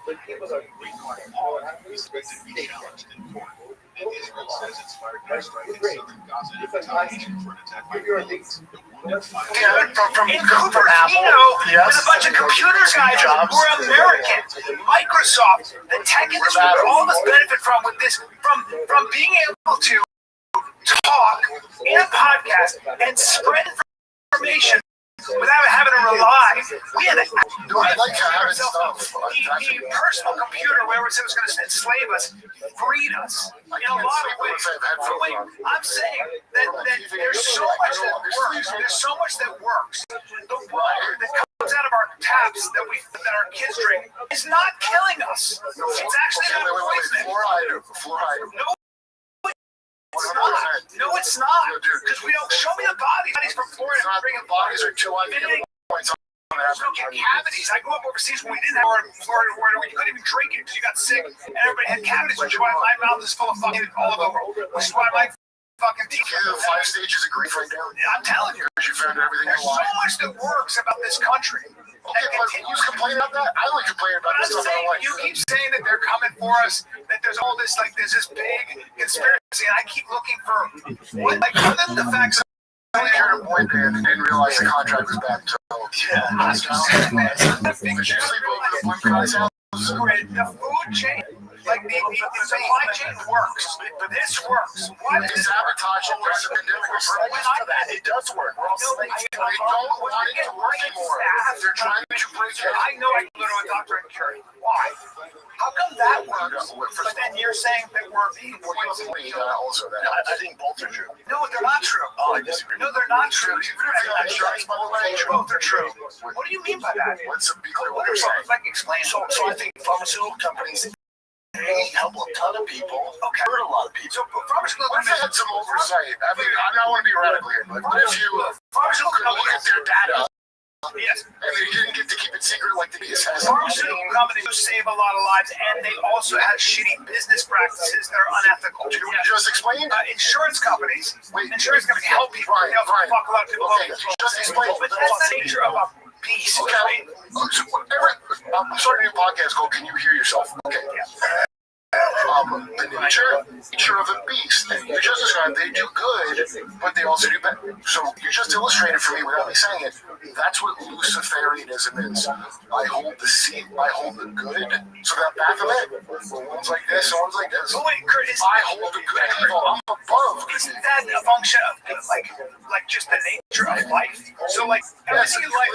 But he was a challenged in court. And Israel says it inspired airstrike in southern Gaza in retaliation for an attack by Hamas. In Cupertino, with a bunch of computer guys who are American. Microsoft, the tech industry, all of us benefit from with this, from being able to talk in a podcast and spread information without having to rely. We had the personal computer, where it was going to enslave us, freed us in a lot of ways. I'm saying that there's so much that works. There's so much that works. The water that comes out of our taps that our kids drink is not killing us. It's actually not poisoning. No, it's not. Because we don't show me the bodies from Florida. The bodies are 2 points. There's no cavities. I grew up overseas when we didn't have Florida water. We couldn't even drink it because you got sick and everybody had cavities, which is why my mouth is full of fucking olive oil. Which is why my fucking teeth. The 5 stages of grief right now. I'm telling you. You found everything There's so much that works about this country. Okay, but you complain about that? I like complaining about this stuff. You keep saying that they're coming for us, that there's all this, like, there's this big conspiracy, and I keep looking for what, like, other than the facts. I heard a boy band and didn't realize the contract was back until The food chain, like the supply chain works, but this works. Why does sabotage it does work. They don't want it to work anymore. They're trying to break it. I know I can go to a doctor and cure it. Why? How come that works? But then you're saying that we're being poisoned. I think both are true. No, they're not true. Oh, I disagree. No, they're not true. Both are true. What do you mean by that? Let's be clear What what are you're saying. like explain? So I think pharmaceutical companies, they help a ton of people. Okay. Hurt a lot of people. So pharmaceutical What if they had some oversight? I mean, I don't want to be radical here, but what if you pharmaceutical look at their data? Yes. And they didn't get to keep it secret like the BSS. Pharmaceutical companies save a lot of lives, and they also have shitty business practices that are unethical. Did you just explain? Insurance companies. Wait, insurance companies help people. Right, They also right. fuck a lot of people Okay, over. just explain. But that's the nature of a beast. Okay. I'm starting a new podcast called Can You Hear Yourself? Okay. The nature of a beast. And you just described they do good, but they also do bad. So you just illustrated for me without me saying it. That's what Luciferianism is. I hold the seed, I hold the good. So that Baphomet, one's like this, one's like this. But wait, Kurt, I hold the good and evil. I'm above. Isn't that a function of like just the nature of life? So like everything in life.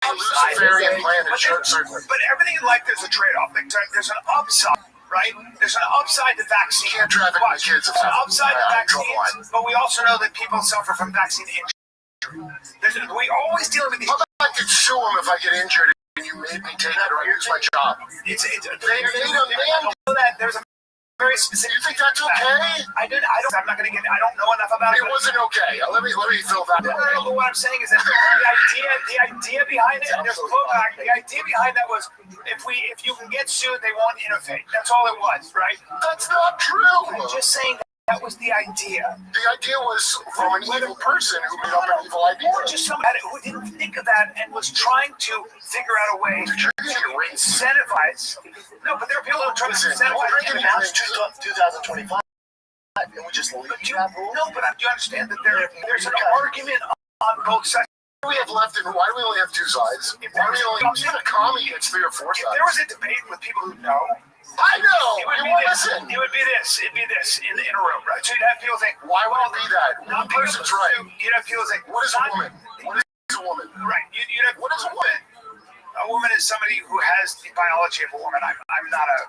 Luciferian plan is certain. But everything in life, there's a trade-off. There's an upside, right? There's an upside to vaccine. You can't traffic my kids. There's an upside to vaccines, but we also know that people suffer from vaccine injury. We always dealing with these. I could sue them if I get injured and you made me take it or I lose my job. They made a man know that there's a very specific. You think that's okay? I'm not going to get. I don't know enough about it. It wasn't okay. Let me fill that out. No, but what I'm saying is that the idea behind it, and there's a quote back. The idea behind that was, if you can get sued, they won't innovate. That's all it was, right? That's not true. I'm just saying that was the idea. The idea was from an evil person who made up an evil idea. Or just somebody who didn't think of that and was trying to figure out a way to incentivize. No, but there are people who are trying to incentivize. Now it's 2025. And we just leave that rule? No, but you understand that there's an argument on both sides. Why do we have left and why do we only have 2 sides? Why do we only even a commie gets 3 or 4 sides? If there was a debate with people who know. I know. You won't listen. It would be this. It'd be this in a room, right? So you'd have people think, why would it be that? One person's right. You'd have people think, what is a woman? What is a woman? Right. You'd have, what is a woman? A woman is somebody who has the biology of a woman. I'm not a.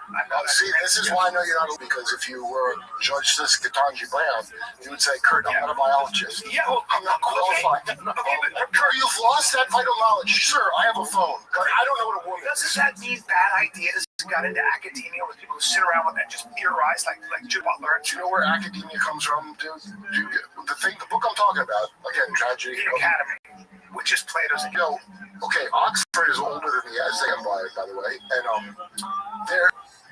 See, this is why I know you're not because if you were Judge Ketanji Brown, you would say, Kurt, I'm not a biologist. Yeah, well, I'm not qualified. Okay, but Kurt, you've lost that vital knowledge. Sure, I have a phone, but I don't know what a woman is. Doesn't that mean bad ideas got into academia with people who sit around with that just theorize like Jim Butler? Do you know where academia comes from, dude? The book I'm talking about, again, tragedy. The Academy, which is Plato's. Okay, Oxford is older than the Aztec Empire, by the way, and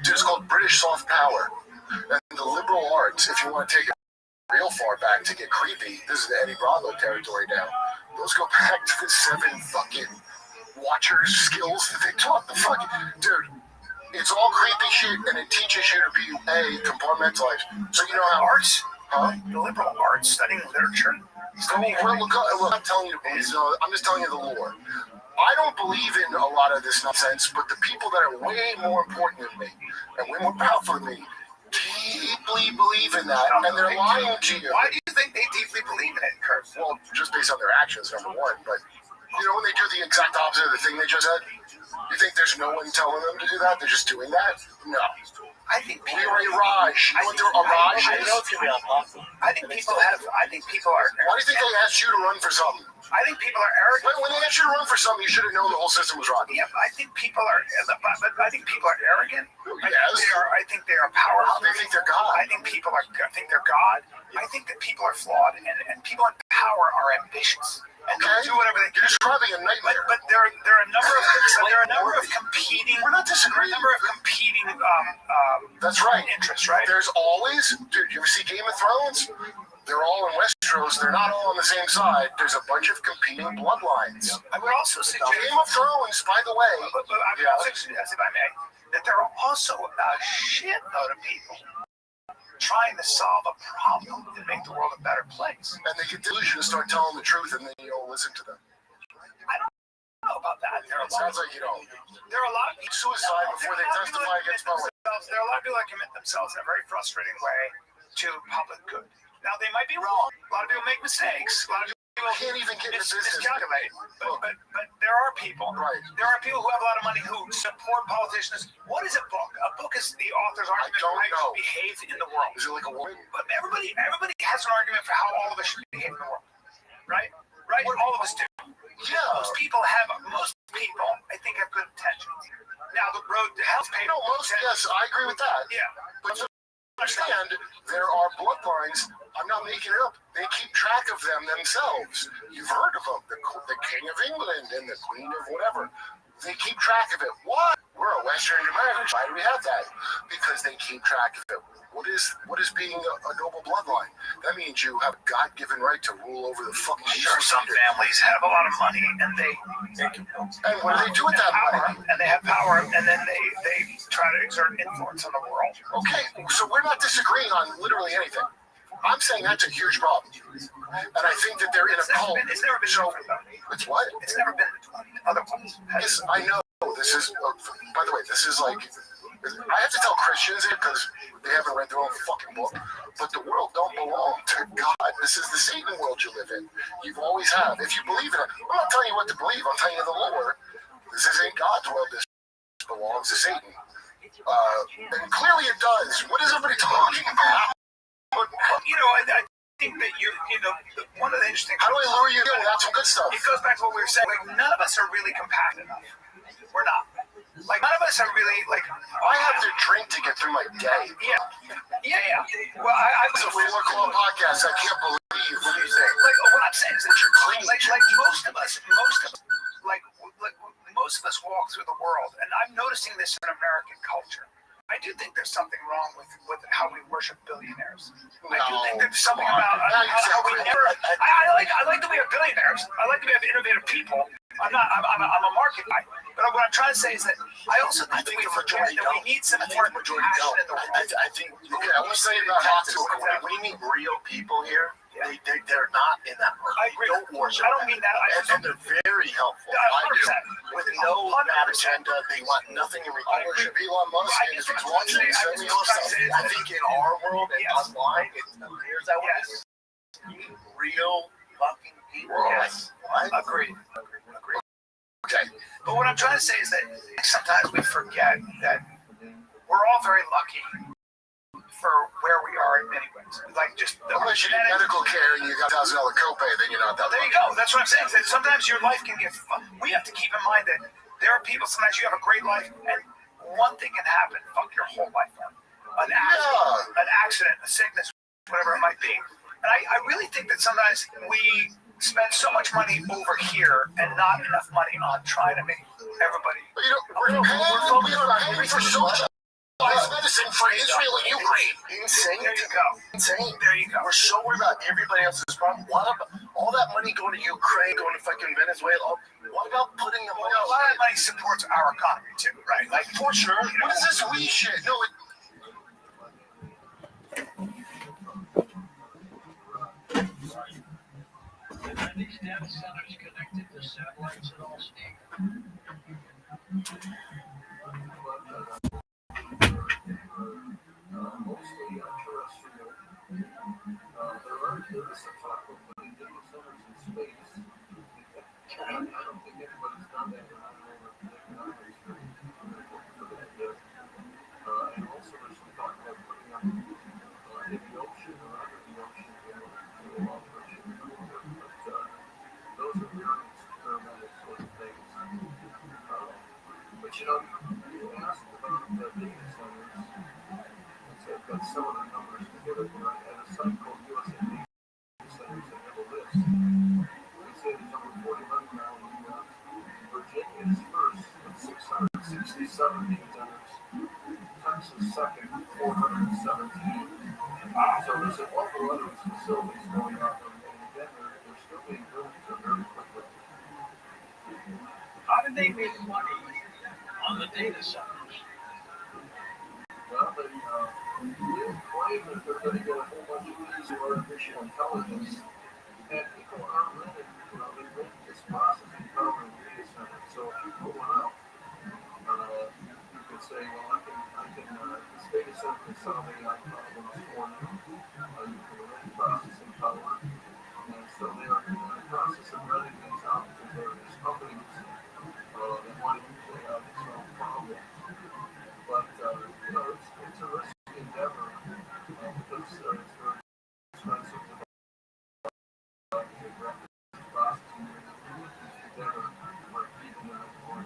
there's called British soft power, and the liberal arts. If you want to take it real far back to get creepy, this is the Eddie Bravo territory now. Those go back to the 7 fucking watchers skills that they taught. The fuck, dude. It's all creepy shit, and it teaches you to be compartmentalized. So you know how Arts, huh? the liberal arts, studying literature. Look, I'm telling you, I'm just telling you the lore. I don't believe in a lot of this nonsense, but the people that are way more important than me and way more powerful than me deeply believe in that, and they're lying to you. Why do you think they deeply believe in it, Kurt? Well, just based on their actions, number one. But you know, when they do the exact opposite of the thing they just said, you think there's no one telling them to do that? They're just doing that? No. I think We are a Raj. You know what a Raj is? I know it's gonna be impossible. I think people are. Why do you think they asked you to run for something? I think people are arrogant. When they asked you to run for something, you should have known the whole system was rotten. Yeah, I think people are. But I think people are arrogant. Yes. I think they are powerful. They think they're God. I think people are. I think they're God. I think that people are flawed, and people in power are ambitious. And they'll do whatever they can. You're describing a nightmare. But there are a number of competing. We're not disagreeing. A number of competing. That's right. Interests, right? There's always, dude. You ever see Game of Thrones? They're all in Westeros. They're not all on the same side. There's a bunch of competing bloodlines. I would also suggest. Game of Thrones, by the way. But I would also suggest, if I may, that there are also a shitload of people trying to solve a problem and make the world a better place. And they get delusional and start telling the truth, and then you don't listen to them. I don't know about that. It sounds like you don't. There are a lot of people Suicide before they testify against public. There are a lot of people that commit themselves in a very frustrating way to public good. Now, they might be wrong. A lot of people make mistakes. A lot of people Can't even get in business. miscalculate. But there are people. Right. There are people who have a lot of money who support politicians. What is a book? A book is the author's argument for how you should behave in the world. Is it like a woman? But everybody has an argument for how all of us should behave in the world. Right? Right? All of us do. Yeah. Most people, I think, have good intentions. Now, the road to hell's paved. No, yes, I agree with that. Yeah. But to understand, there are bloodlines. I'm not making it up. They keep track of them themselves. You've heard of them, the King of England and the Queen of whatever. They keep track of it. Why? We're a Western American. Why do we have that? Because they keep track of it. What is being a noble bloodline? That means you have a God-given right to rule over the fucking. Sure, some families have a lot of money, and they and what do they do with that money? And they have power, and then they try to exert influence on the world. Okay, so we're not disagreeing on literally anything. I'm saying that's a huge problem, and I think that they're in a cult. It's never been different, though. It's what? It's never been otherwise. Yes, I know. This is. By the way, this is like. I have to tell Christians it because they haven't read their own fucking book. But the world don't belong to God. This is the Satan world you live in. You've always have. If you believe in it, I'm not telling you what to believe. I'm telling you the lore. This isn't God's world. This belongs to Satan. And clearly it does. What is everybody talking about? But I think that one of the interesting. How do I lure you in without some good stuff? It goes back to what we were saying. Like, none of us are really compact enough. We're not. Like, none of us are really, like... I have to drink to get through my day. Yeah. Well, I It's a 4 o'clock podcast. I can't believe what you're saying. Like, what I'm saying is that you're clean. Like most of us walk through the world, and I'm noticing this in American culture. I do think there's something wrong with how we worship billionaires. I do think there's something about how we never... I like that we have billionaires. I like that we have innovative people. I'm a market guy. But what I'm trying to say is that I also think that we forget that we need some more passion in the world. I think. Okay, I want to say about hospital. When you meet real people here, they're not in that market. I agree. They don't worship. I don't mean that. And they're very helpful. 100%. With no bad agenda. They want nothing in return. I worship Elon Musk, and if he's watching, send me your stuff. I think in our world and online, it appears that way. Real fucking people. Yes. I Agree. Okay. But what I'm trying to say is that sometimes we forget that we're all very lucky for where we are in many ways. Like, just Unless you need medical care and you got $1,000 copay, then you're not that there lucky. you go. That's what I'm saying. That sometimes your life can get. We have to keep in mind that there are people. Sometimes you have a great life, and one thing can happen, fuck your whole life up. An accident, a sickness, whatever it might be. And I really think that sometimes we spend so much money over here and not enough money on trying to make everybody. But we're paying for social medicine for Israel and Ukraine. Insane. There you go. Insane. There you go. We're so worried about everybody else's problem. All that money going to Ukraine, going to fucking Venezuela. What about putting the money? A lot of money supports our economy too, right? Like For sure. What is this we shit? No, Are these data centers connected to satellites at all, Steve? Mostly terrestrial. There is some talk of putting data centers in space. I don't think anybody's done that, and I don't know if the economics are for that yet. And also there's some talk about putting them in the ocean or under the ocean to allow for shipping. But those are very experimental sort of things. But you asked about the data centers. I've got some of the numbers together here. At a site called USA Data Centers, they have a list. They say there's over 41 now in the U.S. Virginia is first with 667 data centers. Texas second, 417. So there's an awful lot of facilities going on, and again, they're still being built very quickly. How do they make money on the data centers? Well, they claim that they're going to get a whole bunch of these artificial intelligence, and people are renting, they rent this processing power in data centers. So if you put one up, you could say, well, this data center can solve AI problems for me. You can rent processing power, and so they are in the process of renting these out because there are these companies that want to use AI to solve problems. But it's a risky endeavor because it's very expensive to graphics processing endeavor like even or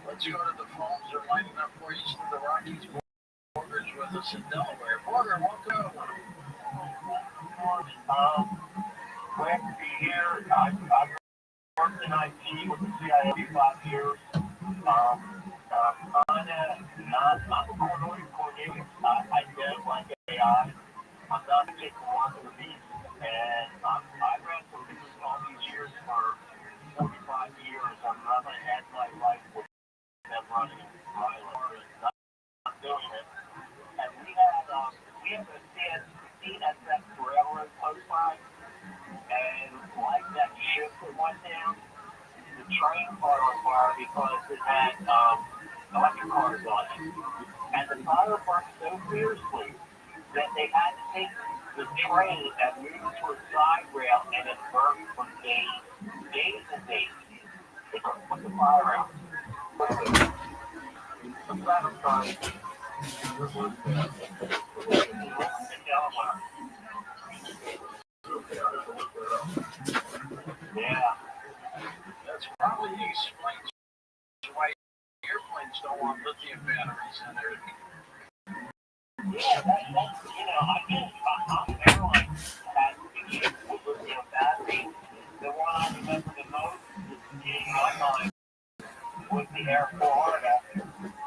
Let's go to the phones. They're lining up for east of the Rockies. Border's with us in Delaware. Border, welcome. Glad to be here. I've worked in IT with the CIA for 5 years. Not the coordinating. I don't like AI. I'm not a particular one of the beast. And I ran for business all these years for 45 years. I'm never had my life with them running violence. Not doing it. And we have a CNSX railroad close by. And like that ship that went down, the train caught on fire because it had electric cars on it. And the fire burned so fiercely that they had to take the train and move it to a side rail, and it burned for days and days. They couldn't put the fire out. I'm glad I'm trying. Yeah. That's probably explains why airplanes don't want lithium batteries in there. Yeah, that's I guess I'm airline has issues with lithium batteries. The one I remember the most in my mind was the Air Florida.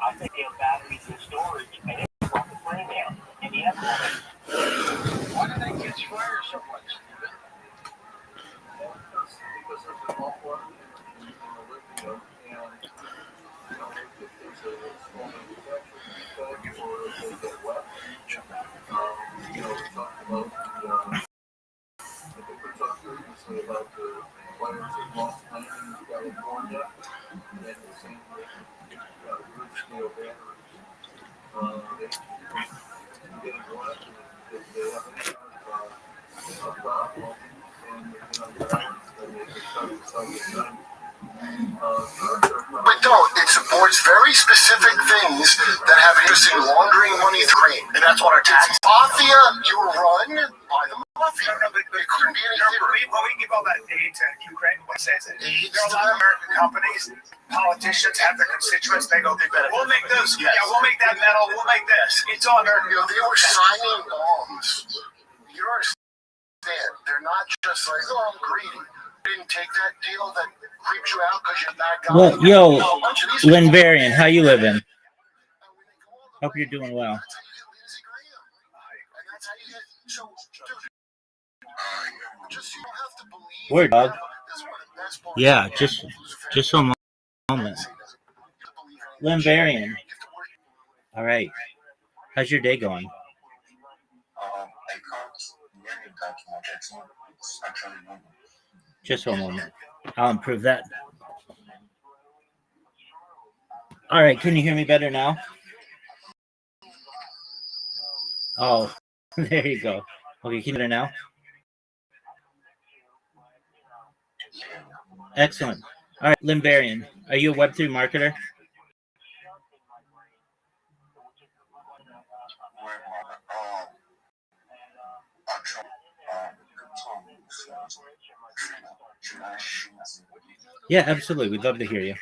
I think they have batteries in storage, and it was on the plane down in the airport. Why do they catch fire so much, Stephen? Because there's an awful lot of energy in the lithium, and if there's a small manufacturing defect or if they get wet, we talked about I think we talked previously about the fires in Los Angeles, California, and the same with grid scale batteries. They getting wet, if they have any kind of problem, and then they can start to sell the night. But no, it supports very specific things that have interest in laundering money through, and that's what our tax mafia. You were run by the mafia. No, but it couldn't be any clearer. we give all that aid to Ukraine. What says it? There are a lot of American companies, politicians have their constituents. They go, we'll make those. Yes. Yeah, we'll make that metal. We'll make this. It's all American. They were signing bombs. You understand? They're not just like, oh, I'm greedy. You didn't take that deal that creeps you out because you're that guy. Well, yo, Linvarian, how you living? Hope you're doing well. That's how you get Lindsey Graham. And that's how you get. So, dude, just you don't have to believe. Word, dog. This is one of the Yeah, just a moment. Limbarian. All right. How's your day going? I can't hear you that much. It's actually normal. Just one moment. I'll improve that. All right. Can you hear me better now? Oh, there you go. Okay, can you hear me now? Excellent. All right, Limbarian, are you a Web3 marketer? Yeah, absolutely. We'd love to hear you.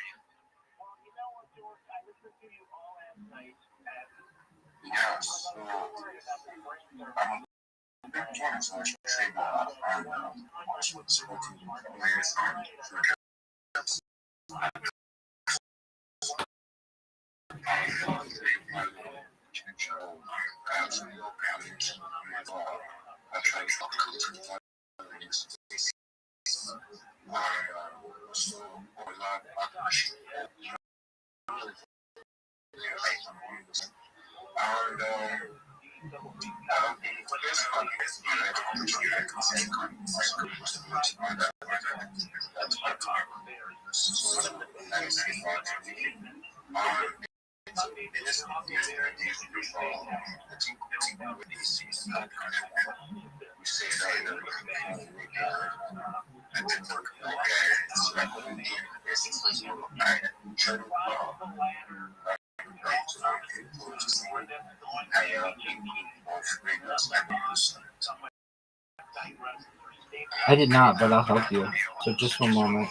I did not, but I'll help you. So just one moment.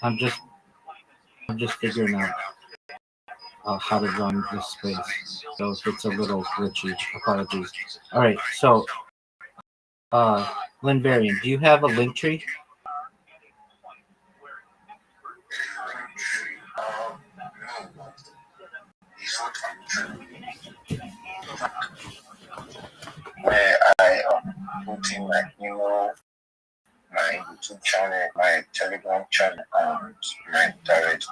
I'm just figuring out how to run this space. So if it's a little glitchy, apologies. All right. So, Limbarian, do you have a link tree? Where I put in my email, my YouTube channel, my Telegram channel, and my direct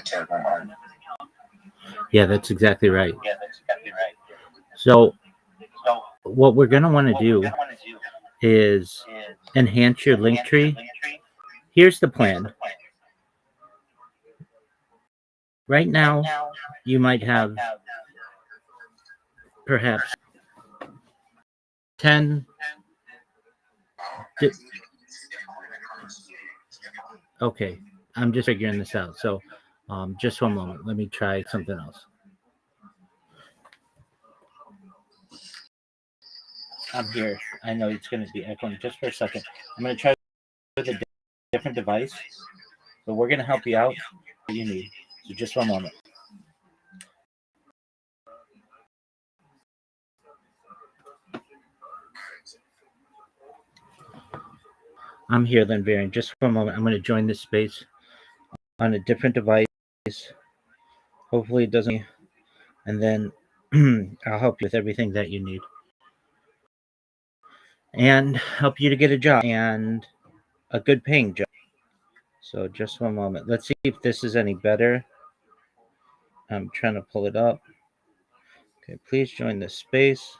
telephone on. Yeah, that's exactly right. So, what we're going to want to do is enhance your link tree. Here's the plan. Right now, you might have perhaps 10. Okay, I'm just figuring this out. So, just one moment. Let me try something else. I'm here. I know it's going to be echoing just for a second. I'm going to try with a different device, but we're going to help you out. What you need. So just one moment. I'm here, Limbarian. Just for a moment. I'm going to join this space on a different device. Hopefully it doesn't. And then I'll help you with everything that you need. And help you to get a job and a good paying job. So just one moment. Let's see if this is any better. I'm trying to pull it up. Okay, please join this space.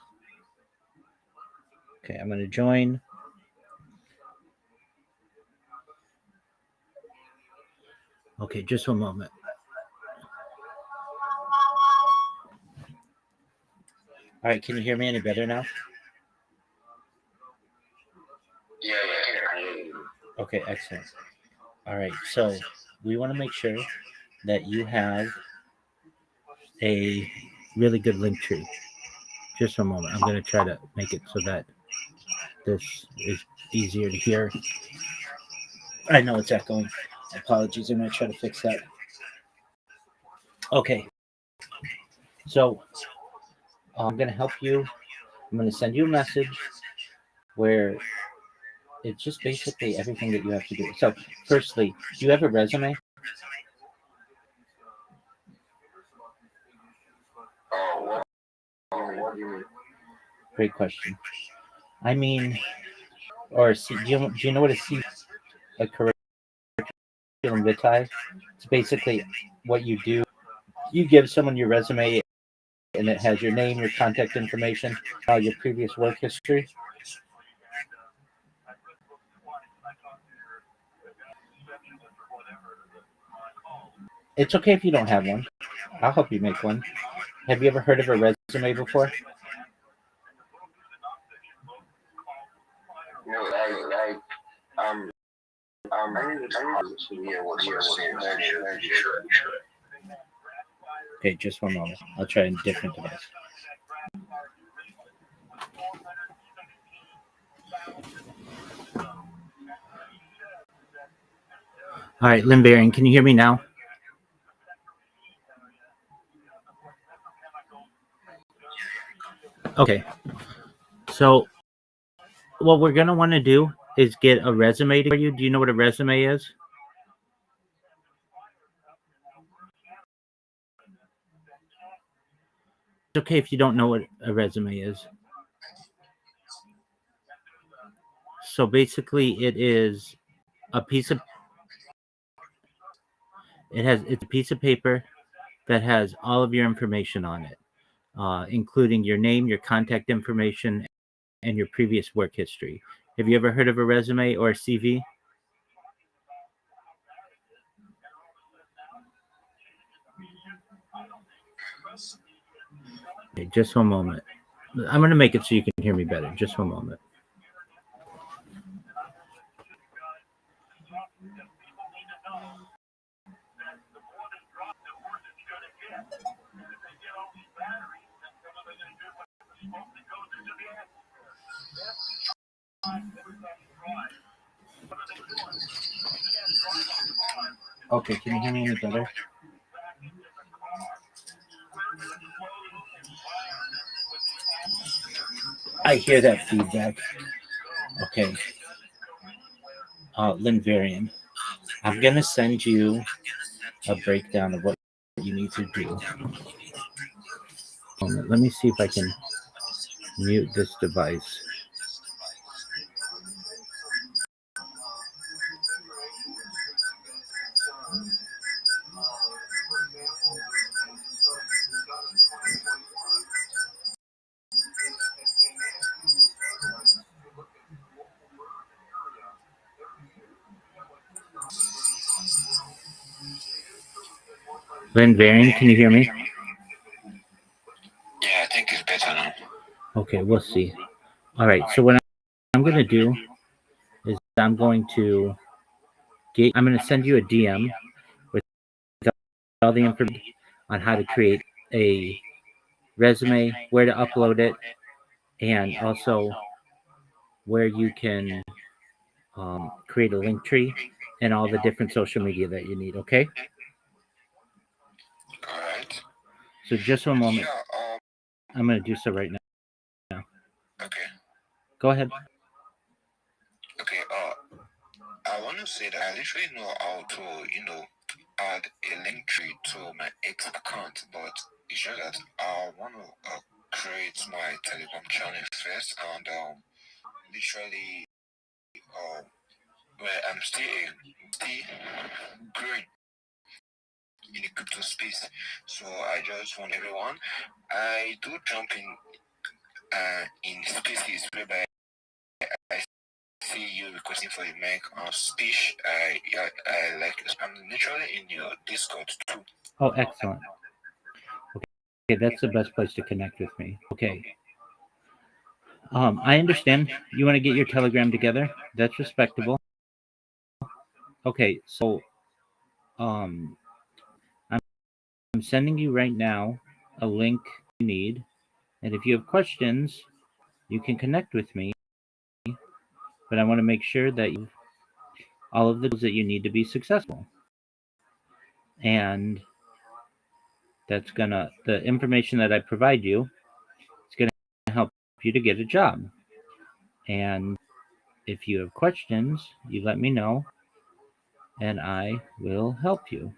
Okay, I'm going to join. Okay, just one moment. All right, can you hear me any better now? Yeah. Okay, excellent. All right, so we want to make sure that you have a really good link tree. Just a moment. I'm going to try to make it so that this is easier to hear. I know it's echoing. Apologies. I'm going to try to fix that. Okay. So I'm going to help you. I'm going to send you a message where it's just basically everything that you have to do. So, firstly, do you have a resume? What do you mean? Great question. I mean, or do you know what a C? a curriculum vitae. It's basically what you do. You give someone your resume, and it has your name, your contact information, your previous work history. It's okay if you don't have one. I'll help you make one. Have you ever heard of a resume before? Okay, just one moment. I'll try a different device. All right, Lynn Varian, can you hear me now? Okay. So what we're going to want to do is get a resume for you. Do you know what a resume is? It's okay if you don't know what a resume is. So basically it is a piece of it's a piece of paper that has all of your information on it, including your name, your contact information, and your previous work history. Have you ever heard of a resume or a CV? Okay, just one moment. I'm going to make it so you can hear me better. Just one moment. Okay, can you hear me any better? I hear that feedback. Okay. Lynn Varian, I'm going to send you a breakdown of what you need to do. Let me see if I can mute this device. Lynn Varian, can you hear me? Yeah, I think it's better now. Okay, we'll see. All right, so what I'm going to do is I'm going to send you a DM with all the information on how to create a resume, where to upload it, and also where you can create a link tree and all the different social media that you need, okay? All right. So just one moment. Yeah, I'm going to do so right now. okay. Go ahead. Okay, I want to say that I literally know how to, add a link tree to my X account, but it's just that I want to create my Telegram channel first, and literally, where I'm still growing in the crypto space, so I just want everyone. I do jump in spaces whereby I see you requesting for a mic or speech. I like. I'm literally in your Discord too. Oh, excellent. Okay, that's the best place to connect with me. Okay. I understand you want to get your Telegram together. That's respectable. Okay, so I'm sending you right now a link you need, and if you have questions, you can connect with me. But I want to make sure that you have all of the tools that you need to be successful. And the information that I provide you is going to help you to get a job. And if you have questions, you let me know and I will help you.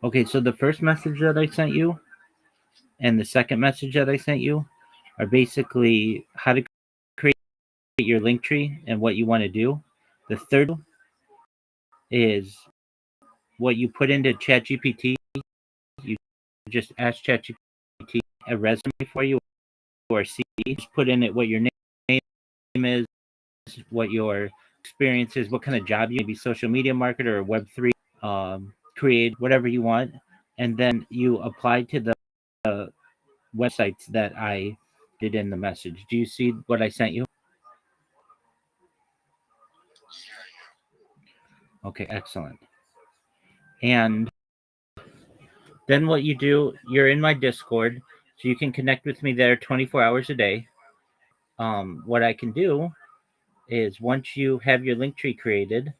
Okay, so the first message that I sent you and the second message that I sent you are basically how to create your link tree and what you want to do. The third is what you put into ChatGPT. You just ask ChatGPT a resume for you or CV. Just put in it what your name is, what your experience is, what kind of job you maybe social media marketer or Web3 create whatever you want, and then you apply to the websites that I did in the message. Do you see what I sent you? Okay, excellent. And then what you do, you're in my Discord, so you can connect with me there 24 hours a day. What I can do is once you have your link tree created,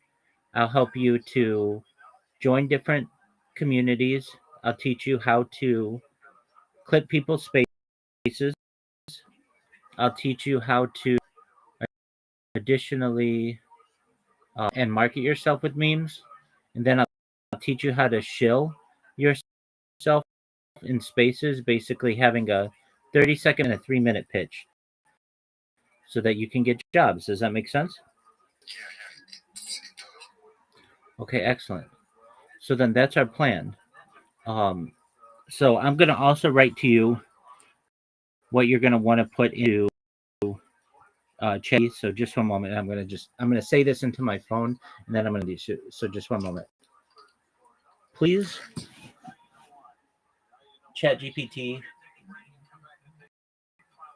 I'll help you to join different communities. I'll teach you how to clip people's spaces. I'll teach you how to additionally and market yourself with memes. And then I'll teach you how to shill yourself in spaces, basically having a 30-second and a 3-minute pitch so that you can get jobs. Does that make sense? Okay, excellent. So then that's our plan. So I'm going to also write to you what you're going to want to put into chat. So just one moment. I'm going to say this into my phone, and then I'm going to do so. Just one moment. Please, ChatGPT,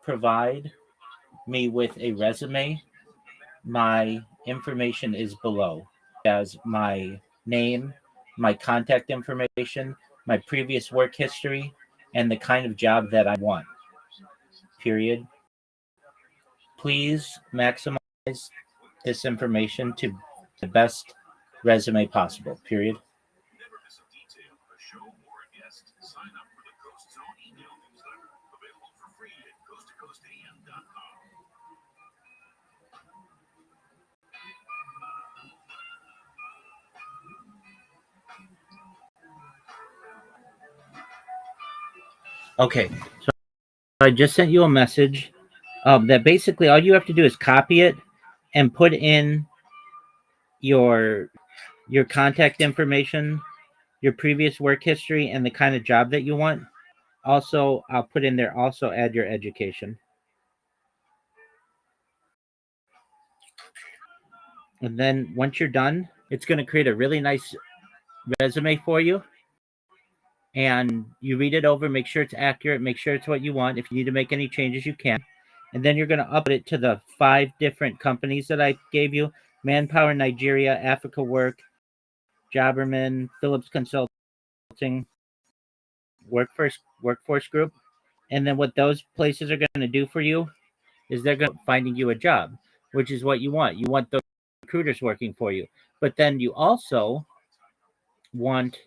provide me with a resume. My information is below, as my name, my contact information, my previous work history, and the kind of job that I want. Period. Please maximize this information to the best resume possible. Period. Okay, so I just sent you a message that basically all you have to do is copy it and put in your contact information, your previous work history, and the kind of job that you want. Also, I'll put in there, also add your education. And then once you're done, it's going to create a really nice resume for you. And you read it over, make sure it's accurate, make sure it's what you want. If you need to make any changes, you can. And then you're going to upload it to the 5 different companies that I gave you: Manpower Nigeria, Africa Work, Jobberman, Phillips Consulting, Workforce Group. And then what those places are going to do for you is they're going to finding you a job, which is what you want. You want the recruiters working for you. But then you also want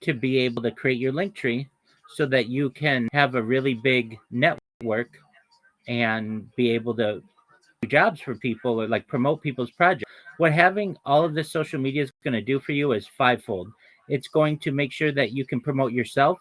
to be able to create your link tree so that you can have a really big network and be able to do jobs for people or like promote people's projects. What having all of this social media is going to do for you is fivefold. It's going to make sure that you can promote yourself.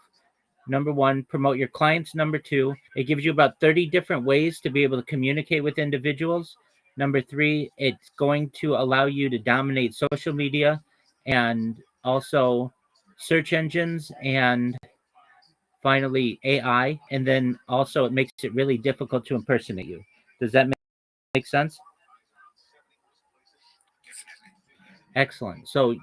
Number one, promote your clients. Number two, it gives you about 30 different ways to be able to communicate with individuals. Number three, it's going to allow you to dominate social media and also search engines, and finally AI. And then also it makes it really difficult to impersonate you. Does that make sense? Excellent. So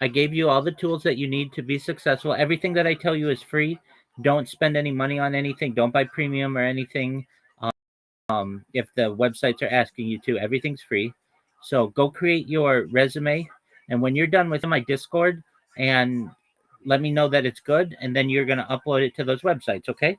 I gave you all the tools that you need to be successful. Everything that I tell you is free. Don't spend any money on anything. Don't buy premium or anything. If the websites are asking you to, everything's free. So go create your resume. And when you're done with my Discord, and let me know that it's good, and then you're going to upload it to those websites, okay?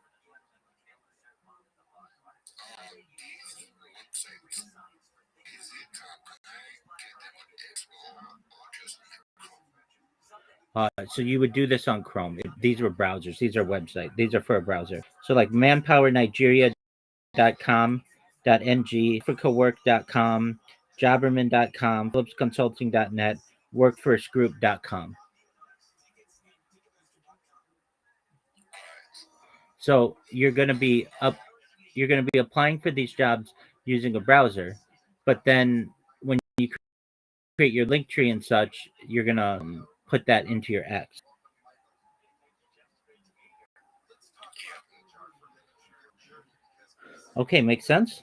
So you would do this on Chrome. These were browsers. These are websites. These are for a browser. So like manpowernigeria.com, .ng, africawork.com, jobberman.com, phillipsconsulting.net, workforcegroup.com. So you're going to be applying for these jobs using a browser, but then when you create your link tree and such, you're gonna put that into your X. Okay, makes sense.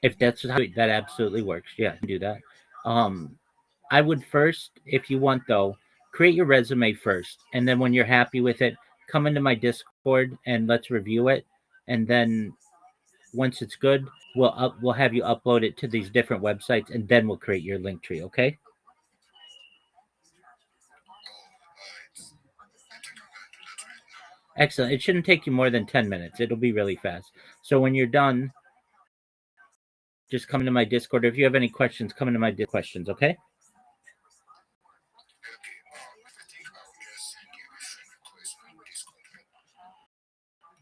If that's how that absolutely works, yeah, do that. I would first, if you want though, create your resume first, and then when you're happy with it, come into my Discord and let's review it. And then once it's good, we'll have you upload it to these different websites, and then we'll create your link tree. Okay. Excellent. It shouldn't take you more than 10 minutes. It'll be really fast. So when you're done, just come into my Discord. If you have any questions, come into my questions. Okay.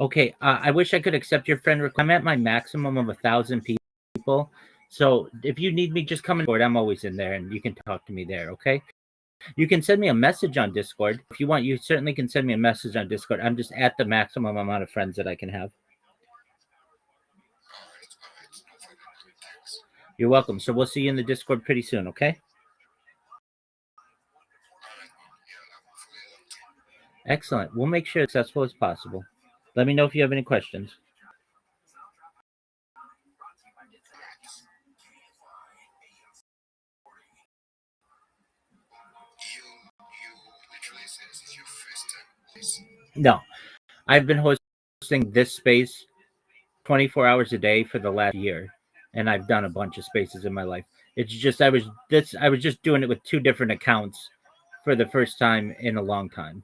Okay, I wish I could accept your friend request. I'm at my maximum of 1,000 people. So if you need me, just come in Discord. I'm always in there, and you can talk to me there. Okay. You can send me a message on Discord if you want. You certainly can send me a message on Discord. I'm just at the maximum amount of friends that I can have. You're welcome. So we'll see you in the Discord pretty soon. Okay. Excellent. We'll make sure it's as successful as possible. Let me know if you have any questions. No, I've been hosting this space 24 hours a day for the last year, and I've done a bunch of spaces in my life. It's just I was just doing it with two different accounts for the first time in a long time.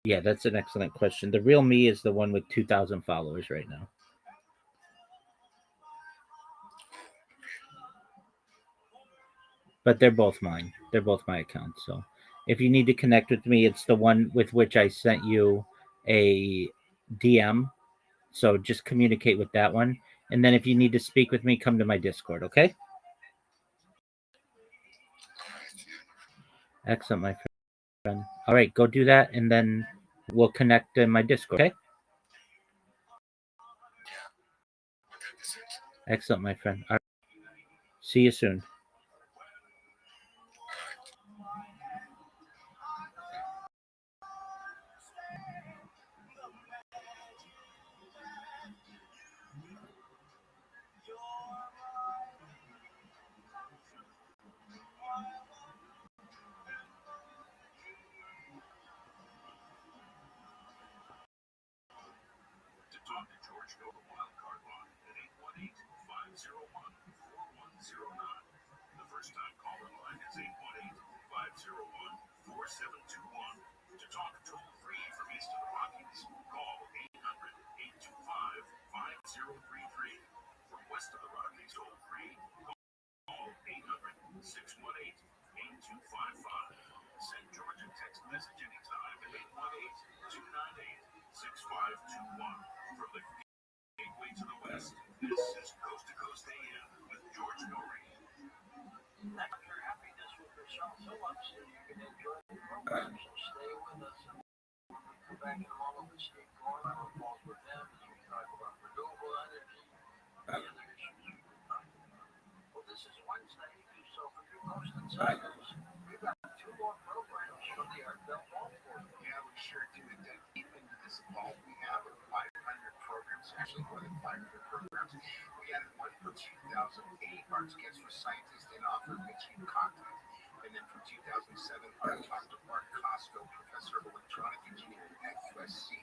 Yeah, that's an excellent question. The real me is the one with 2,000 followers right now. But they're both mine. They're both my accounts. So if you need to connect with me, it's the one with which I sent you a DM. So just communicate with that one. And then if you need to speak with me, come to my Discord, okay? Excellent, my friend. All right, go do that, and then we'll connect in my Discord, okay? Excellent, my friend. All right. See you soon. Talk to George, go to Wildcard Line at 818-501-4109. The first time caller line is 818-501-4721. To talk toll free from east of the Rockies, call 800-825-5033. From west of the Rockies, toll free, call 800-618-8255. Send George a text message anytime at 818-298-6521. From the gateway to the west, this is Coast to Coast AM with George Norrie. Your happiness with yourself so much that you can enjoy the program. So stay with us. And when we come back in a moment with Steve Gorman, we'll pause with them as we talk about renewable energy and the other issues we're talking about. Well, this is Wednesday, so for you Coast Insiders, we've got two more programs from the Art Bell Golf Course. Yeah, we sure do. And then deep into this fall, we have 500 programs, actually more than 500 programs. We added one for 2008 arts kits for scientists and author Mitchie content. And then for 2007, I talked to Mark Costco, professor of electronic engineering at USC.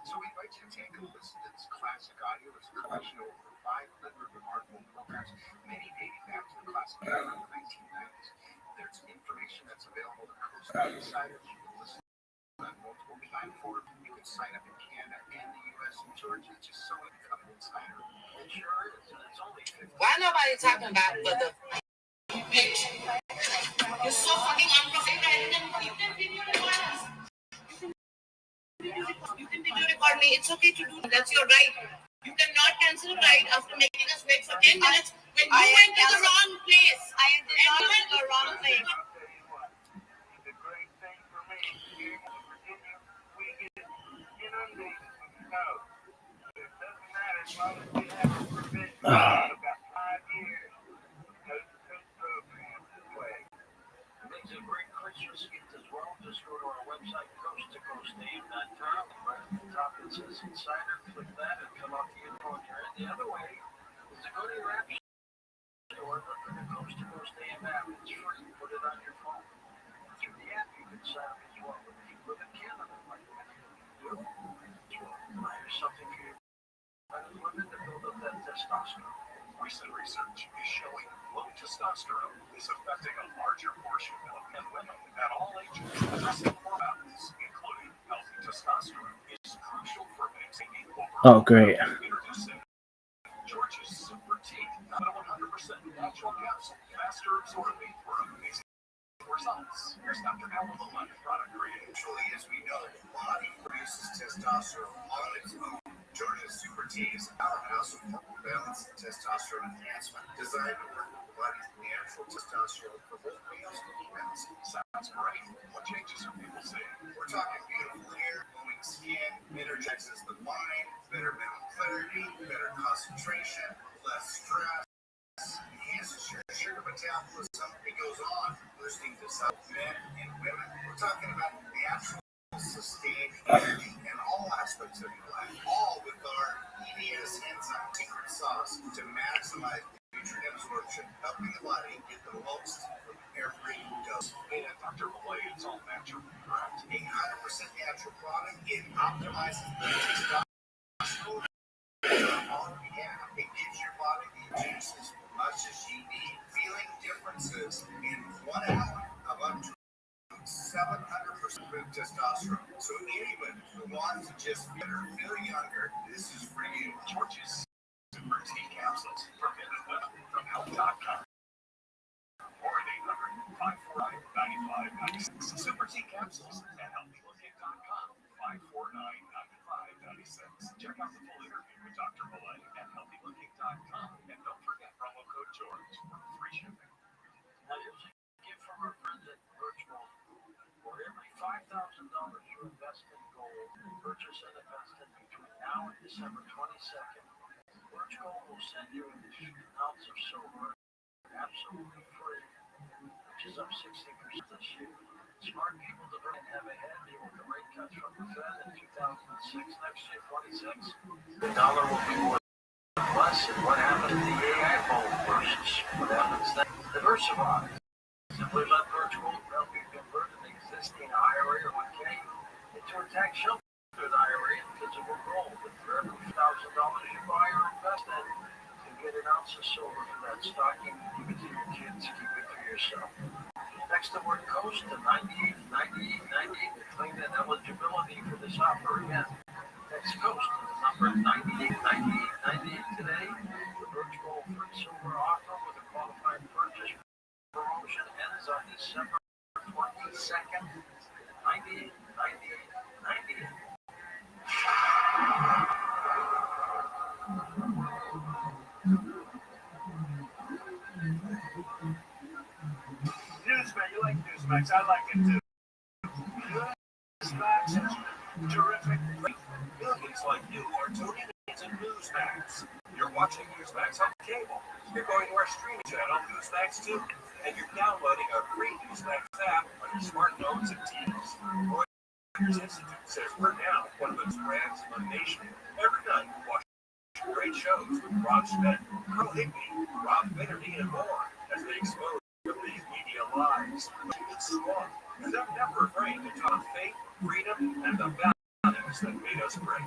So we invite you to take a listen to this classic audio. It's a collection of over 500 remarkable programs, many dating back to the classic era of the 1990s. There's information that's available to Coast Insiders. You can listen on multiple platforms. You can sign up in Canada and the US and Georgia. Just so you become an insider. It sure is, and it's only 50. Why nobody talking about the bitch? You're so fucking unprofessional. You can video record us. You can video record me. It's okay to do that. That's your right. You cannot cancel a ride after making us wait for 10 minutes when you went to the wrong place. I did not went to the wrong place. The great thing for me here in Virginia, we get inundated with snow. It doesn't matter as long as we have a provision for about 5 years. Coast to Coast program this way. Makes a great Christmas gift as well. Just go to our website, coasttocoastname.com. Right at the top it says Insider. Click that and come up to your phone. The other way is to go to your app store, look for the Coast to Coast AM app. It's free. Put it on your phone. Through the app, you can sign up as well. If you live in Canada, like many of you do, here's something for you. Women to build up that testosterone. Recent research is showing low testosterone is affecting a larger portion of men and women at all ages. Listen more about this, including healthy testosterone is crucial for maintaining overall Oh, great. Introducing George's Super Tea, not a 100% natural capsule, faster absorbing for amazing results. Here's Dr. Alan Malone, product creator. Actually, as we know, the body produces testosterone on its own. George's Super Tea is a powerhouse of hormone balance and testosterone enhancement, designed to work with the body's natural testosterone for both males and females. Sounds great. What changes are people seeing? We're talking beautiful hair, glowing skin, energizes the mind, better mental clarity, better concentration, less stress. Enhances your sugar metabolism. It goes on, boosting the self men and women. We're talking about the absolute sustained energy in all aspects of your life, all with our EBS enzyme secret sauce to maximize nutrient absorption, helping the body get the most from every dose. And Dr. Malay, it's all natural, correct? 100% natural product. It optimizes the testosterone. It gives your body the juice as much as you need. Feeling differences in 1 hour of up to 700% testosterone. So anybody who wants to just feel younger, this is for you. George's Super Tea capsules for men and women from health.com. Or at 800-549-9596. Super Tea capsules at healthylooking.com. 549-9596. Check out the full interview with Dr. Malay at healthylooking.com. And don't forget promo code George for free shipping. Now, here's a gift from our friends at Virtual. For every $5,000 you invest in gold, purchase and invest in between now and December 22nd, Birch Gold will send you an ounce of silver absolutely free, which is up 60% this year. Smart people to earn and have a head deal with the rate cuts from the Fed in 2006. Next year, 26, the dollar will be worth less. And what happens if the AI bowl bursts? What happens then? Diversify. Simply let Birch Gold help you convert an existing IRA or 1K into a tax-sheltered IRA in physical gold. And for every $1,000 you buy or invest in, you get an ounce of silver for that stocking. Give it to your kids, keep it for yourself. Next the word coast to 98, 98, 98 to claim that eligibility for this offer again. Text coast to the number 98, 98, 98 today. The Birch Gold free silver offer with a qualified purchase promotion ends on December 22nd. 98, 98, 98. Newsmax, you like Newsmax? I like it too. Newsmax is terrific. Millions like you are tuning into Newsmax. You're watching Newsmax on cable. You're going to our streaming channel, Newsmax 2, and you're downloading our free Newsmax app on your smartphones and TVs. Reuters Institute says we're now one of the brands in the nation. Every night, watch great shows with Rothschild, Carl Higbee, Rob Finnerty, and more as they expose the big media lives. It's strong, and they're never afraid to talk faith, freedom, and the values that made us great.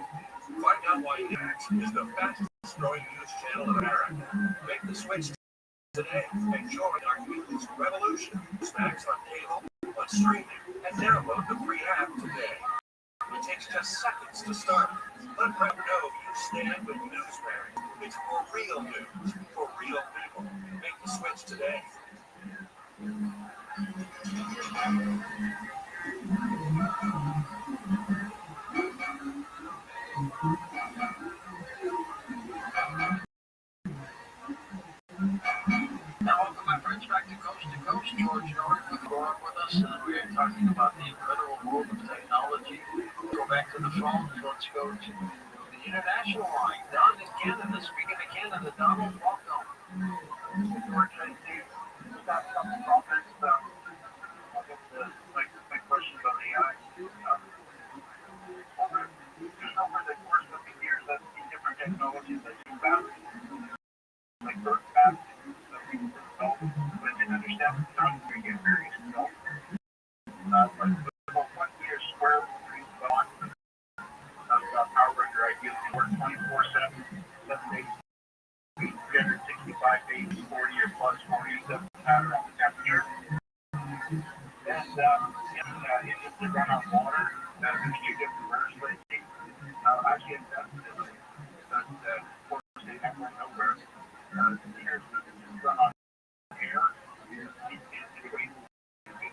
Find out why Next is the fastest growing news channel in America. Make the switch today and join our news revolution. Snacks on cable, on streaming, and download the free app today. It takes just seconds to start. Let Brett know you stand with Newsberry. It's for real news, for real people. Make the switch today. Now, welcome, my friends, back to Coast. George Norton with us, and we are talking about the incredible world of technology. Go back to the phones. Let's go to the international line. Don in Canada. Speaking of Canada, Donald, welcome. George, I see you got some comments about my question about AI. Over the course of the years, I've seen different technologies that you found, like birth maps, that people develop, but I didn't understand the time to get various results. But about 1 year square root gone of Power Ranger ideas to work 24/7, 7 days, 365 days, 40 or plus 47 pattern on the temperature. And it used to run on water. There's 2 different versions of it. Actually, that force they have run nowhere. Here's run on air. We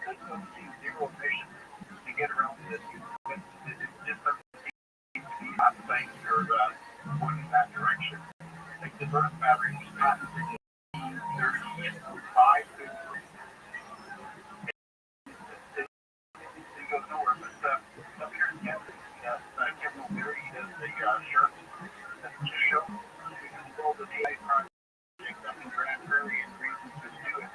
could see zero emissions to get around this. But it just doesn't seem to be happening or going in that direction. Like the birth battery was patented in 35. They go nowhere, but up here in Canada, Kevin O'Leary does the shirt that just show. We installed an AI project up in Grand Prairie and reasons to do it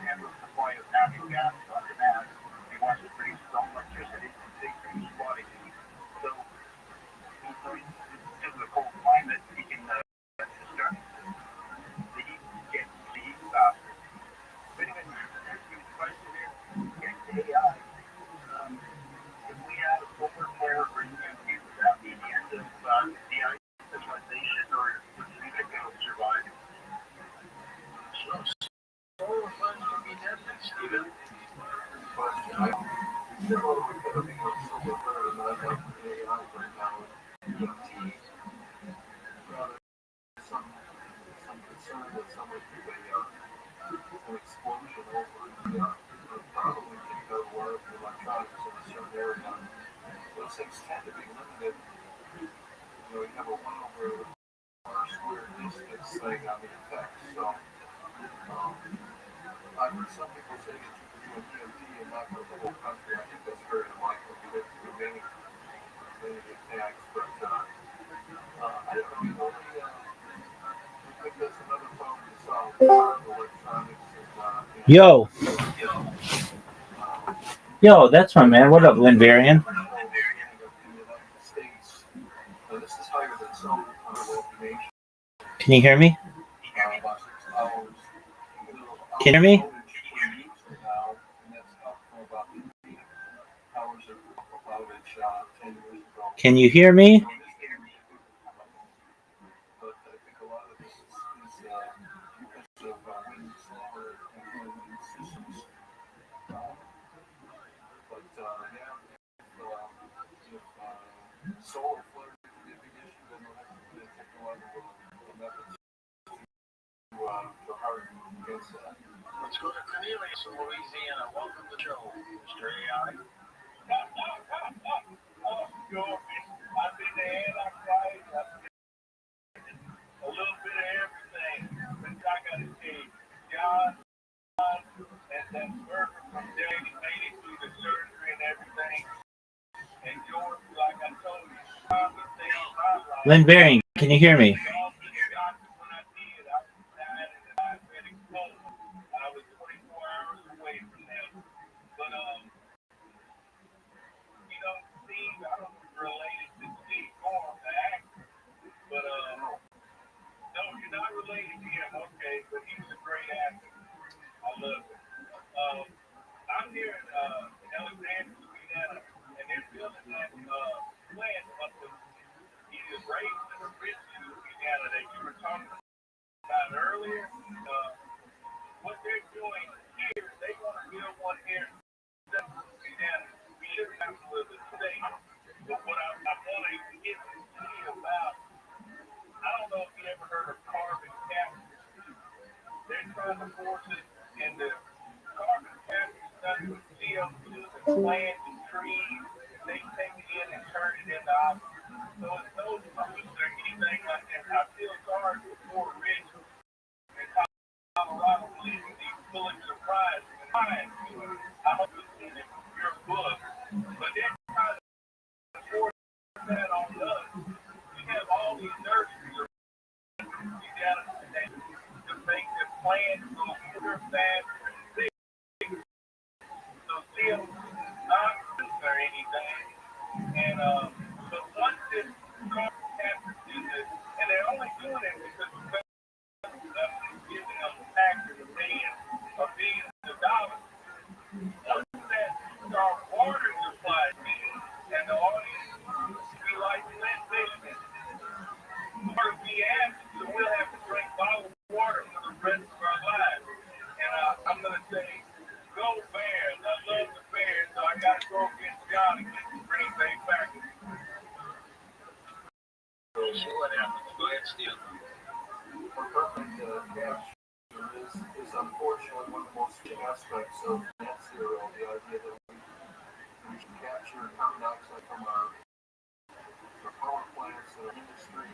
and the supply of natural gas on demand. He wants to produce his own electricity. They produce commodities. So, because of the cold climate, he can start the heat, get the heat faster. But anyway, the question is, get AI. If we had a solar flare or EMP, would that be the end of AI civilization, or would you think it will survive? Solar funds would be deadly, Stephen. I don't know if we're going to be on silver bird, but I'd like the AI right now with EMT. Some concern that some would do an explosion over probably can go to work with electronics in a certain area. Those things tend to be limited. You have a 1/r square distance thing on the effect. So I've heard some people say that you can do an EMT and not go the whole country. I think that's very unlikely because there are many attacks. But I don't know. I think that's another problem to solve. Electronics and Yo, that's my man. What up, Lynn Varian? This is higher than some information. Can you hear me? Can you hear me? Can you hear me? Solar flare is a big issue, then we'll have to put technological methods to harden against that. Let's go to Cornelius in Louisiana. Welcome to the show, Mr. AI. I've been to Antichrist, I've been a little bit of everything, but I got to say, John and that burger from Danny made it through the surgery and everything. And George, like I told you, Lynn Varian, can you hear me? I was 24 hours away from that. But, Steve, I don't know related to Steve Gorham, the actor. But, no, you're not related to him, okay, but he was a great actor. I love him. I'm here in Alexandria, Louisiana, and they're building that plant up in either Raising or Richmond, Louisiana that you were talking about earlier. What they're doing here, they want to build one here in Louisiana. We should have a little bit today. But what I want to get to see about, I don't know if you ever heard of carbon capture. They're trying to force it into carbon capture stuff with CO2 and plants and trees. They take it in and turn it into oxygen. So it's no use or anything like that. I feel sorry for poor Rich in Colorado believing these Pulitzer Prize. I hope it's in your book. But they're trying to force that on us. We have all these nurseries around Louisiana today to make the plants go bigger, faster, and bigger. So still not good or anything. And but once this carbon capture is this, and they're only doing it because the government is giving them taxes of billions of dollars. Once that our water supply and the audience we like Flint, Michigan, water be acid, so we'll have to drink bottled water for the rest of our lives. And I'm going to say, go Bears. I love the Bears, so I got to go against John and get the Green Bay Packers. We'll see what happens. Go ahead, Steve. Is unfortunately one of the most key aspects of net zero, the idea that we should capture carbon dioxide from our power plants and our industry,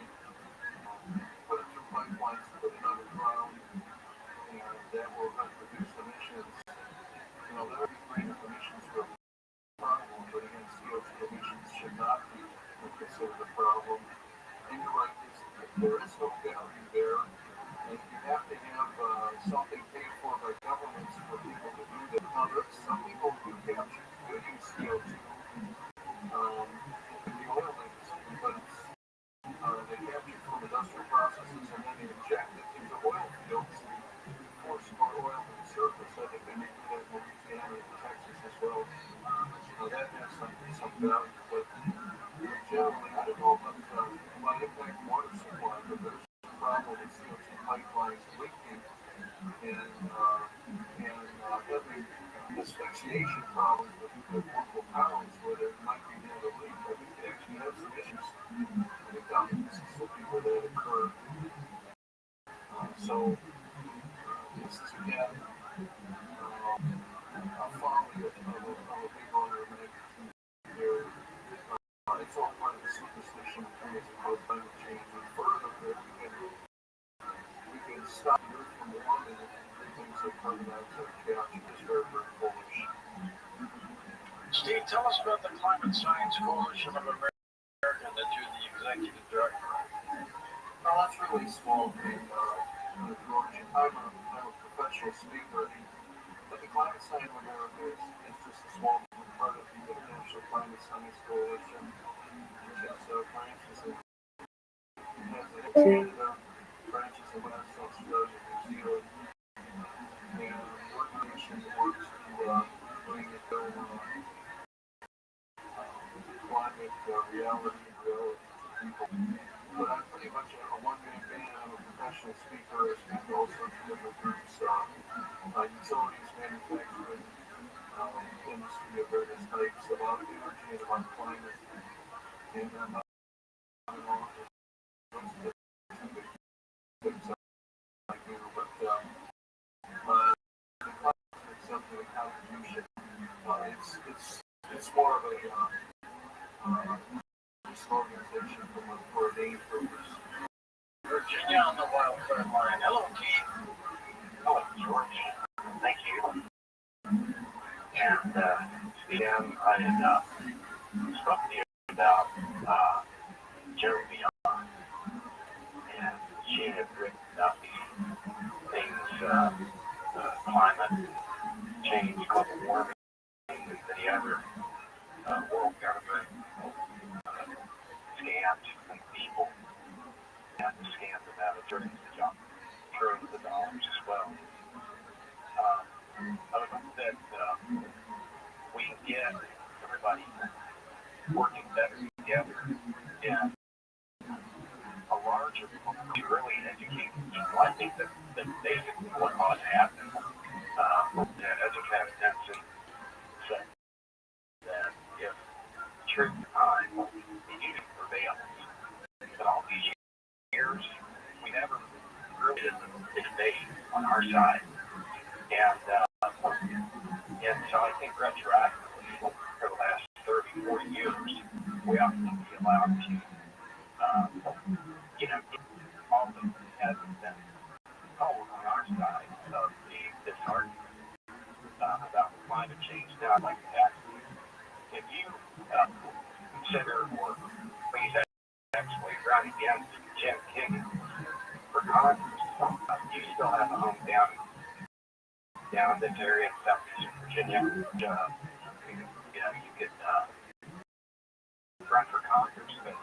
put it through pipelines, put it underground, and that will help reduce emissions. You know, there are great emissions for a problem, but again, CO2 emissions should not be considered a problem. And you're right, there is no value there. And you have to have something paid for by governments for people to do that. Now, some people do capture, do use CO2 in the oil industry, but they capture from industrial processes and then they inject it into oil fields for smart oil to the surface. I think they may do that in Louisiana and Texas as well. That has some value, but generally, I don't know about impact water supply, but there's a problem with CO2 pipelines leaking and having asphyxiation problems with local towns where there might be another leak. I think they actually have some issues. I think down in Mississippi where that occurred. So this is again a folly of a big owner of magnitude here. It's all part of the superstition as opposed to climate change. And further, we can stop the earth from warming and things like carbon dioxide capture is very, very foolish. Steve, tell us about the Climate Science Coalition of America that you're the executive director of. Well, that's really a small thing, George. I'm a professional speaker, but the Climate Science of America is just a small part of the International Climate Science Coalition, which has branches in Canada, branches in West Australia, New Zealand, and the organization works to bring it down climate reality to people. But I'm pretty much a one-man band. I'm a professional speaker. I speak to all sorts of different groups, utilities, manufacturing, industry of various types, about energy and about climate. And I'm not in office. Those are the two big things I do. But the climate is something of contribution. It's more of a organization for a name purpose. Virginia on the wildfire line. Hello, Keith. Hello, George. Thank you. And again, I had spoken to you about Jeremy and she had written about things, climate change, global warming, and the other world government scams and people and the scams about it during the job, trillions of dollars as well. I would hope that working better together. And a larger group to really educate people. I think that basically what ought to happen, as a kind of Benson said, that if truth is time, the union prevails. But all these years, we never really did the debate on our side. And so I think retroactively, for the last 30, 40 years, we ought to be allowed to, all of them hasn't been told on our side of this argument about climate change. Now, I'd like to ask you, if you consider or please actually run against Jim King for Congress, you still have a home down in this area in southeastern Virginia. You could run for Congress, but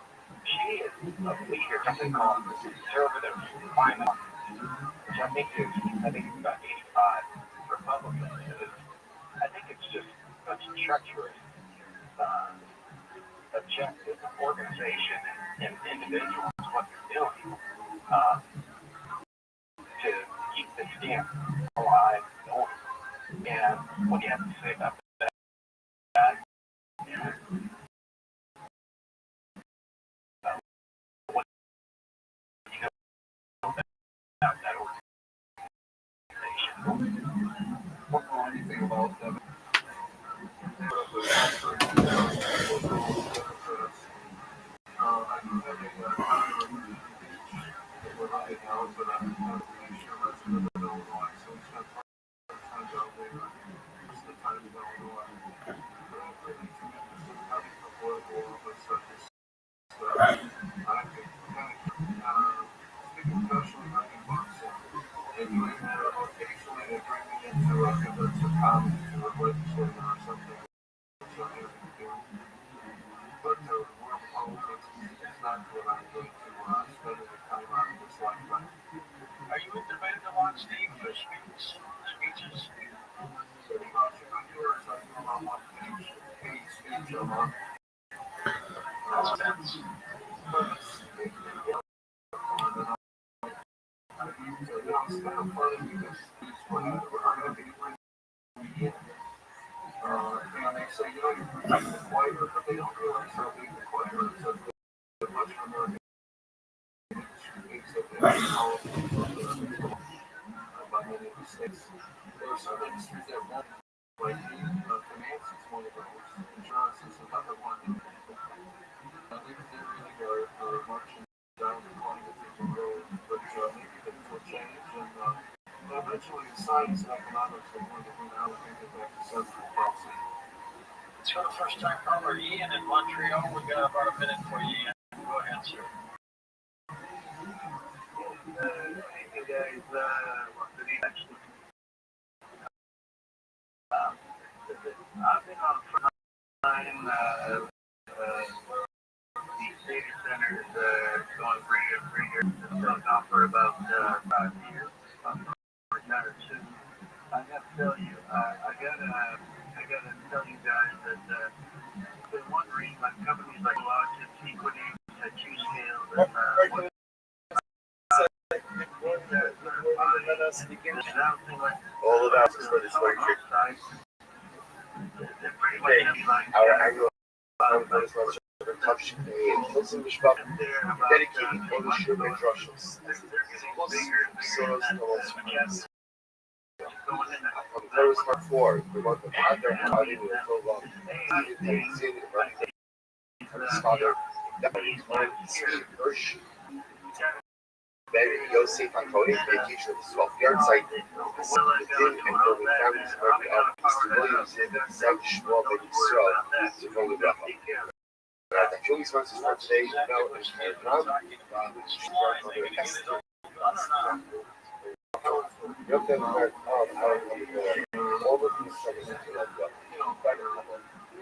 she is a leader, something called conservative climate, which I think is about 85 Republicans. I think it's just such a treacherous objective organization and individuals what they're doing to keep this scam alive and going. And what do you have to say about that? What do you know about that organization? Don't know anything about them. But the world politics is not what I'm going to spend any time on in this lifetime. Are you in debate a lot, Steve, for speeches? So, yours, I do about one speech a month. That's sense. It's kind of funny because we're going to be and they say, you're the choir, but they don't realize how big the choir is. So they're much more except that by many mistakes. There are some industries that won't, like finance is one of those, insurance is another one. They really are marching down the climate road, but maybe things will change, and eventually science and economics are going to win out and get back to sensible policy. It's for the first time caller, Ian in Montreal. We've got about a minute for you, Ian. Go ahead, sir. Hey guys, good evening. I've been on front line, these data centers going greater themselves out for about 5 years, or 2. I gotta tell you, I gotta tell you guys that I've been wondering, like companies like Logic, Equinix, Q-Scale, and all of that is for this one trick. Touch Wilson gesprochen, dedicating ownership and Russians. There was part 4. We want the father how they will go on. His father, Steve Hirsch, Barry Yosef Antoni, vacation of 12 yards like within and building families working out Mr. Williams and Sam Shmuel Ben Yisrael to go with Rafa. The Julie sponsors for today, now is Vietnam, which is part of the Esther.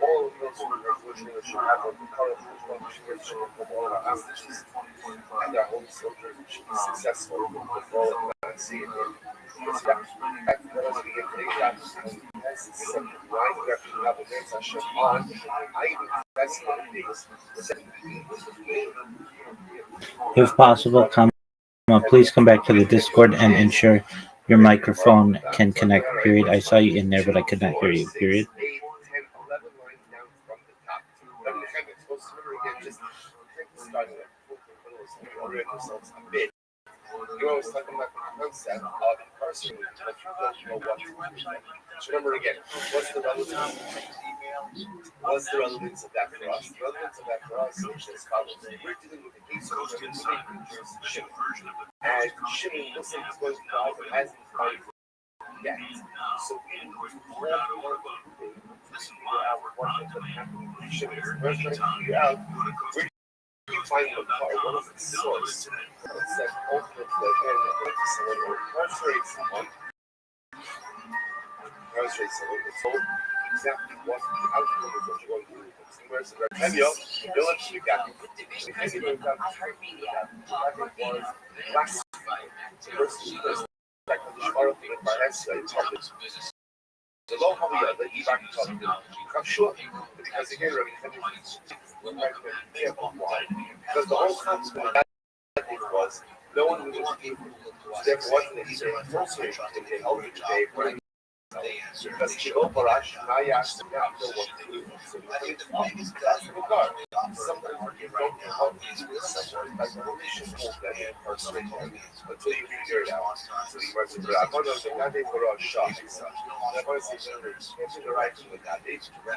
All of those unfortunately should have a current and their home soldiers should be successful with all of that scene. I even If possible, please come back to the Discord and ensure your microphone can connect. Period. I saw you in there, but I could not hear you. Period. 8, 10, 11 lines down from the top. But in the heaven, it's supposed to remember again, just start it. Orient yourselves a bit. You're always talking about the concept of incarcerating, but you don't know what to do. So remember again, what's the relevance? What's the relevance of that for us? The relevance of that for us is as follows. We're dealing with a case of Shimon. And Shimon looks like he's going to die, but hasn't died yet. So in order to figure out what Shimon is first trying to figure out, where do you find the car? What is the source? What's that ultimate end that someone will incarcerate someone? Incarcerate someone, it's told exactly what the outcome is what you're going to do. Whereas the Rabbi village, you got the Heavy was classified. The person like the Shmar of the Empire, the law of the Ibak Talmud. I'm sure, because again, Rabbi why? Because the whole concept of that was no one was able. There wasn't a sorcery in the elder today, because Shiro Barash, Naya, not know what to do. So that's the regard. Sometimes you don't know how to do it. Sometimes like the should hold that incarceration until you figure it out. So you might say, I'm going to say, that is for a shot. I'm going to say, can't do the right thing with that.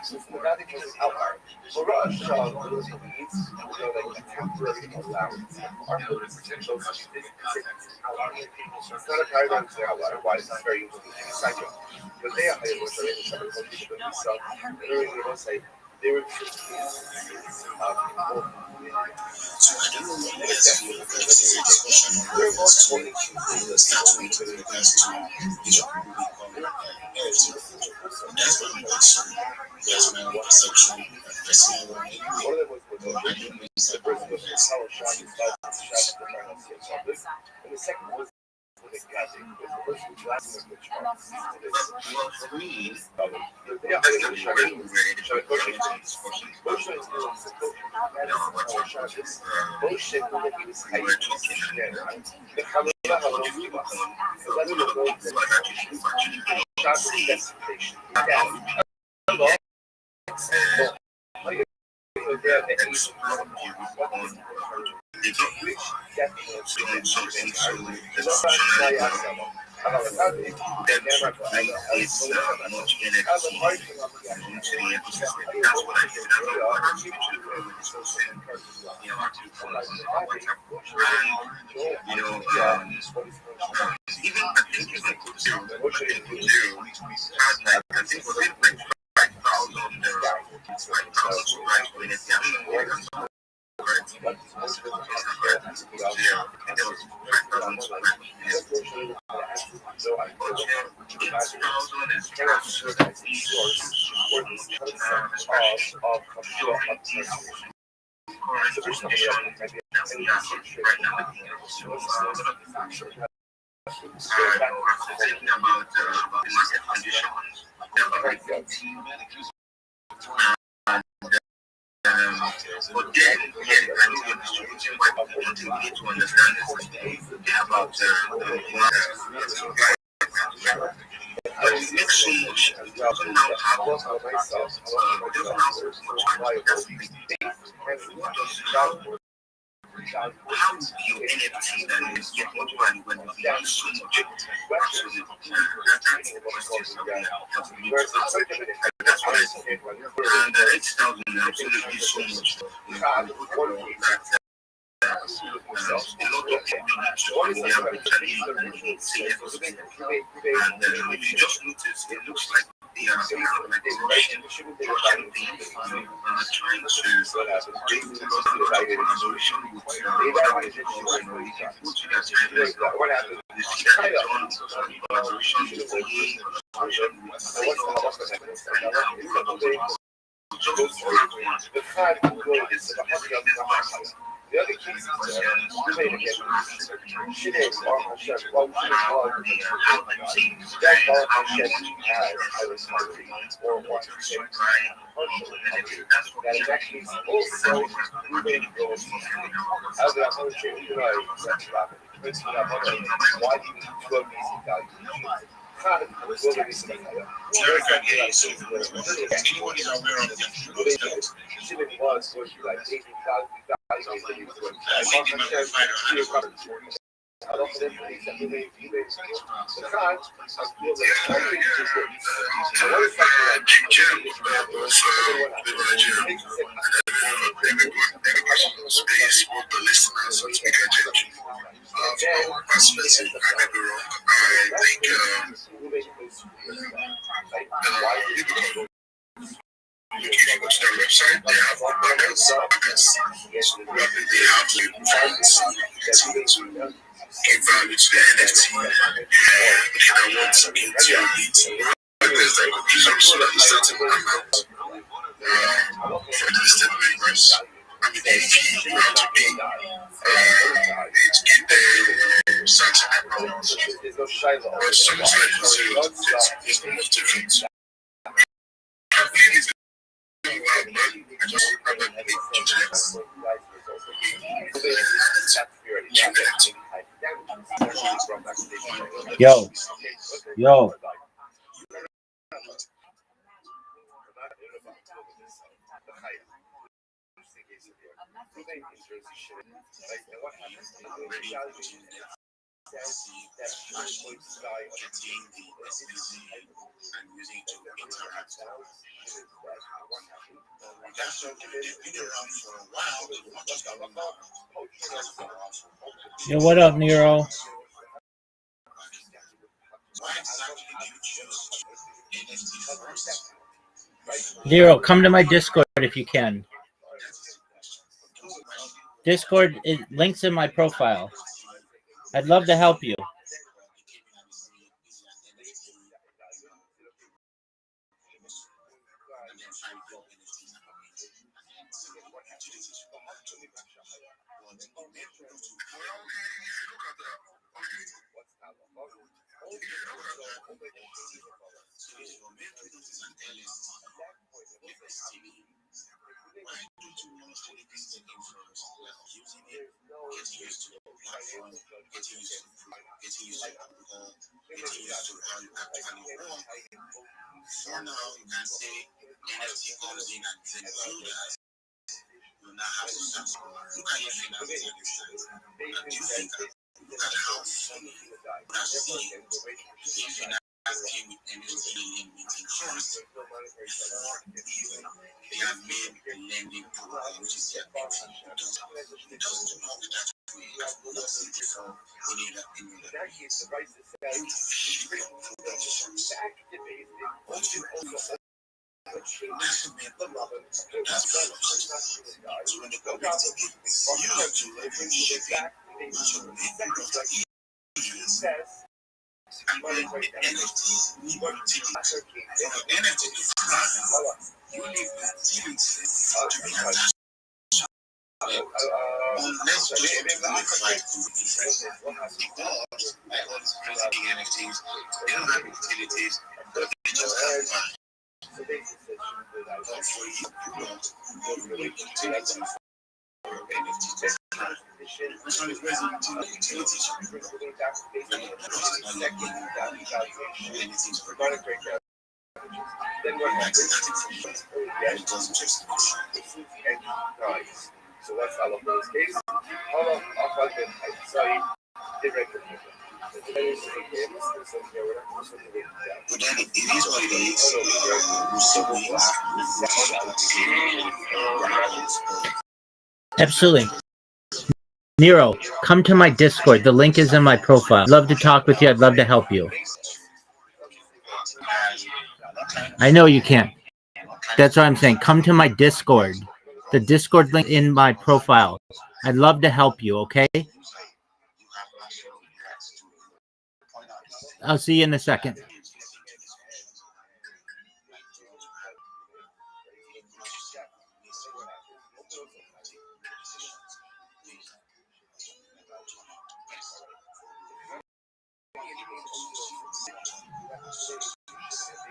So the God is an outlier. For a shot, those needs, like a temporary allowance. Our potential is an outlier. It's not a paradigm to outlier. Why? It's very exciting. But they are they were and the second was how do you NFT that is your body when you have so much? That's what I said. And 8,000 absolutely so much. A lot of people they are actually say everything. And if you just notice, it looks like they are like Russian things trying to take the collaboration with you can put you guys together. You see that collaboration with EA, collaboration with The other cases related again, shit is Baruch Hashem, well, shit is Baruch Hashem, that Baruch Hashem has a recovery, or what you say, partial recovery, that is actually also moving goes. As I want to say, you know, why do you need two of these evaluations? Anybody's aware of the Shimon was like 18,000 space with the listeners so we can judge from our perspective. I may be wrong. I think if you go to their website, they have abundance podcasts. So they have to continue to give value to the NFT. If you can want to get to it, there's like a presumption of a certain amount for the listed members. I mean, they feel you have to pay to get their certain amount. But so much like you say, there's no much difference. I just Yo. Yo, what up, Nero? Nero, come to my Discord if you can. Discord links in my profile. I'd love to help you. For now, you can say NFT comes in and then you guys will not have to start. Look at your finances and your and do you think look at how funny that seeing if you finance came with NFT lending first before even they have made the lending program, which is their NFT. It doesn't know that we have nothing before we need that in the that's the main problem. That's the first. So when the government is used to leverage shipping, which will make product easier, and then the NFTs need to take it. For the NFT to fly, you need the dealings to be attached. Unless just to do it right to be different. Because like all these crazy big NFTs, they don't have utilities, but they just have fun. But for you, you need utilities for NFTs. Which one is present to utilities? When the product is not like anything for then what happens? It doesn't just so that's all of those cases. All of but then it is what it is. Absolutely. Nero, come to my Discord. The link is in my profile. I'd love to talk with you. I'd love to help you. I know you can't. That's what I'm saying. Come to my Discord. The Discord link in my profile. I'd love to help you, okay? I'll see you in a second.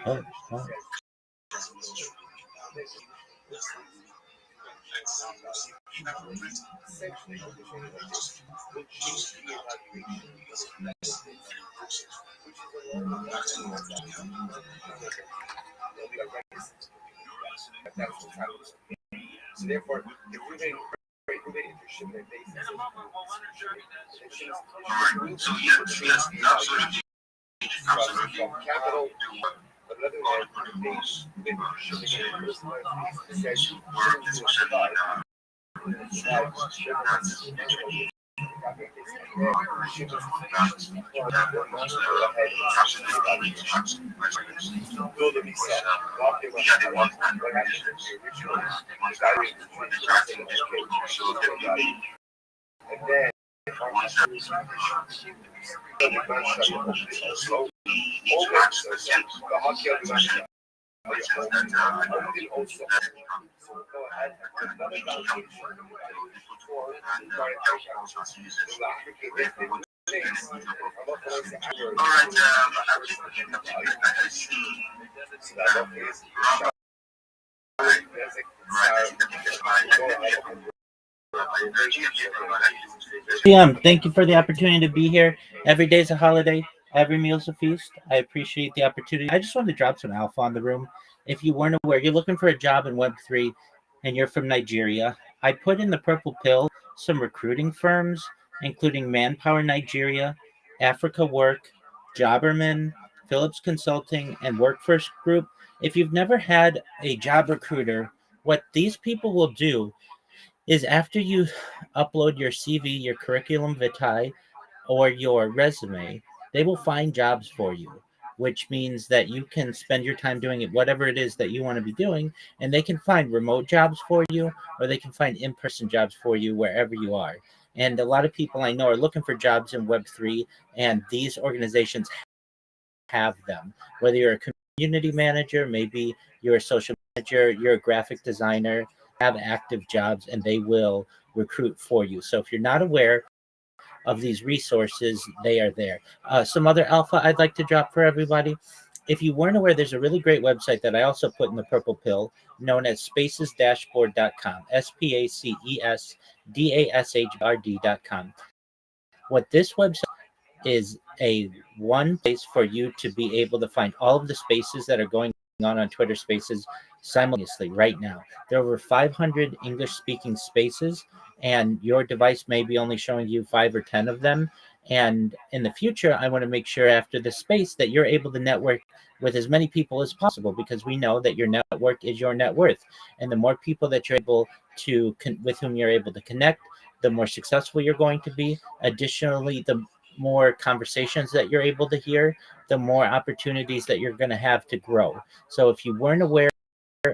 Oh, wow. So therefore, if we're very interested in basis, so yes, from capital, but other than they says and then Thank you for the opportunity to be here. Every day's a holiday. Every meal's a feast. I appreciate the opportunity. I just wanted to drop some alpha on the room. If you weren't aware, you're looking for a job in Web3 and you're from Nigeria. I put in the purple pill some recruiting firms, including Manpower Nigeria, Africa Work, Jobberman, Phillips Consulting, and Workforce Group. If you've never had a job recruiter, what these people will do is after you upload your CV, your curriculum vitae, or your resume, they will find jobs for you, which means that you can spend your time doing it, whatever it is that you want to be doing, and they can find remote jobs for you, or they can find in person jobs for you wherever you are. And a lot of people I know are looking for jobs in Web3, and these organizations have them. Whether you're a community manager, maybe you're a social manager, you're a graphic designer, have active jobs, and they will recruit for you. So if you're not aware of these resources, they are there. Some other alpha I'd like to drop for everybody. If you weren't aware, there's a really great website that I also put in the purple pill known as spacesdashboard.com, spacesdashboard.com. What this website is a one place for you to be able to find all of the spaces that are going on Twitter Spaces simultaneously right now. There are over 500 English speaking spaces, and your device may be only showing you 5 or 10 of them. And in the future, I want to make sure after the space that you're able to network with as many people as possible, because we know that your network is your net worth. And the more people that you're able to, with whom you're able to connect, the more successful you're going to be. Additionally, the more conversations that you're able to hear, the more opportunities that you're going to have to grow. So if you weren't aware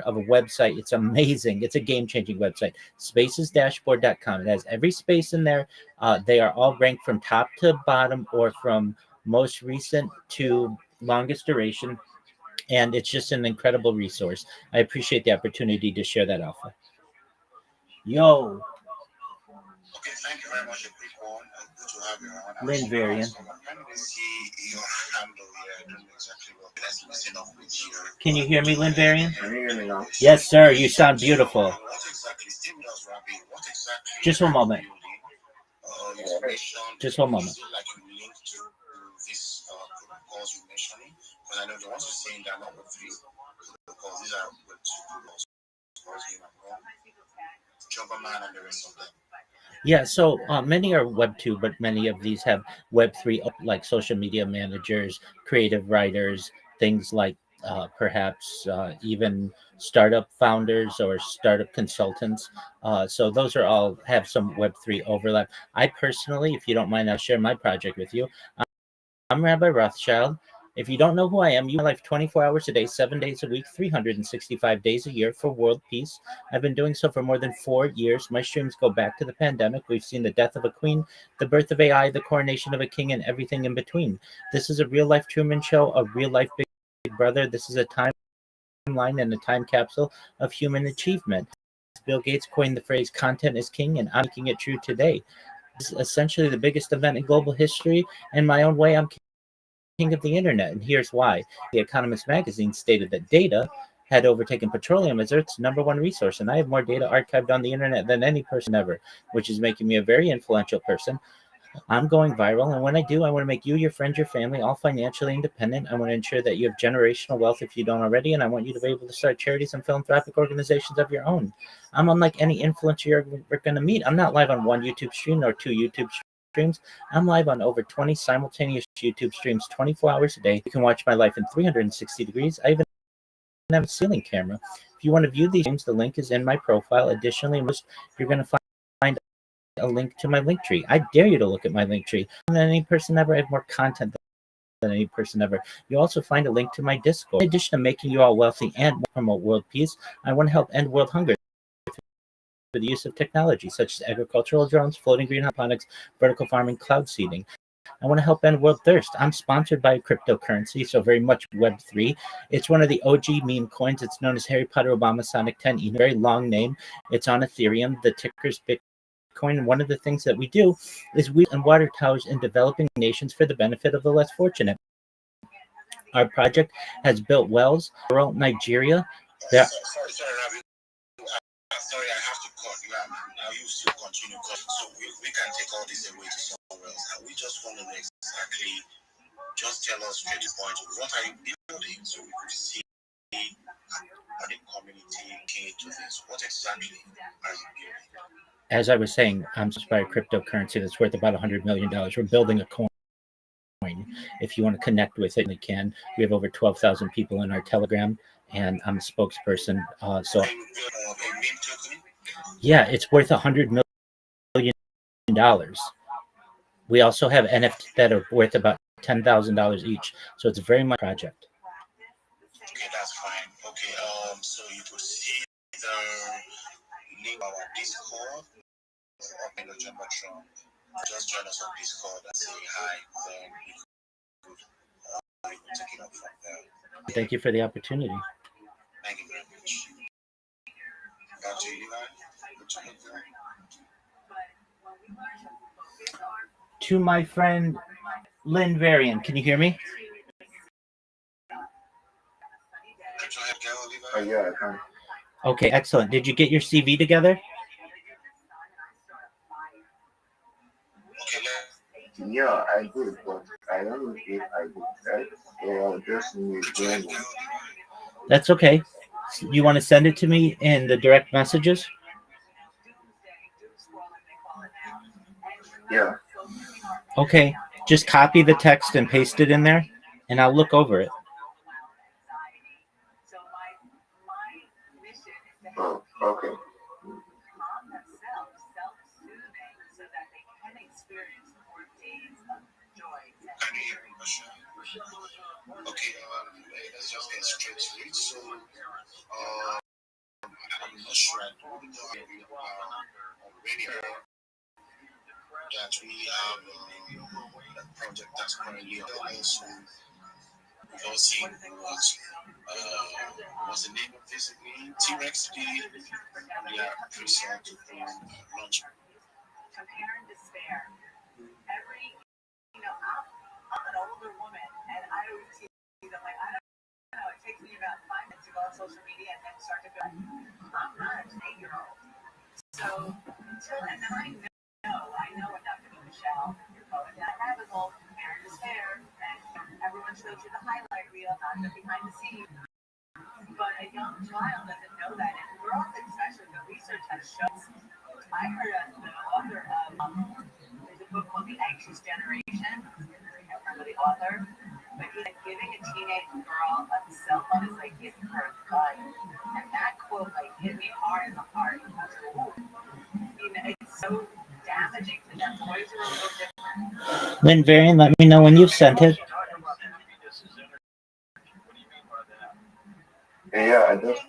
of a website, it's amazing. It's a game-changing website, spacesdashboard.com. It has every space in there. They are all ranked from top to bottom, or from most recent to longest duration. And it's just an incredible resource. I appreciate the opportunity to share that alpha. Yo. Okay, thank you very much. A quick one. Good to have you on. Lynn Varian. Can we see your handle here? I don't know exactly what. Let's listen up with you. Can you hear me, Lynn Varian? Can you hear me now? Yes, sir. You sound beautiful. What exactly? Steve does Rabbi. What exactly? Just one moment. Information. Just one moment. Is it like a link to this protocols you're mentioning? Because I know the ones you're saying they're not with three protocols. These are with two protocols. Jobberman and the rest of them. Yeah, so many are Web 2, but many of these have Web 3, like social media managers, creative writers, things like perhaps even startup founders or startup consultants. So those are all have some Web 3 overlap. I personally, if you don't mind, I'll share my project with you. I'm Rabbi Rothschild. If you don't know who I am, you live 24 hours a day, 7 days a week, 365 days a year for world peace. I've been doing so for more than 4 years. My streams go back to the pandemic. We've seen the death of a queen, the birth of AI, the coronation of a king, and everything in between. This is a real-life Truman Show, a real-life Big Brother. This is a timeline and a time capsule of human achievement. Bill Gates coined the phrase, content is king, and I'm making it true today. This is essentially the biggest event in global history. In my own way, I'm king of the internet, and here's why. The Economist magazine stated that data had overtaken petroleum as Earth's number one resource, and I have more data archived on the internet than any person ever, which is making me a very influential person. I'm going viral, and when I do, I want to make you, your friends, your family all financially independent. I want to ensure that you have generational wealth if you don't already, and I want you to be able to start charities and philanthropic organizations of your own. I'm unlike any influencer you're ever going to meet. I'm not live on one YouTube stream or two YouTube streams. I'm live on over 20 simultaneous YouTube streams 24 hours a day. You can watch my life in 360 degrees. I even have a ceiling camera. If you want to view these streams, the link is in my profile. Additionally, you're going to find a link to my link tree. I dare you to look at my link tree. Than any person ever. I have more content than any person ever. You also find a link to my Discord. In addition to making you all wealthy and promote world peace, I want to help end world hunger through the use of technology such as agricultural drones, floating green hydroponics, vertical farming, cloud seeding. I want to help end world thirst. I'm sponsored by a cryptocurrency, so very much Web3. It's one of the OG meme coins. It's known as Harry Potter Obama Sonic 10. Very long name. It's on Ethereum. The ticker's Bitcoin. And one of the things that we do is we and water towers in developing nations for the benefit of the less fortunate. Our project has built wells throughout Nigeria. Sorry, Rabbi. Sorry, I have to cut you. Now you still continue cutting, so we can take all this away to somewhere else. And we just want to know exactly, just tell us straight to the point, what are you building so we could see how the community came to this. What exactly are you building? As I was saying, I'm sponsored by a cryptocurrency that's worth about $100 million. We're building a coin. If you want to connect with it, we can. We have over 12,000 people in our Telegram, and I'm a spokesperson. So, yeah, it's worth $100 million. We also have NFTs that are worth about $10,000 each. So it's very much a project. Okay, that's fine. Okay, so you could see the link our Discord or in the jumbotron. Just join us on Discord and say hi. Then we could take it up from there. Thank you for the opportunity. Thank you very much. Back to you, Eli. To my friend Lynn Varian, can you hear me? Yeah, I can. Okay, excellent. Did you get your CV together? Yeah, I did, but I don't know if I did that. So just need to. That's okay. You want to send it to me in the direct messages? Yeah. Okay, just copy the text and paste it in there, and I'll look over it. Oh, okay. Okay, let's just get straight to it. So, I'm not sure I don't know already that we have a project that's currently on. So, we've all seen what's the name of this again? T-Rex did their pre-sale to launch. Compare and despair. I'm an older woman, and I always see them like, I don't know, it takes me about 5 minutes to go on social media and then start to feel like, I'm not an 8-year-old. So, and then I know enough to be Michelle, your poet, and I have a whole compare and despair, and everyone shows you the highlight reel, not the behind the scenes. But a young child doesn't know that, and girls especially, the research has shown. I heard the author of there's a book called The Anxious Generation. I can't remember the author, but he's like giving a teenage girl a cell phone is like giving her a gun, and that quote like hit me hard in the heart. I was like, you know, it's so damaging to them. Boys are a little different. Lynn Varian, let me know when you've sent it. Yeah, I just.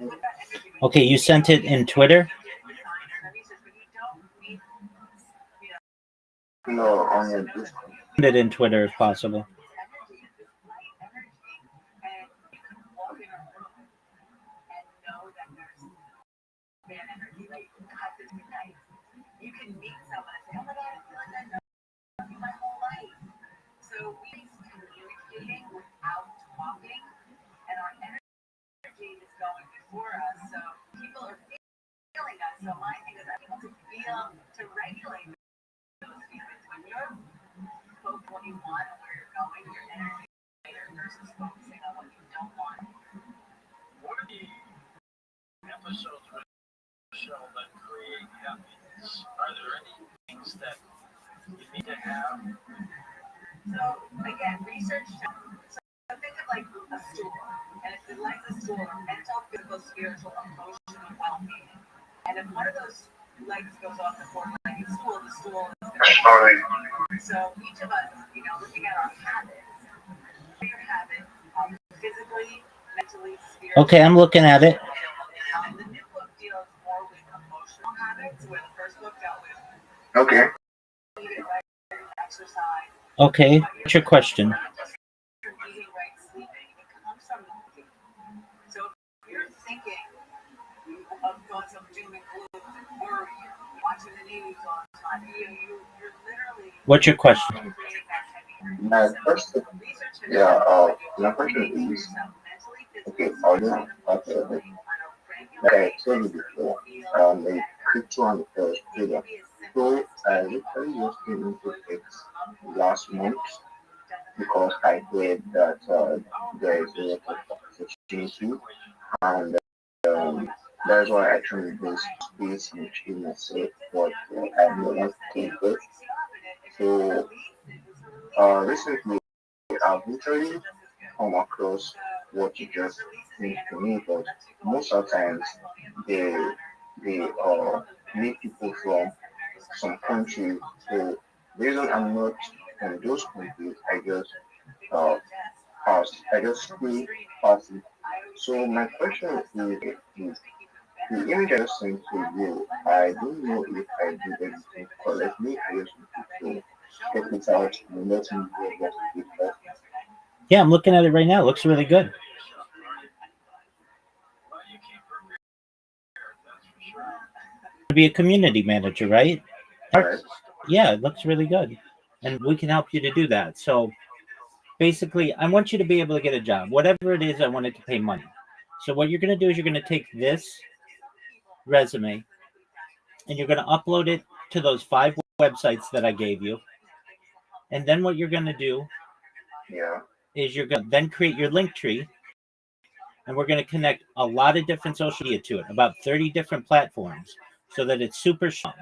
Okay, you sent it in Twitter? No, on your Discord. Send it in Twitter if possible. You can meet someone and say, oh my God, I feel like I know you my whole life. So we communicating to regulate those feelings. When you're focused on what you want, where you're going, your energy versus focusing on what you don't want. What are the episodes with Rothschild that create happiness? Are there any things that you need to have? So again, research. So think of like a stool, and if it likes a stool, mental, physical, spiritual, emotional well-being, and if one of those legs goes off the four-legged stool, the stool is going to. So each of us, looking at our habits, your habits, physically, mentally, spiritually. Okay, I'm looking at it. The new book deals more with emotional habits, where the first book dealt with Okay. exercise. Okay, what's your question? Eating right, sleeping, it comes from the food. So if you're thinking of thoughts of doom and gloom and worry, watching the news all the time, you're literally. What's your question? My question, my question is, okay, audio, okay, like I told you before, a crypto on the first trader. So I literally just came into it last month because I heard that there is a lot of opportunity, and that's why I chose this space and train myself, but I've never taken it. So recently I've literally come across what you just finished to me, but most of the times they meet people from some countries. So the reason I'm not from those countries, uh I just stay passive. So my question is the image I just sent to you, I don't know if I did everything correctly. I just want to check it out and let me know what it is. Yeah, I'm looking at it right now. It looks really good. Well, you came prepared, that's for sure. To be a community manager, right? Right. Yeah, it looks really good. And we can help you to do that. So basically, I want you to be able to get a job. Whatever it is, I want it to pay money. So what you're going to do is you're going to take this resume and you're going to upload it to those 5 websites that I gave you. And then what you're going to do Yeah. is you're going to then create your link tree, and we're going to connect a lot of different social media to it, about 30 different platforms, so that it's super strong.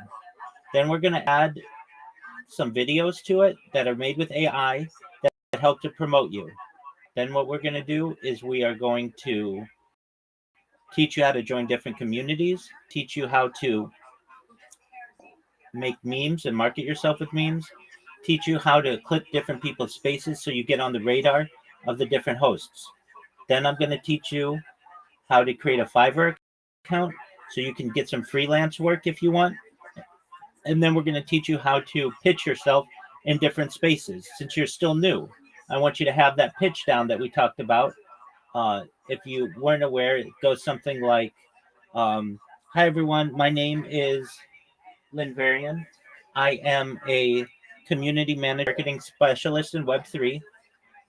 Then we're going to add some videos to it that are made with AI that help to promote you. Then what we're going to do is we are going to teach you how to join different communities, teach you how to make memes and market yourself with memes, teach you how to clip different people's spaces so you get on the radar of the different hosts. Then I'm going to teach you how to create a Fiverr account so you can get some freelance work if you want. And then we're going to teach you how to pitch yourself in different spaces. Since you're still new, I want you to have that pitch down that we talked about. If you weren't aware, it goes something like, hi everyone, my name is Lynn Varian. I am a community manager marketing specialist in Web3.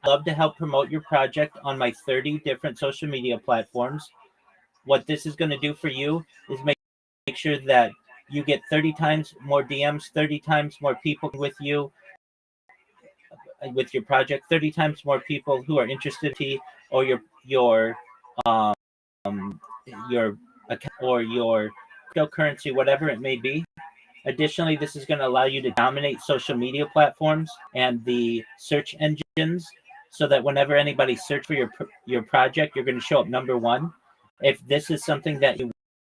I'd love to help promote your project on my 30 different social media platforms. What this is going to do for you is make sure that you get 30 times more DMs, 30 times more people with you, with your project, 30 times more people who are interested in or um your account or your cryptocurrency, whatever it may be. Additionally, this is going to allow you to dominate social media platforms and the search engines, so that whenever anybody search for your project, you're going to show up number one. If this is something that you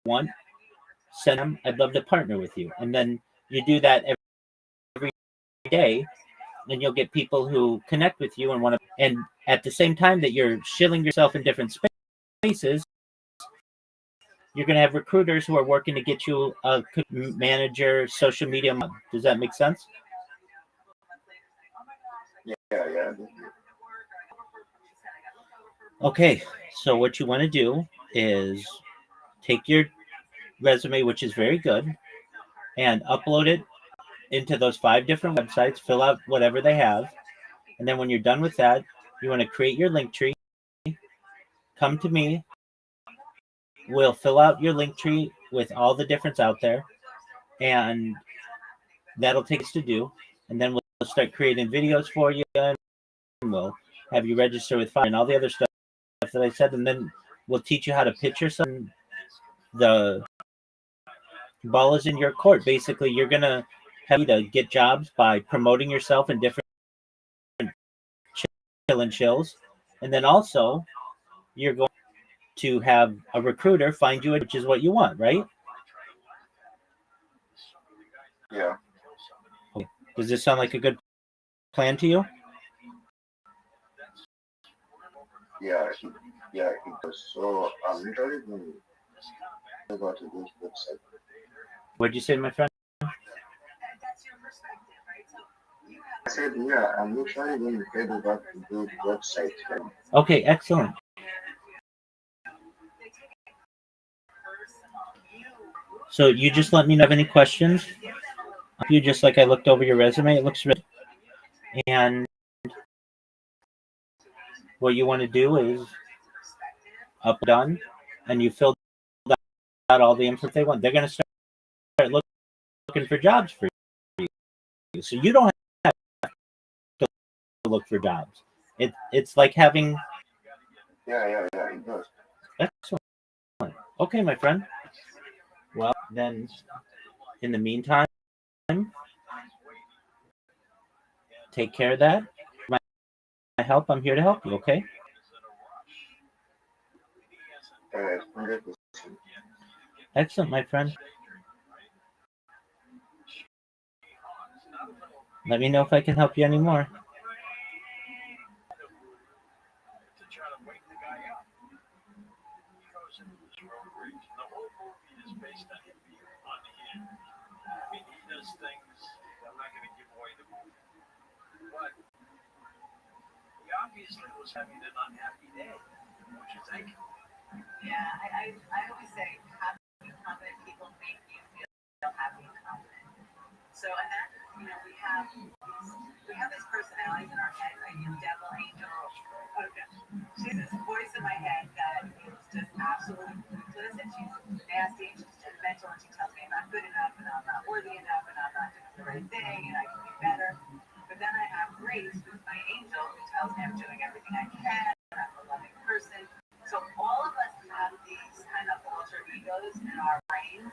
want, send them. I'd love to partner with you, and then you do that every day, and you'll get people who connect with you and want to. And at the same time that you're shilling yourself in different spaces, you're going to have recruiters who are working to get you a manager, social media. Does that make sense? Yeah. Okay, so what you want to do is take your resume, which is very good, and upload it into those 5 different websites, fill out whatever they have. And then when you're done with that, you want to create your link tree. Come to me. We'll fill out your link tree with all the difference out there. and that'll take us to do. And then we'll start creating videos for you, and we'll have you register with Fire and all the other stuff that I said, and then we'll teach you how to pitch yourself. The ball is in your court. Basically, you're gonna have to get jobs by promoting yourself in different chill and chills, and then also you're going to have a recruiter find you, which is what you want, right? Yeah. Okay. Does this sound like a good plan to you? Yeah, he does. So I'm literally going to go to this website. What'd you say, my friend? That's your perspective, right? So you have. I said, yeah, I'm literally going to head over to the website. Okay, excellent. So you just let me know if you have any questions. You just like I looked over your resume, it looks really, and what you want to do is done, and you filled out all the info they want. They're going to start looking for jobs for you. So you don't have to look for jobs. It's like having. Yeah, it does. Excellent. Okay, my friend. Well, then, in the meantime, take care of that. My help, I'm here to help you, okay? All right, 100%. Excellent, my friend. Let me know if I can help you anymore. Obviously was having an unhappy day. What you think? Yeah, I always say happy, confident people make you feel happy and confident. So, and that, we have these personalities in our head, right? Devil, angel. Okay. She's this voice in my head that is just absolutely ruthless, and she's nasty, and she's judgmental, and she tells me I'm not good enough, and I'm not worthy enough, and I'm not doing the right thing, and I can be better. But then I have Grace, who's my angel, who tells me I'm doing everything I can, and I'm a loving person. So all of us have these kind of alter egos in our brains,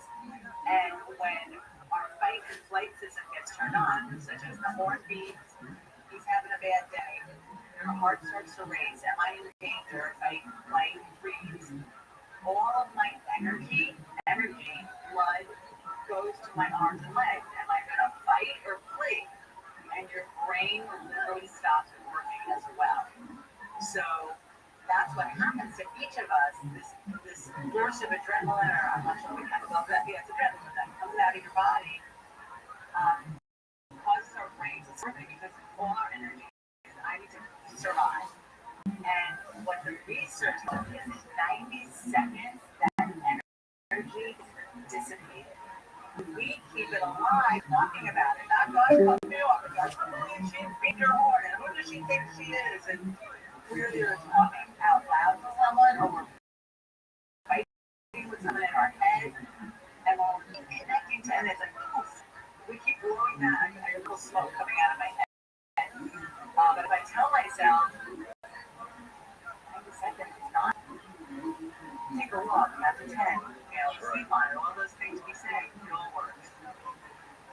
and when our fight and flight system gets turned on, such as the horn beeps, he's having a bad day, your heart starts to race, am I in danger, fight, flight, freeze, all of my energy, blood goes to my arms and legs. Am I going to fight or flee? And your brain literally stops working as well. So that's what happens to each of us. This burst of adrenaline, or I'm not sure what kind of love that is, adrenaline that comes out of your body, causes our brain to survive because all our energy is I need to survive. And what the research is 90 seconds that energy dissipated. We keep it alive talking about it. Not going to me off. I believe she beat your horn, and who does she think she is? And we're either talking out loud to someone, or we're fighting with someone in our head, and we're connecting to, and it's like, poof, we keep blowing that. I get a little smoke coming out of my head. But if I tell myself, 90 seconds, it's not. Take a walk after 10, sleep on it, all those things we say, it all works.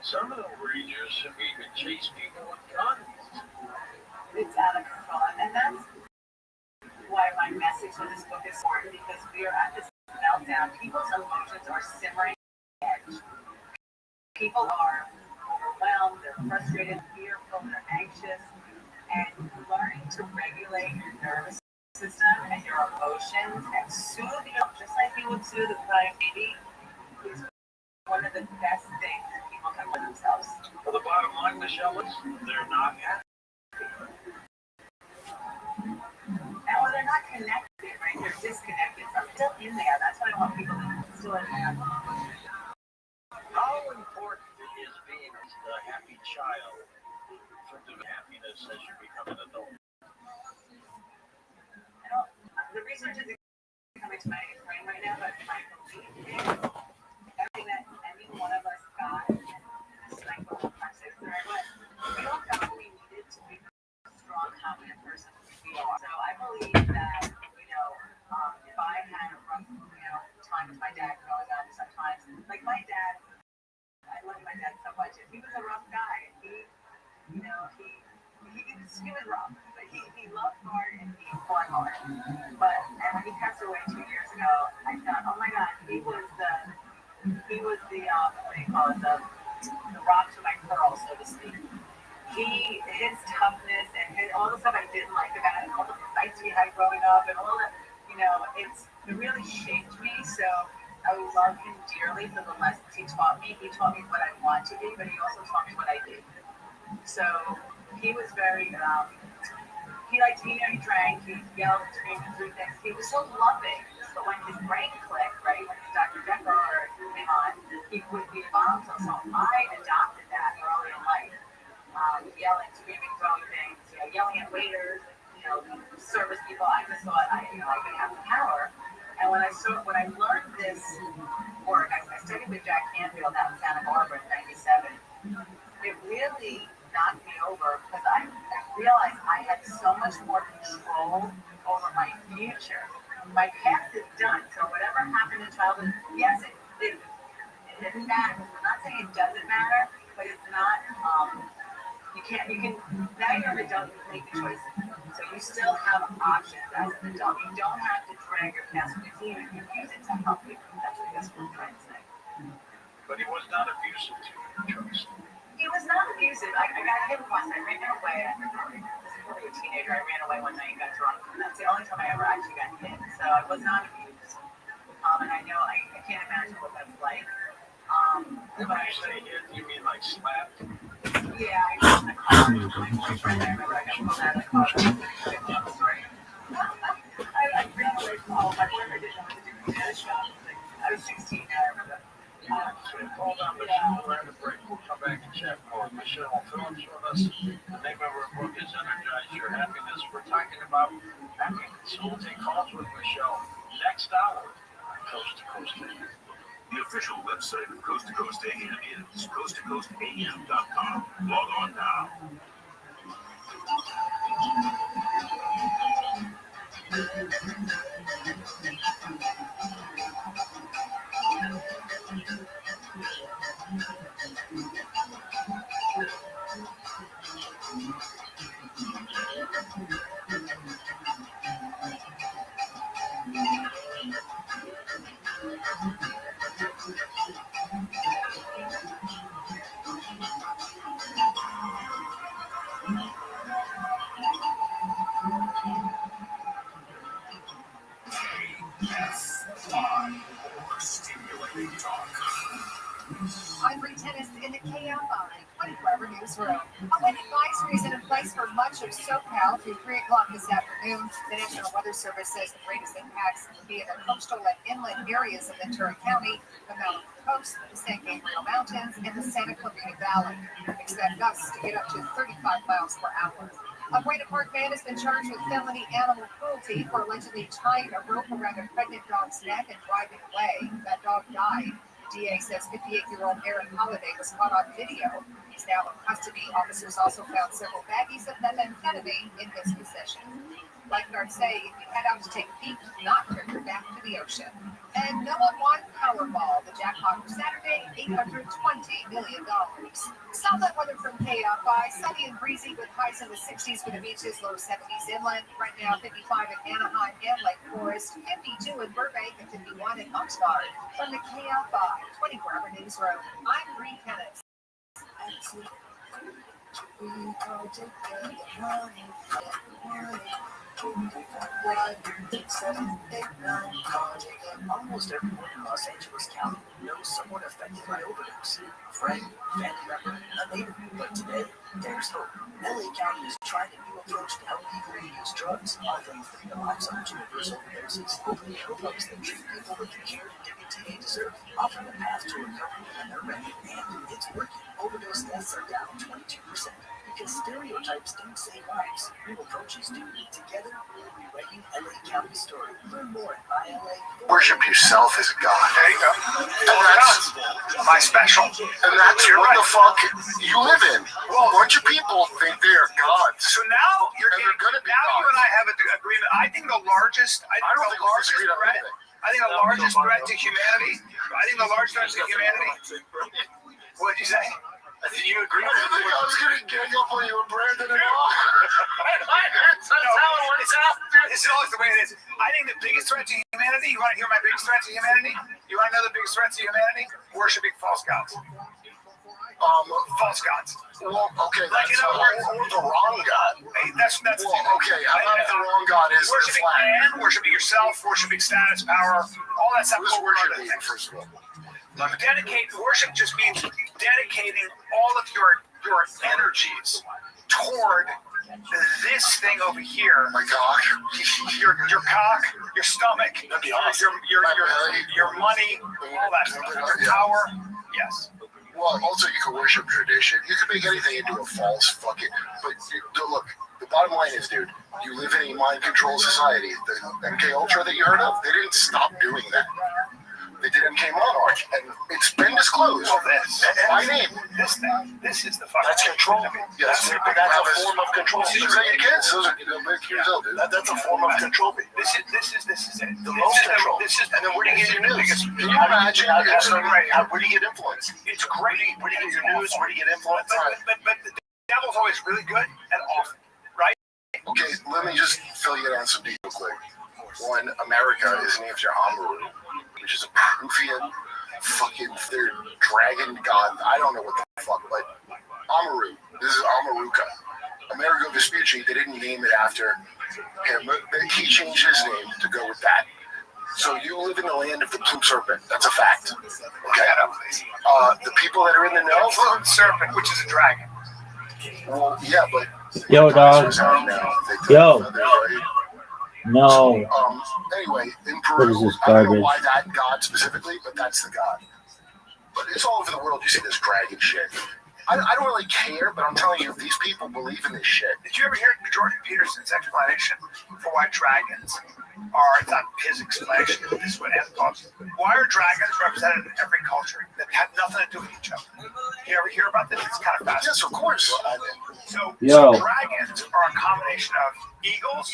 Some of the breeders have even chased people with guns. It's out of control, and that's why my message with this book is important, because we are at this meltdown. People's emotions are simmering edge. People are overwhelmed, they're frustrated, fearful, they're anxious, and learning to regulate your nervous system and your emotions and soothe yourself, just like you would soothe a crying baby, is one of the best things that people can for themselves. Well, the bottom line, Michelle, is they're not happy. And when they're not connected, right? They're disconnected from still in there. That's what I want people to know. Still in there. How important is being a happy child for the happiness as you become an adult? The research isn't coming to my brain right now, but my belief is everything that any one of us got like my dad, I love my dad so much. He was a rough guy. He was rough, but he loved hard and he fought hard. But and when he passed away 2 years ago, I thought, oh my God, he was the what do you call it, the rock to my pearl, so to speak. His toughness and all the stuff I didn't like about it, all the fights we had growing up, and all that, it really shaped me. So I love him dearly for the lessons he taught me. He taught me what I want to be, but he also taught me what I did. So he was very, he drank, he yelled and screamed and threw things. He was so loving, but when his brain clicked, right, when Dr. Jekyll came on, he would be involved. So I adopted that early in life. Yelling, screaming, throwing things, yelling at waiters, service people. I just thought I could have the power. And when I learned this work, I studied with Jack Canfield out in Santa Barbara in '97. It really knocked me over because I realized I had so much more control over my future. My past is done, so whatever happened in childhood, yes, it matters. I'm not saying it doesn't matter, but it's not. You can now you're an adult, you make the choices. So you still have options as an adult. You don't have to drag your past with you. You can use it to help you. That's what I'm trying to say. But he was not abusive to you, Joyce. He was not abusive. I got hit once. I ran away. I was really a teenager. I ran away one night and got drunk. And that's the only time I ever actually got hit. So I was not abused. And I know I can't imagine what that's like. When you say hit, you mean like slapped? Yeah, I was in the car. I remember I got pulled out of the car. I ran away from home. My boyfriend didn't know what to do with the shop. I was 16 now, I remember. Hold on, Michelle. We're at a break. We'll come back and chat more. Michelle Phillips with us. The name of her book is Energize Your Happiness. We're talking about having consulting calls with Michelle next hour on Coast to Coast AM. The official website of Coast to Coast AM is coasttocoastam.com. Log on now. Stimulating talk. I'm Bree Tennis in the KFI 24-hour newsroom. A wind advisory is in place for much of SoCal through 3 o'clock this afternoon. The National Weather Service says the greatest impacts will be in the coastal and inland areas of Ventura County, the Mountain Coast, the San Gabriel Mountains, and the Santa Clarita Valley. Expect gusts to get up to 35 miles per hour. A Breda Park man has been charged with felony animal cruelty for allegedly tying a rope around a pregnant dog's neck and driving away. That dog died. DA says 58-year-old Aaron Holiday was caught on video. He's now in custody. Officers also found several baggies of methamphetamine in his possession. Lifeguards say if you head out to take a peek, do not turn your back to the ocean. And no one won Powerball. The jackpot for Saturday, $820 million. Southland weather from KFI. Sunny and breezy with highs in the 60s for the beaches, low 70s inland. Right now, 55 in Anaheim and Lake Forest, 52 in Burbank, and 51 in Oxnard. From the KFI 24-hour newsroom, I'm Bree Tennis. Almost everyone in Los Angeles County knows someone affected by overdose. A friend, family member, a neighbor. But today, there's hope. LA County is trying a new approach to help people who use drugs, offering free naloxone to reverse overdoses, opening programs that treat people with the care and dignity they deserve, offering a path to recovery when they're ready. And it's working. Overdose deaths are down 22%. Because stereotypes don't save lives. New approaches do. Together, we'll be writing LA County story. Learn more at ILA. Worship yourself as God. There you go. And that's My special. and that's what the fuck you live in. A bunch of people think they are gods. So now And they're gonna be now you gods. and I have an agreement. I think the largest I don't think we disagreed on threat. anything. I think the largest threat to humanity. What did you say? Did you agree? I didn't think I was going to gang up on you and Brandon and all. That's how it works out, dude. This is always the way it is. I think the biggest threat to humanity, you want to hear my biggest threat to humanity? You want to know the biggest threat to humanity? Worshipping false gods. False gods. Well, okay, Like, in other words, or the wrong God. Hey, that's Well, okay, how about the wrong God is the worshiping flag? man, worshiping yourself, worshiping status, power, all that stuff. What does worship mean, first of all? Worship just means dedicating all of your energies toward this thing over here. My cock. Your cock, your stomach, That'd be awesome. your money, all that stuff. Your power. Yes. Well, also you can worship tradition. You can make anything into a false fucking. But look, the bottom line is, dude, you live in a mind control society. The MK Ultra that you heard of, they didn't stop doing that. They did MK Monarch, and it's been disclosed. Well, this. My name. This thing. This is the fucking. That's control. Yeah, that's a form of control. You say your kids, those are years old, dude. That's a form of control. This is it. The most control. And then where do you get your news? Can you imagine? Where do you get influence? It's great. Where do you get your news? Where do you get influence? But the devil's always really good and awful, right? Okay, let me just fill you in on some detail quick. One, America is named after Amaru, which is a Peruvian fucking dragon god. I don't know what the fuck, but Amaru. This is Amaruca. Amerigo Vespucci, they didn't name it after him. He changed his name to go with that. So you live in the land of the plumed serpent. That's a fact. Okay. The people that are in the know. Plumed serpent, which is a dragon. Well, yeah, but Yo, dog. Yo. No. Anyway, in Peru, What is this I don't know garbage? why that god specifically, but that's the god. But it's all over the world. You see this dragon shit. I don't really care, but I'm telling you, these people believe in this shit. Did you ever hear Jordan Peterson's explanation for why dragons are, it's not his explanation, but this is what anthropologists, why are dragons represented in every culture that have nothing to do with each other? You ever hear about this? It's kind of fascinating. Yes, of course. So Yo. dragons are a combination of eagles,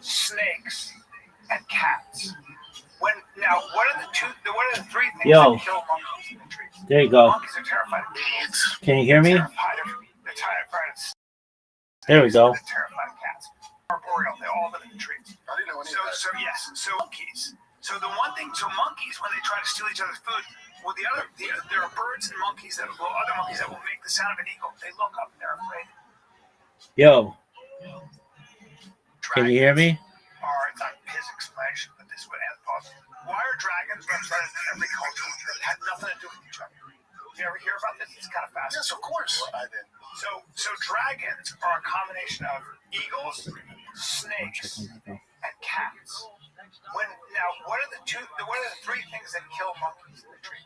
snakes, and cats. What are the three things Yo. that kill monkeys in the trees? There you go. Monkeys are terrified of bees. Can you hear me? They're terrified of There we go. They're terrified of cats. Arboreal, they all live in the trees. I didn't know any of that. So monkeys. So the one thing, monkeys, when they try to steal each other's food, well, there are birds and monkeys other monkeys that will make the sound of an eagle. They look up and they're afraid. Yo. Can you hear me? It's not his explanation, but this is what anthropologists. Why are dragons represented in every culture that have nothing to do with each other? You ever hear about this? It's kind of fascinating. Yes, of course. I did. So dragons are a combination of eagles, snakes, and cats. What are the three things that kill monkeys in the trees?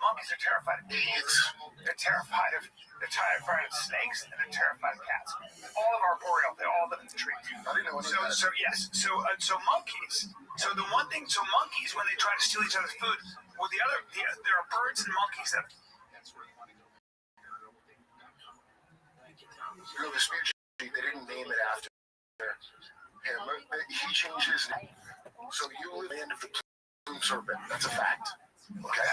Monkeys are terrified of bees. They're terrified of snakes, and they're terrified of cats. All of our arboreal, they all live in the trees. I didn't know any of that. So monkeys. So the one thing, monkeys, when they try to steal each other's food, well, there are birds and monkeys that. Vespucci, they didn't name it after him. He changed his name. So you live in the land of the plumed serpent. That's a fact. Okay.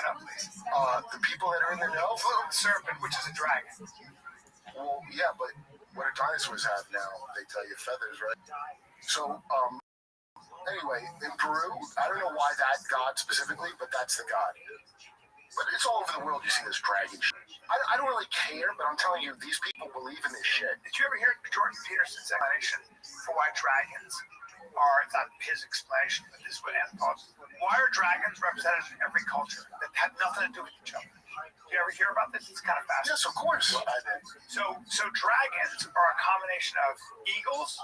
The people that are in the know. Plumed serpent, which is a dragon. Well, yeah, but what do dinosaurs have now? They tell you feathers, right? So, anyway, in Peru, I don't know why that god specifically, but that's the god. But it's all over the world. You see this dragon shit. I don't really care, but I'm telling you, these people believe in this shit. Did you ever hear Jordan Peterson's explanation for why dragons are, it's not his explanation, but this is what anthropologists. Why are dragons represented in every culture that have nothing to do with each other? You ever hear about this? It's kind of fascinating. Yes, of course. So dragons are a combination of eagles,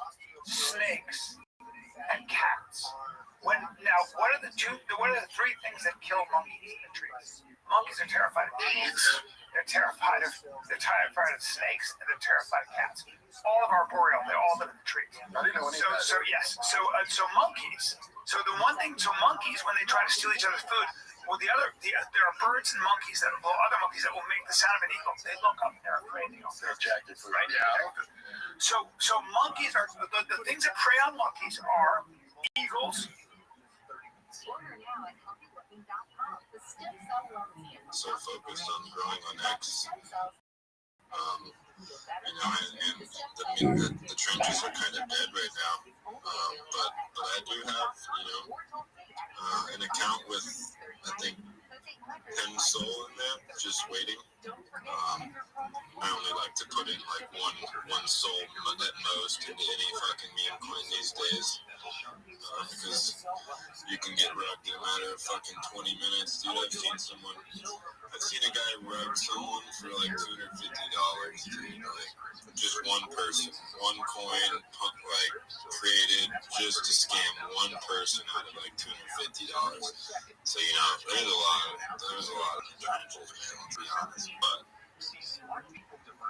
snakes, and cats. What are the three things that kill monkeys in the trees? Monkeys are terrified of bees. They're terrified of snakes, and they're terrified of cats. All of our arboreal, they all live in the trees. I didn't know any of that. So monkeys. So the one thing, monkeys, when they try to steal each other's food, well, there are birds and monkeys other monkeys that will make the sound of an eagle. They look up and they're afraid. They're jacked food. Right? Yeah. So monkeys are the things that prey on monkeys are eagles, so focused on growing on X. The trenches are kind of dead right now. But I do have, an account with, I think, 10 soul in there, just waiting. I only like to put in like one soul at most into any fucking meme coin these days. Because you can get rugged in a matter of fucking 20 minutes, dude. I've seen a guy rug someone for like $250, dude. Like, just one person, one coin, like, created just to scam one person out of like $250. So, there's a lot of potential, man, to be honest. But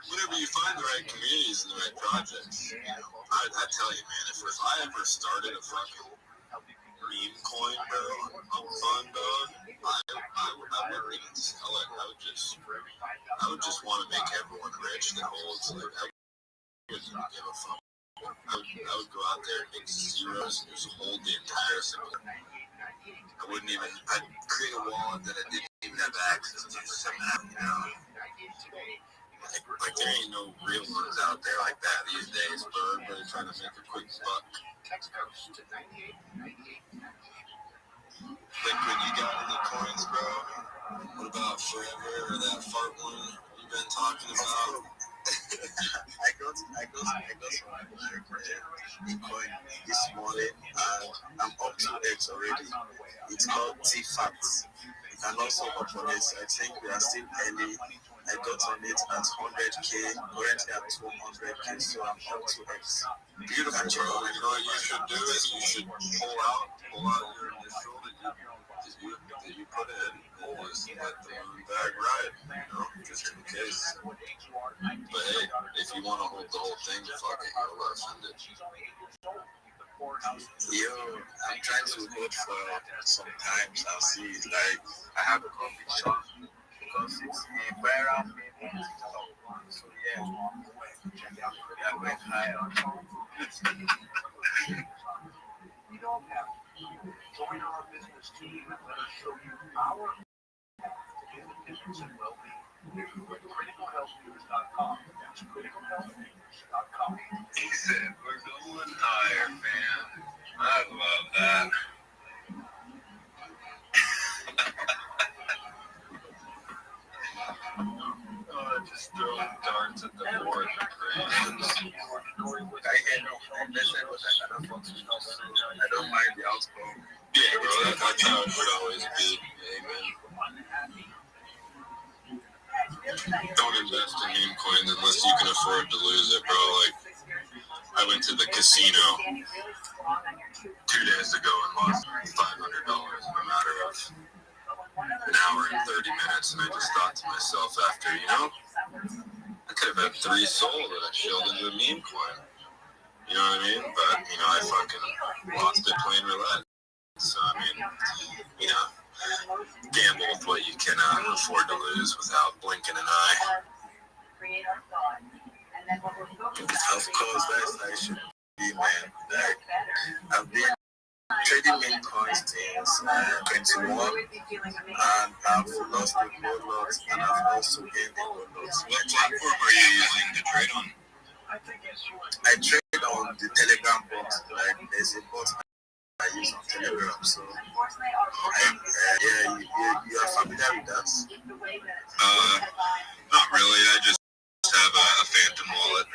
whenever you find the right communities and the right projects, I tell you, man, if I ever started a fucking meme coin, bro, on fun, dog, I wouldn't even sell it. I would just want to make everyone rich that holds. Like, I wouldn't give a fuck. I would go out there and make zeros and just hold the entire symbol. I'd create a wallet that I didn't even have access to somehow, Like there ain't no real ones out there like that these days, bro. Everybody's trying to make a quick buck. Liquid, you got any coins, bro? What about Forever or that fart one you've been talking about? I got some Bitcoin this morning and I'm up to X already. It's called T-Facts. You can also hop on it. I think we are still early. I got on it at 100K, currently at 200K, so I'm up to X. Beautiful, bro. You know what you should do is you should pull out your initial that you put in and just let the moon bag ride, just in case. But hey, if you want to hold the whole thing, fuck it, you'll send it. Yo, I'm trying to hold for some times. I'll see. Like, I have a conviction because it's a viral meme. So yeah, we are going higher. We don't have to join our business team and let us show you our path to independence and well-being. CriticalHealthNews.com. That's CriticalHealthNews.com. He said, we're going higher, man. I love that. Just throwing darts at the board. I don't mind the outcome. Yeah, bro, that's how it should always be. Amen. Don't invest in meme coins unless you can afford to lose it, bro. Like, I went to the casino 2 days ago and lost $500 in a matter of an hour and 30 minutes, and I just thought to myself after, I could have had 3 soul that I shelled into a meme coin. You know what I mean? But, I fucking lost it playing roulette. So, gamble with what you can afford to lose without blinking an eye. Of course, that's how it should be, man. Like, I've been trading meme coins since 21, and I've lost a whole lot, and I've also gained a whole lot. What platform are you using to trade on? I trade on the Telegram bot. Like, there's a bot I use on Telegram, so you are familiar with that? Not really. I just have a Phantom wallet.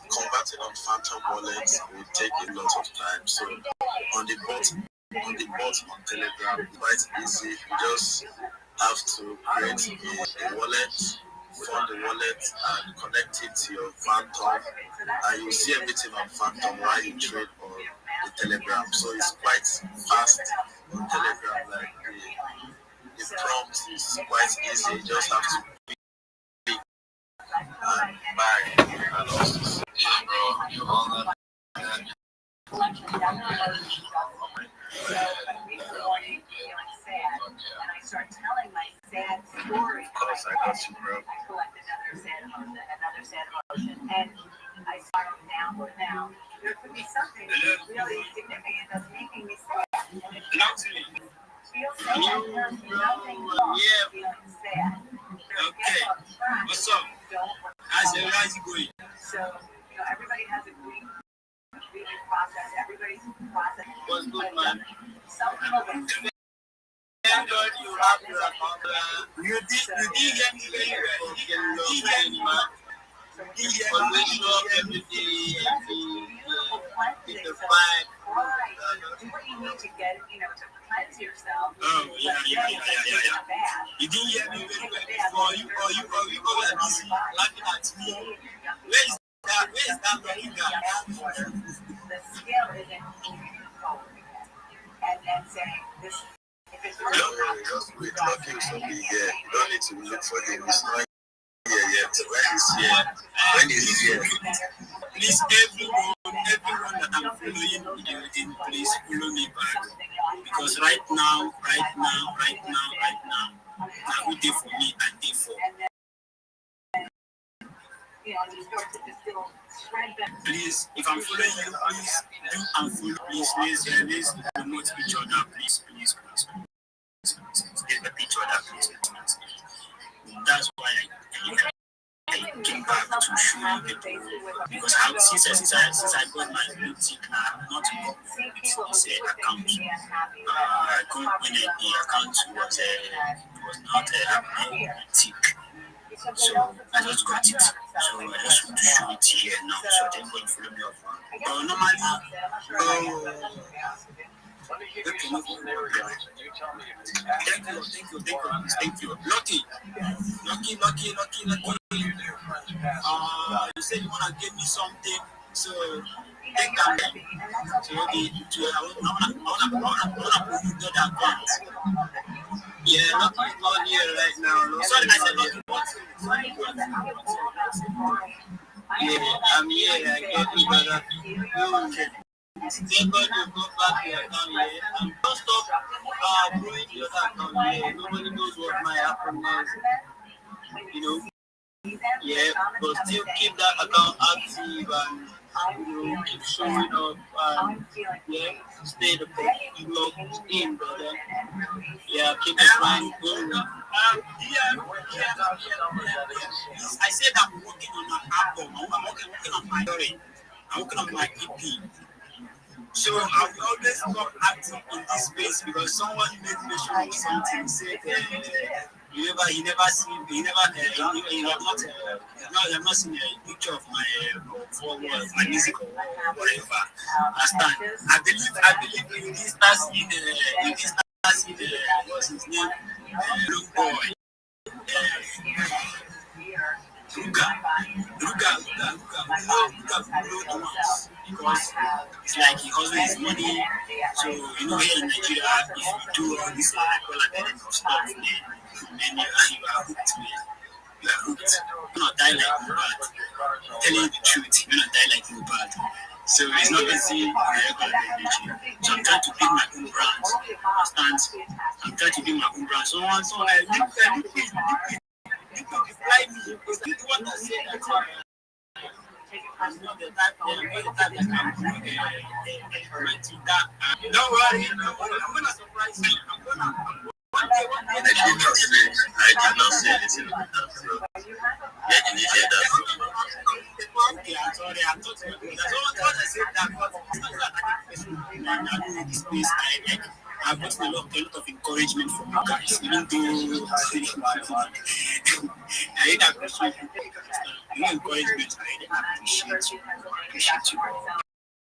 Converting on Phantom wallets will take a lot of time. So on the bot on Telegram, it's quite easy. You just have to create a wallet, fund the wallet, and connect it to your Phantom, and you see everything on Phantom while you trade on the Telegram. So it's quite fast on Telegram. Like the prompt is quite easy. You just have to click and buy and also. Yeah, bro. You're on that. Start telling my sad story. Of course, I got you, bro. I collect another sad emotion, and I spiral downward now. There could be something really significant that's making me sad. And it's Okay. What's up? How's it going? So, everybody has a grieving process. Everybody's process. What's good, man? Some people don't. Thank God you have your account. You did hear me very well. You did hear me, man. You did hear me. Wake up every day, with the vibe. Do what you need to get, to cleanse yourself. Oh, yeah. You didn't hear me very well before. You were busy laughing at me. Where is that looking at? The scale isn't moving forward again. And saying this, if it's really Just wait, nothing to be here. You don't need to look for him. It's not here yet. When he's here. Please, everyone that I'm following, please follow me back. Because right now, now who day for me and day for. Please, if I'm following you, please do unfollow. Please promote each other. Please. Let's each other, please. That's why I came back to show you people because since I got my boutique, I'm not involved with this account. I couldn't when the account was not my boutique. So I just got it. So I just want to show it here now. So they're going to follow me up. Normally, Thank you. Lucky. You said you wanna give me something, so take that. So I wanna put that account. Yeah, Lucky is not here right now. Sorry, I said Lucky. Yeah, I'm here. I get you, brother. Stay God to go back here down here. And don't stop growing the other account here. Nobody knows what might happen next. Yeah, but still keep that account active and keep showing up and stay the logged in, brother. Yeah, keep the grind going. I said I'm working on my album. I'm working on my story. I'm working on my EP. So I will always come active in this space because someone made mention of something, said you have not seen a picture of my my music or whatever. I believe you did start seeing what's his name? Look boy. Ruga, because it's like he hustles his money. So here in Nigeria, if you do all this stuff, then you are hooked, man. You are hooked. You're not die like Mubad. Telling you the truth, you're not die like Mubad. So it's not easy in regular religion. So I'm trying to build my own brand. I'm trying to build my own brand. Someone like you reply me. Because you want to say that I'm not the type that don't worry, I'm gonna surprise you. I did not say anything about that. Where did you hear that from? Okay, I'm sorry. I'm talking about that. Someone said that, but it's not that I do this place. I've gotten a lot of encouragement from you guys, even though I appreciate your encouragement. I appreciate you.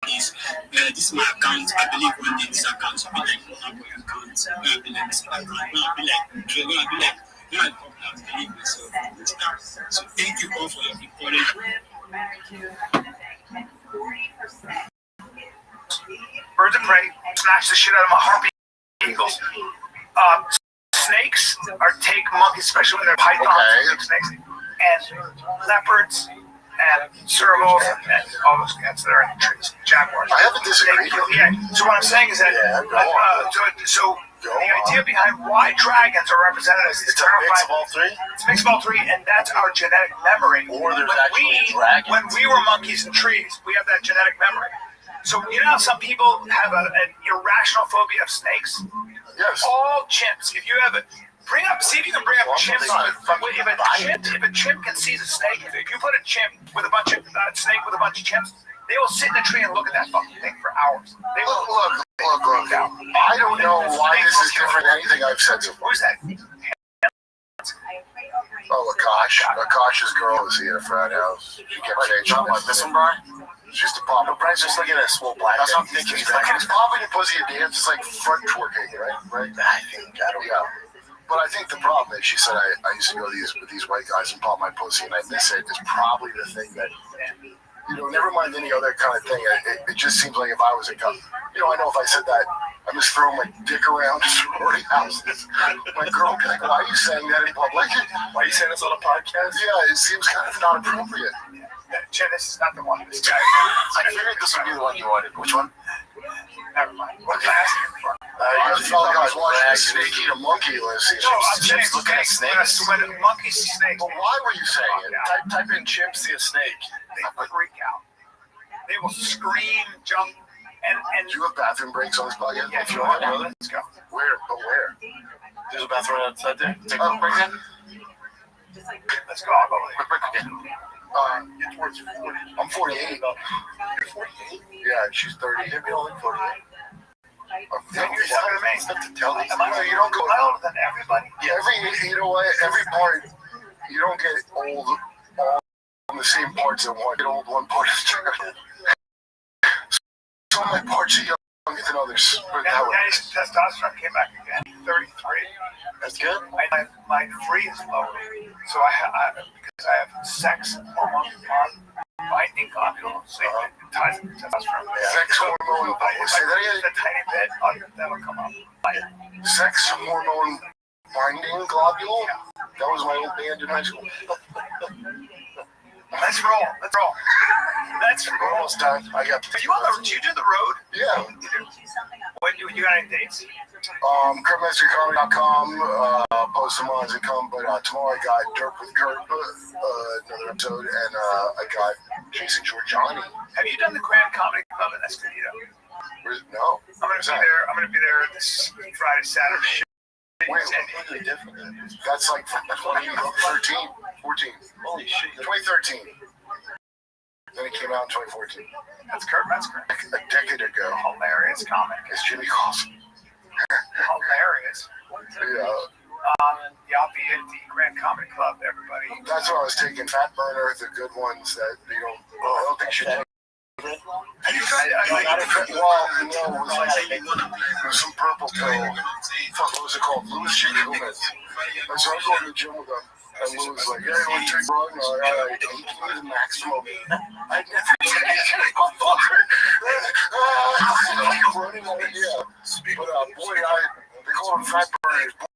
This is my account. I believe one day this account will be like one of your accounts. I believe this account will be like so thank you all for your encouragement. Birds of prey smash the shit out of my harpy eagles. Snakes take monkeys, especially when they're pythons and snakes, and leopards and servos and all those cats that are in the trees. Jaguars. I haven't disagreed. So what I'm saying is that the idea behind why dragons are represented as it's a mix of all three. It's a mix of all three, and that's our genetic memory. Or there's actually a dragon. When we were monkeys and trees, we have that genetic memory. So you know how some people have an irrational phobia of snakes? Yes. All chimps. If you have it, see if you can bring up chimps. If a chimp can see the snake, if you put a chimp with a bunch of snake with a bunch of chimps, they will sit in a tree and look at that fucking thing for hours. They will Look. I don't know why this is different than anything I've said so far. Who's that? Oh, Lakash's girl is here at a frat house. She kept saying she was this one, Brian? She's the pop. Brian's just looking at a small black. That's not thinking. He's looking at his popping and pussy and dance. It's like front twerking, right? I think I don't know. But I think the problem is, she said I used to go with these white guys and pop my pussy and I miss it. Is probably the thing that, never mind any other kind of thing. It just seems like if I was a guy, I know if I said that, I'm just throwing my dick around sorority houses. My girl would be like, why are you saying that in public? Why are you saying this on a podcast? Yeah, it seems kind of not appropriate. Jen, this is not the one. This guy. I figured this would be the one you wanted. Which one? Never mind. What can I ask you for? You felt like I was watching a snake eat a monkey last year. No, I'm saying looking at snakes. When monkeys see snakes. But why were you saying it? Type in chimp see a snake. They freak out. They will scream, jump, and do you have bathroom breaks on this podcast? Yeah, if you want, brother. Let's go. Where? But where? There's a bathroom outside there. Take a break then. Let's go. I'll go. Quick break again. You're towards 40. I'm 48. You're 48? Yeah, she's 30. Maybe only 48. You're younger than me. To tell me. You don't go older than everybody. You know what? Every part, you don't get old all on the same parts at once. You get old one part at a time. Some of my parts are younger than others. Now testosterone came back again. 33. That's good. My free is lower. So because I have sex hormone binding globule, so it ties into testosterone. Sex hormone. Say that again. A tiny bit, that'll come up. Sex hormone binding globule? That was my old band in high school. Let's roll. We're almost done. Do you do the road? Yeah. You do. You got any dates? KurtMasterComedy.com. Post them on as they come. But tomorrow I got Dirk with Kurt, another episode, and I got Jason Giorgiani. Have you done the Grand Comedy Club in Escondido? No. I'm gonna be there this Friday, Saturday. Wait, completely different. That's like 2013, 14. Holy shit. 2013. Then it came out in 2014. That's Kurt Metzger. A decade ago. Hilarious comic. It's Jimmy Carlson. Hilarious. Yeah. Y'all be at the Grand Comedy Club, everybody. That's what I was taking. Fat Burner, the good ones that I don't think you should take. Have you tried it? It was some purple pill. What was it called? Louis J. Gomez. So I go to the gym with him, and Louis was like, "Hey, you want to take run?" All right. He gave me the maximum. I'd never taken it before. Running on it, yeah. But boy, they call him Fat Burner.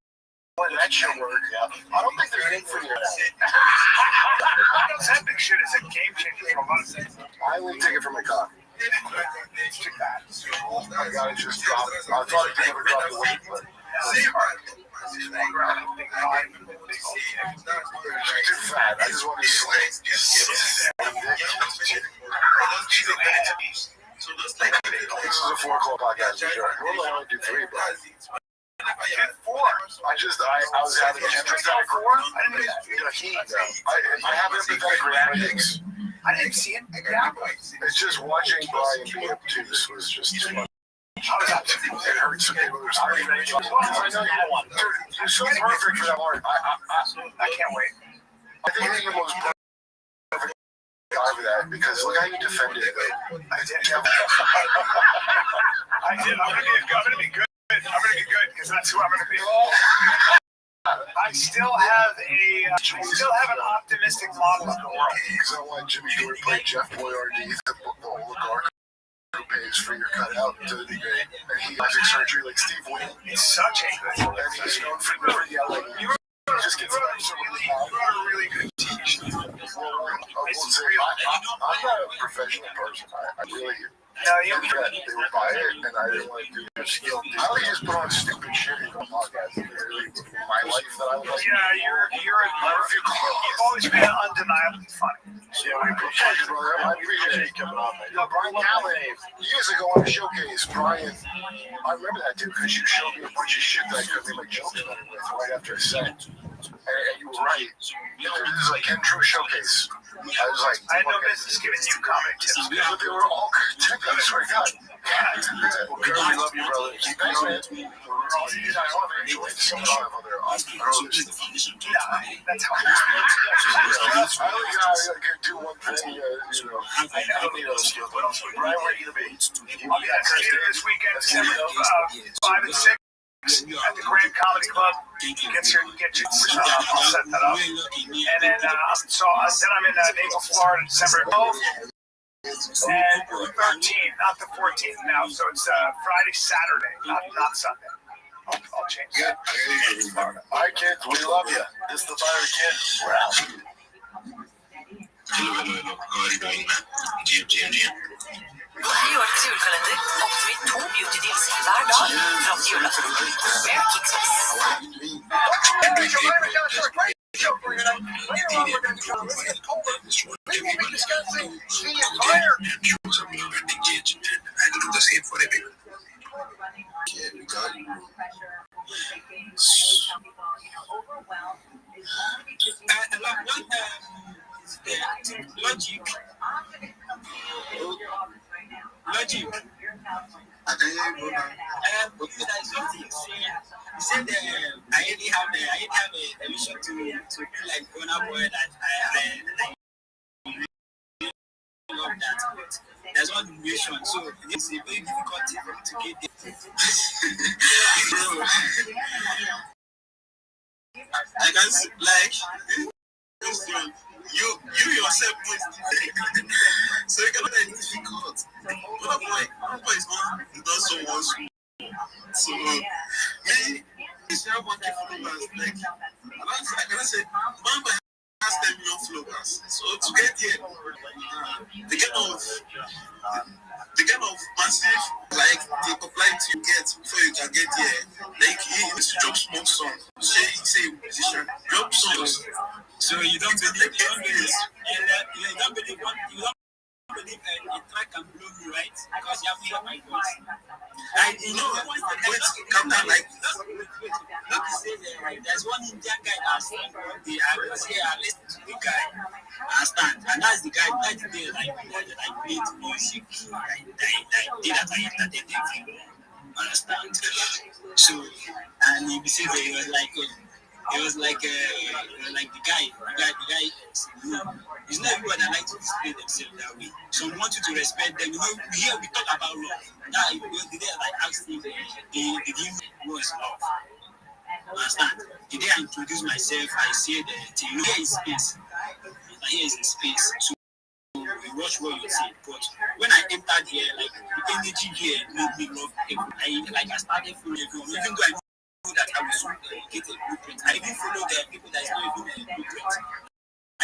Boy, that shit worked. I don't think there's anything for you. That big shit is a game changer for a lot of things. I only take it from my cock. I gotta just drop it. I thought I could never drop the weight, but it's too fat. I just want to slay. This is a 4 o'clock podcast for sure. Normally I only do 3, but I was having empathetic heat. I have empathetic reactions. I didn't see it. It's just watching Brian be obtuse was just too much. It hurts. I know you want. You're so perfect for that part. I can't wait. I think you're the most perfect guy for that because look how you defended it. I did. I'm gonna be good. I'm gonna be good because that's who I'm gonna be. I still have an optimistic model of the world. Because I want Jimmy Stewart to play Jeff Boyardee, the oligarch who pays for your cutout to the degree, and he has surgery like Steve Wynn. He's such a good. And he's known for never yelling. You just get really good TV show. I'm not a professional person. I really. No, you they would buy it, and I didn't want to do the skill. I would just put on stupid shit in the podcast. My life that I was like. Yeah, you've always been undeniably funny. Yeah, we appreciate you, brother. I appreciate you coming on, man. Brian Callahan, years ago on the showcase, Brian, I remember that dude because you showed me a bunch of shit that I couldn't make jokes about it with right after a set. And you were right. This is like Ken True Showcase. I was like, I had no business giving you comic tips. but they were all good tips, I swear to God. Well, Kurt, we love you, brother. Thanks, man. I hope I enjoyed some of other brothers. That's how it is. I gotta do one thing, I don't need other skills, but Brian, where are you gonna be? I'll be at Theater this weekend, December 5 and 6 at the Grand Comedy Club. Get you. I'll set that up. And then I'm in Naples, Florida, December 12th. And 13th, not the 14th now. So it's Friday, Saturday, not Sunday. I'll change that. All right, kids, we love you. This is the Fire Kid. We're out. Hello. How are you doing, man? GM. New Yorks julekalender åpner vi 2 beauty deals hver dag fram til julaften. Med Logic. But you guys something saying. He said I already have a mission to be like Ghana boy that I love that. But there's one mission, so it's a very difficult thing for me to get there. I can see, like you yourself so you cannot be difficult. One boy is not so much. So me, it's not one followers. Like I cannot say one boy has 10 million followers. So to get here, the kind of massive like the popularity you get before you can get here, like you need to drop small songs. Say musician, drop songs. So you don't believe a track can blow you, right? Because you have to hear my voice. Wait, calm down, like not to say that there's one Indian guy that sang one day. I was here, I listened to the guy. I stand, and that's the guy that day, like I played music, I did that, I entertained them. Understand? So, and he said it was like the guy. It's not everyone that like to display themselves that way. So we want you to respect them. Here we talk about love. Now, the day I asked him, did he was love? Understand? The day I introduce myself, I said, here is space. Here is the space. So you watch what you see. But when I entered here, like the energy here made me love people. I started following everyone, even though I know that I will soon get a blueprint. I even follow the people that is not even a blueprint. I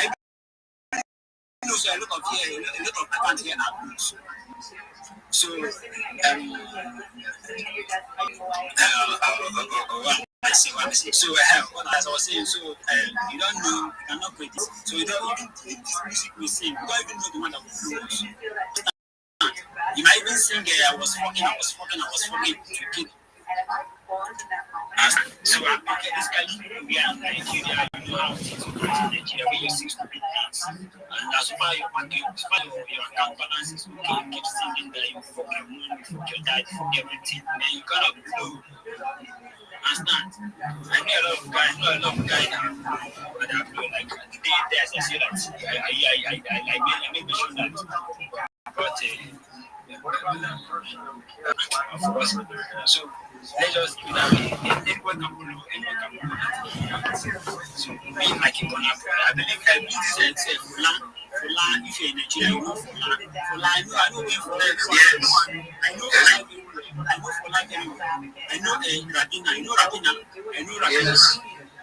know so a lot of accounts here are good. So So as I was saying, so you don't know, you cannot create this. So you don't even this music we sing, you don't even know the one that will blow us. You might even sing I was fucking to kid. So okay, this guy we are in Nigeria, you know how things operate in Nigeria, we use 6 to 8 things. And as far as your account balance is okay, you keep singing that you fuck your money, you fuck your dad, you fuck everything, and then you cannot blow. Understand? I know a lot of guys now, but I feel like they say that I made sure that, but so let's just do that. Anyone can blow. So me like it I believe this is Fulan, if you're in Nigeria, you know Fulan. I know where Fulan is. Yes. I know Fulan everywhere. I know Rabina. You know Rabina? I know Rabina. Yes.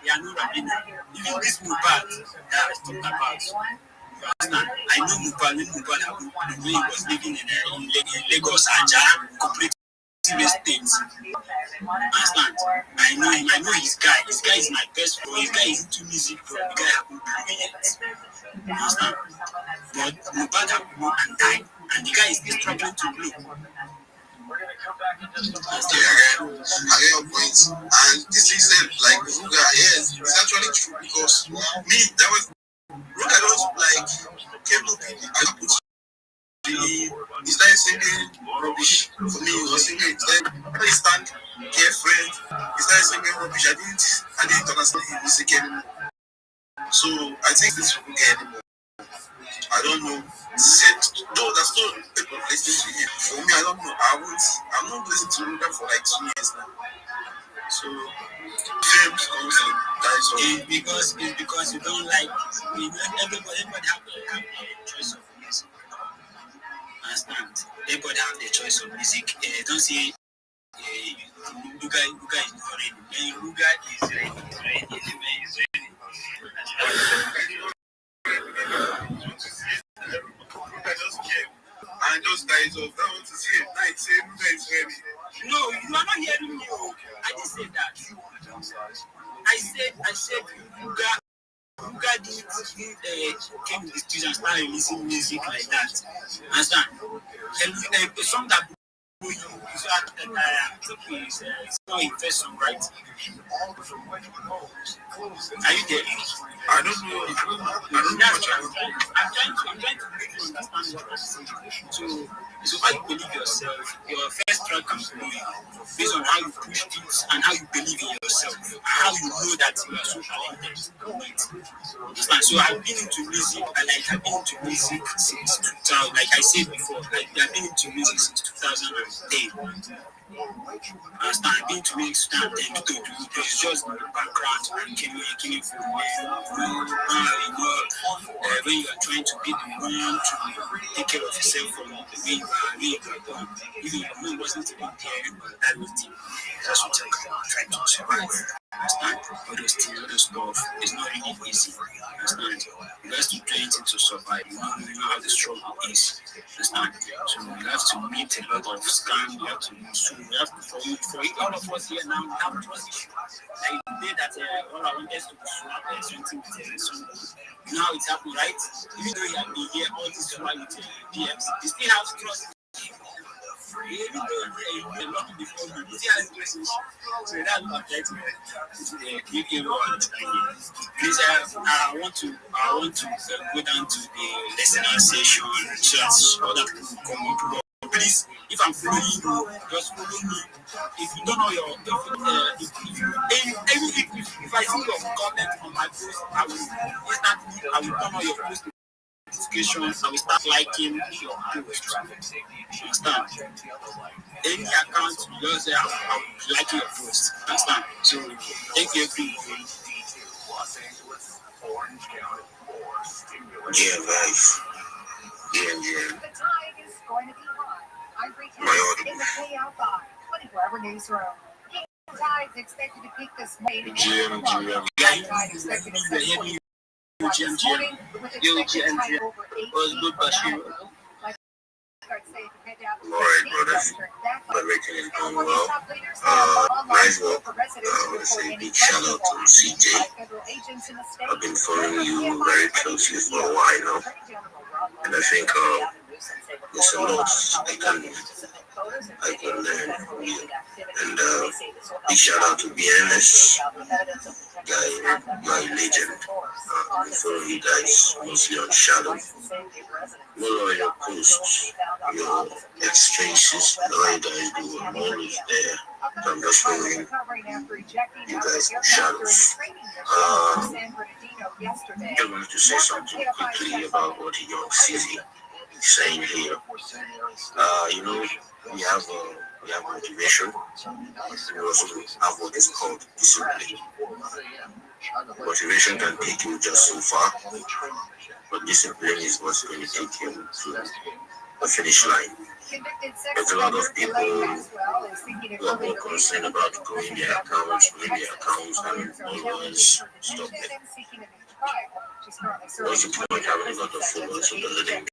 Yeah, I know Rabina. Even this Mubad that I talked about. I know Mubad. When Mubad was living in Lagos, Anja, complete States. Understand? I know his guy. His guy is my best friend. His guy is into music, bro. The guy happened to be it. Understand? But Mohbad happened and died, and the guy is still struggling to blow. I get your points. And this thing said, like, Ruga, yes, it's actually true because me, that was Ruga don't like came up with I put he started singing rubbish for me. He was singing he stand girlfriend. He started singing rubbish. I didn't understand his music anymore. So I think this Ruga anymore. I don't know. Though that's still people listening to him. For me, I don't know. I'm not listening to Ruga for like 2 years now. So fame comes and dies off. It's because you don't like everybody have a choice of music. Understand? Everybody have the choice of music. Don't say Ruga is not ready. Ruga is ready. Is ready. I just came and just dies off. That was his head. Night, say Ruga is ready. No, you are not hearing me. I didn't say that. I said Ruga didn't came to the studio and started releasing music like that. Understand? And a song that blew you is it's not a first song, right? Are you there? I don't know. I'm trying to make you understand what I'm saying. So how you believe yourself, your first track can blow you based on how you pushed it and how you believe in yourself and how you know that you are so talented. Right? So I've been into music, I've been into music since 2000. Like I said before, I've been into music since 2010. I've been to music since 2010. It's just the background and came from when you are trying to be the one to take care of yourself from the way you are born. Even your mom wasn't even there, but that was the that's what I'm trying to survive. Understand? All those things, all those stuff, it's not really easy. Understand? You have to train it to survive. You know how the struggle is. Understand? So you have to meet a lot of scams. You have to for all of us here now, we have trust issue. Like the day that all I wanted to swap something with someone. You know how it happened, right? Even though you have been here all this while with DMs, you still have trust. Even though you're lucky before you, you still have trust. So that's what I'm trying to give you one. Please, I want to go down to the listener session so that other people come up. Please, if I'm following you, just follow me. If you don't know if I see your comment on my post, I will turn on your post notifications. I will start liking your post. Understand? Any account, you just say I will like your post. Understand? So thank you everyone. Yeah, guys. Yeah. The tide is going to be high. I'm pretending in the KL5 24-hour newsroom. King tide's expected to peak this morning. Tide expected to set this morning with expected tide over 8 feet per second. Alright, brothers. Everything is going well. Nice work. I want to say a big shout out to CJ. I've been following you very closely for a while now. And I think there's a lot I can learn from you. And big shout out to BNS. Guy legend. I follow you guys mostly on Shadow. Follow your posts, your exchanges, the way you guys do. I'm always there. So I'm just following you guys on Shadows. I wanted to say something quickly about what Young City is saying here. We have motivation. We also have what is called discipline. Motivation can take you just so far, but discipline is what's going to take you to the finish line. There's a lot of people who are more concerned about growing their accounts, and always stop it. What's the point of having a lot of followers who doesn't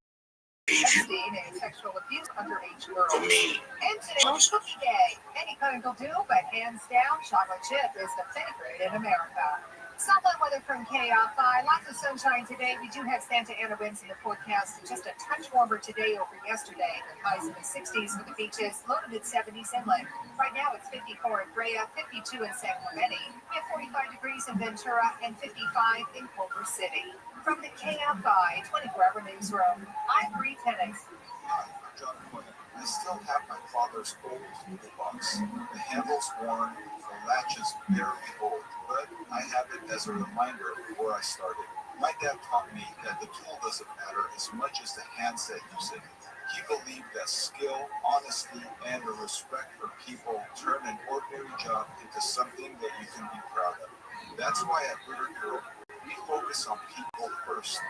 Epstein, a sexual abuse underage girl. For me, And today was Cookie Day. Any kind will do, but hands down, chocolate chip is the favorite in America. Southland weather from KFI. Lots of sunshine today. We do have Santa Ana winds in the forecast. Just a touch warmer today over yesterday. The highs in the 60s for the beaches, low to mid-70s inland. Right now it's 54 in Brea, 52 in San Clemente. We have 45 degrees in Ventura and 55 in Culver City. From the KFI 24-hour newsroom, I'm Bree Tennis. Hi, I'm John Quinn. I still have my father's old toolbox. The handle's worn, the latches barely hold, but I have it as a reminder of where I started. My dad taught me that the tool doesn't matter as much as the handset using it. He believed that skill, honesty, and a respect for people turn an ordinary job into something that you can be proud of. That's why at Ritter Hero, we focus on people first.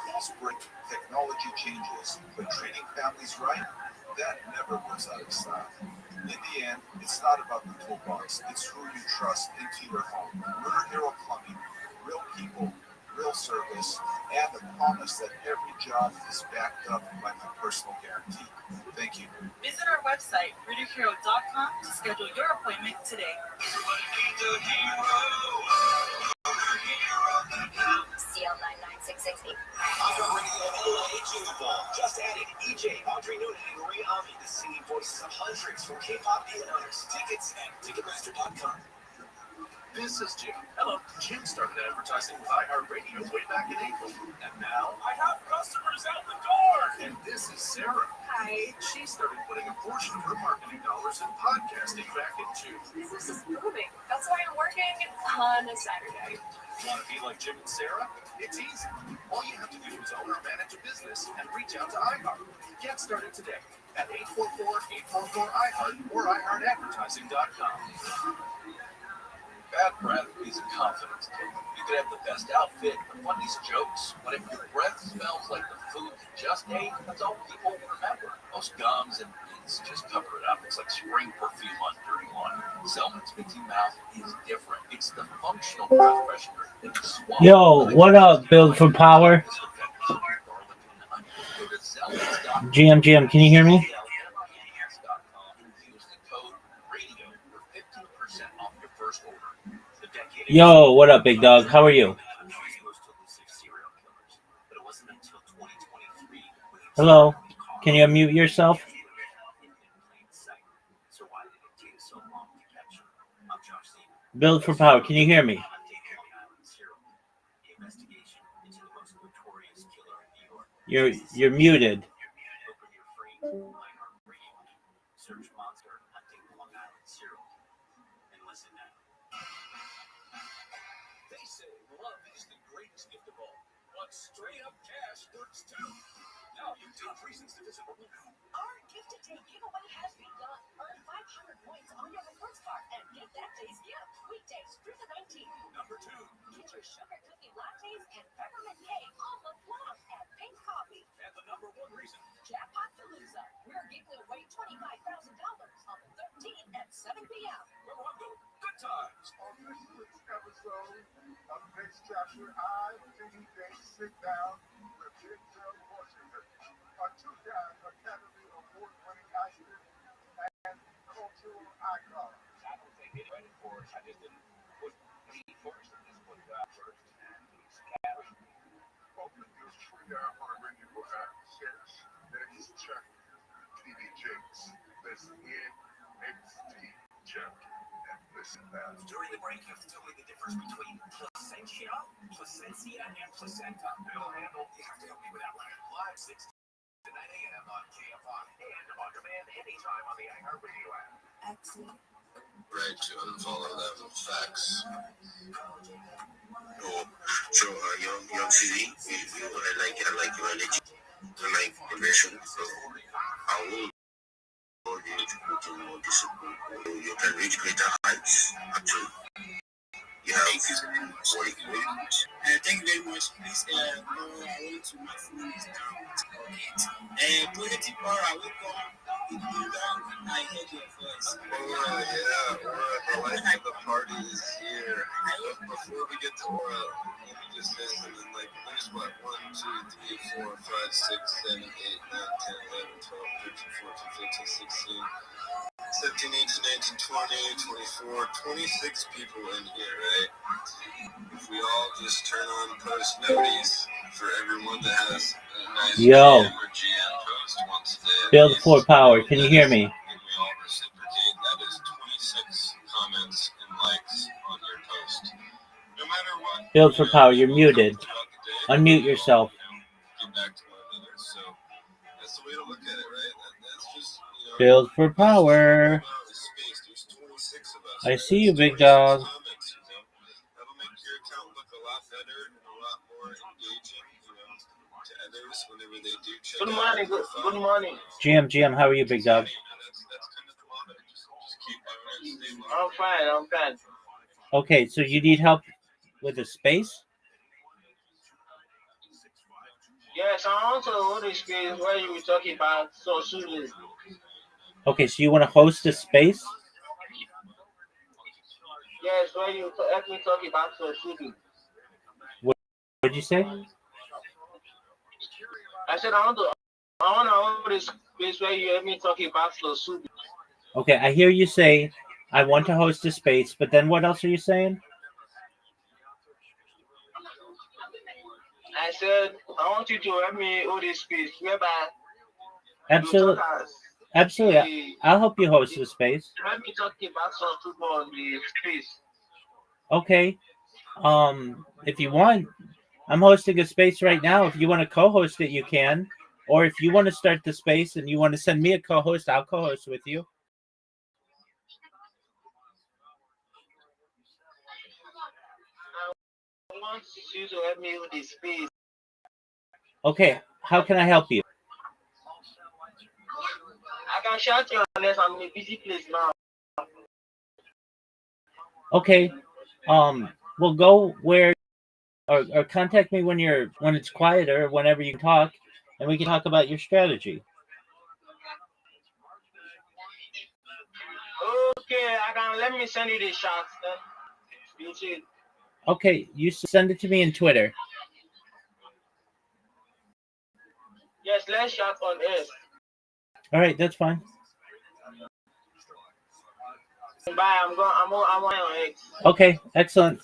Tools break, technology changes, but treating families right, that never goes out of style. In the end, it's not about the toolbox, it's who you trust into your home. Ritter Hero Plumbing, real people, real service, and the promise that every job is backed up by my personal guarantee. Thank you. Visit our website, RitterHero.com, to schedule your appointment today. CL99660. Just added EJ, Audrey Newton, and Marie Ami, the singing voices of hundreds from K-pop A&Rs. Tickets at Ticketmaster.com. This is Jim. Hello. Jim started advertising with iHeartRadio way back in April. And now I have customers out the door. And this is Sarah. Hi. She started putting a portion of her marketing dollars in podcasting back into. Business is booming. That's why I'm working on a Saturday. Want to be like Jim and Sarah? It's easy. All you have to do is own or manage a business and reach out to iHeart. Get started today at 844-844-iHeart or iHeartAdvertising.com. Bad breath is a confidence killer. You could have the best outfit, the funniest jokes, but if your breath smells like the food you just ate, that's all people remember. Most gums and mints just cover it up. It's like spring perfume on dirty laundry. Selman's Minty Mouth is different. It's the functional breath freshener that you swallow. Yo, what up, Build for Power? GM, can you hear me? Yo, what up, big dog? How are you? Hello? Can you unmute yourself? Build for Power, can you hear me? You're muted. They say love is the greatest gift of all, but straight up cash works too. Now you have 2 reasons to visit Blue. Our gift a day giveaway has begun. Earn 500 points on your rewards card and get that day's gift. Weekdays through the 19th. Number 2. Get your sugar cookie lattes and peppermint cake on the plum at Pink Coffee. And the number 1 reason. Jackpot Palooza. We're giving away $25,000 on the 13th at 7 p.m. Good times. On this week's episode of Next Chapter, I, DJ, sit down with Denzel Washington, a 2-time Academy Award-winning actor and cultural icon. I don't take any credit for it. I just didn't put me first. I just put God first. And he's cash. Open your free iHeartRadio app. Search Next Chapter. TV Jakes. Listen in. NXT Chapter. And listen now. During the break, you have to tell me the difference between placentia, and placenta. Bill Handel, you have to help me with that one. Live 6 to 9 a.m. on KFI and on demand anytime on the iHeartRadio app. Excellent. Right to unfollow them. Facts. Oh, so young CD, I like your energy. I like the vision. So I will hold you to put in more discipline. You can reach greater heights. Actually, you have what it is. Thank you very much. Please, I want to my phone is down. Positive power, welcome. I heard your voice. Aura, yeah, Aura, the life of the party is here. Before we get to Aura, let me just say something like, there's what, 1, 2, 3, 4, 5, 6, 7, 8, 9, 10, 11, 12, 13, 14, 15, 16, 17, 18, 19, 20, 24, 26 people in here, right? If we all just turn on post noties for everyone that has a nice Yo. PM or GM post once a day. Build for power. Can you hear me? And we all reciprocate. That is 26 comments and likes on your post. No matter what. Build for power. You're muted. Unmute yourself. Get back to one another. So that's the way to look at it, right? That's just, Build for power. Space. There's 26 of us. I see you, big dog. Comments, that'll make your account look a lot better and a lot more engaging, to others whenever they do check Good out morning. your profile. Good morning. GM, how are you, big dog? That's kind of the motto. Just keep doing it. Stay I'm fine. I'm fine. Okay, so you need help with a space? Yes, I want to hold a space where you were talking about social. Okay, so you want to host a space? Yes, where you help me talk about social. What did you say? I said I want to hold a space where you help me talk about social. Okay, I hear you say, I want to host a space, but then what else are you saying? I said I want you to help me hold a space whereby Absolutely. Absolutely. I'll help you host the space. Help me talk about some people on the space. Okay. If you want, I'm hosting a space right now. If you want to co-host it, you can. Or if you want to start the space and you want to send me a co-host, I'll co-host with you. I want you to help me with the space. Okay, how can I help you? I can shout you unless I'm in a busy place now. Okay. We'll go where or contact me when it's quieter, whenever you can talk, and we can talk about your strategy. Okay, let me send you the shots. You see. Okay, you send it to me in Twitter. Yes, let's shout on air. All right, that's fine. Bye. I'm on X. Okay, excellent.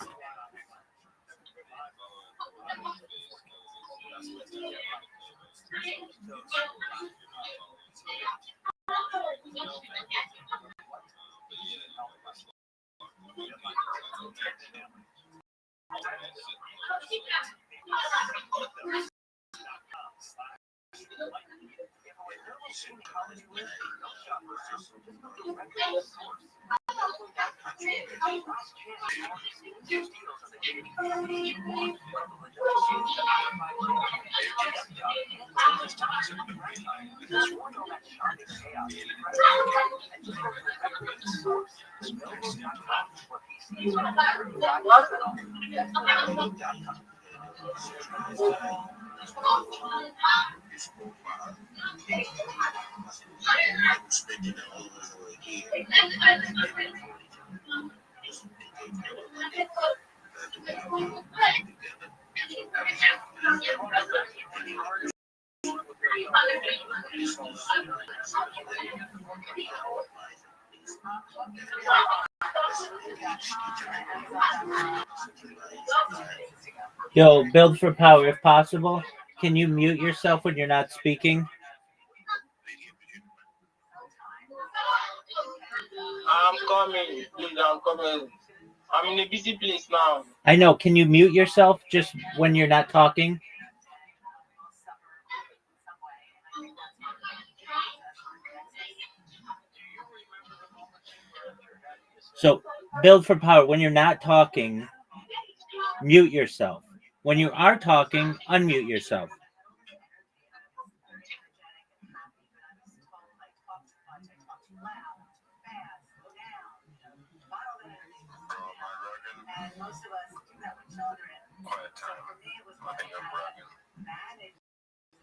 Yo, build for power if possible. Can you mute yourself when you're not speaking? I'm coming. Please, I'm coming. I'm in a busy place now. I know. Can you mute yourself just when you're not talking? So, build for power. When you're not talking, mute yourself. When you are talking, unmute yourself. Most of us do that with children. Quiet time. For me, it was I think I'm bragging. manage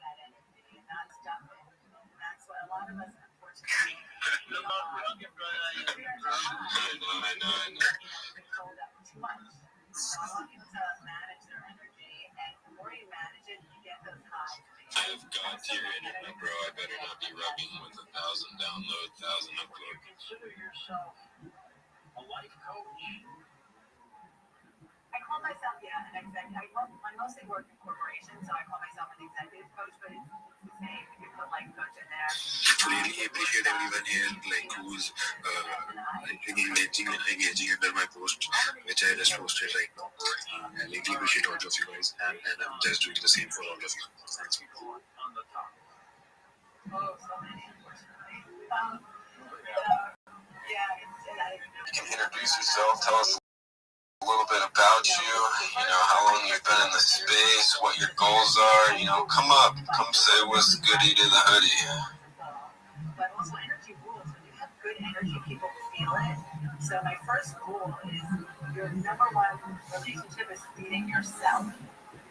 that energy and not stuff it. And that's what a lot of us, unfortunately, I know. Control that too much. So I want people to manage their energy, and the more you manage it, you get those highs. I've got your internet, bro. I better not be rubbing with 1,000 download, 1,000 upload. Consider yourself a life coach. I call myself, an executive. I mostly work in corporations, so I call myself an executive coach, but it's the same. You can put life coach in there. Really appreciate everyone here, like who's engaging under my post, which I just posted right now. I really appreciate all of you guys, and I'm just doing the same for all of you. Thanks. On the top. Oh, so many, unfortunately. You can introduce yourself, tell us a little bit about you, how long you've been in the space, what your goals are, come up, come say what's goody to the hoodie. But also energy rules. When you have good energy, people feel it. So my first rule is your number one relationship is leading yourself.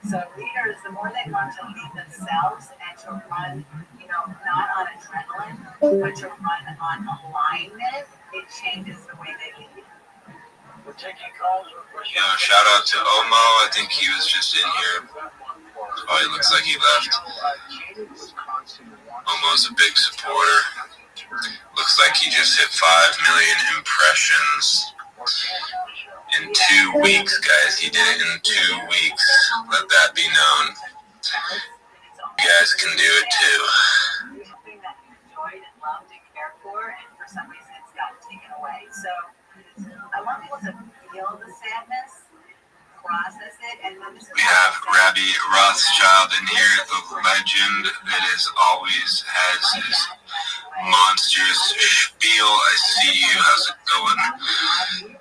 So leaders, the more they want to lead themselves and to run, not on adrenaline, but to run on alignment, it changes the way they lead. We're taking calls or questions. Shout out to Omo. I think he was just in here. Oh, he looks like he left. Omo's a big supporter. Looks like he just hit 5 million impressions in 2 weeks, guys. He did it in 2 weeks. Let that be known. You guys can do it too. Something that you enjoyed and loved and cared for, and for some reason it's gotten taken away. So I want people to feel the sadness, process it, and then we have Rabbi Rothschild in here, the legend that is always has his monstrous spiel. I see you. How's it going?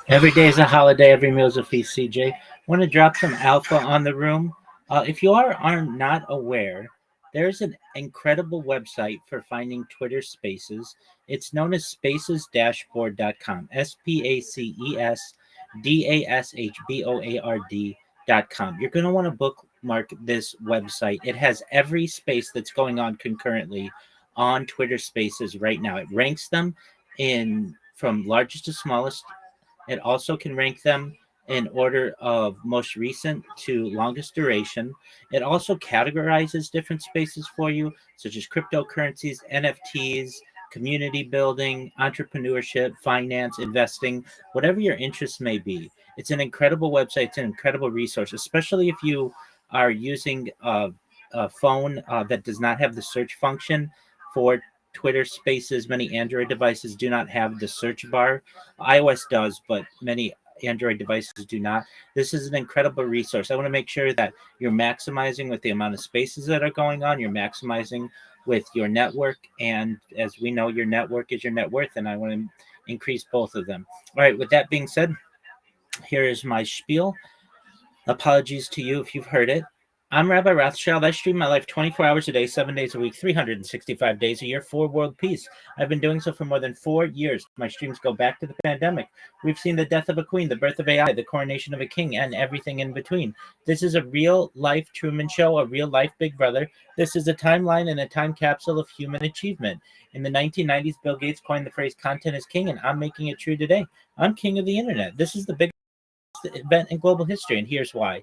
Every day is a holiday. Every meal is a feast. CJ, want to drop some alpha on the room? If you are not aware, there's an incredible website for finding Twitter Spaces. It's known as spacesdashboard.com. spacesdashboard.com. You're going to want to bookmark this website. It has every space that's going on concurrently on Twitter Spaces right now. It ranks them in from largest to smallest. It also can rank them in order of most recent to longest duration. It also categorizes different spaces for you, such as cryptocurrencies, NFTs, community building, entrepreneurship, finance, investing, whatever your interests may be. It's an incredible website. It's an incredible resource, especially if you are using a phone that does not have the search function for Twitter Spaces. Many Android devices do not have the search bar. iOS does, but many Android devices do not. This is an incredible resource. I want to make sure that you're maximizing with the amount of spaces that are going on. You're maximizing with your network. And as we know, your network is your net worth, and I want to increase both of them. All right, with that being said, here is my spiel. Apologies to you if you've heard it. I'm Rabbi Rothschild. I stream my life 24 hours a day, 7 days a week, 365 days a year for world peace. I've been doing so for more than 4 years. My streams go back to the pandemic. We've seen the death of a queen, the birth of AI, the coronation of a king, and everything in between. This is a real-life Truman Show, a real-life Big Brother. This is a timeline and a time capsule of human achievement. In the 1990s, Bill Gates coined the phrase content is king, and I'm making it true today. I'm king of the internet. This is the biggest event in global history, and here's why.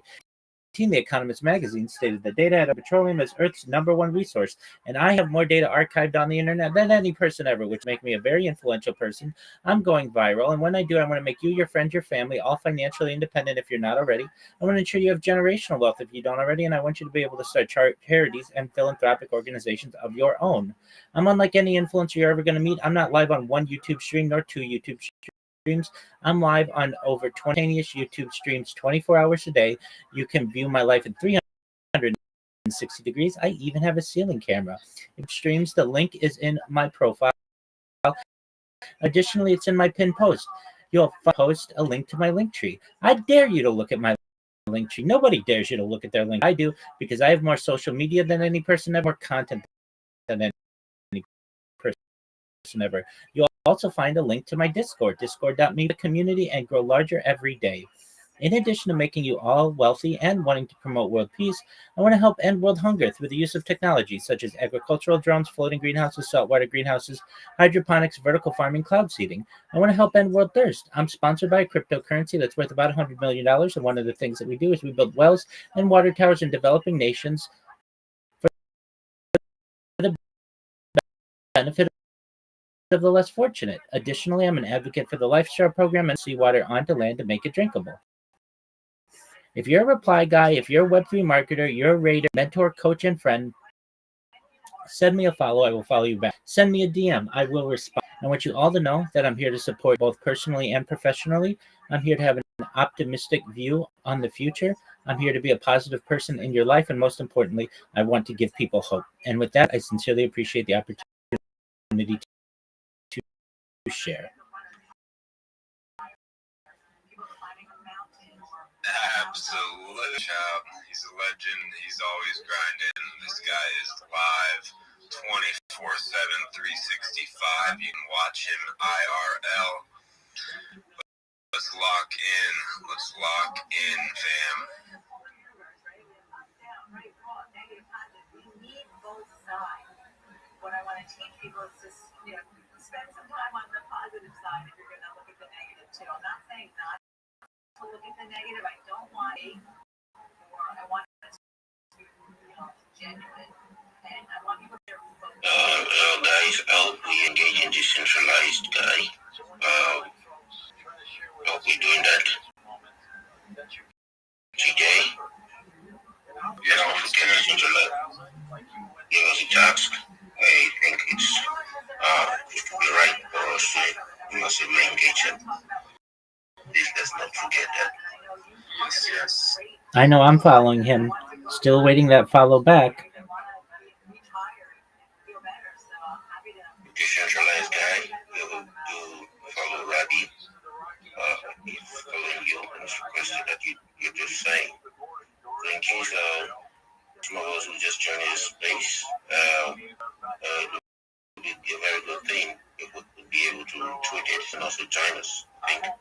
The Economist magazine stated that data out of petroleum is Earth's #1 resource, and I have more data archived on the internet than any person ever, which makes me a very influential person. I'm going viral, and when I do, I want to make you, your friends, your family, all financially independent if you're not already. I want to ensure you have generational wealth if you don't already, and I want you to be able to start charities and philanthropic organizations of your own. I'm unlike any influencer you're ever going to meet. I'm not live on one YouTube stream nor 2 YouTube streams. I'm live on over 20 YouTube streams 24 hours a day. You can view my life in 360 degrees. I even have a ceiling camera. It streams. The link is in my profile. Additionally, it's in my pinned post. You'll post a link to my link tree. I dare you to look at my link tree. Nobody dares you to look at their link. I do, because I have more social media than any person, have more content than any person ever. You'll also find a link to my Discord, discord.me, the community, and grow larger every day. In addition to making you all wealthy and wanting to promote world peace, I want to help end world hunger through the use of technology such as agricultural drones, floating greenhouses, saltwater greenhouses, hydroponics, vertical farming, cloud seeding. I want to help end world thirst. I'm sponsored by a cryptocurrency that's worth about $100 million, and one of the things that we do is we build wells and water towers in developing nations for the benefit of the less fortunate. Additionally, I'm an advocate for the Lifestyle program and seawater onto land to make it drinkable. If you're a reply guy, if you're a Web3 marketer, you're a raider, mentor, coach, and friend, send me a follow. I will follow you back. Send me a DM. I will respond. I want you all to know that I'm here to support both personally and professionally. I'm here to have an optimistic view on the future. I'm here to be a positive person in your life. And most importantly, I want to give people hope. And with that, I sincerely appreciate the opportunity to share. Absolutely. He's a legend. He's always grinding. This guy is live 24/7, 365. You can watch him IRL. Let's lock in. Let's lock in, fam. What I want to teach people is just, spend some time on the positive side if you're going to look at the negative too. I'm not saying not to look at the negative. I don't want it, or I want it to be, genuine. And I want people to Hello guys, I hope we engage in decentralized guy. I hope we're doing that. TJ, you know, can decentralize. Give us a task. I think it's the right for us to massively engage it. Please let's not forget that. Yes. I know I'm following him. Still waiting that follow back. Decentralized guy, you follow Rabbi. He's following you and it's requested that you just saying. So in case some of us who just joined his space, it would be a very good thing if we would be able to tweet it and also join us. I think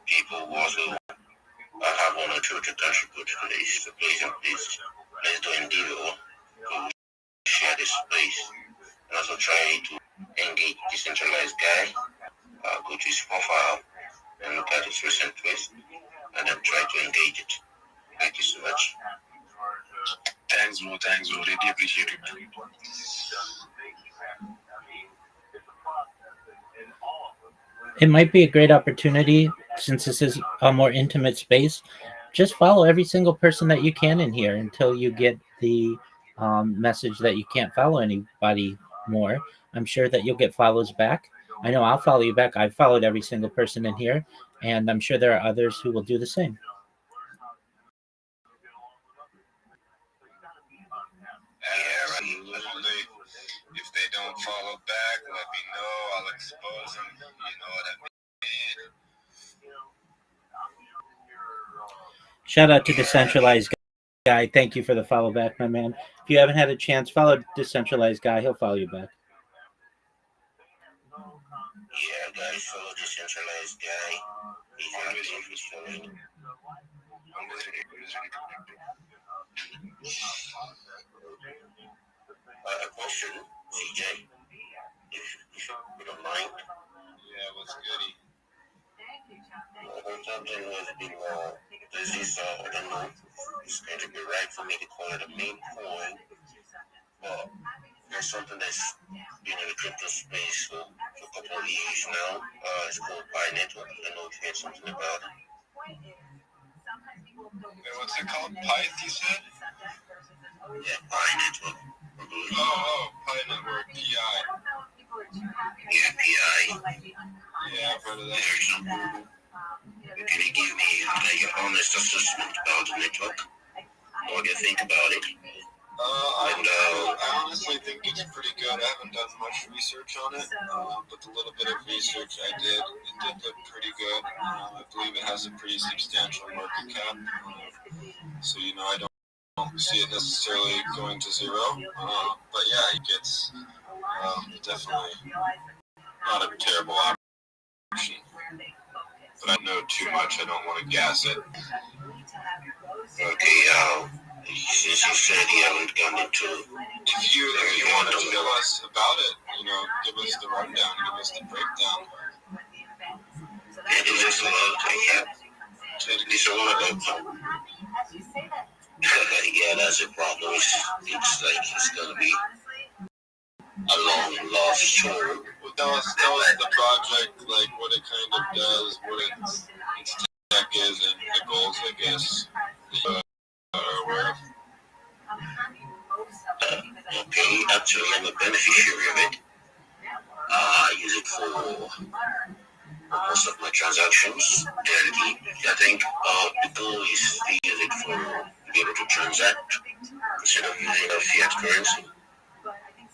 people who also have one or two to contribute to this. So please let's do endeavor to share this space and also try to engage decentralized guy. Go to his profile and look at his recent tweets and then try to engage it. Thank you so much. Thanks, bro. Really appreciate it. It might be a great opportunity, since this is a more intimate space. Just follow every single person that you can in here until you get the message that you can't follow anybody more. I'm sure that you'll get follows back. I know I'll follow you back. I've followed every single person in here, and I'm sure there are others who will do the same. Absolutely. If they don't follow back, let me know. I'll expose them. You know what I mean? Shout out to Decentralized Guy. Thank you for the follow back, my man. If you haven't had a chance, follow Decentralized Guy. He'll follow you back. Yeah, guys, follow Decentralized Guy. He's always interested. A question, CJ, if you don't mind. Yeah, what's goody? I heard something was been there's this, I don't know if it's going to be right for me to call it a meme coin, but there's something that's been in the crypto space for a couple of years now. It's called Pi Network. I don't know if you heard something about it. What's it called? Pyth, you said? Yeah, Pi Network. Pi Network, PI. Yeah, PI. Yeah, I've heard of that. There's some. Can you give me your honest assessment about the network? What do you think about it? I honestly think it's pretty good. I haven't done much research on it, but the little bit of research I did, it did look pretty good. I believe it has a pretty substantial market cap. So, I don't see it necessarily going to zero. But yeah, it's definitely not a terrible option. but I know too much. I don't want to gas it. Okay, since you said you haven't gone into... If you want to tell us about it, give us the rundown, give us the breakdown. It is just about, it's all about... yeah, that's the problem. It's like it's going to be a long, lost show. Well, tell us the project, like what it kind of does, what its tech is, and the goals, I guess, that you are aware of. Okay, actually, I'm a beneficiary of it. I use it for most of my transactions. And I think the goal is to use it for to be able to transact instead of using a fiat currency.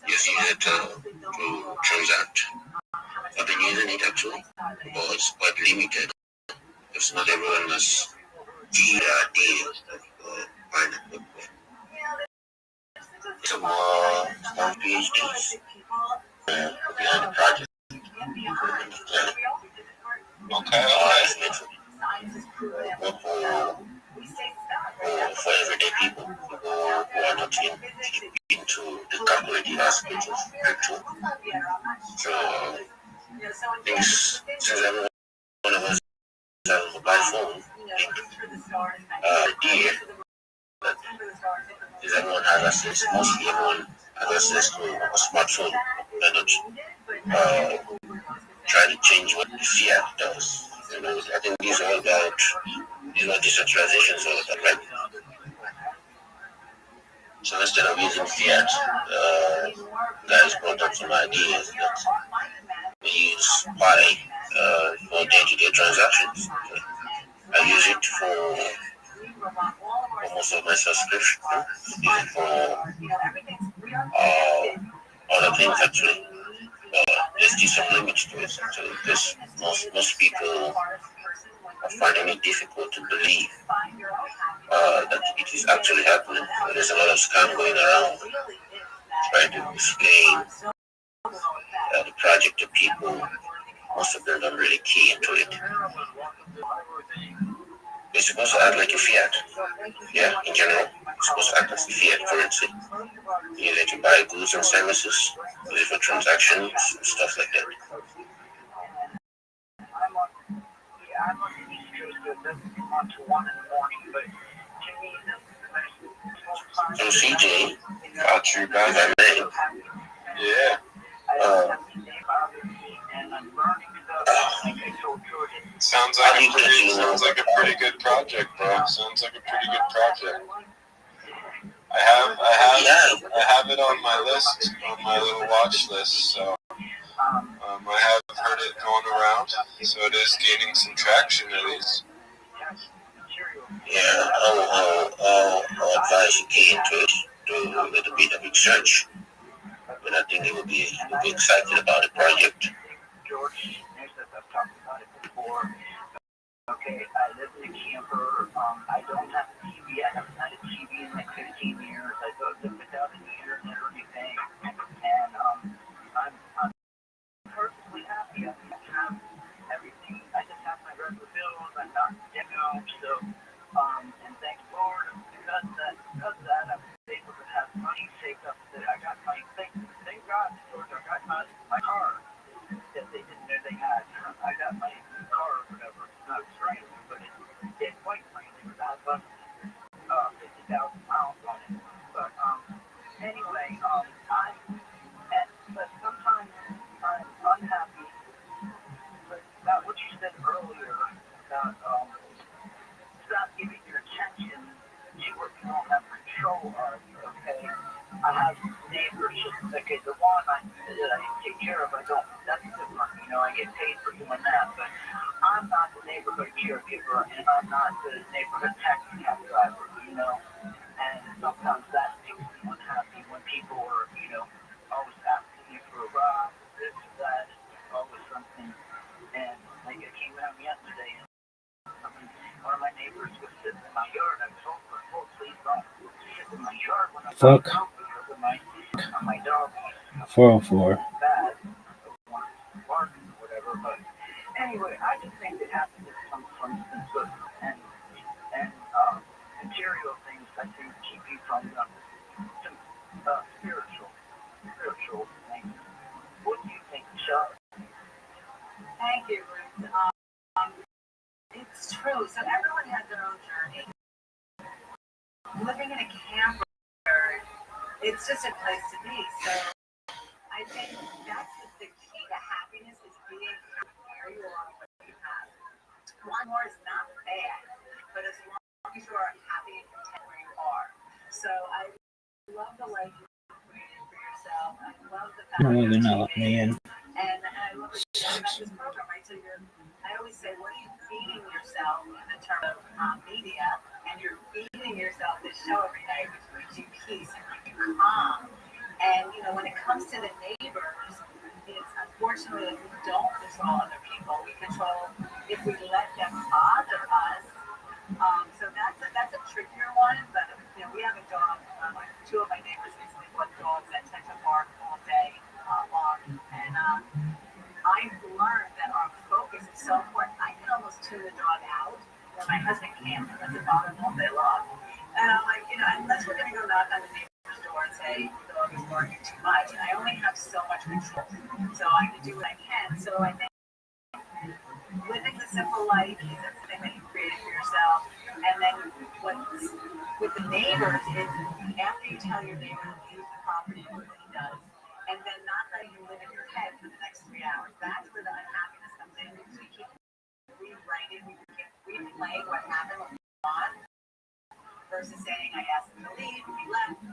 Just use it to transact. I've been using it actually, but it's quite limited. Because not everyone has GRD some PhDs behind the project. Okay. For everyday people who are not into the calculated aspects of crypto. So, since everyone of us has a mobile phone, the idea is everyone has access, mostly everyone has access to a smartphone and not try to change what the fiat does. I think this is all about, this is what decentralization is all about, right? So instead of using fiat, guys brought up some ideas that we use Pi for day-to-day transactions. I use it for almost all my subscription. I use it for other things actually. There's still some limits to it actually, because most people are finding it difficult to believe that it is actually happening. There's a lot of scam going around trying to explain the project to people. Most of them don't really key into it. It's supposed to act like a fiat. Yeah, in general, it's supposed to act as a fiat currency. You use it to buy goods and services, use it for transactions, stuff like that. So CJ, got you back. If I may, Yeah. Sounds like a pretty good project, bro. Sounds like a pretty good project. I have it on my list, on my little watch list. So I have heard it going around. So it is gaining some traction at least. Yeah, I'll advise you key into it, do a little bit of research. But I think you'll be excited about the project. Okay, I live in a camper. I don't have a TV. I haven't had a TV in like 15 years. I don't live without an internet or anything. And I'm perfectly happy. I have everything. I just have my regular bills. I'm not, so, and thank Lord, because of that, I was able to have money saved up that I got money. Thank God, George, I got my car that they didn't know they had. I got my car or whatever. It's not strange, but it's quite strange. It was out of 50,000 miles on it. But anyway, but sometimes I'm unhappy about what you said earlier about stop giving your attention to what you don't have control of. Okay, I have neighbors. Okay, the one that I take care of, I don't. That's different. I get paid for doing that, but I'm not the neighborhood caregiver, and I'm not the neighborhood taxi cab driver. And sometimes that makes me unhappy when people are, always asking me for a ride, this, that, always something. And like I came home yesterday, and one of my neighbors was sitting in my yard. I told her, "Oh, please don't sit in my yard when I'm Fuck. out because of my dog." 404. Bad, barking or whatever. But anyway, I just think it happens. instance, and material things that can keep you from some spiritual things. What do you think, Michelle? Thank you, Ruth. It's true. So everyone has their own journey. Living in a camper, it's just a place to be. So I think that's the key to happiness is being where you are, what you have. One more is not bad, but as long as you are happy and content where you are. So I love the life you created for yourself. I love the fact No, that they're not letting me in. and I love what you said about this program, right? So I always say, what are you feeding yourself in the term of media? And you're feeding yourself this show every night, which brings you peace and brings you calm. And, when it comes to the neighbors, it's unfortunately we don't control other people. We control if we let them bother us. So that's a trickier one. But, we have a dog. Two of my neighbors recently bought dogs that tend to bark all day long. And I've learned that our focus is so important. I can almost tune the dog out, but my husband can't because it bothers him all day long. And I'm like, unless we're going to go knock on the neighbor's door and say the dog is barking too much, I only have so much control. So I can do what I can. So I think living the simple life is something that you created for yourself. And then what's with the neighbors is after you tell your neighbor to leave the property that he does, and then not letting you live in your head for the next 3 hours. That's where the unhappiness comes in. Because we keep rewriting, we keep replaying what happened, what we want, versus saying, I asked him to leave, he left,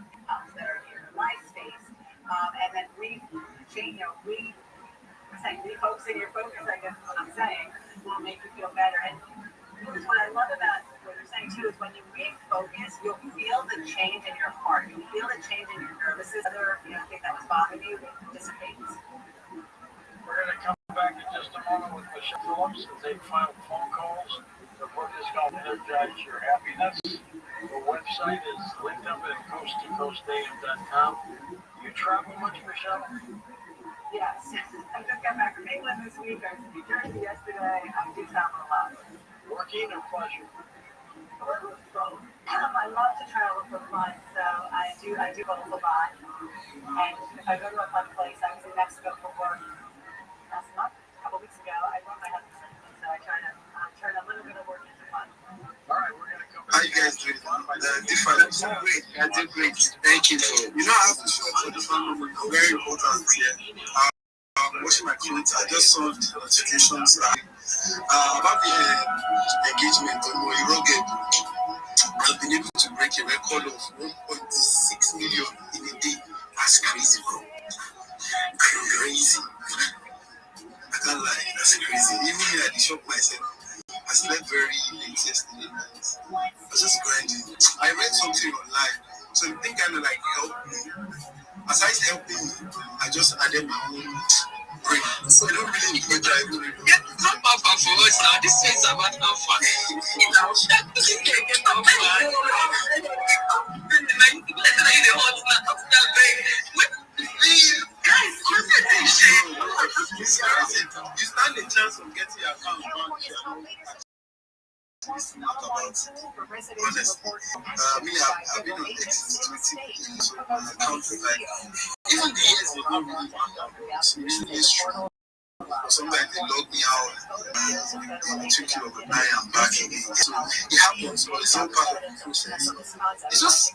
they're in my space. And then refocusing your focus, I guess is what I'm saying, will make you feel better. And what I love about what you're saying too is when you refocus, you'll feel the change in your heart. You'll feel the change in your nervous system. Other thing that was bothering you dissipates. We're going to come back in just a moment with Michelle Phillips and take final phone calls. The book is called Energize Your Happiness. The website is linked up at coasttocoastam.com. You travel much, Michelle? Yes. I just got back from England this week. I was in New Jersey yesterday. I do travel a lot. Working or pleasure? I love to travel for fun, so I do both a lot. And if I go to a fun place, I was in Mexico for work last month, a couple weeks ago. I brought my husband with me, so I try to turn a little bit of work into fun. All right, we're going to come back. How you guys doing? Different. So great. I did great. Thank you. I have to show up for the fun moment. Very important here. Washing my clothes. I just saw the notifications about the engagement on Moiroge. I've been able to break a record of 1.6 million in a day. That's crazy, bro. Crazy. I can't lie. That's crazy. Even me at the shop myself, I slept very late yesterday night. I was just grinding. I read something online, so the thing kind of like helped me. Aside helping me, I just added my own brain. So I don't really need to drive. Yeah, not bad for us now. This is about how fun. You stand a chance of getting your account back. It's not about honest. I've been on X 20 years, so my account is like, even the years they don't really matter, it's usually true. Sometimes they log me out, and 2 kilos of 9, I'm back again. So it happens, but it's all part of the process. It's just,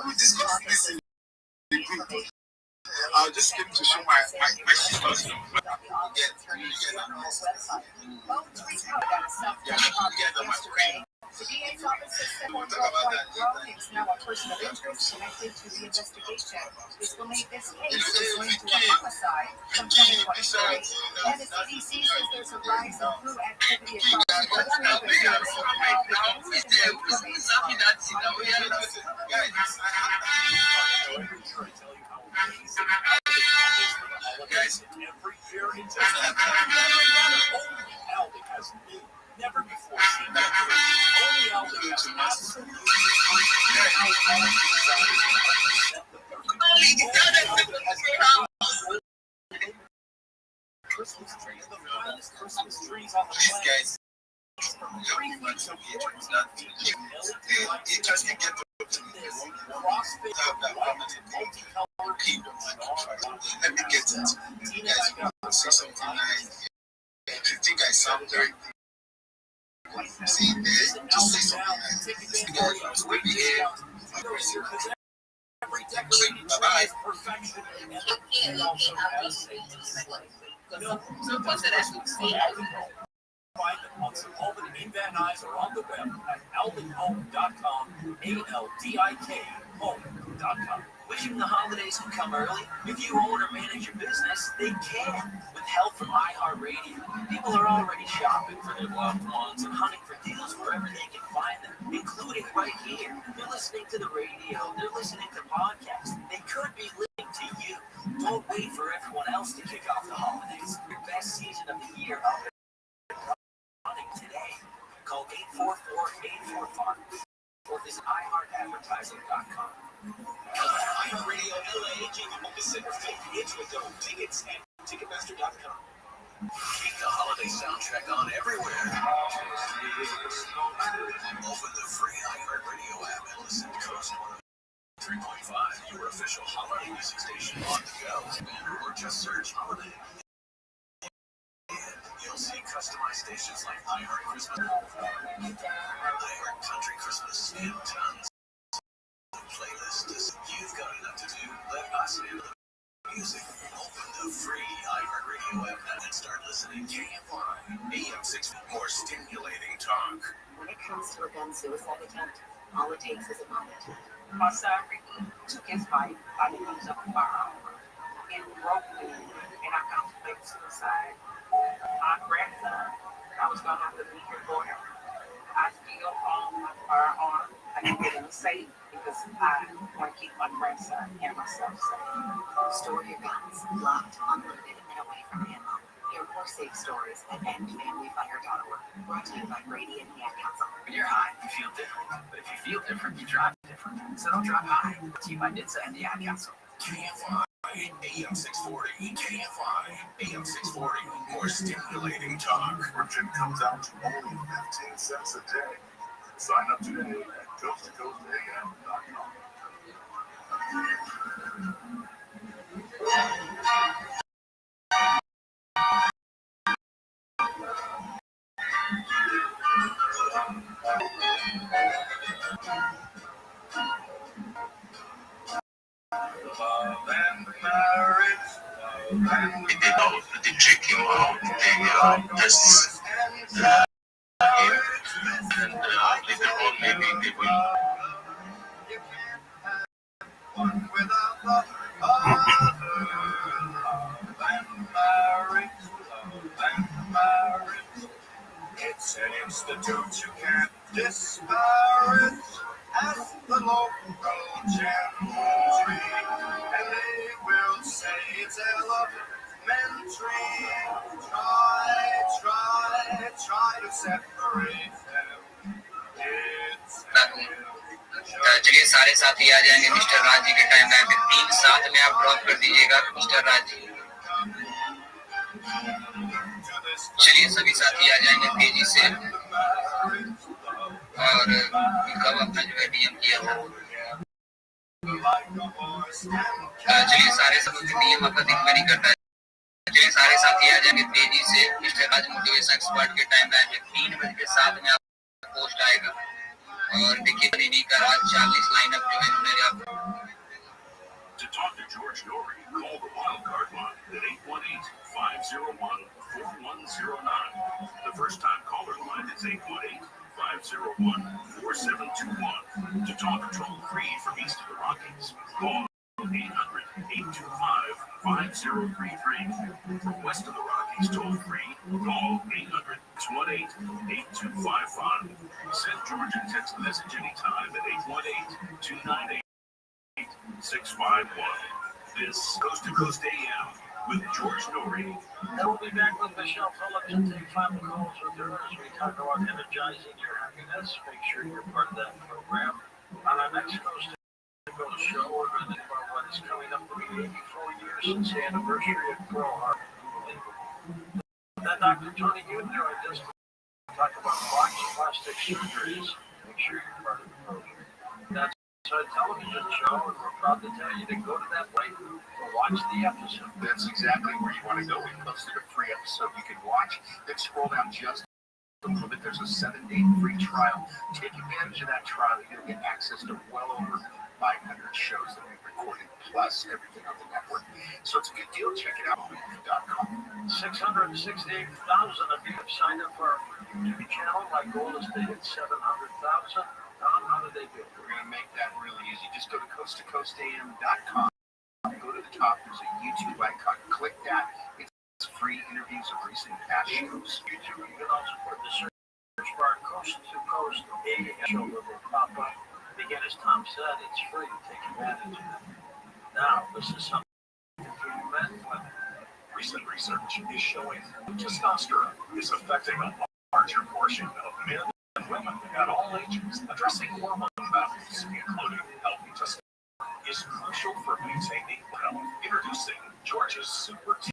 we discussed this in the group. I just came to show my sisters. The DA's office says that Rothschild is now a person of interest connected to the investigation. It's believed this case is linked to a homicide from 2023. And the CDC says there's a rise in flu activity across the country, but here in SoCal, every year it's only Aldi has new, never before seen only Aldi has absolutely Christmas trees, the finest Christmas trees on the planet. It just can get to me. Let me get it. You guys want to say something nice. If you think I sound very see, just say something nice. This guy is with me here. Bye-bye. Find them on some home in Van Nuys or on the web at aldinhome.com, ALDIK home.com. Wishing the holidays could come early? If you own or manage your business, they can. With help from iHeartRadio, people are already shopping for their loved ones and hunting for deals wherever they can find them, including right here. They're listening to the radio. They're listening to podcasts. They could be listening to you. Don't wait for everyone else to kick off the holidays. Your best season of the year up running today. Call 844-84-FARM or visit iHeartAdvertising.com. iHeartRadio LA, December 5th, hits with double tickets at Ticketmaster.com. Keep the holiday soundtrack on everywhere. Open the free iHeartRadio app and listen to Coast 103.5, your official holiday music station on the go. Or just search holiday. You'll see customized stations like iHeart Christmas, iHeart Country Christmas, and tons of playlists. You've got enough to do. Let us handle the music. Open the free iHeartRadio app and start listening. KFI, AM 6, more stimulating talk. When it comes to a gun suicide attempt, all it takes is a moment. My son Ricky took his life by the use of a firearm. It broke me, and I contemplated suicide. My grandson, I was going to have to be here for him. I still own my firearm. I can get in the safe because I want to keep my grandson and myself safe. Store your guns locked, unloaded, and away from ammo. Hear more safe stories at endfamilyfire.org. Brought to you by Brady and the Ad Council. When you're high, you feel different. But if you feel different, you drive different. So don't drive high. Brought to you by NHTSA and the Ad Council. KFI, AM 640, KFI, AM 640, more stimulating talk. Subscription comes out to only 15 cents a day. Sign up today at coasttocoastam.com. Love and marriage, the chicken tests and later on maybe they will. You can't have one without the other. Love and marriage, it's an institute you can't disparage. Ask the local gentry, and they will say it's elementary. Try to separate them. It's चलिए सारे साथी आ जाएंगे mister Raj ji के time line पे 3 साथ में आप drop कर दीजिएगा मिस्टर राज जी। चलिए सभी साथी आ जाएंगे तेजी से और कब अपना जो है डीएम किया था। चलिए सारे सब डीएम आपका दिख नहीं करता है। चलिए सारे साथी आ जाएंगे तेजी से मिस्टर राज मोटिवेशन एक्सपर्ट के टाइम लाइन पे 3 बजे के साथ में आपका पोस्ट आएगा और देखिए दीदी का राज 40 लाइनअप जो है इन्होंने आप To talk to George Norrie, call the wildcard line at 818-501-4109. The first time caller line is 818-501-4721. To talk toll free from east of the Rockies, call 800-825-5033. From west of the Rockies, toll free, call 800-218-8255. Send George a text message anytime at 818-298-651. This Coast to Coast AM with George Norrie. And we'll be back with Michelle Phillips and take final calls with her as we talk about energizing your happiness. Make sure you're part of that program. On our next Coast to Coast show, we're going to think about what is coming up. It'll be 84 years since the anniversary of Pearl Harbor. That Dr. Tony Uter, I just talk about plastic surgeries, make sure you're part of the program. That's a television show, and we're proud to tell you to go to that link to watch the episode. That's exactly where you want to go. We posted a free episode you can watch. Then scroll down just a little bit. There's a 7-day free trial. Take advantage of that trial. You'll get access to well over 500 shows that we've recorded, plus everything on the network. So it's a good deal. Check it out. .com. 668,000 of you have signed up for our YouTube channel. My goal is to hit 700,000. How do they do it? We're going to make that really easy. Just go to coasttocoastam.com. Go to the top. There's a YouTube icon. Click that. It's free interviews of recent past shows. YouTube, you can also put the search bar Coast to Coast AM show that will pop up. Again, as Tom said, it's free. Take advantage of it. Now, this is something for men and women. Recent research is showing testosterone is affecting a larger portion of men and women at all ages. Addressing hormone imbalance, including healthy testosterone, is crucial for maintaining health. Introducing George's Super Tea,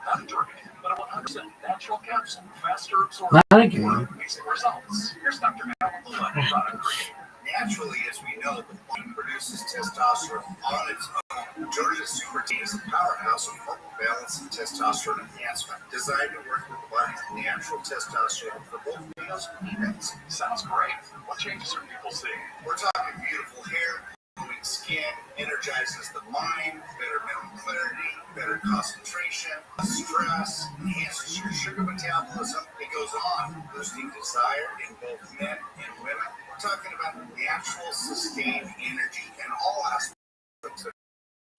not a drug, but a 100% natural capsule, faster absorption, more amazing results. Here's Dr. Alan Malone, product creator. Naturally, as we know, the body produces testosterone on its own. George's Super Tea is a powerhouse of hormone balance and testosterone enhancement, designed to work with the body's natural testosterone for both males and females. Sounds great. What changes are people seeing? We're talking beautiful hair, glowing skin, energizes the mind, better mental clarity, better concentration, stress, enhances your sugar metabolism. It goes on, boosting desire in both men and women. We're talking about natural, sustained energy in all aspects of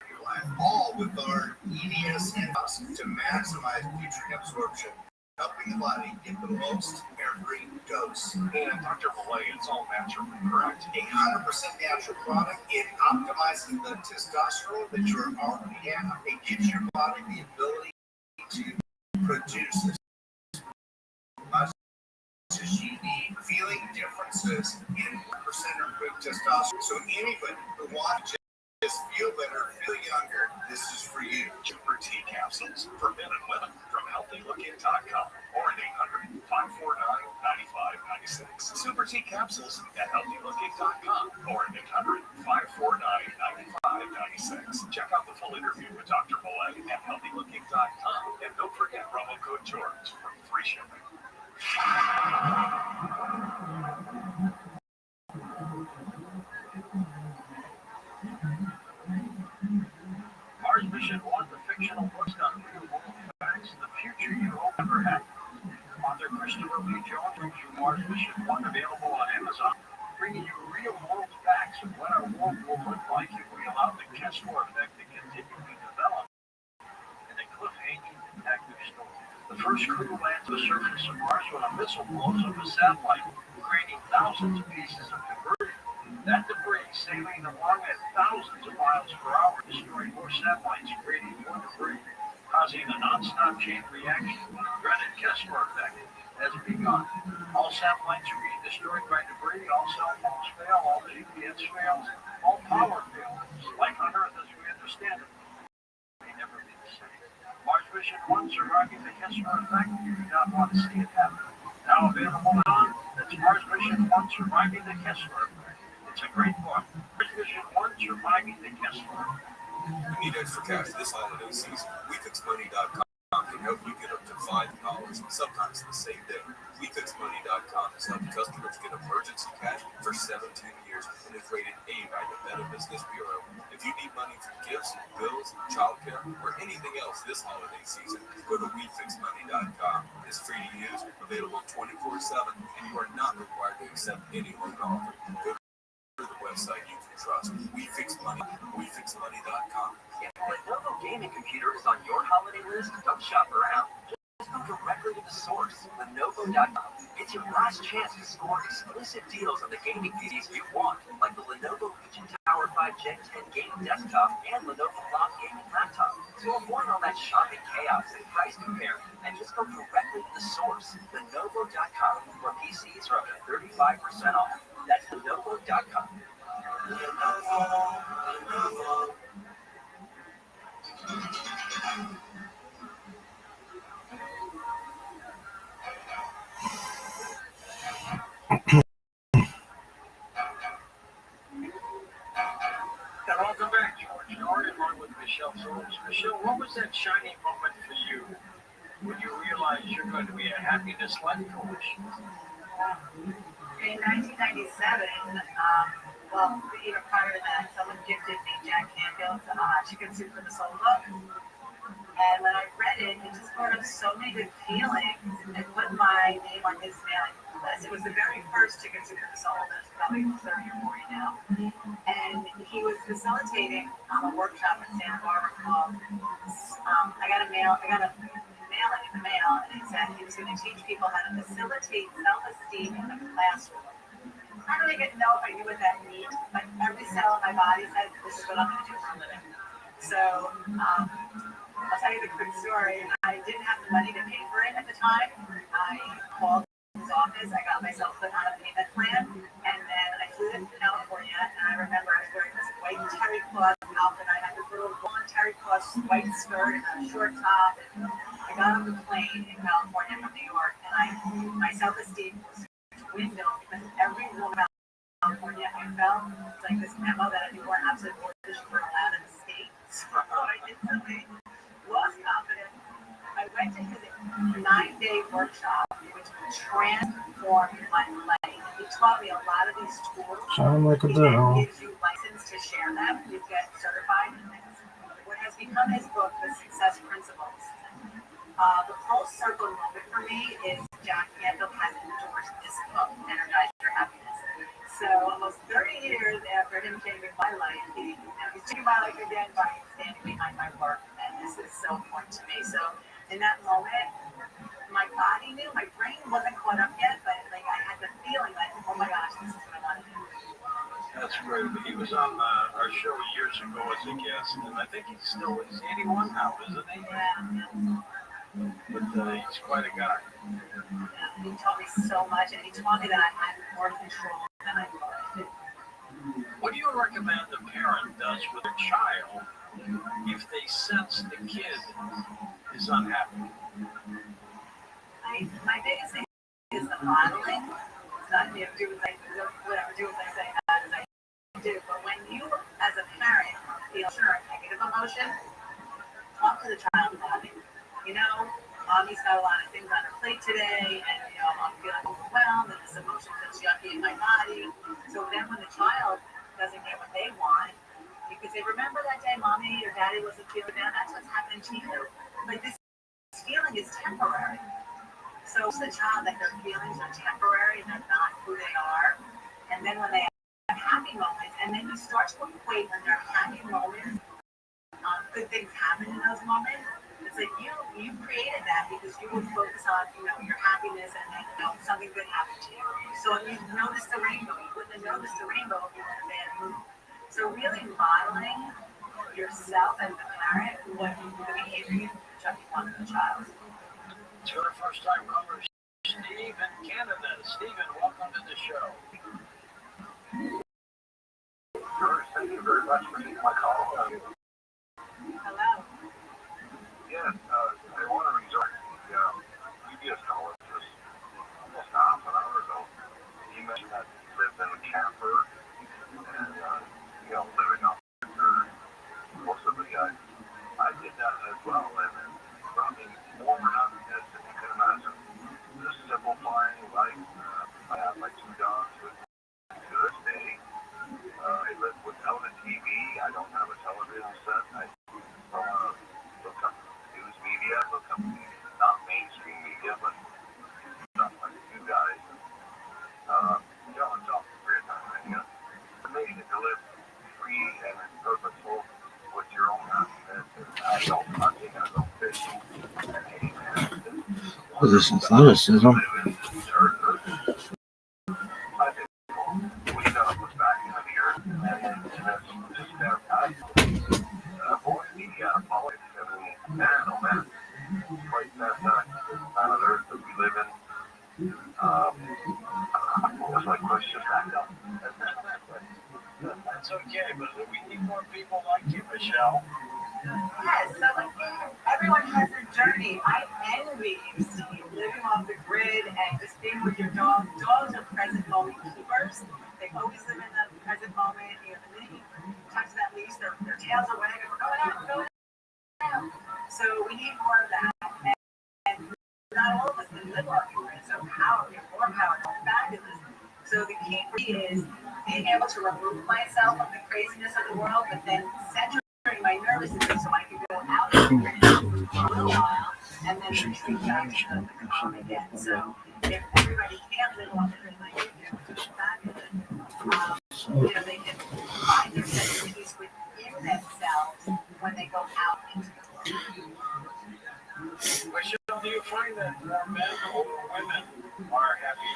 your life, all with our EDS and us to maximize nutrient absorption, helping the body get the most every dose. And Dr. Malay, it's all natural, correct? 100% natural product. It optimizes the testosterone that you're already have. It gives your body the ability to produce as much as you need. Feeling differences in percent improved testosterone. So anybody who wants to just feel better, feel younger, this is for you. Super Tea capsules for men and women from healthylooking.com or at 800-549-9596. Super Tea capsules at healthylooking.com or at 800-549-9596. Check out the full interview with Dr. Malay at healthylooking.com and don't forget promo code George for free shipping. Mars Mission 1, the fictional book on real world facts, the future you hope never happened. Author Christopher Lee Jones brings you Mars Mission 1, available on Amazon, bringing you real world facts of what our world will look like if we allow the Kessler effect to continue to develop in a cliff-hanging active story. The first crew lands on the surface of Mars when a missile blows up a satellite, creating thousands of pieces of debris. That debris, sailing along at thousands of miles per hour, destroying more satellites, creating more debris, causing a non-stop chain reaction. The dreaded Kessler effect has begun. All satellites are being destroyed by debris, all cell phones fail, all GPS fails, all power fails. Life on Earth as we understand it may never be the same. Mars Mission 1, surviving the Kessler effect, you do not want to see it happen. Now available on, that's Mars Mission 1, surviving the Kessler effect. It's a great book. Mars Mission 1, surviving the Kessler effect. You need extra cash this holiday season. WeFixMoney.com can help you get up to $5, sometimes the same day. WeFixMoney.com has helped customers get emergency cash for 17 years and is rated A by the Better Business Bureau. If you need money for gifts, bills, childcare, or anything else this holiday season, go to WeFixMoney.com. It's free to use, available 24/7, and you are not required to accept any loan offer. Go to the website you can trust. WeFixMoney.com. If a Lenovo gaming computer is on your holiday list, don't shop around. Just go directly to the source, Lenovo.com. It's your last chance to score exclusive deals on the gaming PCs you want, like the Lenovo Legion Tower 5 Gen 10 gaming desktop and Lenovo Lock gaming laptop. So avoid all that shopping chaos and price comparing, and just go directly to the source, Lenovo.com, where PCs are up to 35% off. That's Lenovo.com. Lenovo. shining moment for you when you realize you're going to be a happiness life coach? In 1997, well, even prior to that, someone gifted me Jack Canfield's Chicken Soup for the Soul book. And when I read it, it just brought up so many good feelings. I put my name on his mailing list. It was the very first Chicken Soup for the Soul. That's probably 30 or 40 now. And he was facilitating a workshop in Santa Barbara called, I got a mailing in the mail, and it said he was going to teach people how to facilitate self-esteem in the classroom. I don't even know if I knew what that meant, but every cell in my body said, this is what I'm going to do for a living. So, I'll tell you the quick story. I didn't have the money to pay for it at the time. I called his office. I got myself put on a payment plan, and then I flew to California. And I remember I was wearing this white terry cloth outfit. I had this little blonde terry cloth white skirt and a short top. And I got on the plane in California from New York, and my self-esteem was window because every woman in California I felt like this memo that you were absolute orders were allowed in the state. So I instantly lost confidence. I went to his 9-day workshop, which transformed my life. He taught me a lot of these tools. He gives you license to share them. You get certified in this. What has become his book, The Success Principles. The full circle moment for me is Jack Canfield has endorsed this book, Energize Your Happiness. So almost 30 years after him changing my life, he's changing my life again by standing behind my work, and this is so important to me. So in that moment, my body knew, my brain wasn't caught up yet, but like I had the feeling like, oh my gosh, this is what I want to do. That's great. He was on our show years ago as a guest, and I think he's 81 now, isn't he? Yeah. But he's quite a guy. Yeah, he taught me so much, and he taught me that I had more control than I thought. What do you recommend a parent does with a child if they sense the kid is unhappy? My biggest thing is the modeling. It's not do as I say, not as I do. But when you, as a parent, feel a negative emotion, talk to the child about it. Mommy's got a lot of things on her plate today, and I'm feeling overwhelmed, and this emotion feels yucky in my body. So then, when the child doesn't get what they want, you can say, "Remember that day, mommy or daddy wasn't feeling that? That's what's happening to you. Like this feeling is temporary." So it's the child that their feelings are temporary and they're not who they are. And then when they have happy moments, and then you start to equate when they're happy moments, good things happen in those moments. It's like you created that because you would focus on your happiness and then something good happened to you. So if you notice the rainbow, you wouldn't have noticed the rainbow if you were in a bad mood. So really modeling yourself as a parent what the behavior you want in the child. To our first time caller, Steve in Canada. Stephen, welcome to the show. George, thank you very much for taking my call. Hello. Yes, I want to resort to the previous caller just almost half an hour ago. He mentioned that he lived in a camper and, living off the dirt. Most of the guys, I did that as well, and it brought me more happiness than you can imagine. Just simplifying life. I have my 2 dogs with me to this day. I live without a TV. I don't have a television set. I don't want to look up news media, not mainstream media, but stuff like you guys. It's all great. It's amazing to live free and purposeful with your own happiness. I go hunting, I go fishing, and hey, man, this is lyricism. I think we gotta put back into the earth, and it's just fantastic. Boy, the politics, man, oh man, quite fantastic. Planet Earth that we live in. What was my question back up? That's okay, but we need more people like you, Michelle. Yes, so everyone has their journey. I envy you, Steve, living off the grid and just being with your dog. Dogs are present moment keepers. They always live in the present moment. The minute you touch that leash, their tails are wagging. We're going out. So we need more of that. And not all of us can live off of it. So power, more powerful back in this. So the key for me is being able to remove myself from the craziness of the world, but then centering my nervous system so I can go out for a little while and then retreat back to the calm again. So if everybody can live off of it, like you do, back in it, they can find their sense of peace within themselves when they go out into the world. Michelle, do you find that more men or women are happy?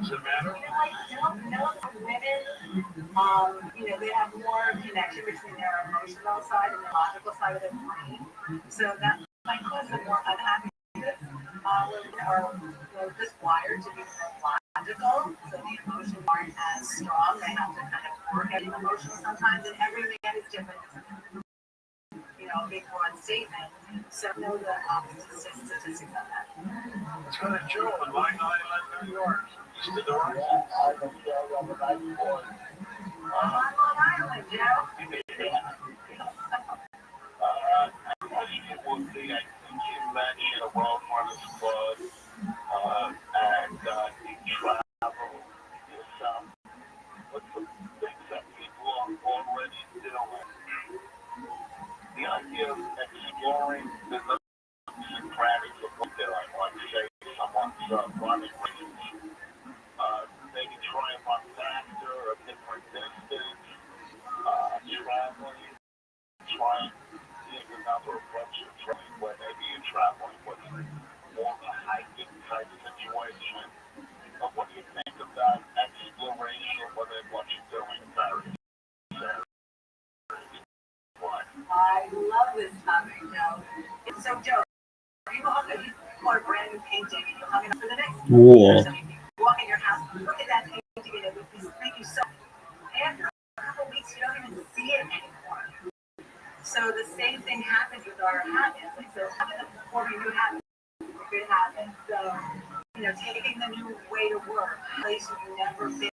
Does it matter? I don't know if women, they have more connection between their emotional side and their logical side of their brain. So that might cause them more unhappiness. Women are just wired to be more logical, so the emotions aren't as strong. They have to kind of work at emotional sometimes, and every man is different. A big broad statement. So know the statistics on that. Let's go to Joe in line 9 New York. East of the right. I'm on Island, Joe. Question would be, I think you mentioned a World Runners Club, and you travel yourself. What's the things that people are already doing? The idea of exploring the nooks and crannies of what they're like. Let's say someone's running races, maybe try and run faster, a different distance, traveling, trying the number of reps you're training, where maybe you're traveling with more of a hiking type situation. What do you think of that exploration within what you're doing, Barry? I love this topic, Joe. So, Joe, you want a brand new painting and you're hung it up for the next year. So you walk in your house, look at that painting, and it would make you so. After a couple of weeks, you don't even see it anymore. So the same thing happens with our habits. Like, so forming new habits, good habits. So, taking the new way to work, place you've never been,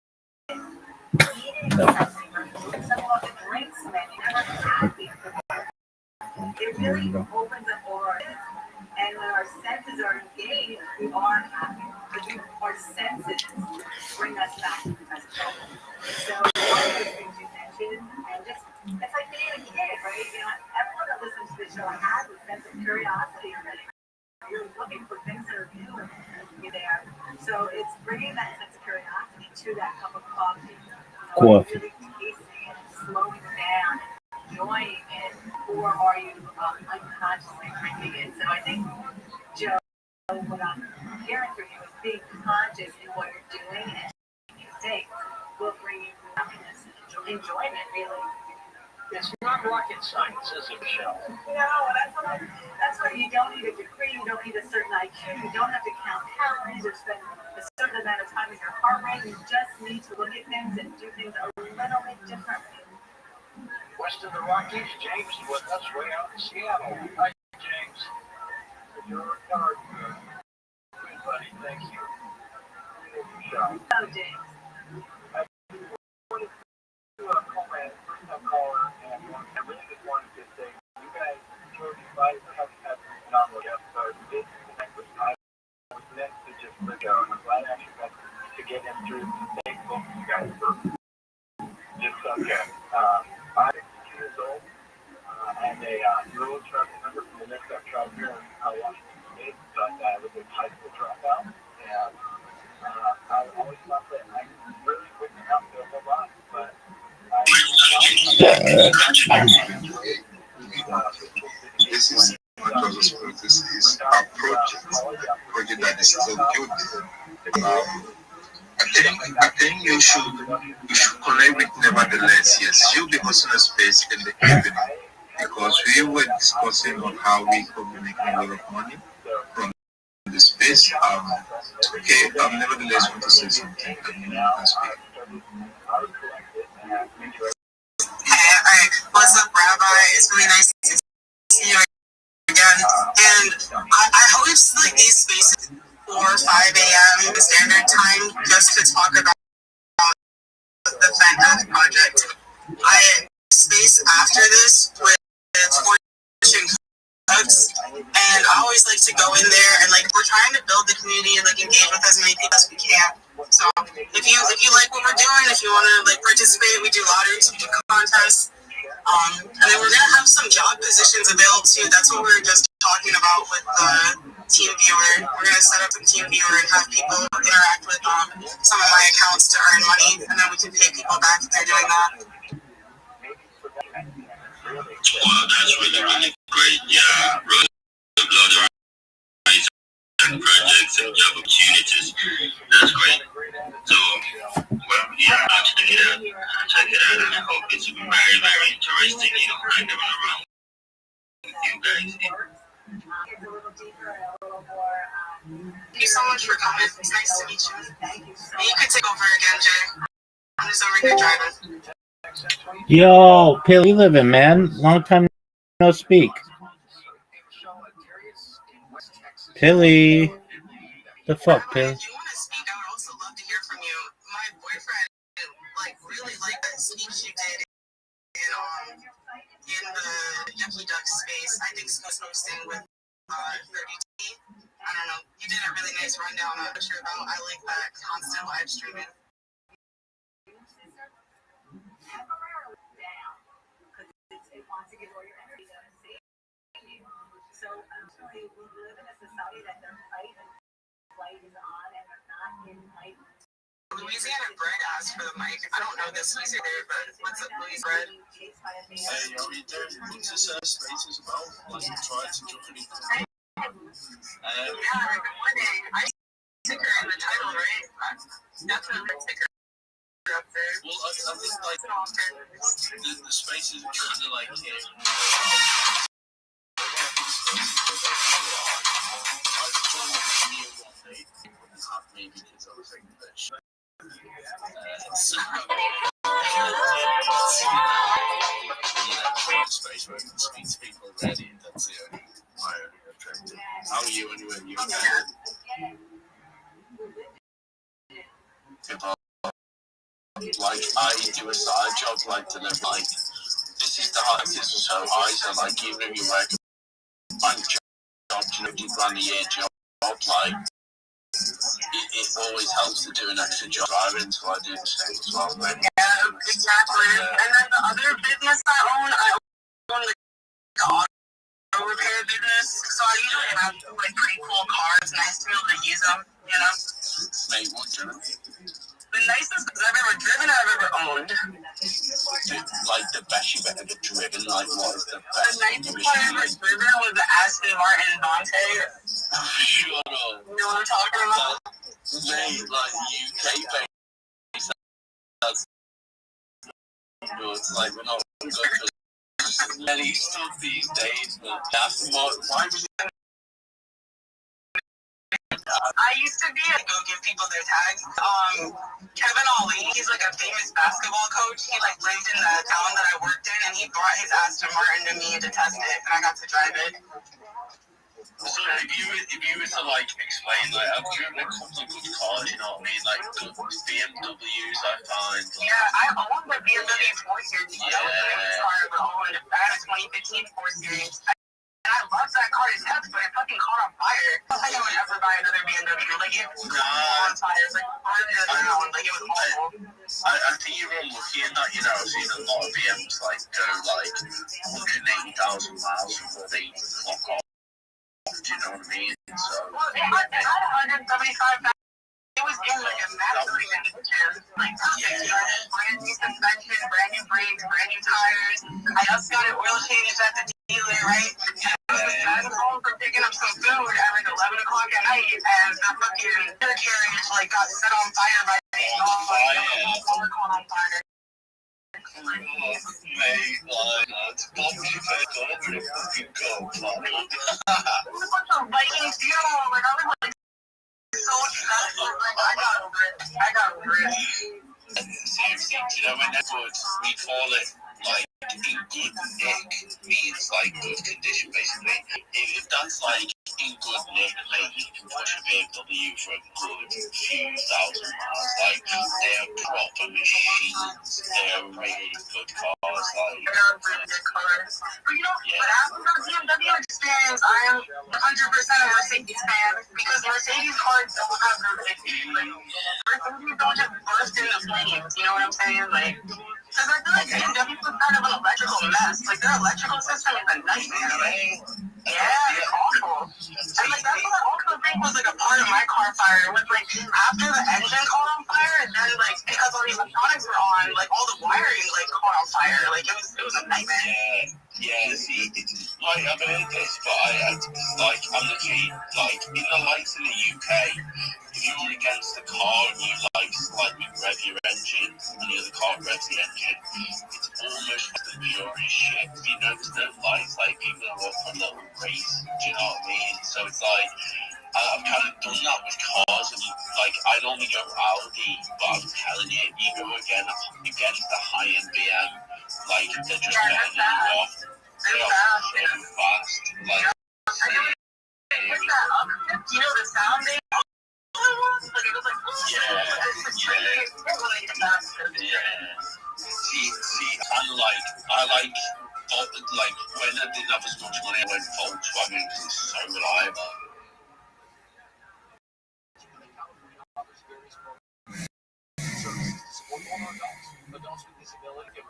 eating something, or doing something off the drinks that you never had before. It really opens up all our senses. And when our senses are engaged, we are happy. Because our senses bring us back to the present moment. So one of those things you mentioned, and just, it's like being a kid, right? Everyone that listens to the show has a sense of curiosity already. You're looking for things that are new and there. So it's bringing that sense of curiosity to that cup of coffee. Really tasting it, slowing down, enjoying it, or are you unconsciously drinking it? So I think, Joe, what I'm hearing from you is being conscious in what you're doing and you think will bring you happiness and enjoyment, really. It's not rocket science, is it, Michelle? No, that's why you don't need a degree, you don't need a certain IQ, you don't have to count calories or spend a certain amount of time in your heart rate. You just need to look at things and do things a little bit differently. West of the Rockies, James is with us way out in Seattle. Hi, James. You're good, buddy. Thank you. Hello, James. First-time caller, and I really just wanted to say, you guys, George, I haven't had a phenomenal guest, so I did connect with I was meant to just look out, and I'm glad I actually got to get him through Facebook. You guys for just okay. I'm 52 years old. I'm a rural travel member from the next travel here in Washington State, but I was a high school dropout, and I always thought that I really wouldn't have to a lot, but this is my brother's project. This is our project that is still building. I think you should connect with Nevertheless. Yes, you'll be hosting a space in the evening because we were discussing on how we could be making a lot of money from the space. Nevertheless, want to say something. Hey, what's up, Rabbi? It's really nice to see you again. And I host like these spaces 4 or 5 a.m. standard time just to talk about the Fat Earth Project. I space after this with products. And I always like to go in there and like we're trying to build the community and like engage with as many people as we can. So if you like what we're doing, if you want to like participate, we do lotteries, we do contests. And then we're gonna have some job positions available too. That's what we were just talking about with Team Viewer. We're gonna set up some Team Viewer and have people interact with some of my accounts to earn money, and then we can pay people back if they're doing that. Wow, that's really, really great. Yeah, really a lot of and projects and job opportunities. That's great. So, well, yeah, I'll check it out. And I hope it's very, very interesting, hanging around with you guys. Thank you so much for coming. It's nice to meet you. You can take over again, Jay. I'm just over here driving. Yo, Pilly living, man. Long time no speak. Pilly. The fuck, Pilly? If you want to speak, I would also love to hear from you. My boyfriend, really liked that speech you did in the Yucky Duck space. I think Scott's hosting with 30T. I don't know. You did a really nice rundown on what you're about. I like that constant live streaming. So we live in a society that their fight is on and they're not in fight. Louisiana Bread asked for the mic. I don't know this either, but what's up, Louis Bread? Hey, how are you doing? What's this space is about? Like, try to join it. Yeah, good morning. I sticker in the title, right? Definitely a sticker up there. Well, I think, like, the space is kind of like here. Maybe because I was English. Space where I can speak to people already, and that's the only my only objective. How are you anyway? You like I do a side job like to live like this is the hardest so high, so like even if you work a bank job, $50,000 a year job, like it always helps to do an extra job driving, so I do the same as well. Like, yeah, exactly. And then the other business I own like auto repair business, so I usually have like pretty cool cars. Nice to be able to use them, you know. Mate, what do you The nicest cars I've ever driven, I've ever owned. Like the best you've ever driven, like what is the best? The nicest car I ever driven was the Aston Martin Dante. Shut up. You know what I'm talking about? Mate, like UK based. It's like we're not good for many stuff these days, but that's what. Why was it? I used to be go give people their tags. Kevin Ali, he's like a famous basketball coach. He like lived in the town that I worked in, and he brought his Aston Martin to me to test it, and I got to drive it. So if you were to like explain, like I've driven a couple of good cars, you know what I mean, like good BMWs I find. Yeah, I owned the BMW 4 Series. That was the biggest car I ever owned. I had a 2015 4 Series. And I loved that car to death, but it fucking caught on fire. I don't think I would ever buy another BMW. Like, it was on fire. It was like burned to the ground. Like, it was awful. I think you're unlucky in that, you know, I've seen a lot of BMs like go like 180,000 miles before they clock off. Do you know what I mean? So, well, it had 175,000. It was in like a massive condition. Like, brand new suspension, brand new brakes, brand new tires. I just got it oil changed at the dealer, right? And I was driving home from picking up some food at like 11 o'clock at night, and the fucking undercarriage like got set on fire by the car caught on fire. Mate, like, it's got me fed up and it fucking got fucked. It was a bunch of Viking funeral, like, I was like, so stressful, like, I got over it. Seriously, do you know when that's what we call it, like, in good nick means, like, good condition, basically. If that's, like, in good nick, mate, you can push a BMW for a good few thousand miles. Like, they are proper machines. They are really good cars. But you know, what happens on BMW experience, I am 100% a Mercedes fan because Mercedes cars don't have no safety. Like, Mercedes don't just burst into flames, you know what I'm saying? Like, because I feel like BMW is kind of an electrical mess. Like, their electrical system is a nightmare. Like, yeah, it's awful. And like, that's what I also think was like a part of my car fire. Was like, after the engine caught on fire, and then like, because all the electronics were on, like, all the wiring like caught on fire. Like, it was a nightmare. Yeah, see, like, I've heard this, but I'm literally, like, in the lights in the UK, if you're against the car and you, like, slightly rev your engine, and the other car revs the engine, it's almost like the purest shit. You know, there's no lights, like, people are off a little race, do you know what I mean? So it's like, I've kind of done that with cars, and, like, I normally go Audi, but I'm telling you, you go against the high-end BM, like, they're just better than you are. They are so fast. Like, what's that up? Do you know the sound they See, I like, when I didn't have as much money, I went Volkswagen because it's so reliable. Adults with disability,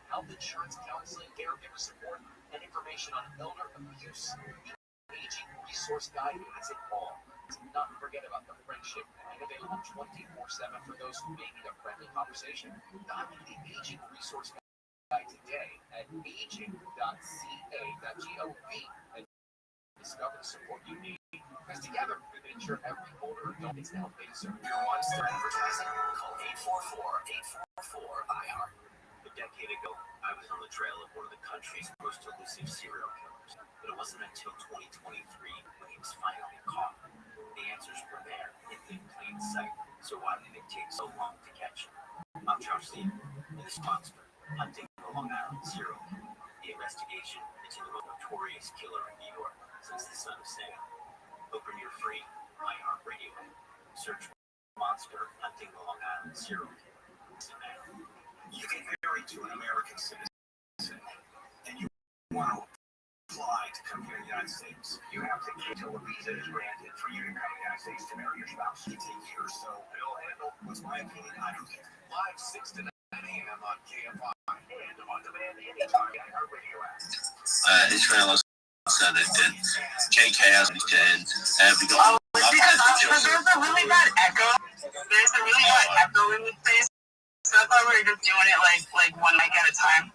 health insurance, counseling, caregiver support, and information on elder abuse. The Aging Resource Guide has it all. Do not forget about the friendship and available 24/7 for those who may need a friendly conversation. Download the Aging Resource Guide today at aging.ca.gov and discover the support you need. Because together, we can ensure every older adult is now being served. Your one-stop advertising. Call 844-844-IHEART. A decade ago, I was on the trail of one of the country's most elusive serial killers. But it wasn't until 2023 when he was finally caught. The answers were there, in plain sight. So why did it take so long to catch him? I'm Josh Lee, and this monster, hunting the Long Island serial killer. The investigation into the most notorious killer in New York since the son of Sam. Open your free iHeartRadio app. Search Monster Hunting the Long Island Serial Killer. You get married to an American citizen, and you want to apply to come here to the United States. You have to get till a visa is granted for you to come to the United States to marry your spouse. It's a year or so. It'll handle, what's my opinion, I don't think. Live 6 to 9 a.m. on KFI and on demand anytime at our radio app. Israel said it did. JK hasn't did. We got because there's a really bad echo. There's a really bad echo in the place. So I thought we were just doing it like one mic at a time.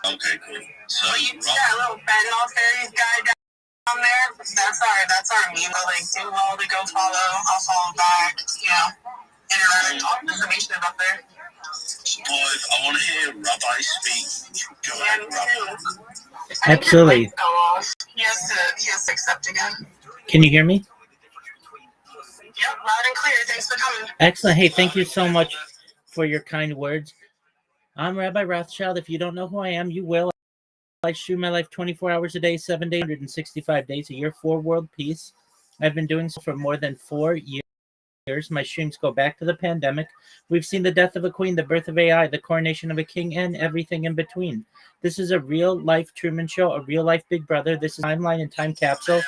Okay, cool. So you see that little fentanyl fairies guy down there? That's our meme. Like, do well to go follow. I'll follow back. You know, interact. All the information about there. Boy, I want to hear Rabbi speak. Go ahead, Rabbi. Absolutely. He has to accept again. Can you hear me? Yep, loud and clear. Thanks for coming. Excellent. Hey, thank you so much for your kind words. I'm Rabbi Rothschild. If you don't know who I am, you will. I stream my life 24 hours a day, 7 days, 165 days a year for world peace. I've been doing so for more than 4 years. My streams go back to the pandemic. We've seen the death of a queen, the birth of AI, the coronation of a king, and everything in between. This is a real-life Truman Show, a real-life Big Brother. This is Timeline and Time Capsule.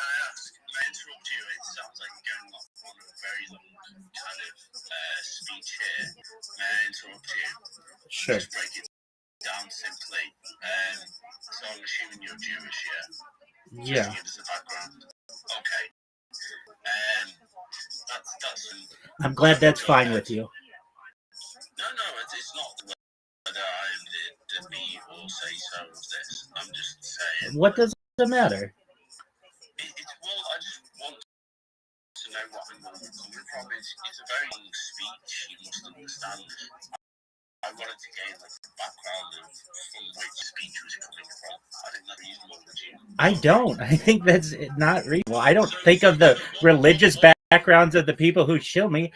Sure. Just break it down simply. So I'm assuming you're Jewish, yeah? Yeah. Just give us a background. Okay. That's I'm glad that's fine with you. No, it's not whether I am the be or say so of this. I'm just saying. What does it matter? Well, I just want to know what I'm coming from. It's a very long speech, you must understand. I wanted to gain the background of from which speech was coming from. I think that's reasonable, would you? I don't. I think that's not reasonable. I don't think of the religious backgrounds of the people who shill me.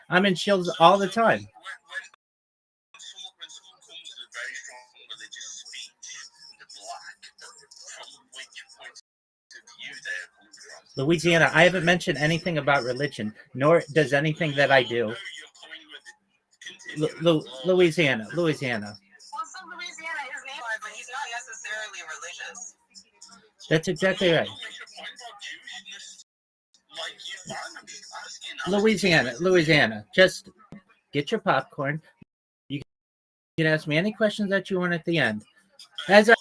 I'm in shills all the time. When someone comes with a very strong religious speech, the black, from which point of view they're coming from? Louisiana, I haven't mentioned anything about religion, nor does anything that I do. Louisiana. Well, so Louisiana is named That's exactly right. Louisiana. Just get your popcorn. You can ask me any questions that you want at the end. As I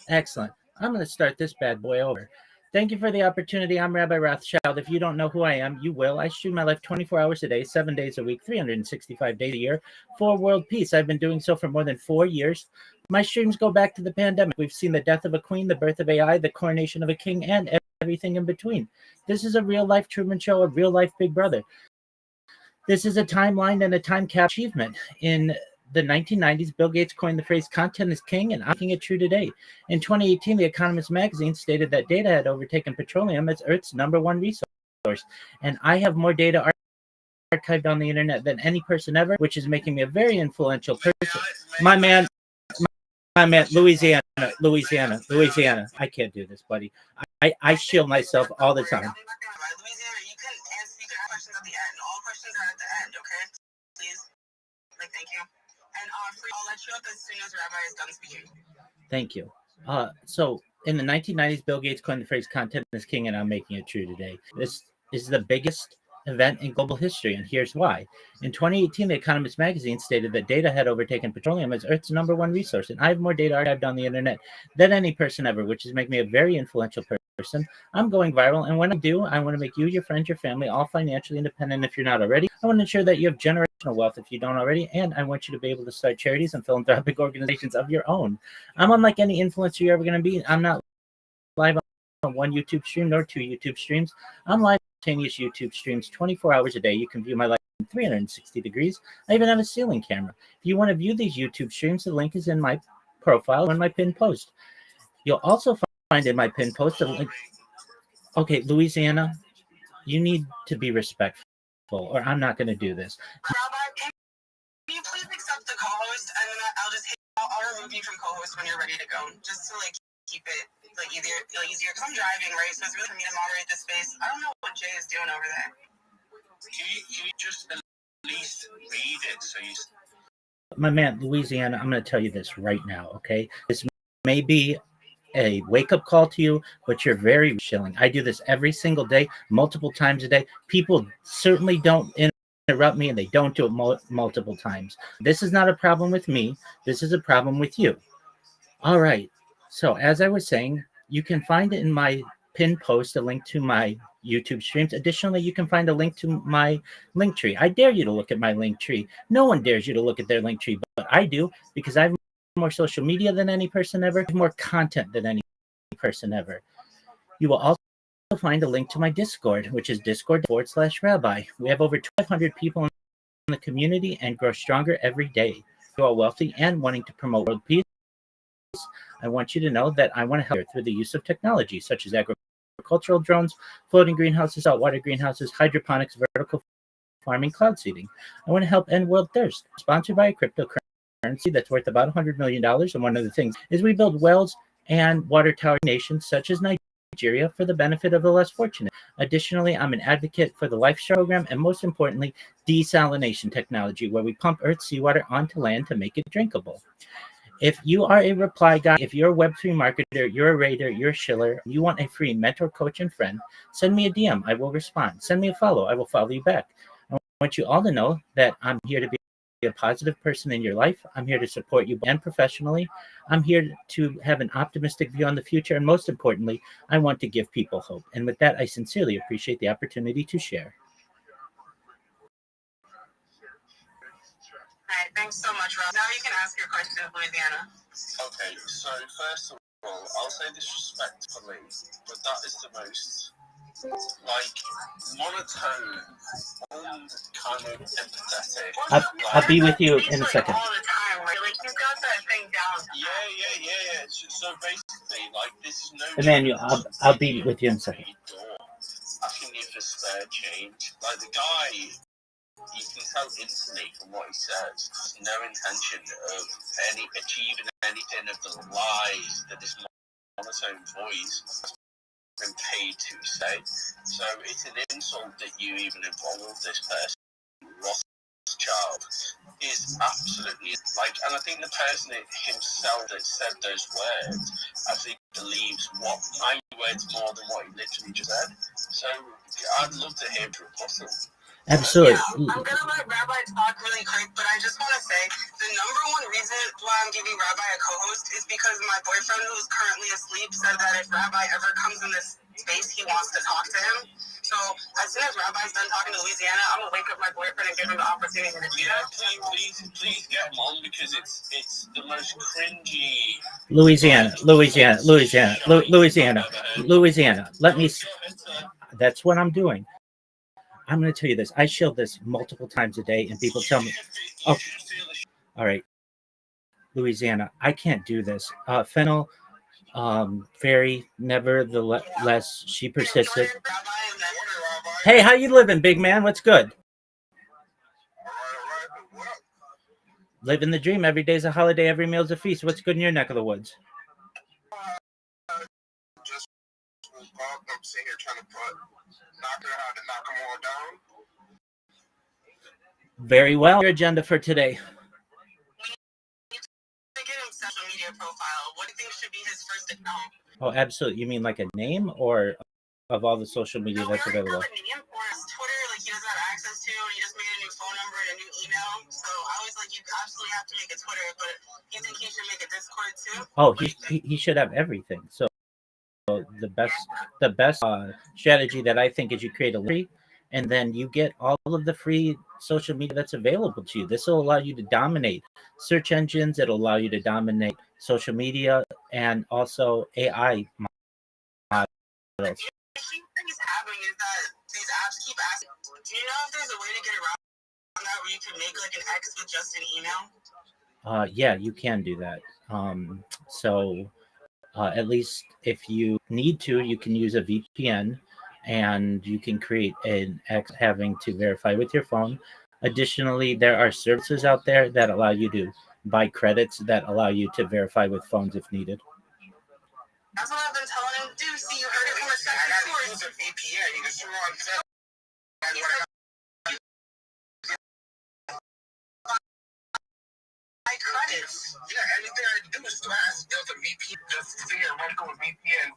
Excellent. I'm going to start this bad boy over. Thank you for the opportunity. I'm Rabbi Rothschild. If you don't know who I am, you will. I stream my life 24 hours a day, 7 days a week, 365 days a year for world peace. I've been doing so for more than 4 years. My streams go back to the pandemic. We've seen the death of a queen, the birth of AI, the coronation of a king, and everything in between. This is a real-life Truman Show, a real-life Big Brother. This is a timeline and a time cap achievement. In the 1990s, Bill Gates coined the phrase content is king, and I'm making it true today. In 2018, The Economist magazine stated that data had overtaken petroleum as Earth's #1 resource. And I have more data archived on the internet than any person ever, which is making me a very influential person. My man, Louisiana. I can't do this, buddy. I shield myself all the time. Louisiana, you can ask questions at the end. All questions are at the end, okay? Please. Thank you. And I'll let you up as soon as Rabbi is done speaking. Thank you. So in the 1990s, Bill Gates coined the phrase content is king, and I'm making it true today. This is the biggest event in global history, and here's why. In 2018, The Economist magazine stated that data had overtaken petroleum as Earth's #1 resource, and I have more data archived on the internet than any person ever, which is making me a very influential person. I'm going viral, and when I do, I want to make you, your friends, your family, all financially independent if you're not already. I want to ensure that you have generational wealth if you don't already, and I want you to be able to start charities and philanthropic organizations of your own. I'm unlike any influencer you're ever going to be. I'm not live on one YouTube stream nor 2 YouTube streams. I'm live simultaneous YouTube streams 24 hours a day. You can view my life in 360 degrees. I even have a ceiling camera. If you want to view these YouTube streams, the link is in my profile in my pinned post. You'll also find in my pinned post a link. Okay, Louisiana, you need to be respectful, or I'm not going to do this. Rabbi, can you please accept the co-host, and then I'll remove you from co-host when you're ready to go, just to keep it easier. Because I'm driving, right? So it's really for me to moderate this space. I don't know what Jay is doing over there. Can you just at least read it so you? My man, Louisiana, I'm going to tell you this right now, okay? This may be a wake-up call to you, but you're very chilling. I do this every single day, multiple times a day. People certainly don't interrupt me, and they don't do it multiple times. This is not a problem with me. This is a problem with you. All right. So as I was saying, you can find in my pinned post a link to my YouTube streams. Additionally, you can find a link to my link tree. I dare you to look at my link tree. No one dares you to look at their link tree, but I do, because I have more social media than any person ever, more content than any person ever. You will also find a link to my Discord, which is discord.com/rabbi. We have over 1,200 people in the community and grow stronger every day. You are wealthy and wanting to promote world peace. I want you to know that I want to help through the use of technology, such as agricultural drones, floating greenhouses, saltwater greenhouses, hydroponics, vertical farming, cloud seeding. I want to help end world thirst. Sponsored by a cryptocurrency that's worth about $100 million. And one of the things is we build wells and water tower nations such as Nigeria for the benefit of the less fortunate. Additionally, I'm an advocate for the Life Share program, and most importantly, desalination technology, where we pump Earth's seawater onto land to make it drinkable. If you are a reply guy, if you're a Web3 marketer, you're a raider, you're a shiller, you want a free mentor, coach, and friend, send me a DM. I will respond. Send me a follow. I will follow you back. I want you all to know that I'm here to be a positive person in your life. I'm here to support you and professionally. I'm here to have an optimistic view on the future. And most importantly, I want to give people hope. And with that, I sincerely appreciate the opportunity to share. All right, thanks so much, Rob. Now you can ask your question of Louisiana. Okay, so first of all, I'll say this respectfully, but that is the most monotone and kind of empathetic. I'll be with you in a second. All the time, right? You got that thing down. Yeah. So basically, this is no. Emmanuel, I'll be with you in a second. Asking you for spare change, the guy. You can tell instantly from what he says, no intention of achieving anything of the lies that this monotone voice has been paid to say. So it's an insult that you even involve this person. Rothschild is absolutely and I think the person himself that said those words actually believes what my words more than what he literally just said. So I'd love to hear your rebuttal. Absolutely. Yeah, I'm gonna let Rabbi talk really quick, but I just want to say the number one reason why I'm giving Rabbi a co-host is because my boyfriend, who's currently asleep, said that if Rabbi ever comes in this space, he wants to talk to him. So as soon as Rabbi's done talking to Louisiana, I'm gonna wake up my boyfriend and give him the opportunity to do that. Please get him on, because it's the most cringy. Louisiana. Let me. That's what I'm doing. I'm going to tell you this. I shield this multiple times a day, and people tell me, "Oh, all right, Louisiana, I can't do this." Fennel, Fairy, nevertheless, she persisted. Hey, how you living, big man? What's good? Living the dream. Every day's a holiday. Every meal's a feast. What's good in your neck of the woods? Just woke up. I'm sitting here trying to knock them all down. Very well. Your agenda for today. Social media profile. What do you think should be his first account? Oh, absolutely. You mean like a name, or of all the social media that's available? Twitter, like he doesn't have access to, and he just made a new phone number and a new email. So I was like, you absolutely have to make a Twitter, but you think he should make a Discord too? Oh, he should have everything. So the best strategy that I think is you create a link, and then you get all of the free social media that's available to you. This will allow you to dominate search engines. It'll allow you to dominate social media and also AI models. The issue he's having is that these apps keep asking. Do you know if there's a way to get around that where you can make like an X with just an email? Yeah, you can do that. So at least if you need to, you can use a VPN, and you can create an X having to verify with your phone. Additionally, there are services out there that allow you to buy credits that allow you to verify with phones if needed. That's what I've been telling him. Dude, see, you heard it from a second source. Use a VPN. You can turn on credits. Yeah, anything I do is to ask Delta VPN. Just see a local VPN.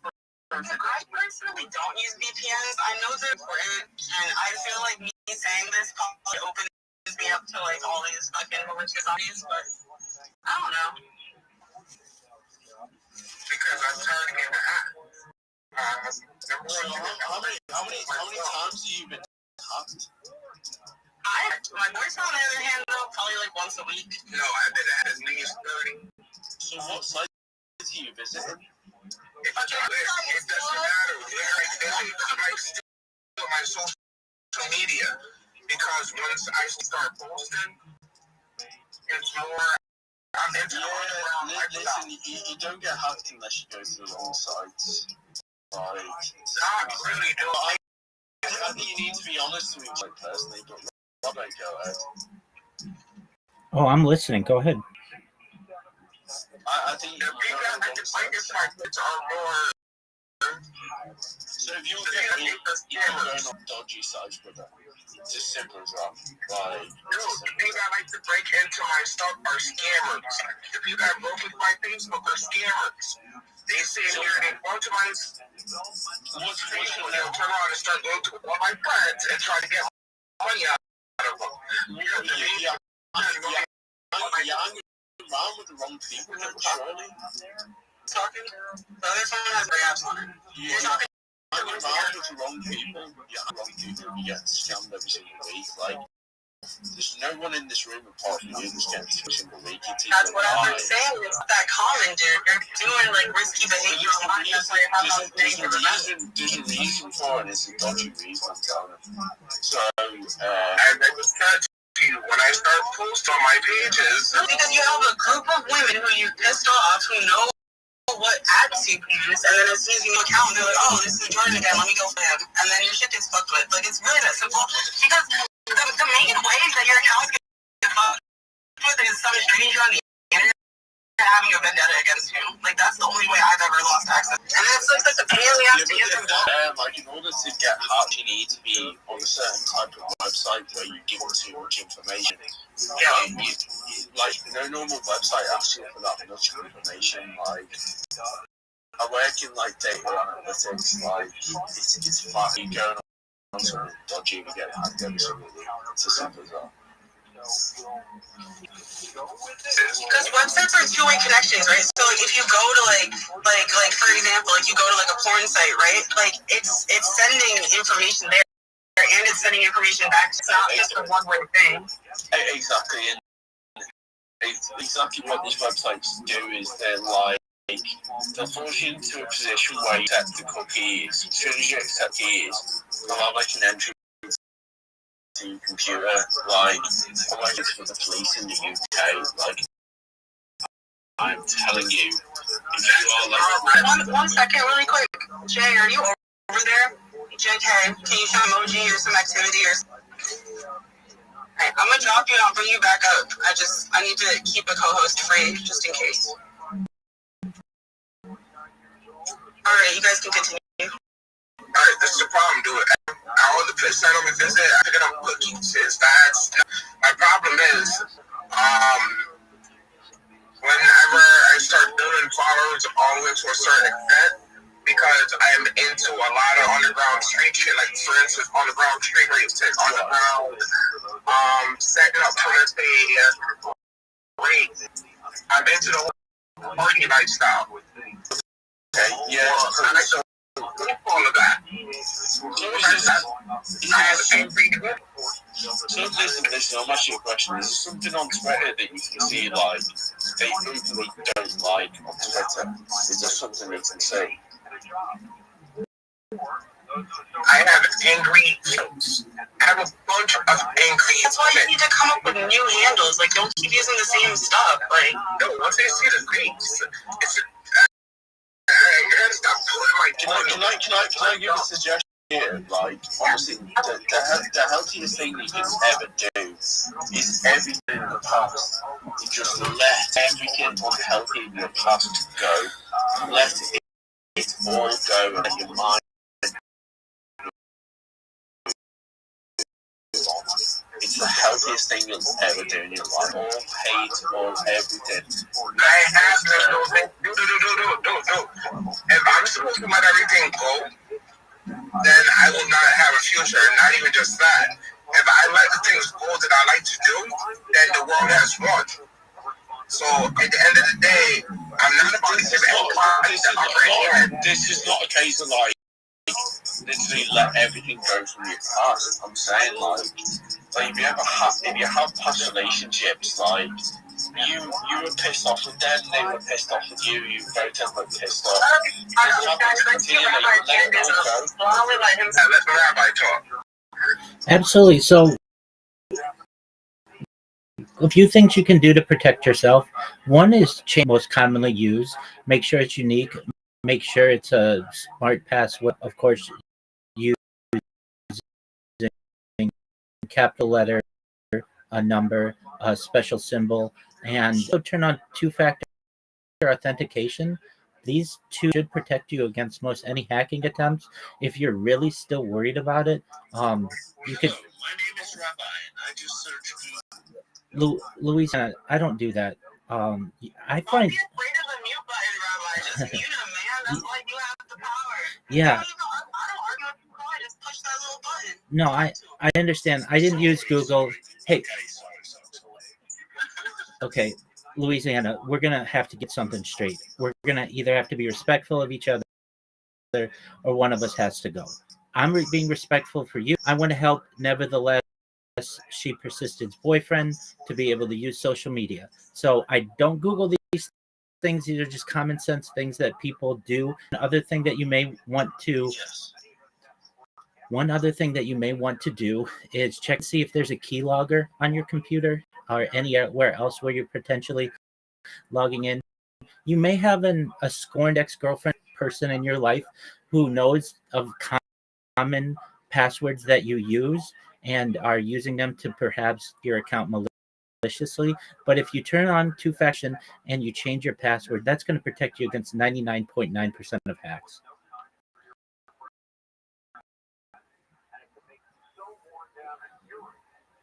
I personally don't use VPNs. I know they're important, and I feel like me saying this probably opens me up to like all these fucking malicious ideas, but I don't know. Because I'm tired of getting hacked. How many times have you been hacked? My boyfriend, on the other hand, though, probably like once a week. No, I've been at as many as 30. So what site do you visit? It doesn't matter where I visit. I might steal my social media, because once I start posting, it's more. Listen, you don't get hacked unless you go to the wrong sites. Like, not really, do I think you need to be honest with each other personally, but Robert, go ahead. Oh, I'm listening. Go ahead. I think the people that I can find your sites are more. So if you're going on dodgy sites, brother, it's as simple as that. Like, no, the people that like to break into my stuff are scammers. The people that broke with my Facebook are scammers. They sit here and they go to my they'll turn around and start going to all my friends and try to get money out of them. You know what I mean? You're around with the wrong people, surely. Talking? The other phone has three apps on it. You're talking around with the wrong people. You get scammed every single week. Like, there's no one in this room apart from you that's getting every single week. That's what I've been saying. It's that common, dude. You're doing like risky behavior online. That's why you're having there's a reason for it. It's a dodgy reason, I'm telling you. So, I just said to you, when I start posting on my pages, because you have a group of women who you pissed off who know what ads you use, and then as soon as you account, they're like, oh, this is Jordan again, let me go for him. And then your shit gets fucked with. Like, it's really that simple. Because the main ways that your accounts get fucked with is some stranger on the internet having a vendetta against you. Like, that's the only way I've ever lost access. And then it's like the pain we have to use. Like, in order to get hacked, you need to be on a certain type of website where you give too much information. Yeah, like, no normal website asks you for that much information. Like, I work in like data analytics, like it's fun. You going on something dodgy, you get hacked every single week. It's as simple as that. Because websites are two-way connections, right? So like if you go to like for example, like you go to like a porn site, right? Like it's sending information there and it's sending information back. It's not just a one-way thing. Exactly, and exactly what these websites do is they'll force you into a position where you accept the cookies. As soon as you accept keys, they'll have like an entry to your computer, like I work for the police in the UK, like I'm telling you, if you are like one second really quick. Jay, are you over there? JK, can you show emoji or some activity or Alright, I'm gonna drop you and I'll bring you back up. I need to keep a co-host free just in case. Alright, you guys can continue. Alright, this is the problem, dude. All the pitch sent on me visit, I picking up cookies. It's fast. My problem is, whenever I start building followers all the way to a certain extent, because I am into a lot of underground street shit, like for instance, underground street races, underground, setting up for let's say, race. I'm into the whole party lifestyle. okay, yeah. I like the all of that. So listen, I'll ask you a question. Is there something on Twitter that you can see, like, they openly don't like on Twitter? Is there something you can see? I have angry jokes. I have a bunch of angry. That's why you need to come up with new handles. Like, don't keep using the same stuff. Like, no, once they see the face, it's you gotta stop pulling my Can I give a suggestion here? Like, honestly, the healthiest thing you can ever do is everything in the past. You just let everything unhealthy in your past go. Let it all go and let your mind. It's the healthiest thing you'll ever do in your life. All hate, all everything. I have no. If I'm supposed to let everything go, then I will not have a future. Not even just that. If I let the things go that I like to do, then the world has won. So at the end of the day, I'm not about to give anybody. This is not a case of like literally let everything go from your past. I'm saying like if you have past relationships, like you were pissed off with them, they were pissed off with you, you both were pissed off. Let the rabbi talk. Absolutely. So a few things you can do to protect yourself. One is change most commonly used. Make sure it's unique. Make sure it's a smart password. Of course, using capital letter, a number, a special symbol, and turn on two-factor authentication. These two should protect you against most any hacking attempts. If you're really still worried about it, you could. My name is Rabbi, and I just searched Louisiana, I don't do that. I find. Don't be afraid of the mute button, Rabbi. Just mute him, man. That's why you have the power. Yeah. I don't argue with people. I just push that little button. No, I understand. I didn't use Google. Hey. Okay, Louisiana, we're going to have to get something straight. We're going to either have to be respectful of each other or one of us has to go. I'm being respectful for you. I want to help. Nevertheless, she persisted's boyfriend to be able to use social media. So I don't Google these things. These are just common sense things that people do. Another thing that you may want to do is check and see if there's a keylogger on your computer or anywhere else where you're potentially logging in. You may have a scorned ex-girlfriend person in your life who knows of common passwords that you use and are using them to perhaps your account maliciously. But if you turn on two-factor and you change your password, that's going to protect you against 99.9% of hacks.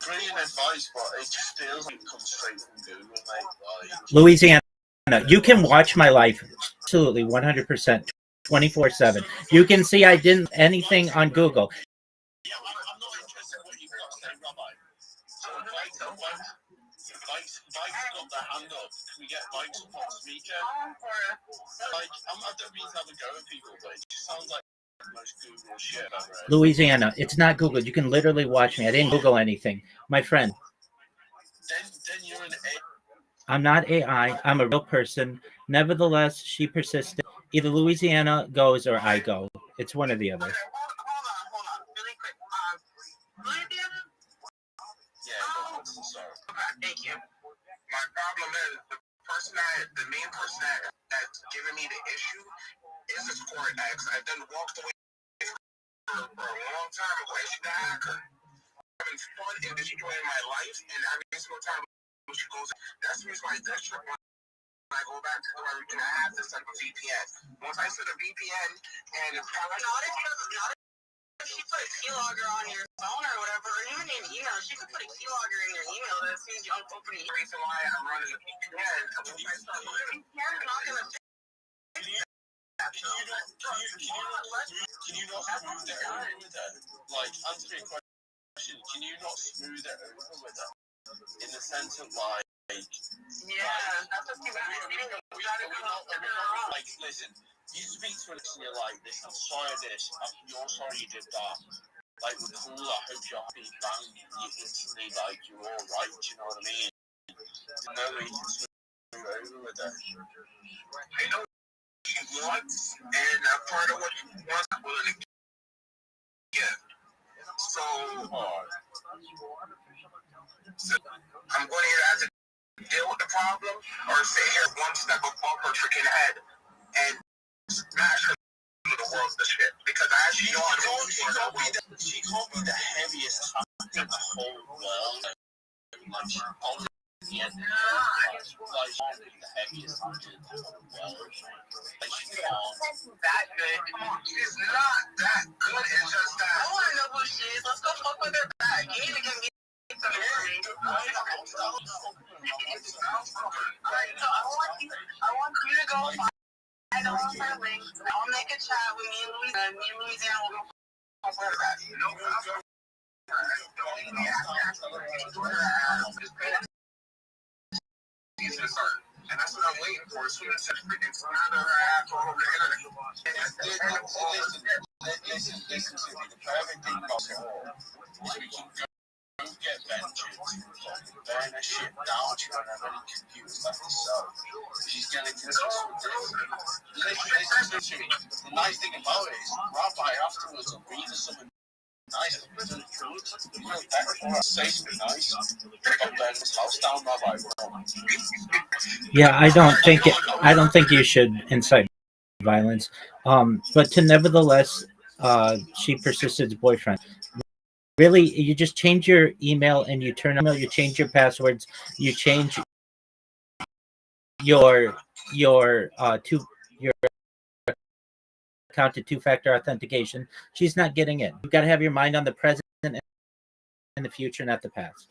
Brilliant advice, but it just feels like it comes straight from Google, mate. Like, Louisiana, you can watch my life. Absolutely, 100%, 24/7. You can see I didn't anything on Google. Yeah, I'm not interested in what you've got to say, Rabbi. So Mike's got the hand up. Can we get Mike's up on speaker? Like, I don't mean to have a go at people, but it just sounds like the most Google shit I've ever heard. Louisiana, it's not Google. You can literally watch me. I didn't Google anything. My friend. Then you're an I'm not AI. I'm a real person. Nevertheless, she persisted. Either Louisiana goes or I go. It's one or the other. Hold on, really quick. Louisiana? Yeah, sorry. Okay, thank you. My problem is the main person that's giving me the issue is this court ex. I then walked away for a long time ago. She's the hacker. Having fun and destroying my life, and every single time she goes, that's the reason why it's extra fun. When I go back to where we can have this type of VPN. Once I set a VPN and it's not if she put a keylogger on your phone or whatever, or even in email, she could put a keylogger in your email that as soon as you open the reason why I'm running the VPN. Once I start running, VPN is not going to Can you not smooth it over with her? Like, answer me a question. Can you not smooth it over with her? In the sense of like, that's what you got to do. Like, listen, you speak to us and you're like, this, I'm sorry this, you're sorry you did that. Like, we're cool, I hope you're happy, bang, you instantly, like, you're alright, you know what I mean? There's no way you can smooth over with her. I know she wants, and part of what she wants, I'm willing to give. So, I'm going to either have to deal with the problem or sit here one step above her freaking head and smash her into the world of shit. Because I actually know she can't be the heaviest in the whole world. Like, she can't be the heaviest in the whole world. Like, she can't. That good. Come on, she's not that good. It's just that. I want to know who she is. Let's go fuck with her back. You need to give me some information. I want you to go find her link. I'll make a chat with me and Louisiana. Me and Louisiana will go fuck with her back. No problem. And that's what I'm waiting for. As soon as she's freaking slander her ass all over the internet. Listen to me. The perfect thing possible is we can go get vengeance, burn her shit down. She won't have any computers left to sell. She's going to consist with this. Listen to me. The nice thing about it is, Rabbi afterwards will read us something nice. Yeah, I don't think you should incite violence. But to nevertheless, she persisted as boyfriend. Really, you just change your email and you change your passwords, you change your your account to two-factor authentication. She's not getting in. You've got to have your mind on the present and the future, not the past.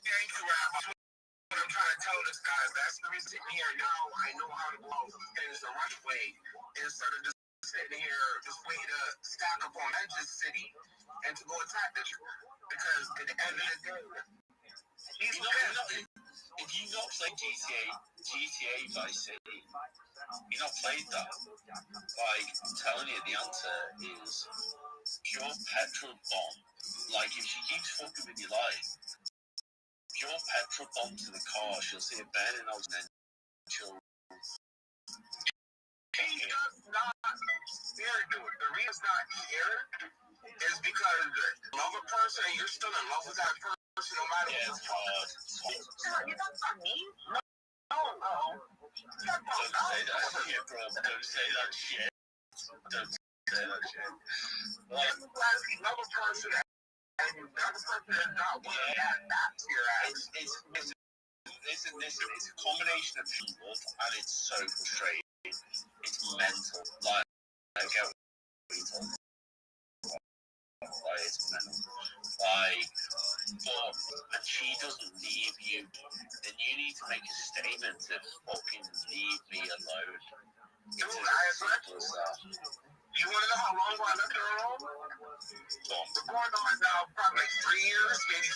Thank you, Rabbi. What I'm trying to tell this guy, that's the reason sitting here now. I know how to go things the right way instead of just sitting here, just waiting to stack up on Edge's City and to go attack this. Because at the end of the day, if you not play GTA Vice City, you're not played that. Like, I'm telling you, the answer is pure petrol bomb. Like, if she keeps fucking with your life, pure petrol bomb to the car, she'll see it burning out and then she'll. He's not here, dude. The reason it's not here is because you love a person and you're still in love with that person no matter what. You're not on me? No. Don't say that shit, bro. Don't say that shit. Don't say that shit. Like, you love a person and the other person is not willing to add back to your ass. It's a combination of people and it's so frustrating. It's mental. Like, I get what you're talking about. Like, it's mental. Like, but, and she doesn't leave you, then you need to make a statement to fucking leave me alone. Dude, you want to know how long I left her alone? We're going on now probably like 3 years, maybe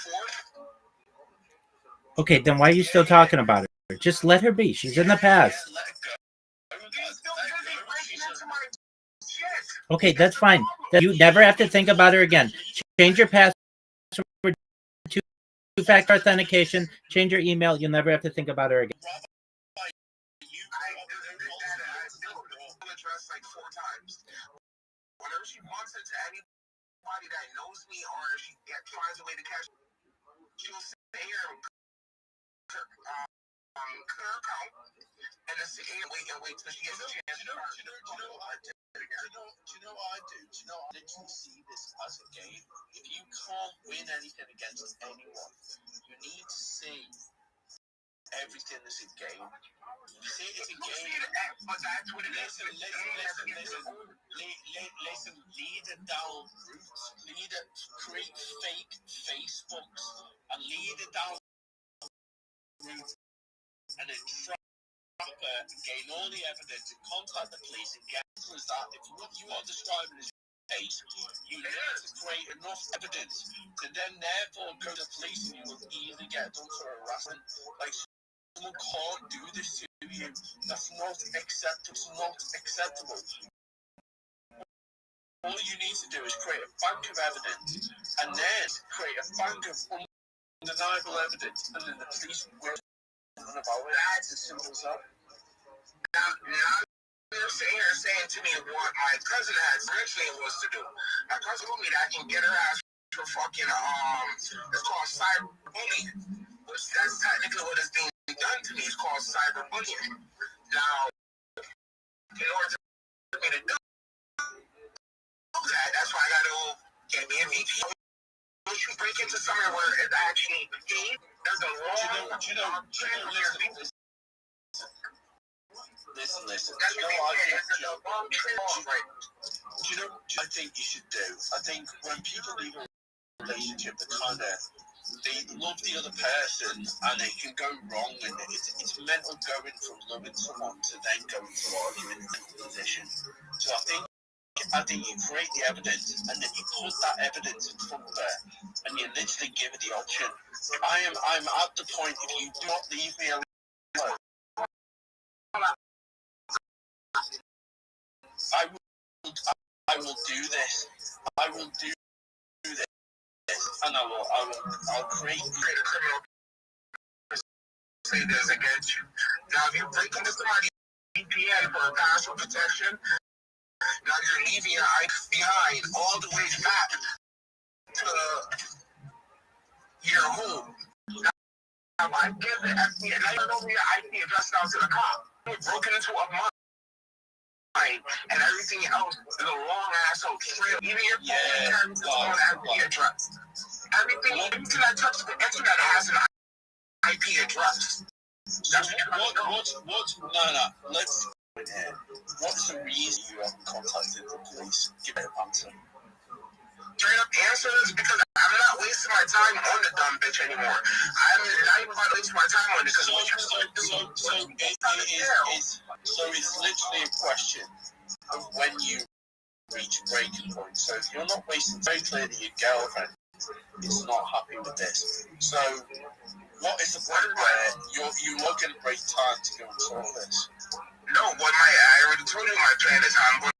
4. Okay, then why are you still talking about her? Just let her be. She's in the past. Okay, that's fine. You never have to think about her again. Change your password to two-factor authentication. Change your email. You'll never have to think about her again. Address like 4 times. Whenever she wants it to anybody that knows me, or if she finds a way to catch, she'll sit here and clear account, and then sit here and wait till she gets a chance. Do you know what I do? Do you know what I do? Do you know I literally see this as a game. If you can't win anything against anyone, you need to see everything as a game. You see it as a game, but that's what it is. Listen, lead it down routes, create fake Facebooks, and lead it down routes, and then track her and gain all the evidence and contact the police and get to that. If what you are describing is case, you need to create enough evidence to then therefore go to the police, and you will easily get done for harassment. Like, someone can't do this to you. That's not acceptable. It's not acceptable. All you need to do is create a bank of evidence, and then create a bank of undeniable evidence, and then the police will know about it. That's as simple as that. Now you're sitting here saying to me what my cousin had originally was to do. My cousin told me that I can get her ass for fucking it's called cyberbullying, which that's technically what is being done to me. It's called cyberbullying. Now, in order for me to do that, that's why I gotta go get me a VPN. Once you break into somewhere where it's actually paid, there's a long Listen. Do you know what I think you should do? I think when people leave a relationship, they love the other person, and it can go wrong, and it's mental going from loving someone to then going to arguing in that position. So I think you create the evidence, and then you put that evidence in front of her, and you literally give her the option. I'm at the point, if you do not leave me alone, I will do this. I will do this, and I'll create a criminal procedures against you. Now, if you break into somebody's VPN for password protection, now you're leaving your IP behind all the way back to your home. Now, I give the FBI, and I don't know your IP address now to the cop. You're broken into a mine, and everything else is a long ass old trail. Even your phone carries its own IP address. Everything that touches the internet has an IP address. That's what's the reason you haven't contacted the police? Give me an answer. Straight up answer is because I'm not wasting my time on the dumb bitch anymore. I'm not even about to waste my time on it because so it's literally a question of when you reach breaking point. So if you're not wasting, very clearly your girlfriend is not happy with this. So what is the point where you're not going to break time to go and solve this? No, but I already told you my plan is I'm going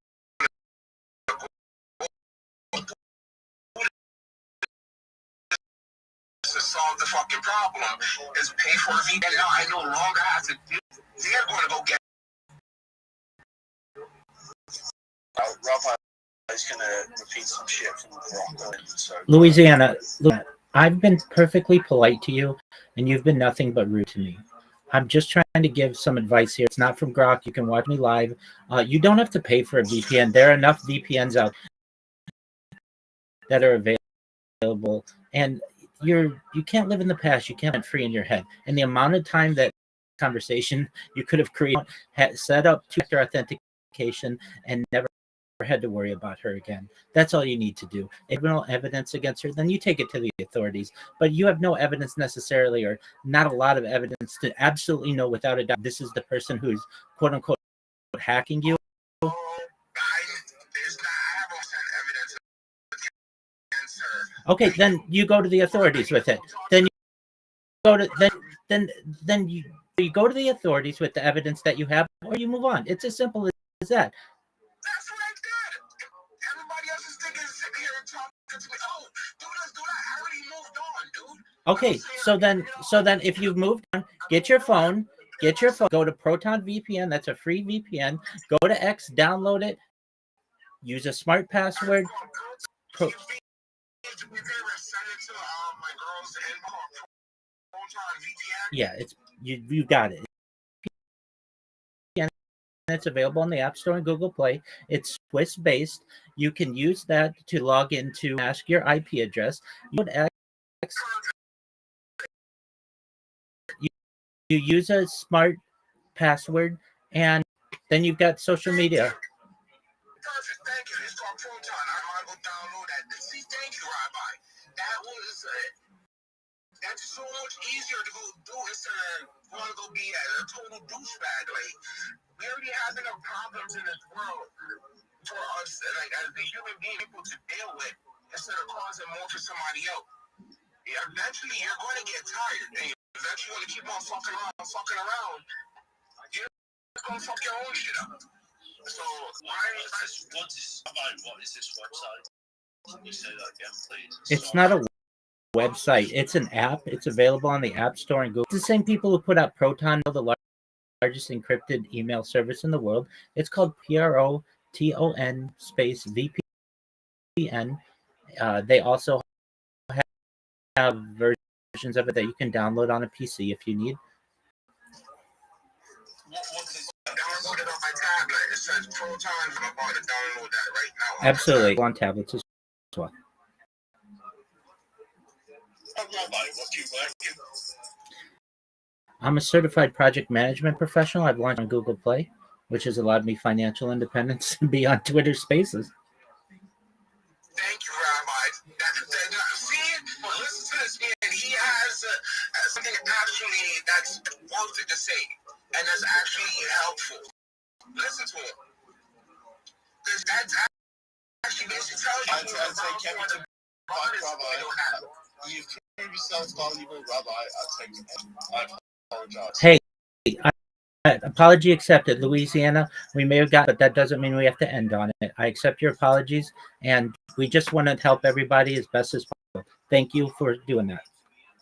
to solve the fucking problem is pay for a VPN. Now I no longer have to do. They're going to go get. Rabbi is going to repeat some shit from Morocco. So, Louisiana, look, I've been perfectly polite to you, and you've been nothing but rude to me. I'm just trying to give some advice here. It's not from Grok. You can watch me live. You don't have to pay for a VPN. There are enough VPNs out that are available, and you can't live in the past. You can't live free in your head. And the amount of time that conversation you could have created, set up two-factor authentication, and never had to worry about her again. That's all you need to do. If you have no evidence against her, then you take it to the authorities. But you have no evidence necessarily, or not a lot of evidence to absolutely know without a doubt this is the person who's quote unquote hacking you? I have all sent evidence against her. Okay, then you go to the authorities with it. Then you go to then you go to the authorities with the evidence that you have, or you move on. It's as simple as that. That's what I did. Everybody else is thinking, sitting here and talking to me. Oh, do this, do that. I already moved on, dude. Okay, so then if you've moved on, get your phone, go to Proton VPN. That's a free VPN. Go to X, download it, use a smart password. Yeah, you got it. It's available on the App Store and Google Play. It's Swiss based. You can use that to log into, ask your IP address. You use a smart password, and then you've got social media. Perfect, thank you. It's called Proton. I'm gonna go download that. See, thank you, Rabbi. That's so much easier to go do instead of want to go be a total douchebag. Like, we already have enough problems in this world for us, like as the human being, people to deal with instead of causing more for somebody else. Eventually, you're going to get tired, and eventually, you want to keep on fucking around. You're going to fuck your own shit up. So what is this website? Can you say that again, please? It's not a website. It's an app. It's available on the App Store and Google. It's the same people who put out Proton, the largest encrypted email service in the world. It's called PROTON space VPN. They also have versions of it that you can download on a PC if you need. Download it on my tablet. It says Proton. I'm about to download that right now. Absolutely, on tablets as well. I'm a certified project management professional. I've launched on Google Play, which has allowed me financial independence and be on Twitter Spaces. Thank you, Rabbi. See, listen to this man. He has something actually that's worth it to say, and that's actually helpful. Listen to it. Because that's actually basically tells you you've proved yourself valuable, Rabbi. I apologize. Hey, apology accepted, Louisiana. We may have got, but that doesn't mean we have to end on it. I accept your apologies, and we just want to help everybody as best as possible. Thank you for doing that.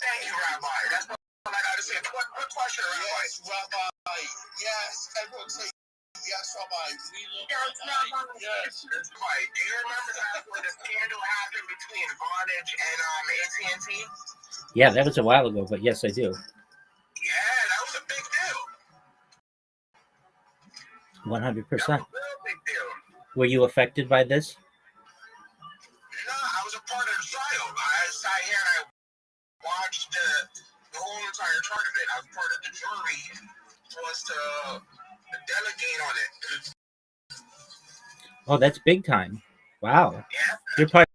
Thank you, Rabbi. That's what I got to say. What question, Rabbi? Yes, Rabbi. Yes, everyone say yes, Rabbi. Yes. Rabbi, do you remember that when the scandal happened between Vonage and AT&T? Yeah, that was a while ago, but yes, I do. Yeah, that was a big deal. 100%. Were you affected by this? No, I was a part of the trial. I sat here and I watched the whole entire part of it. I was part of the jury for us to delegate on it. Oh, that's big time. Wow. Yeah. You're part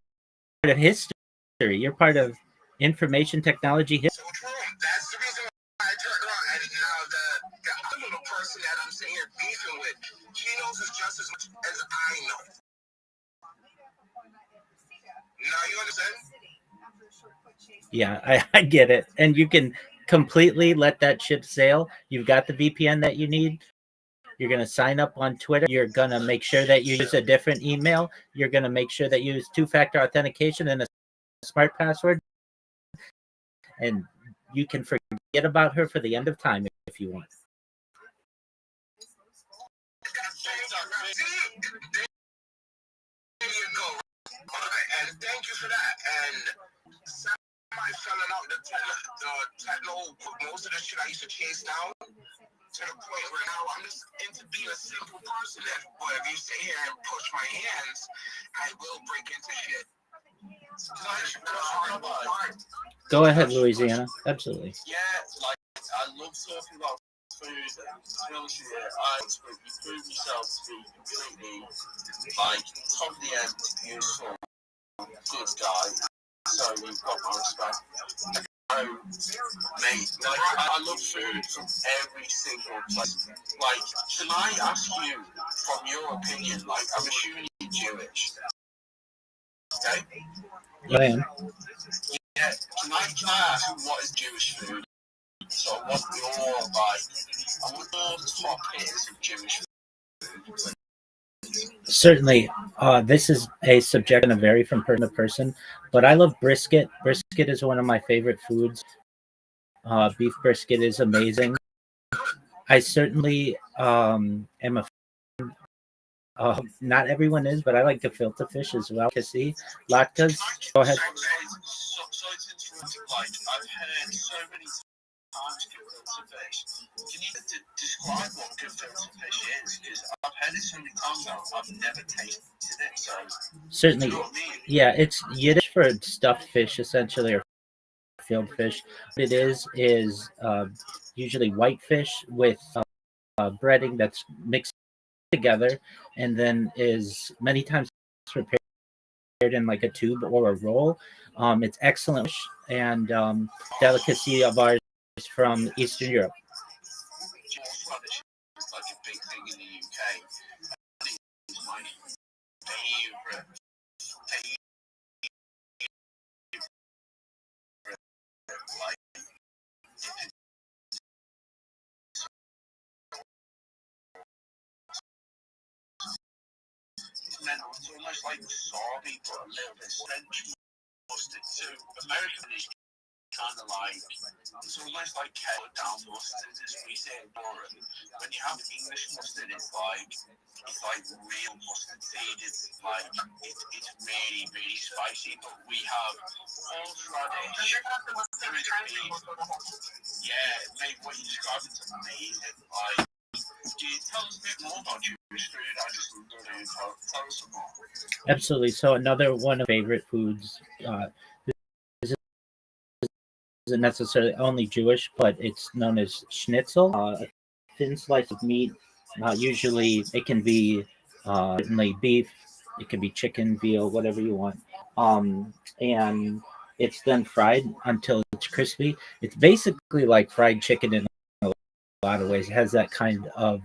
of history. You're part of information technology history. So true. That's the reason why I turned around. And now the other little person that I'm sitting here beefing with, she knows as just as much as I know. Now you understand? Yeah, I get it. And you can completely let that ship sail. You've got the VPN that you need. You're going to sign up on Twitter. You're going to make sure that you use a different email. You're going to make sure that you use two-factor authentication and a smart password. And you can forget about her for the end of time if you want. There you go. And thank you for that. And somebody selling out the techno, most of the shit I used to chase down, to the point where now I'm just into being a simple person. But if you sit here and push my hands, I will break into shit. Go ahead, Louisiana. Absolutely. Yeah, like I love talking about food. To be honest with you, you prove yourself to be completely like top of the end, beautiful, good guy. So you've got my respect. I mate, like, I love food from every single place. Like, can I ask you, from your opinion, like, I'm assuming you're Jewish, okay? I am. Yeah, can I ask what is Jewish food? So what your, like, I want your top hits of Jewish food. Certainly, this is a subject and a vary from person to person, but I love brisket. Brisket is one of my favorite foods. Beef brisket is amazing. I certainly am a not everyone is, but I like gefilte fish as well. Kasi, latkes. Go ahead. Sorry to interrupt. Like, I've heard so many times gefilte fish. Can you describe what gefilte fish is? Because I've heard it so many times now, I've never tasted it. So Certainly, you know what I mean? yeah, it's Yiddish for stuffed fish, essentially, or field fish. What it is usually white fish with breading that's mixed together, and then is many times prepared in like a tube or a roll. It's excellent and delicacy of ours from Eastern Europe. It's like a big thing in the UK. It's my favorite. Like, it's almost like wasabi, but a little bit French mustard. So American is kind of like, it's almost like kettle down mustard, as we say in Europe. When you have English mustard, it's like real mustard seed. It's like it's really really spicy. But we have horseradish. Yeah, mate, what you described is amazing. Like, can you tell us a bit more about Jewish food? I just love it. Tell us some more. Absolutely. So another one of favorite foods. This isn't necessarily only Jewish, but it's known as schnitzel. A thin slice of meat. Usually, it can be certainly beef. It can be chicken, veal, whatever you want. And it's then fried until it's crispy. It's basically like fried chicken in a lot of ways. It has that kind of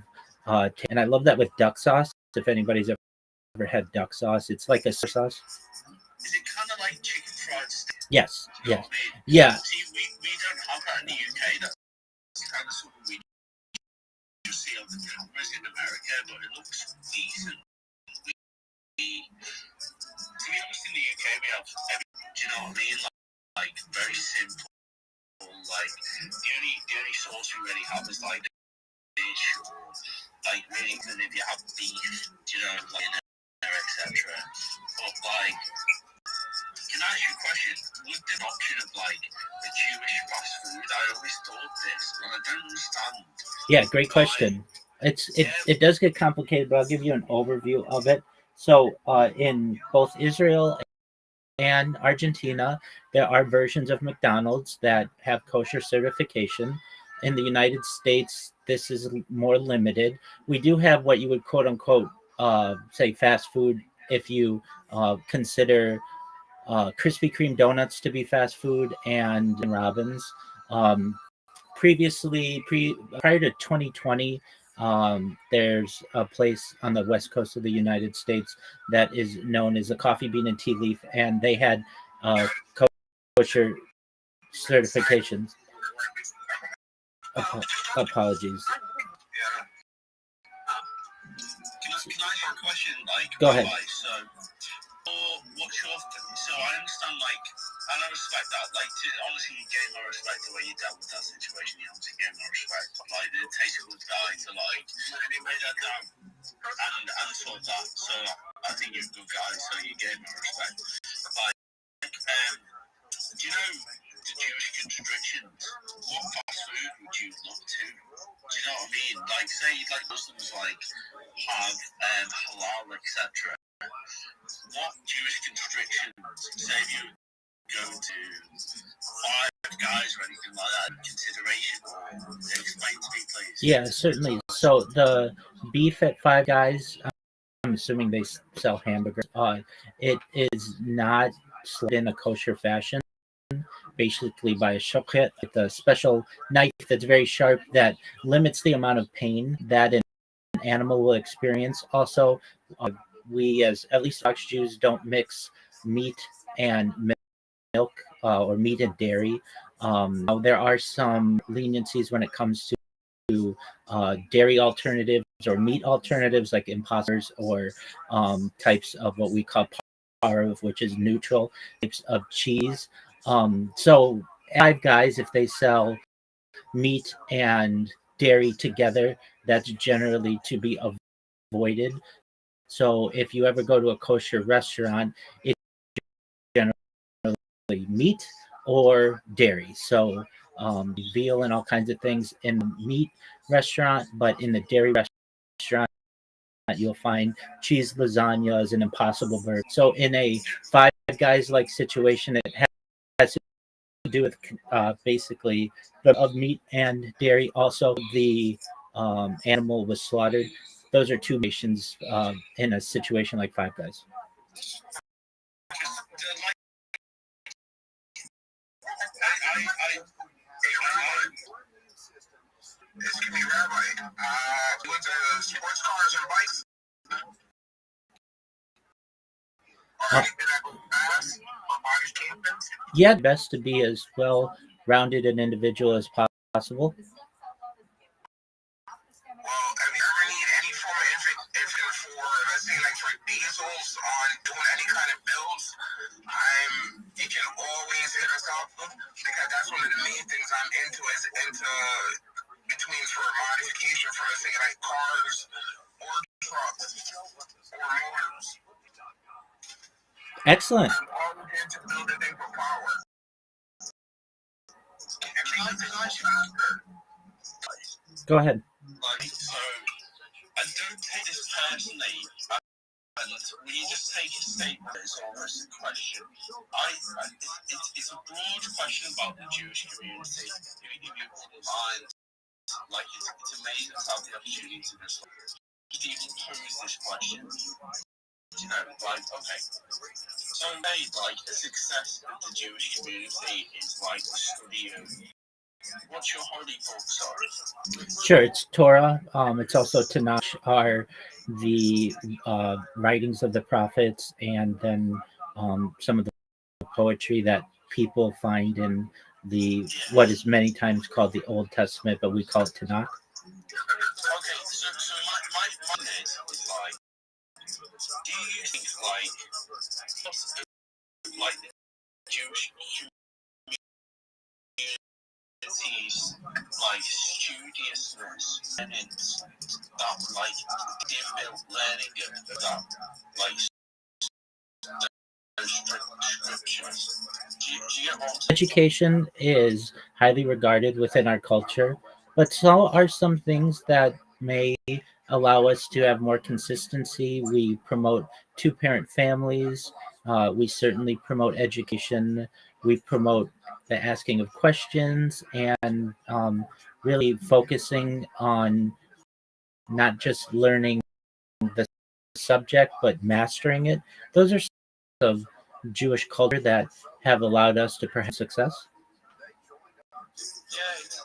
and I love that with duck sauce. If anybody's ever had duck sauce, it's like a sauce. Is it kind of like chicken fried steak? Yes. You know Yes. what I mean? Yeah. See, we don't have that in the UK. That's kind of something we just see on the cameras in America, but it looks decent. To be honest, in the UK, we have do you know what I mean? Like very simple. Like the only sauce we really have is like fish or like really good if you have beef, you know, like etc. But like, can I ask you a question? Would the option of like a Jewish fast food? I always thought this, and I don't understand. Yeah, great question. It does get complicated, but I'll give you an overview of it. So in both Israel and Argentina, there are versions of McDonald's that have kosher certification. In the United States, this is more limited. We do have what you would quote unquote say fast food if you consider Krispy Kreme donuts to be fast food and Robins. Um, prior to 2020, there's a place on the west coast of the United States that is known as a Coffee Bean and Tea Leaf, and they had kosher certifications. Apologies. Can I ask you a question? Like, Go ahead. So I understand, like, and I respect that. Like, honestly, you gave my respect the way you dealt with that situation. You obviously gave my respect. Like, it takes a good guy to like lay that down and sort that. So I think you're a good guy. So you gave my respect. Like, do you know the Jewish constrictions? What fast food would you look to? Do you know what I mean? Like, say, like Muslims like have halal, etc. What Jewish constrictions, say if you go to Five Guys or anything like that, consideration? Explain to me, please. Yeah, certainly. So the beef at Five Guys, I'm assuming they sell hamburgers. It is not in a kosher fashion. basically by a shochet, with a special knife that's very sharp that limits the amount of pain that an animal will experience. Also, we as at least Orthodox Jews don't mix meat and milk or meat and dairy. Now there are some leniencies when it comes to dairy alternatives or meat alternatives like imposters or types of what we call parve, which is neutral types of cheese. So Five Guys, if they sell meat and dairy together, that's generally to be avoided. So if you ever go to a kosher restaurant, it's generally meat or dairy. So veal and all kinds of things in the meat restaurant, but in the dairy restaurant, you'll find cheese lasagna as an impossible burger. So in a Five Guys like situation, it has to do with basically the of meat and dairy. Also, the animal was slaughtered. Those are two nations in a situation like Five Guys. Excuse me, Rabbi. You went to sports cars and bikes? Yeah, best to be as well rounded an individual as possible. Well, have you ever need any form of infant for, let's say, like for diesels on doing any kind of builds? You can always hit us up because that's one of the main things I'm into is into between for modification for, let's say, like cars or trucks or motors. Excellent. I'm always into building things for power. And making things faster. Go ahead. Like, so, I don't take this personally, and when you just take a statement, it's almost a question. It's a broad question about the Jewish community. If you wouldn't mind, like, it's amazing to have the opportunity to just even pose this question. You know, like, okay, so like, a success of the Jewish community is like the study of what's your holy books are. Sure, it's Torah. It's also Tanakh, are the writings of the prophets, and then some of the poetry that people find in the what is many times called the Old Testament, but we call it Tanakh. Okay, so my is like, do you think like the Jewish community's like studiousness and it's that like difficult learning of that like those scriptures? Do you get what Education is highly regarded within our culture, but so are some things that may allow us to have more consistency. We promote two-parent families. We certainly promote education. We promote the asking of questions and really focusing on not just learning the subject but mastering it. Those are some of Jewish culture that have allowed us to perhaps success. Yeah, it's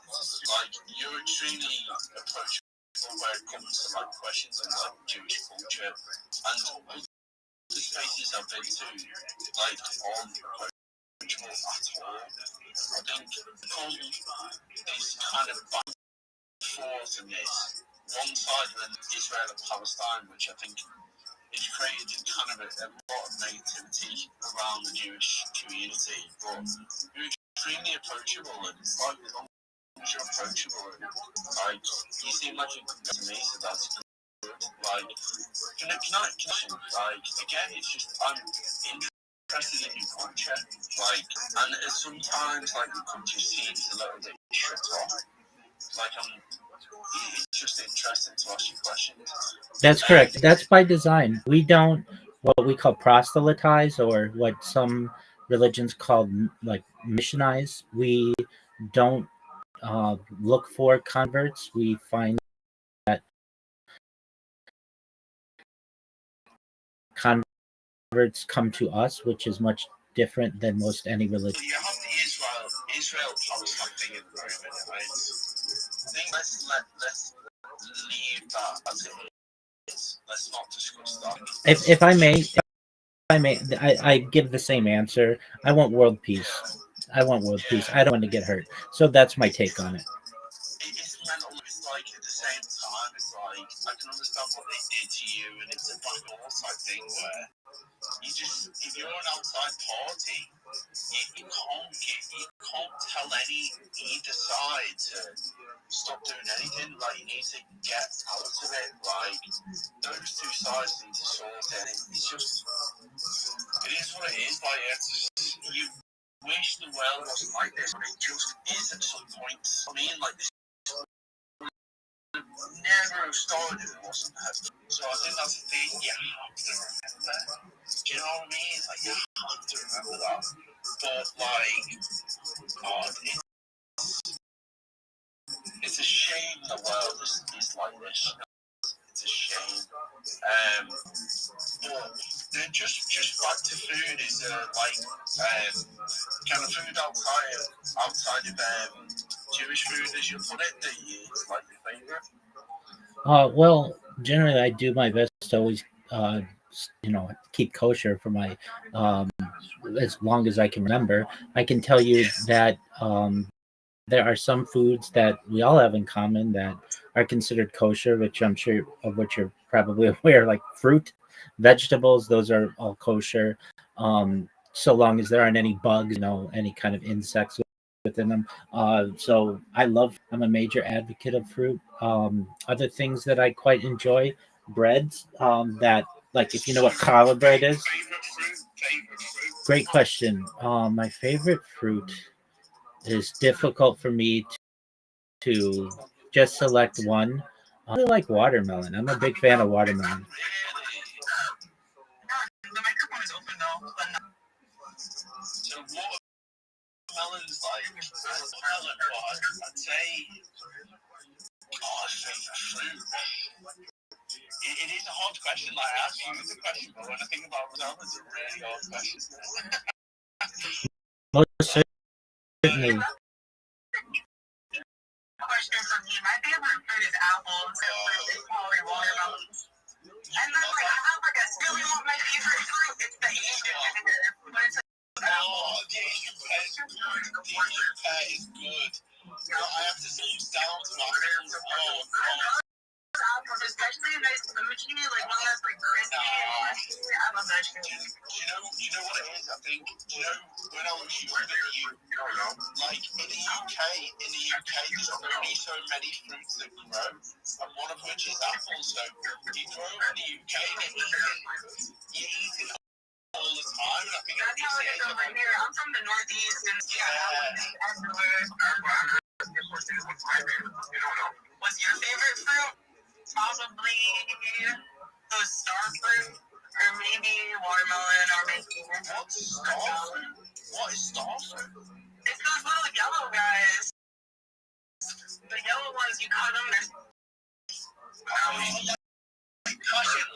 like you're extremely approachable where it comes to like questions on like Jewish culture and all the spaces I've been to, like on approachable at all. I think from this kind of back and forth in this one side and then Israel and Palestine, which I think it's created kind of a lot of negativity around the Jewish community, but you're extremely approachable and it's like as long as you're approachable and like you seem like you can to me, so that's good. Like connection, like again it's just I'm interested in your culture, like and sometimes like the culture seems a little bit shut off. Like it's just interesting to ask you questions. That's correct. That's by design. We don't what we call proselytize or what some religions call like missionize. We don't look for converts. We find that converts come to us, which is much different than most any religion. You have the Israel Israel-Palestine thing at the moment, right? I think let's leave that as it is. Let's not discuss that. If I may, I give the same answer. I want world peace. I want world peace. I don't want to get hurt. So that's my take on it. It's mental. It's like at the same time, it's like I can understand what they did to you, and it's a back and forth type thing where you just, if you're an outside party, you can't tell either side to stop doing anything. Like, you need to get out of it. Like, those two sides need to sort it. It's just, it is what it is. Like, it's just, you wish the world wasn't like this, but it just is at some point. I mean, like, this never have started if it wasn't that. So I think that's the thing you have to remember. Do you know what I mean? Like, you have to remember that. But, like, God, it's a shame the world is like this. It's a shame. But then just back to food is kind of food outside of Jewish food, as you put it, that you like your favorite. Well, generally, I do my best to always, keep kosher for my, as long as I can remember. I can tell you that there are some foods that we all have in common that are considered kosher, which I'm sure of which you're probably aware, like fruit, vegetables. Those are all kosher, so long as there aren't any bugs, any kind of insects within them. So I'm a major advocate of fruit. Other things that I quite enjoy, breads, that, like, if you know what challah bread is. Great question. My favorite fruit is difficult for me to just select one. I really like watermelon. I'm a big fan of watermelon. So watermelon's like watermelon, but I'd say, favorite fruit. It is a hard question. Like, I asked you the question, but when I think about watermelon, it's a really hard question. Most certainly. Question for me, my favorite fruit is apples. It's probably watermelons. And then, like, I have, like, a really want my favorite fruit. It's the Asian pear, but it's like apple. The Asian pear is good. The Asian pear is good. But I have to say, down to my favorite. Apples, especially a nice mochi, like one that's like crispy and crunchy. I love that shit. Do you know what it is? I think, when I was younger, like in the UK, there's only so many fruits that grow, and one of which is apples. So you grow in the UK, you eat it all the time. And I think that's how it is over here. I'm from the Northeast, and everywhere. What's my favorite? What's your favorite fruit? Probably those star fruit, or maybe watermelon, or maybe What is star fruit? It's those little yellow guys. The yellow ones, you cut them.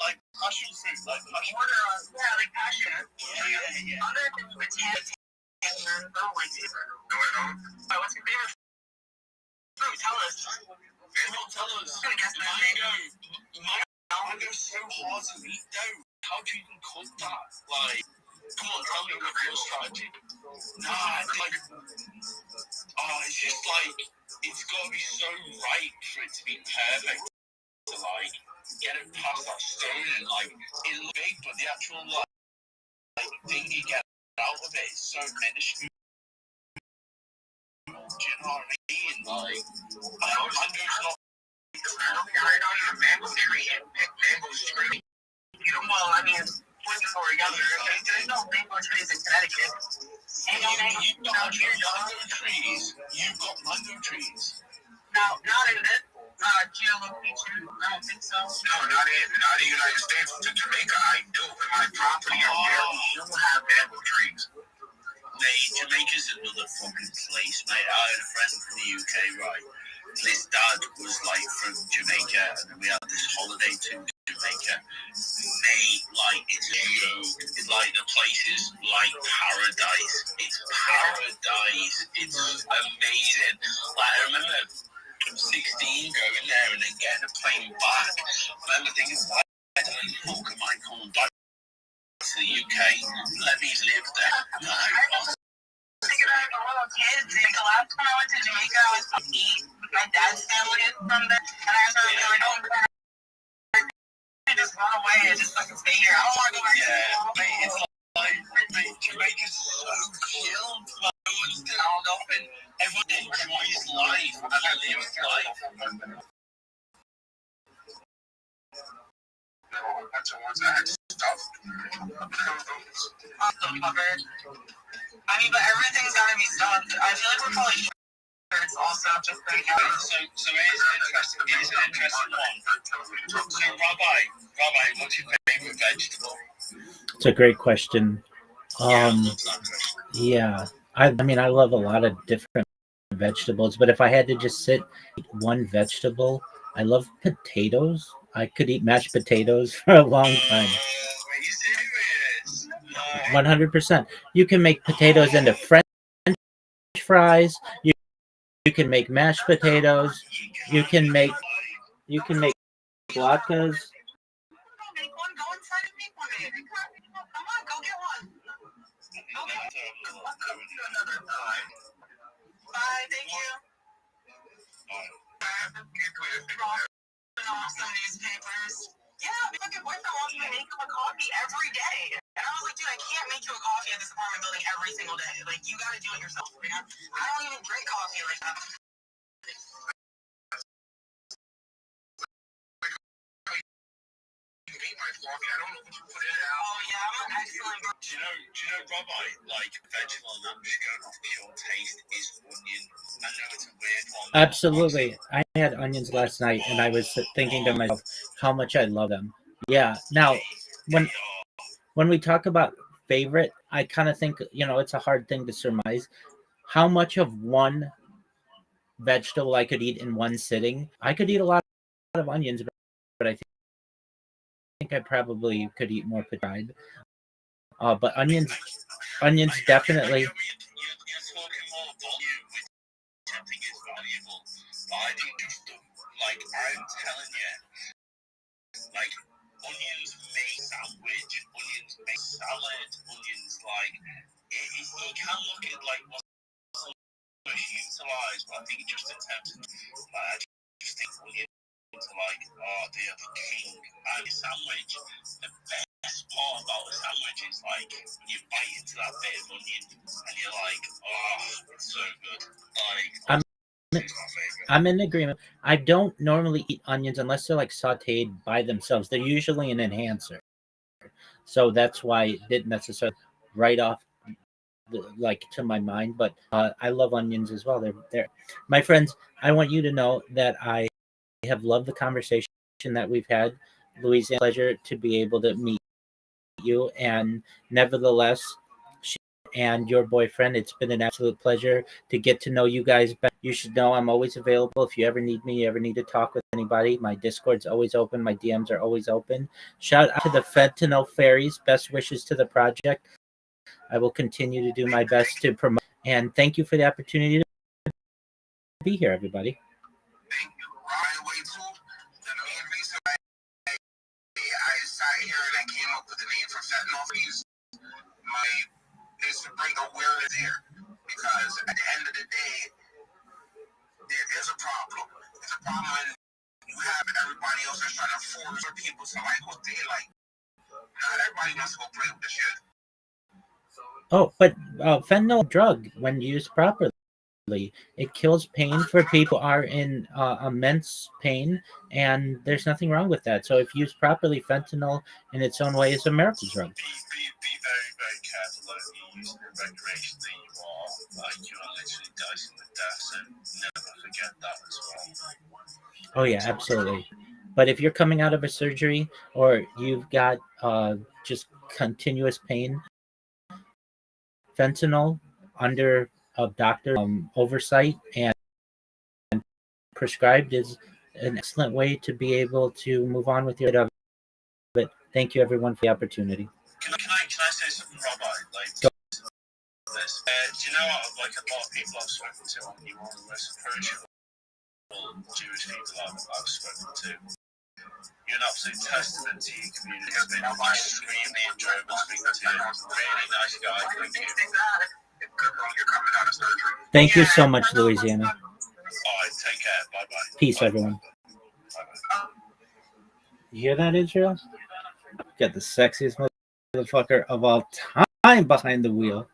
Like passion fruit, like passion. Watermelon, yeah, like passion. Yeah. Other than potato, I don't like it. No, I don't. What's your favorite fruit? Tell us. Tell us. I'm gonna guess Mango's so hard to eat though. How do you even cook that? Like, come on, tell me what your strategy. Nah, like, it's just like, it's gotta be so ripe for it to be perfect. To like get it past that stone, and like it'll big, but the actual like thing you get out of it is so minuscule. Do you know what I mean? Like, mango's not. Right on the mango tree and pick mango tree. Well, I mean, when you were younger, there's no mango trees in Connecticut. Ain't no mango trees. You've got mango trees. No, not in this geolocation. I don't think so. No, not in the United States. To Jamaica, I do. In my property up there, you have mango trees. Jamaica's another fucking place, mate. I had a friend from the UK, right? His dad was like from Jamaica, and then we had this holiday to Jamaica. Mate, like, it's a joke. It's like, the place is like paradise. It's paradise. It's amazing. Like, I remember 16 going there and then getting a plane back. I remember thinking, why don't I come back to the UK? Let me live there. Like, Think about it, we're little kids. Like, the last time I went to Jamaica, I was 8. My dad's family is from there, and I started being like, oh, just run away and just fucking stay here. I don't want to go back. Yeah, but it's like Jamaica's so chill. Like, no one's down up and everyone enjoys life and lives life. That's the ones that had stuff. Also covered. I mean, but everything's gotta be stuffed. I feel like we're probably shirts also just right now. So here's an interesting one. So Rabbi, what's your favorite vegetable? It's a great question. Yeah, I mean, I love a lot of different vegetables, but if I had to just eat one vegetable, I love potatoes. I could eat mashed potatoes for a long time. 100%. You can make potatoes into French fries. You can make mashed potatoes. You can make latkes. Bye, thank you. Some newspapers. Yeah, my fucking boyfriend wants me to make him a coffee every day. And I was like, dude, I can't make you a coffee at this apartment building every single day. Like, you gotta do it yourself, man. I don't even drink coffee like that. Oh, yeah, I'm an excellent. Do you know, Rabbi, like, vegetable, and I'm just going off pure taste, is onion. I know it's a weird one. Absolutely. I had onions last night, and I was thinking to myself how much I love them. Yeah. Now, when we talk about favorite, I kind of think, it's a hard thing to surmise. How much of one vegetable I could eat in one sitting? I could eat a lot of onions, but I think I probably could eat more potatoes. But onions definitely. I think it's valuable. But I think like, I'm telling you, like, onions make sandwich, onions make salad, onions, like, you can look at, like, what's most utilised, but I think just in terms of, like, I just think onions are like, oh, they are the king. And the sandwich, the best part about the sandwich is, like, when you bite into that bit of onion, and you're like, oh, it's so good. Like, I'm in agreement. I don't normally eat onions unless they're like sauteed by themselves. They're usually an enhancer. So that's why it didn't necessarily right off like to my mind. But I love onions as well. They're my friends. I want you to know that I have loved the conversation that we've had. Louise, pleasure to be able to meet you, and nevertheless, and your boyfriend, it's been an absolute pleasure to get to know you guys better. You should know I'm always available if you ever need me, you ever need to talk with anybody. My Discord's always open, my DMs are always open. Shout out to the Fentanyl Fairies. Best wishes to the project. I will continue to do my best to promote, and thank you for the opportunity to be here, everybody. I sat here and I came up with the name for fentanyl freeze. Is to bring awareness here, because at the end of the day, there's a problem. There's a problem when you have everybody else that's trying to force people to like what they like. Not everybody wants to go play with the shit. Oh, but fentanyl drug, when used properly, it kills pain for people who are in immense pain, and there's nothing wrong with that. So if used properly, fentanyl in its own way is a miracle drug. Be very, very careful though. If you're using it recreationally, you are literally dicing with death, so never forget that as well. Oh yeah, absolutely. But if you're coming out of a surgery or you've got just continuous pain, fentanyl under a doctor oversight and prescribed is an excellent way to be able to move on with your Thank you, everyone, for the opportunity. Can I say something, Rabbi? Like Go. this. Do you know like a lot of people I've spoken to on you, one of the most approachable Jewish people I've spoken to. You're an absolute testament to your community. It's been extremely enjoyable speaking to you. Really nice guy. Thank you. Thank you so much, Louisiana. All right, take care. Bye bye. Peace, everyone. You hear that, Israel? Got the sexiest motherfucker of all time behind the wheel.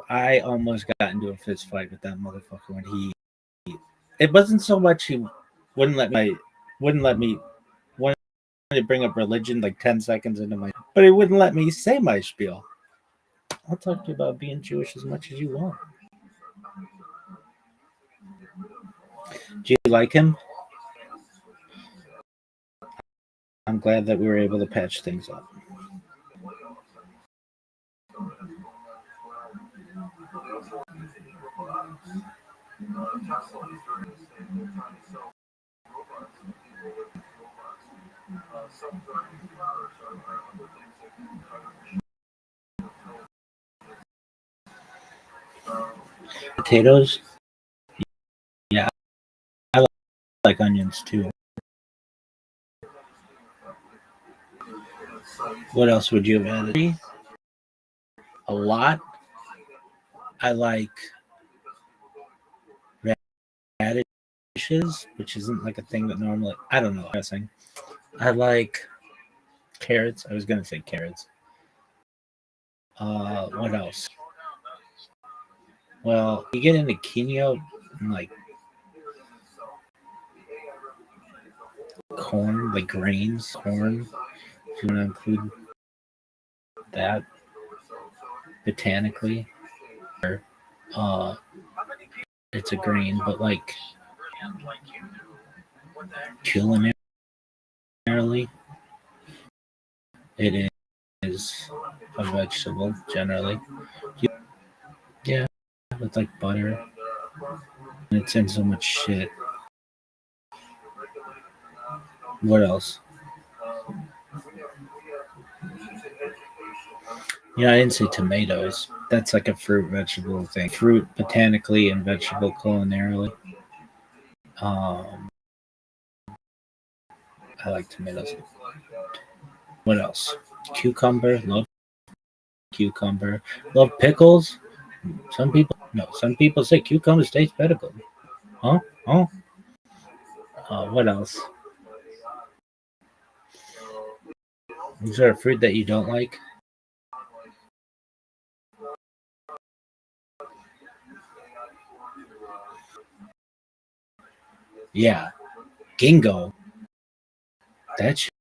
I almost got into a fist fight with that motherfucker when he. It wasn't so much he wouldn't let me wanted to bring up religion like 10 seconds into my, but he wouldn't let me say my spiel. I'll talk to you about being Jewish as much as you want. Do you like him? I'm glad that we were able to patch things up. Potatoes? Yeah, I like onions too. What else would you have added? A lot. I like radishes, which isn't like a thing that normally. I don't know. I'm guessing. I like carrots. I was gonna say carrots. What else? Well, you get into quinoa and like corn, like grains, corn. If you want to include that botanically, it's a grain, but like culinarily, it is a vegetable generally. Yeah, with like butter. And it's in so much shit. What else? Yeah, I didn't say tomatoes. That's like a fruit vegetable thing. Fruit botanically and vegetable culinarily. I like tomatoes. What else? Cucumber. Love cucumber. Love pickles. Some people say cucumbers taste better. Huh? What else? Is there a fruit that you don't like? Yeah. Gingo. That shit.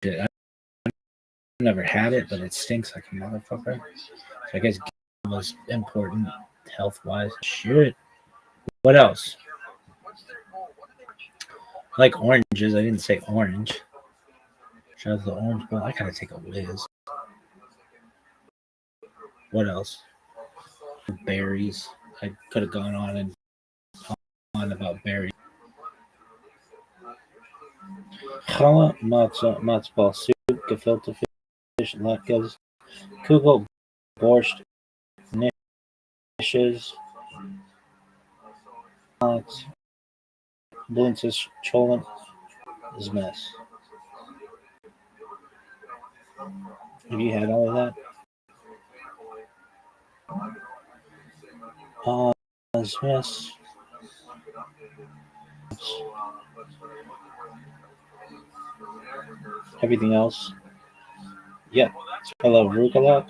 I've never had it, but it stinks like a motherfucker. So I guess gingo was important health-wise. Shit. What else? I like oranges. I didn't say orange. Shout out to the orange bowl. I gotta take a whiz. What else? Berries. I could have gone on and on about berries. Challah, matzah, matzo ball soup, gefilte fish, latkes, kugel, borscht, nishes, blintzes, cholent, zmes. Have you had all of that? Zmes. Everything else? Yeah. I love arugula.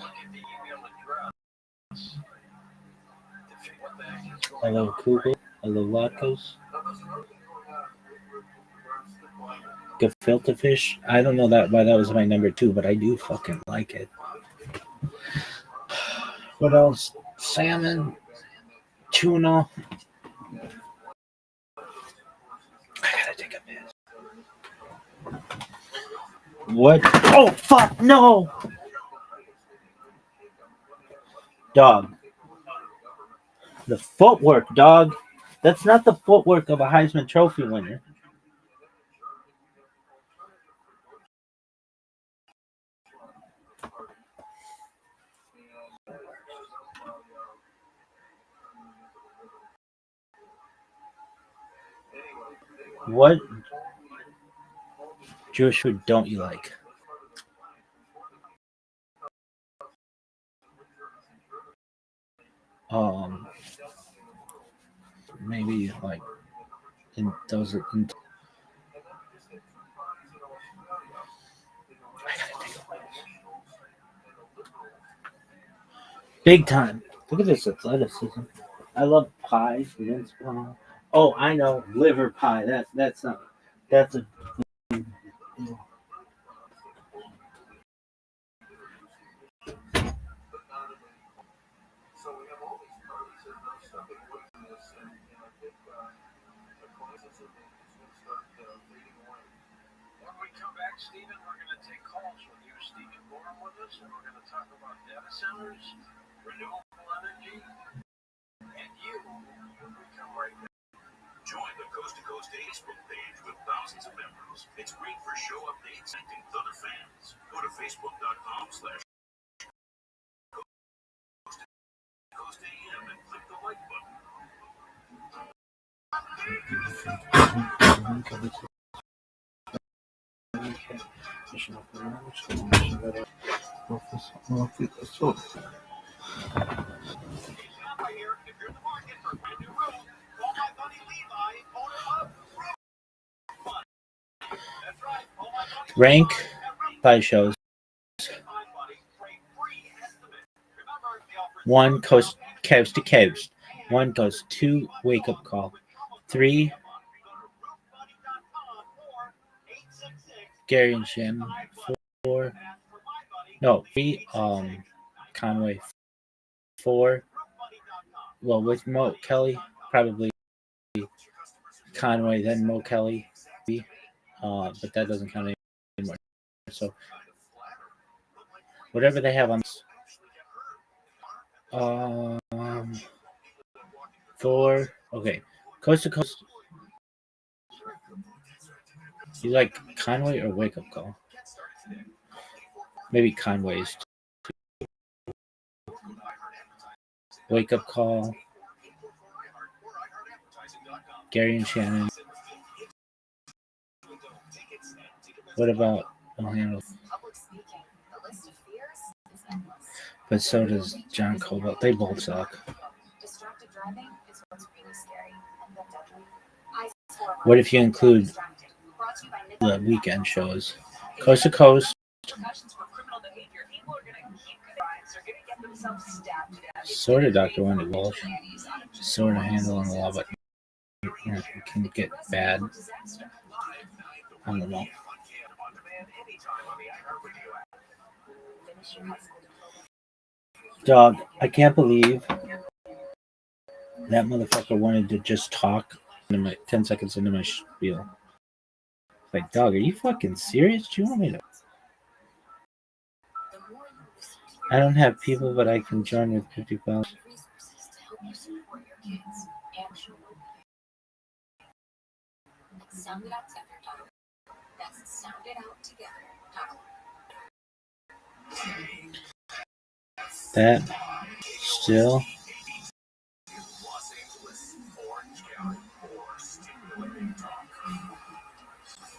I love kugel. I love latkes. Gefilte fish. I don't know why that was my number 2, but I do fucking like it. What else? Salmon, tuna. I gotta take a piss. What? Oh fuck no! Dog. The footwork, dog. That's not the footwork of a Heisman Trophy winner. What Jewish food don't you like? Maybe like in those. Big time. Look at this athleticism. I love pie. Mince pie. Oh, I know liver pie. That's not. That's a. So we have all these parties and no stopping witness, and I think the crisis is going to start fading away. When we come back, Stephen, we're going to take calls with you, Stephen Gorham, with us, and we're going to talk about data centers, renewable energy, and you. When we come right back. Join the Coast to Coast Facebook page with thousands of members. It's great for show updates and with other fans. Go to facebook.com/CoastToCoastAM and click the like button. Rank pie shows. 1 coast to coast. 1 goes 2 wake up call. 3 Gary and Jim. 4 3 Conway. 4 with Mo Kelly, probably Conway, then Mo Kelly. But that doesn't count anymore. So whatever they have on 4 coast to coast. You like Conway or wake up call? Maybe Conway's wake up call. Gary and Shannon. What about but so does John Cobalt. They both suck. What if you include the weekend shows? Coast to coast. Sort of Dr. Wendy Walsh. Sort of handling the law, but it can get bad. I don't know. Dog, I can't believe that motherfucker wanted to just talk 10 seconds into my spiel. Like, dog, are you fucking serious? Do you want me to? I don't have people, but I can join with 50 pounds. Sound it out together. That's sound it out together. That still.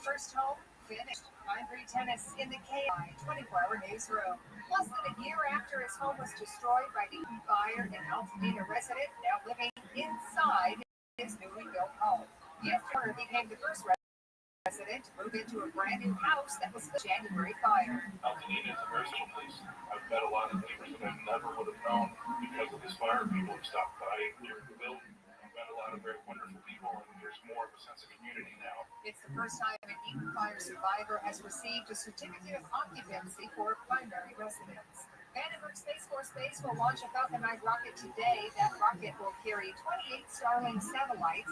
First home finished. Hybrid tennis in the KI 24-hour newsroom. Less than a year after his home was destroyed by the fire, an Altadena resident now living inside his newly built home. Yesterday became the first resident to move into a brand new house that was the January fire. Altadena is a very special place. I've met a lot of neighbors that I never would have known because of this fire. People have stopped by during the building. I've met a lot of very wonderful people, and there's more of a sense of community now. It's the first time an Eaton fire survivor has received a certificate of occupancy for primary residence. Vandenberg Space Force Base will launch a Falcon 9 rocket today. That rocket will carry 28 Starlink satellites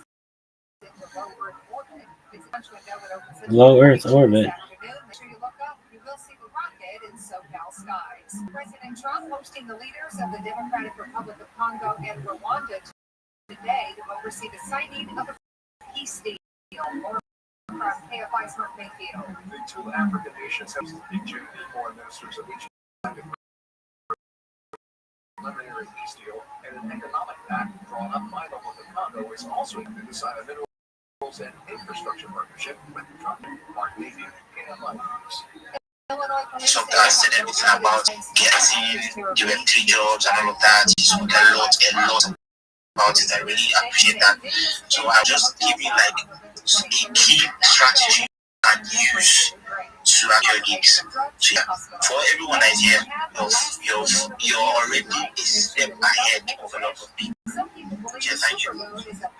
into low Earth orbit. Its launch window would open low Earth orbit. This afternoon. Make sure you look up. You will see the rocket in SoCal skies. President Trump hosting the leaders of the Democratic Republic of Congo and Rwanda today to oversee the signing of a peace deal. More from KFI's Mark Mayfield. The 2 African nations have the foreign ministers of each preliminary peace deal and an economic pact drawn up by the Congo is also to sign a mineral Materials and Infrastructure Partnership with Mark Levy, KMI News. Sometimes said everything about getting directory jobs and all of that. He spoke a lot about it. I really appreciate that. So I'll just give you like a key strategy you can use to hack your gigs. So yeah, for everyone that is here, you're already a step ahead of a lot of people. Okay, thank you.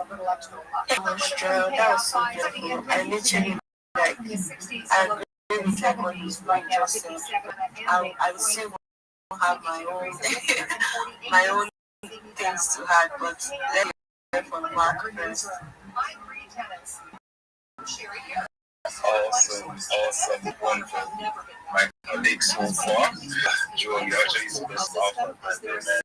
That was so beautiful. I literally like I agree with like what you just said. I still have my own my own things to add, but let me hear from Mark first. Awesome, wonderful. My colleagues so far, Joe, you actually see the stuff on my day, man.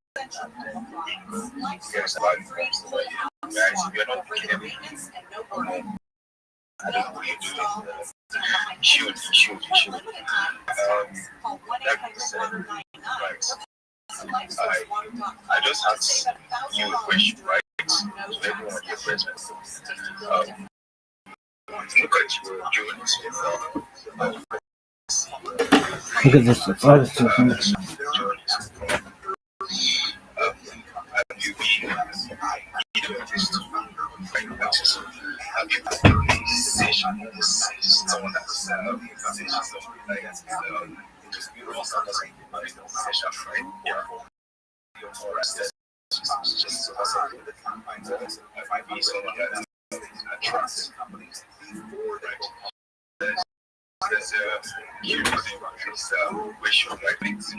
There's a lot of things about you guys. If you're not picking everything, I don't know what you're doing. Shoot. That being said, right, I just have you a question, right? So everyone on your present. Look at you, Joe, Look at this. There's a huge ratio of like things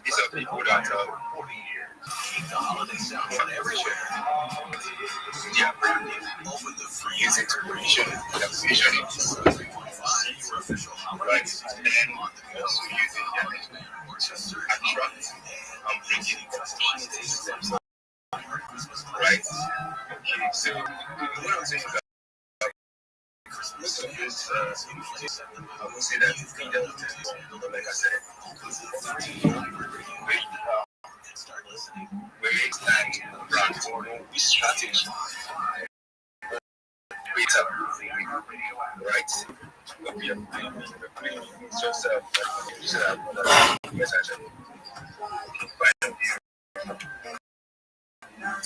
these are people that offer the free integration and vision, right? And also using their network to attract and bring in customers, right? Okay, so what I'm saying is that most of this, I would say that freedom, like I said, where it's like brand or we strategy, right? Just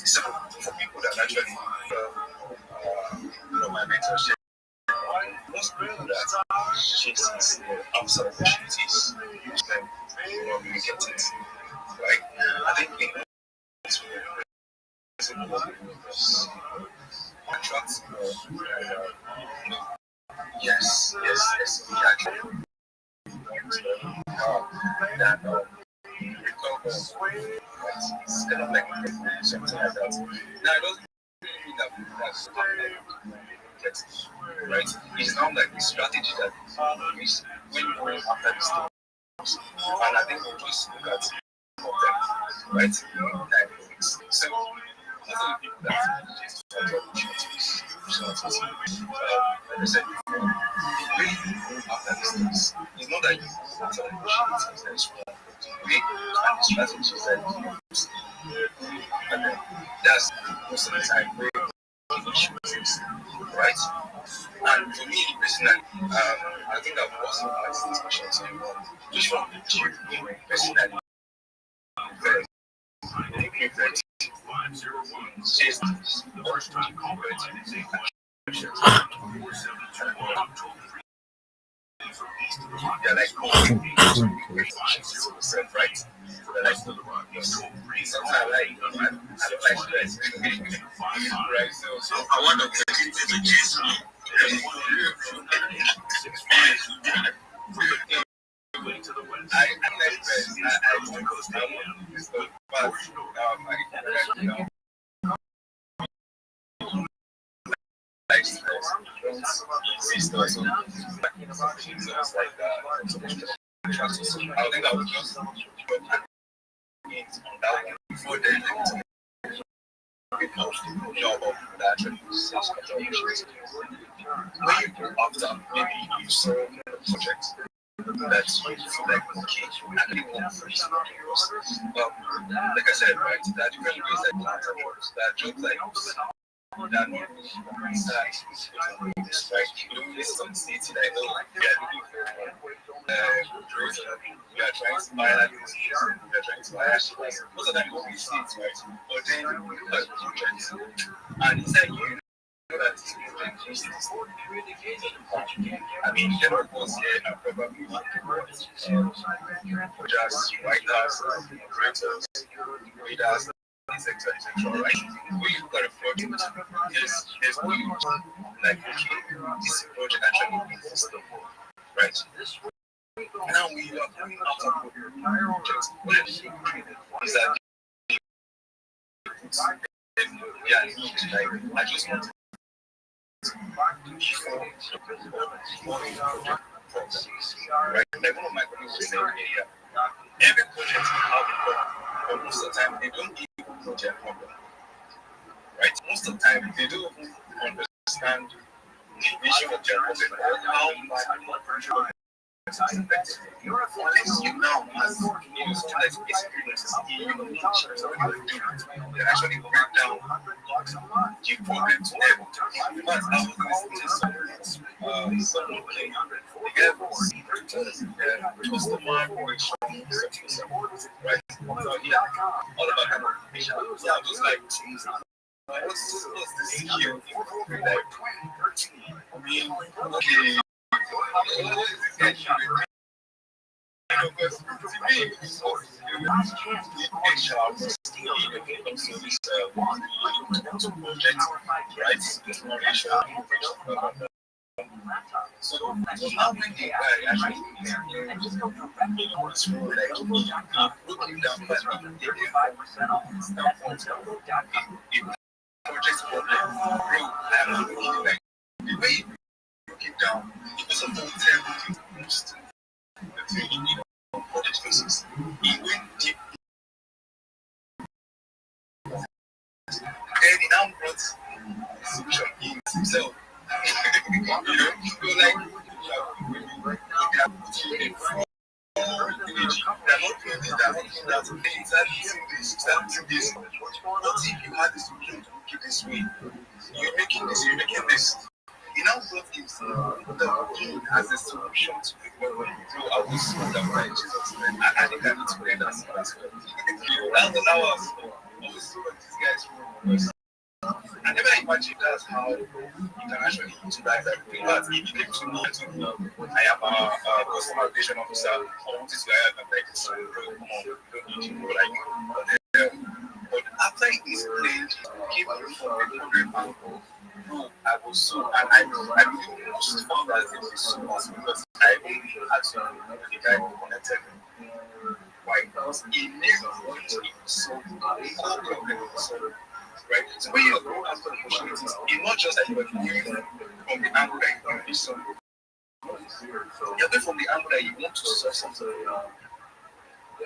so for people that actually my mentorship, most people that chases outside opportunities, then we get it, right? I think Contracts. Yes. We actually that recover. It's kind of like something like that. Now, I don't mean that that's right. It's not like the strategy that is when you go after the steps. And I think we'll just look at some of them, right? So, most of the people that just find opportunities, like I said before, the way you go after the steps is not that you go after the opportunities that is wrong. The way and the strategies that you use, and then that's most of the time where the issue is, right? And for me personally, I think I've also asked this question to you, which one would you personally prefer? Looking for it, just or to convert they're like, right? They're like, sometimes I don't like stress. Right? So I want to get the gist. I like stress. I want to use the but like stress. Sister, so like I think I would just put that one before then job of that actually when you go after maybe you saw a project that's like okay, I really want to first like I said, right, there are different ways that plans are worked. There are jobs like that like you don't list on city like oh we are looking for we are trying to buy that we are trying to buy actually most of the time you don't see it, right? But then you look at the project and it's like you know that I mean the Lord was here and probably just writers, creators, readers, etc. Right? When you look at a project, there's no like okay, this project actually exists, right? Now we are coming after projects. What is that? Yeah, I just want to right? Like one of my colleagues was saying, every project we have but most of the time they don't give a project problem. Right? Most of the time they don't understand the vision of their project or how my pressure you now as you students experiences in they actually break down the problem to them. But I was listening to someone playing customer right? So yeah, all about that information. So I was like, what's this skill? I mean, okay. Because to me, it's so so how many actually looking down but project problem real like the way you look it down because of the terrible most the thing you know project faces it went deep then it now brought solution in himself you know so like they're not doing this, they're not doing that. Okay, exactly this. What if you had this solution to make it this way? You're making this. You now brought the king as a solution to people throughout this right? I think I need to play that as well. That was always these guys from I never imagined that's how you can actually utilize everything. But if you came to me I am a customer relation officer, I want this guy and like this, come on, don't need you like but after after it is played, give you 400 people who I was so, and I really most found that it was so much because I really had to know the guy who connected me. Why? Because he knew what he was so good. Right? So when you're going after opportunities, it's not just that you're doing from the angle that you want to be so good. You're doing from the angle that you want to solve something.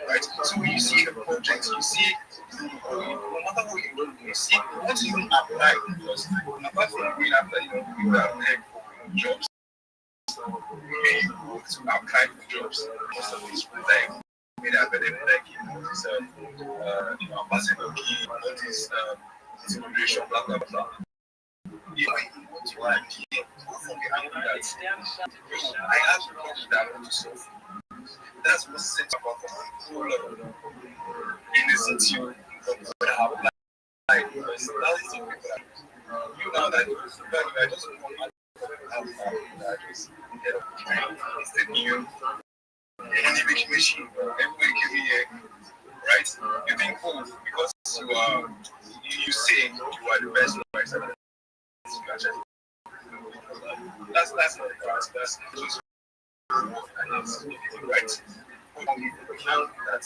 Right? So when you see a project, you see, no matter what you do, you see, what you even apply, because apart from going after, people that apply for jobs, you go to apply for jobs, most of these people like, made available, like, this, ambassador key, all this, immigration, blah, blah, blah. You want to appear, go from the angle that, I have a problem that I want to solve. That's what sets up a whole lot of innocent you have like because that is the people that you know that I just want to have that is instead of trying it's the new enemy machine. Everybody give me right? You think cool because you say you are the best right? That's not the fact. That's just right. That's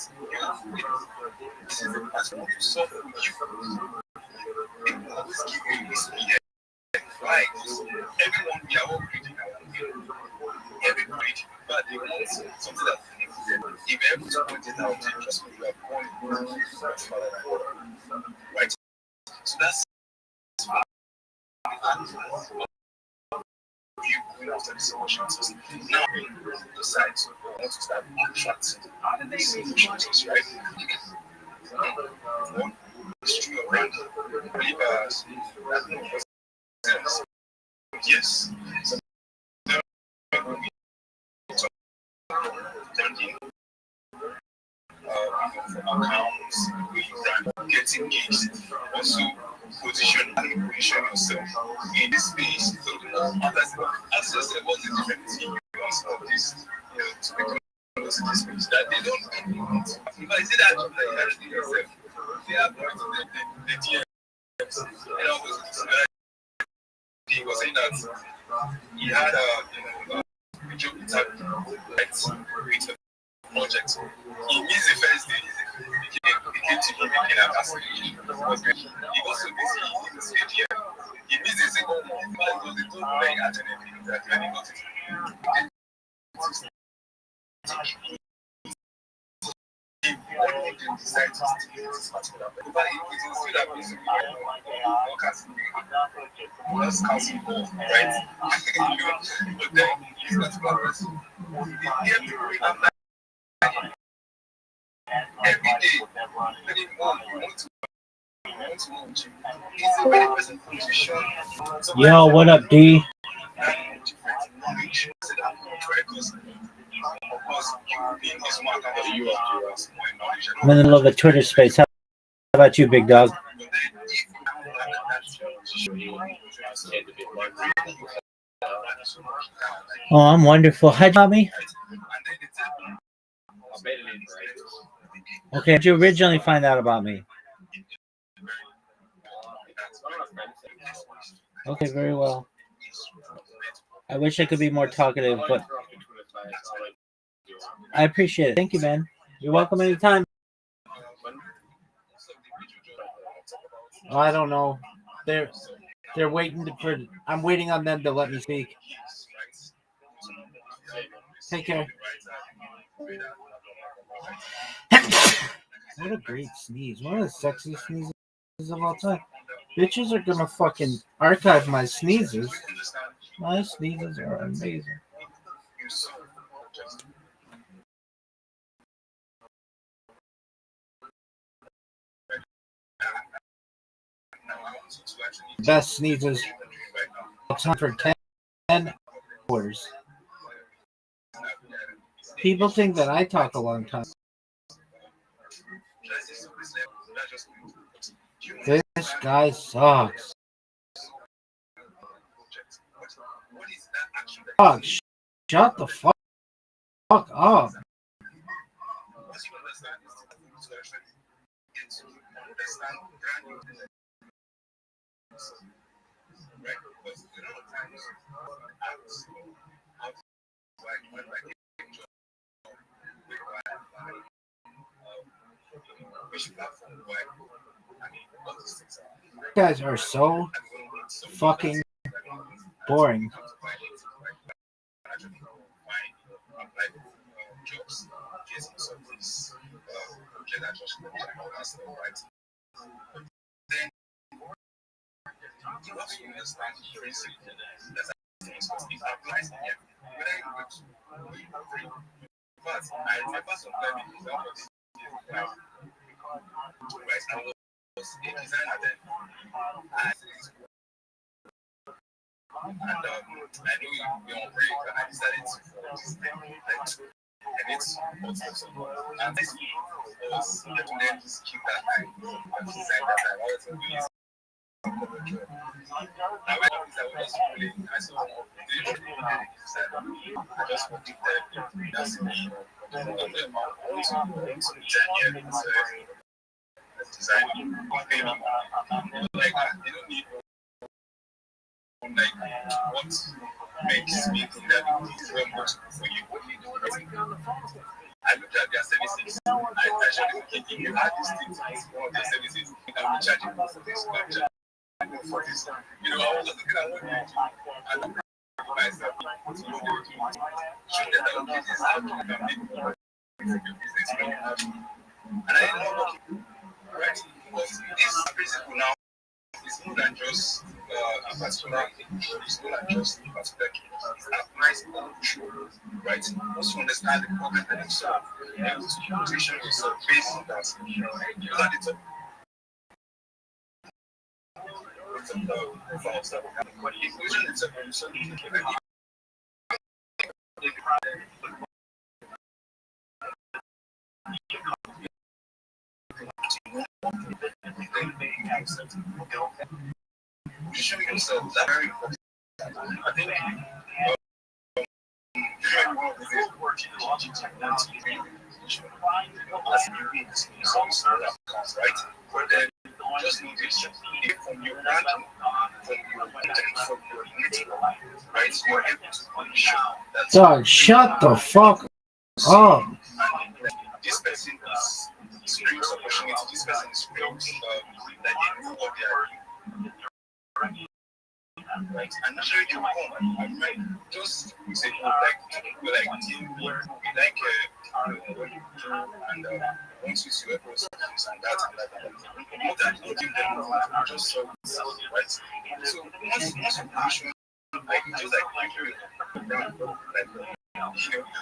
this is the possible to solve for you. People always give you this like everyone we are all greedy now. Everybody, but they want something that if you're able to point it out, just when you are born, right? So that's you going after these opportunities. Now you decide to want to start attracting these opportunities, right? One is true or brand. Believers, that's no sense. Yes. So from accounts, get engaged, also position yourself in this space. So ask yourself what's the difference in use of this, to become those in this space that they don't implement. If I see that actually yourself, they are going to the DMs. And always he was saying that he had a job interview with a project. He missed the first day. He came to him again and asked him. He was so busy in the stadium. He missed the second one because they told him at anything that when he got it. He wanted to decide to stay in this particular place. But it will still have been that's council goal, right? But then he's not about person. He had to read that every day. Let him know you want to. He's a very person position. Yo, what up, D? I'm in the middle of a Twitter space. How about you, big dog? Oh, I'm wonderful. Hi, Tommy. Okay, did you originally find out about me? Okay, very well. I wish I could be more talkative, but I appreciate it. Thank you, man. You're welcome anytime. I don't know. They're waiting for. I'm waiting on them to let me speak. Take care. What a great sneeze. One of the sexiest sneezes of all time. Bitches are gonna fucking archive my sneezes. My sneezes are amazing. Best sneezes time for 10 hours. People think that I talk a long time. This guy sucks. Dog, shut the fuck up. understand granting right? Because a lot of times I was like when I came to which platform do I go? I mean, all these things are You guys are so fucking boring. Jobs, getting some of these projects that just right? Then you also understand the principle that it applies to everything. But I remember some time in example, right? I was a designer then, and I knew we were on break, and I decided to and it's and this was definitely this keep that I design that I wanted to really I went to this, I was just really I saw I just wanted that that's me design like you don't need like what makes me think that it is very much for you. What do you do with it? I looked at their services. I actually think if you had these things as one of their services, you can be charging for this, for this. You know, I was looking at what they do, and I'm myself to know what they do. Show them that okay, this is how you can make your business. And I didn't know what right? Because this principle now is more than just a particular it's more than just a particular case. It applies to all children, right? Once you understand the problem that you solve, you're able to position yourself based on that. Those are the top results that we have. But the equation itself is so positioning yourself is very important. I think right? But then just need to from your brand, from your unity, right? You're able to position that. Dog, shut the fuck up. This person is brings opportunity. This person is brings that they know what they are doing. Right, and naturally you come and right, just say we like team, we like and once you see a process and that, not that you give them just so right. So once you position like just like you like you know,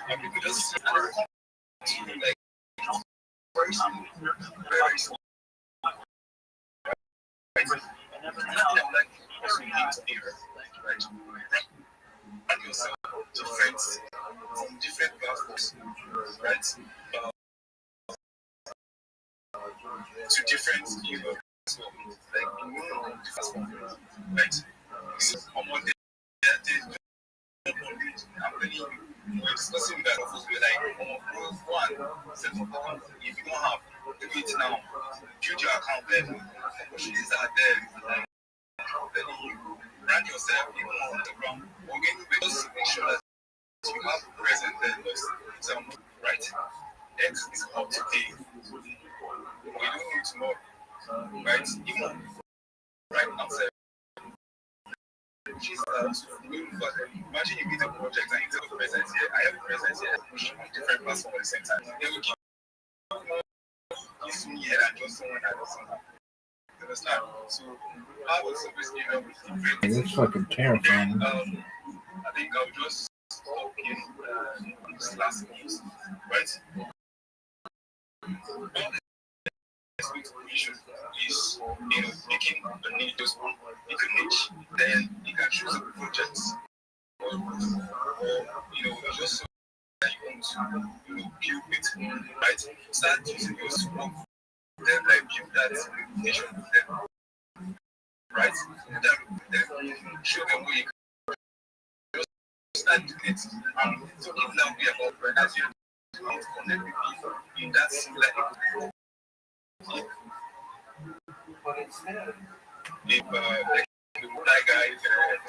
and people just like very simple, very simple. Right, and nothing like also you need to be right. And yourself different from different platforms, right? To different, you know, so like different, right? So on one day, we're discussing that we're like, one, if you don't have the meeting now, build your account there, opportunities are there, then you brand yourself even on the ground. We're going to just make sure that you have present there, right? X is up today. We don't need tomorrow, right? Even right now, imagine you meet a project and you have a presence here. I have a presence here. Push on different platforms at the same time. They will give me here and just someone that doesn't have. Understand? So I was supposed to It's fucking terrifying. I think I'll just stop in this last news, right? This week's issue is making a niche, just pick a niche, then you can choose a project, or just so that you want to build it, right? Start using your smoke, then like build that reputation with them, right? Then show them where you can just start doing it. So if now we are about as you connect with people in that similar if that guy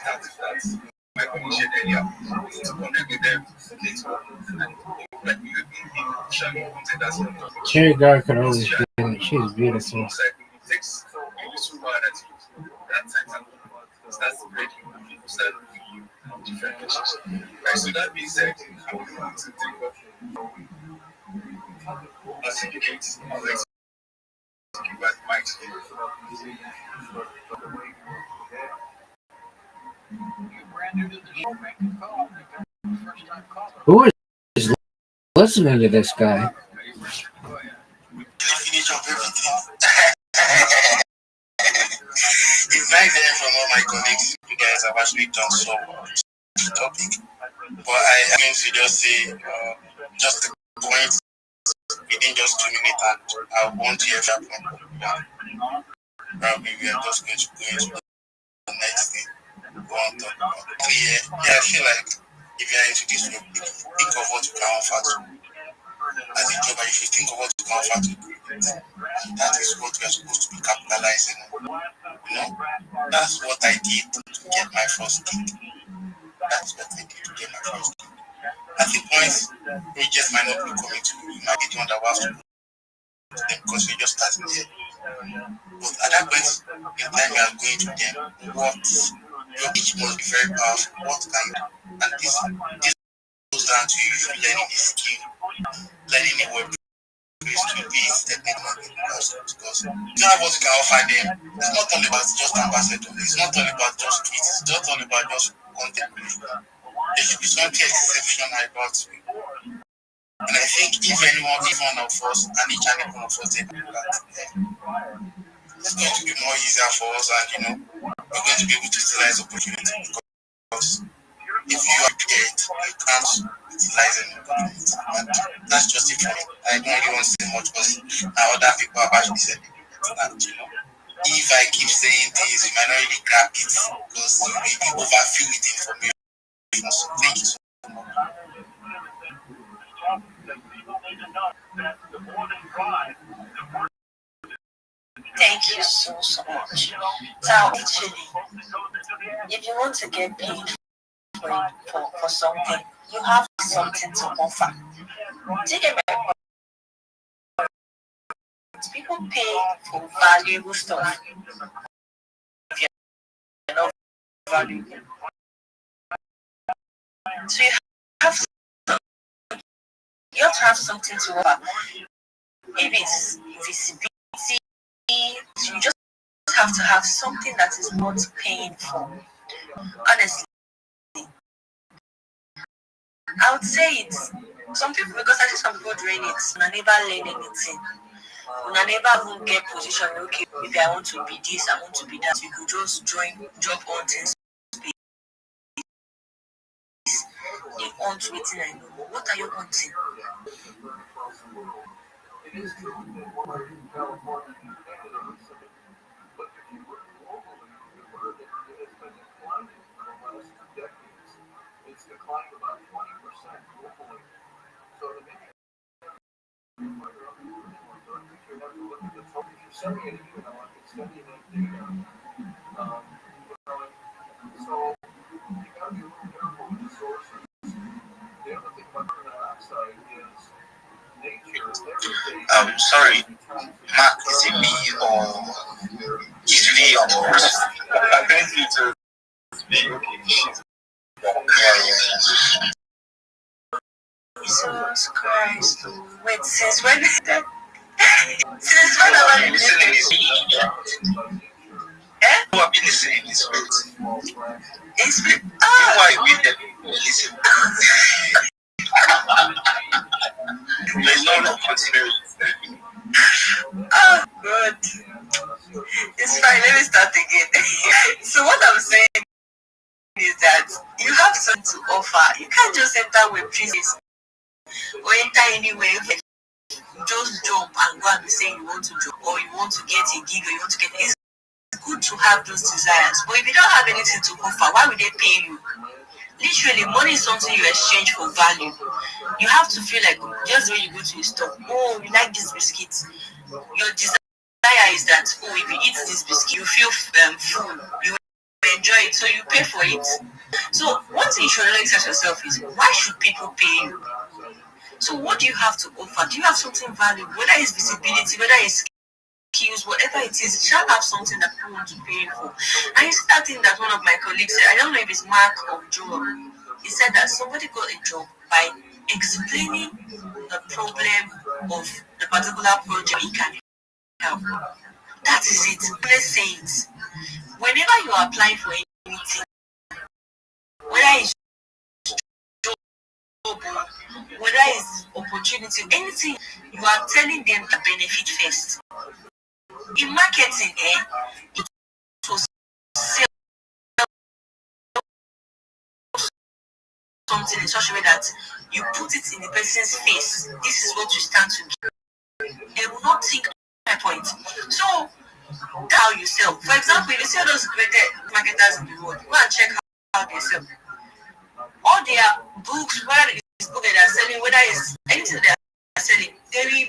that's my commission area to connect with them later. Like show me content that's Cherry Garden always get it. She's beautiful. it takes maybe 2 hours that time starts breaking people start looking you different issues. Right, so that being said, I'm going to think of articulate how to execute my experience. Who is listening to this guy? Finish up everything. It's very different from all my colleagues. You guys have actually done so much topic. But I'm going to just say, just the point within just 2 minutes, and I want to hear from probably we are just going to go into the next thing. Go on to I feel like if you are into this work, think of what you can offer to as a job. If you think of what you can offer to that is what we are supposed to be capitalizing on. You know, that's what I did to get my first gig. That's what I did to get my first gig. At the point, wages might not be coming to you, might be the one that will have to them because we just started there. But at that point in time, you are going to them, what your pitch must be very powerful. What can you do? And this goes down to you learning a skill, learning a web to be technical because you don't have what you can offer them. It's not only about just ambassador, it's not only about just tweets, it's not only about just content. There should be something exceptional about you. And I think if one of us, and each and every one of us take that, it's going to be more easier for us, and we're going to be able to utilize opportunity because if you are prepared, you can't utilize any opportunity. And that's just it for me. I don't really want to say much because other people have actually said it. And if I keep saying things, you might not really grab it because you may be overfilled with information. So thank you so much. Thank you so much. So actually, if you want to get paid for something, you have something to offer. Do you get my point? People pay for valuable stuff. If you're not valuable, so you have to have something to offer. If it's visibility, you just have to have something that is worth paying for. Honestly, I would say it's some people, because I see some people doing it, and never learn anything. When I never even get position, okay, maybe I want to be this, I want to be that. You could just join job hunting space. You want waiting, I know. What are you wanting? It is true that we're in California and Canada recently, but if you look globally, you've heard that it has been declining for the last 2 decades. It's declined about 20% globally. So the media, if you have to look at the total, if you're sending an email, like it's sending that data. So you got to be a little careful with the sources. The other thing about carbon dioxide is sorry, Mark, is it me or is Lee on course? I think you to speak. Jesus Christ. Wait, since when? Since when have I been listening to this? Who have been listening in this space? It's been. Why we listen? There's no continuity. Oh, good. It's fine. Let me start again. So what I'm saying is that you have something to offer. You can't just enter with pieces or enter anywhere. Just jump and go and be saying you want to jump or you want to get a gig or you want to get. It's good to have those desires, but if you don't have anything to offer, why would they pay you? Literally, money is something you exchange for value. You have to feel like just when you go to a store, oh, you like this biscuit. Your desire is that, oh, if you eat this biscuit, you feel full, you enjoy it, so you pay for it. So one thing you should really ask yourself is, why should people pay you? So what do you have to offer? Do you have something valuable? Whether it's visibility, whether it's skills, whatever it is, you shall have something that people want to pay you for. And you see that thing that one of my colleagues said, I don't know if it's Mark or Joe, he said that somebody got a job by explaining the problem of the particular project he can help. That is it. Let's say it. Whenever you are applying for anything, whether it's job, whether it's opportunity, anything, you are telling them the benefit first. In marketing, it was sell something in such a way that you put it in the person's face. This is what you stand to give. They will not think my point. So that's how you sell. For example, if you see all those greatest marketers in the world, go and check how they sell. All their books, whether it's book that they're selling, whether it's anything they are selling, they will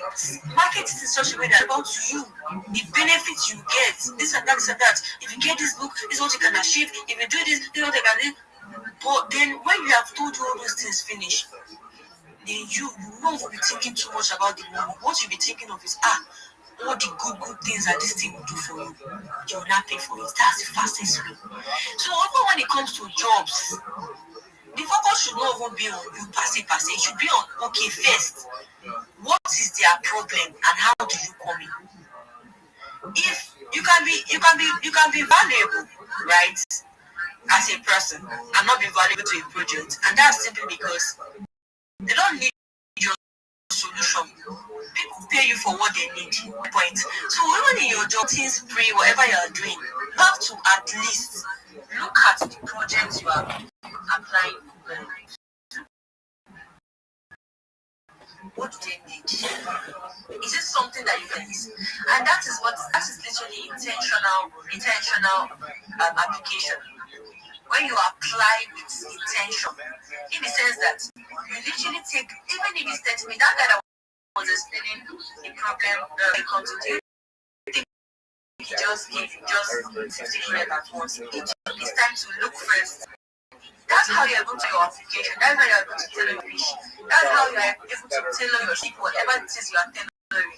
market it in such a way that about you, the benefits you get, this and that, this and that. If you get this book, this is what you can achieve. If you do this is what you can do. But then when you have told you all those things finish, then you won't be thinking too much about the money. What you'll be thinking of is all the good things that this thing will do for you. You will not pay for it. That's the fastest way. So even when it comes to jobs, the focus should not even be on you per se. It should be on, okay, first, what is their problem and how do you come in? If you can be valuable, right, as a person and not be valuable to a project, and that's simply because they don't need your solution. People pay you for what they need. Point. So even in your job, things free, whatever you are doing, you have to at least look at the projects you are applying. What do they need? Is it something that you can use? And that is literally intentional application. When you apply with intention, in the sense that you literally take, even if it's 30 minutes, that guy that was explaining the problem when it comes to the he just gave 50 minutes at once. It's time to look first. That's how you're able to your application. That's how you're able to tailor your pitch. That's how you're able to tailor your sheet, whatever it is you are tailoring.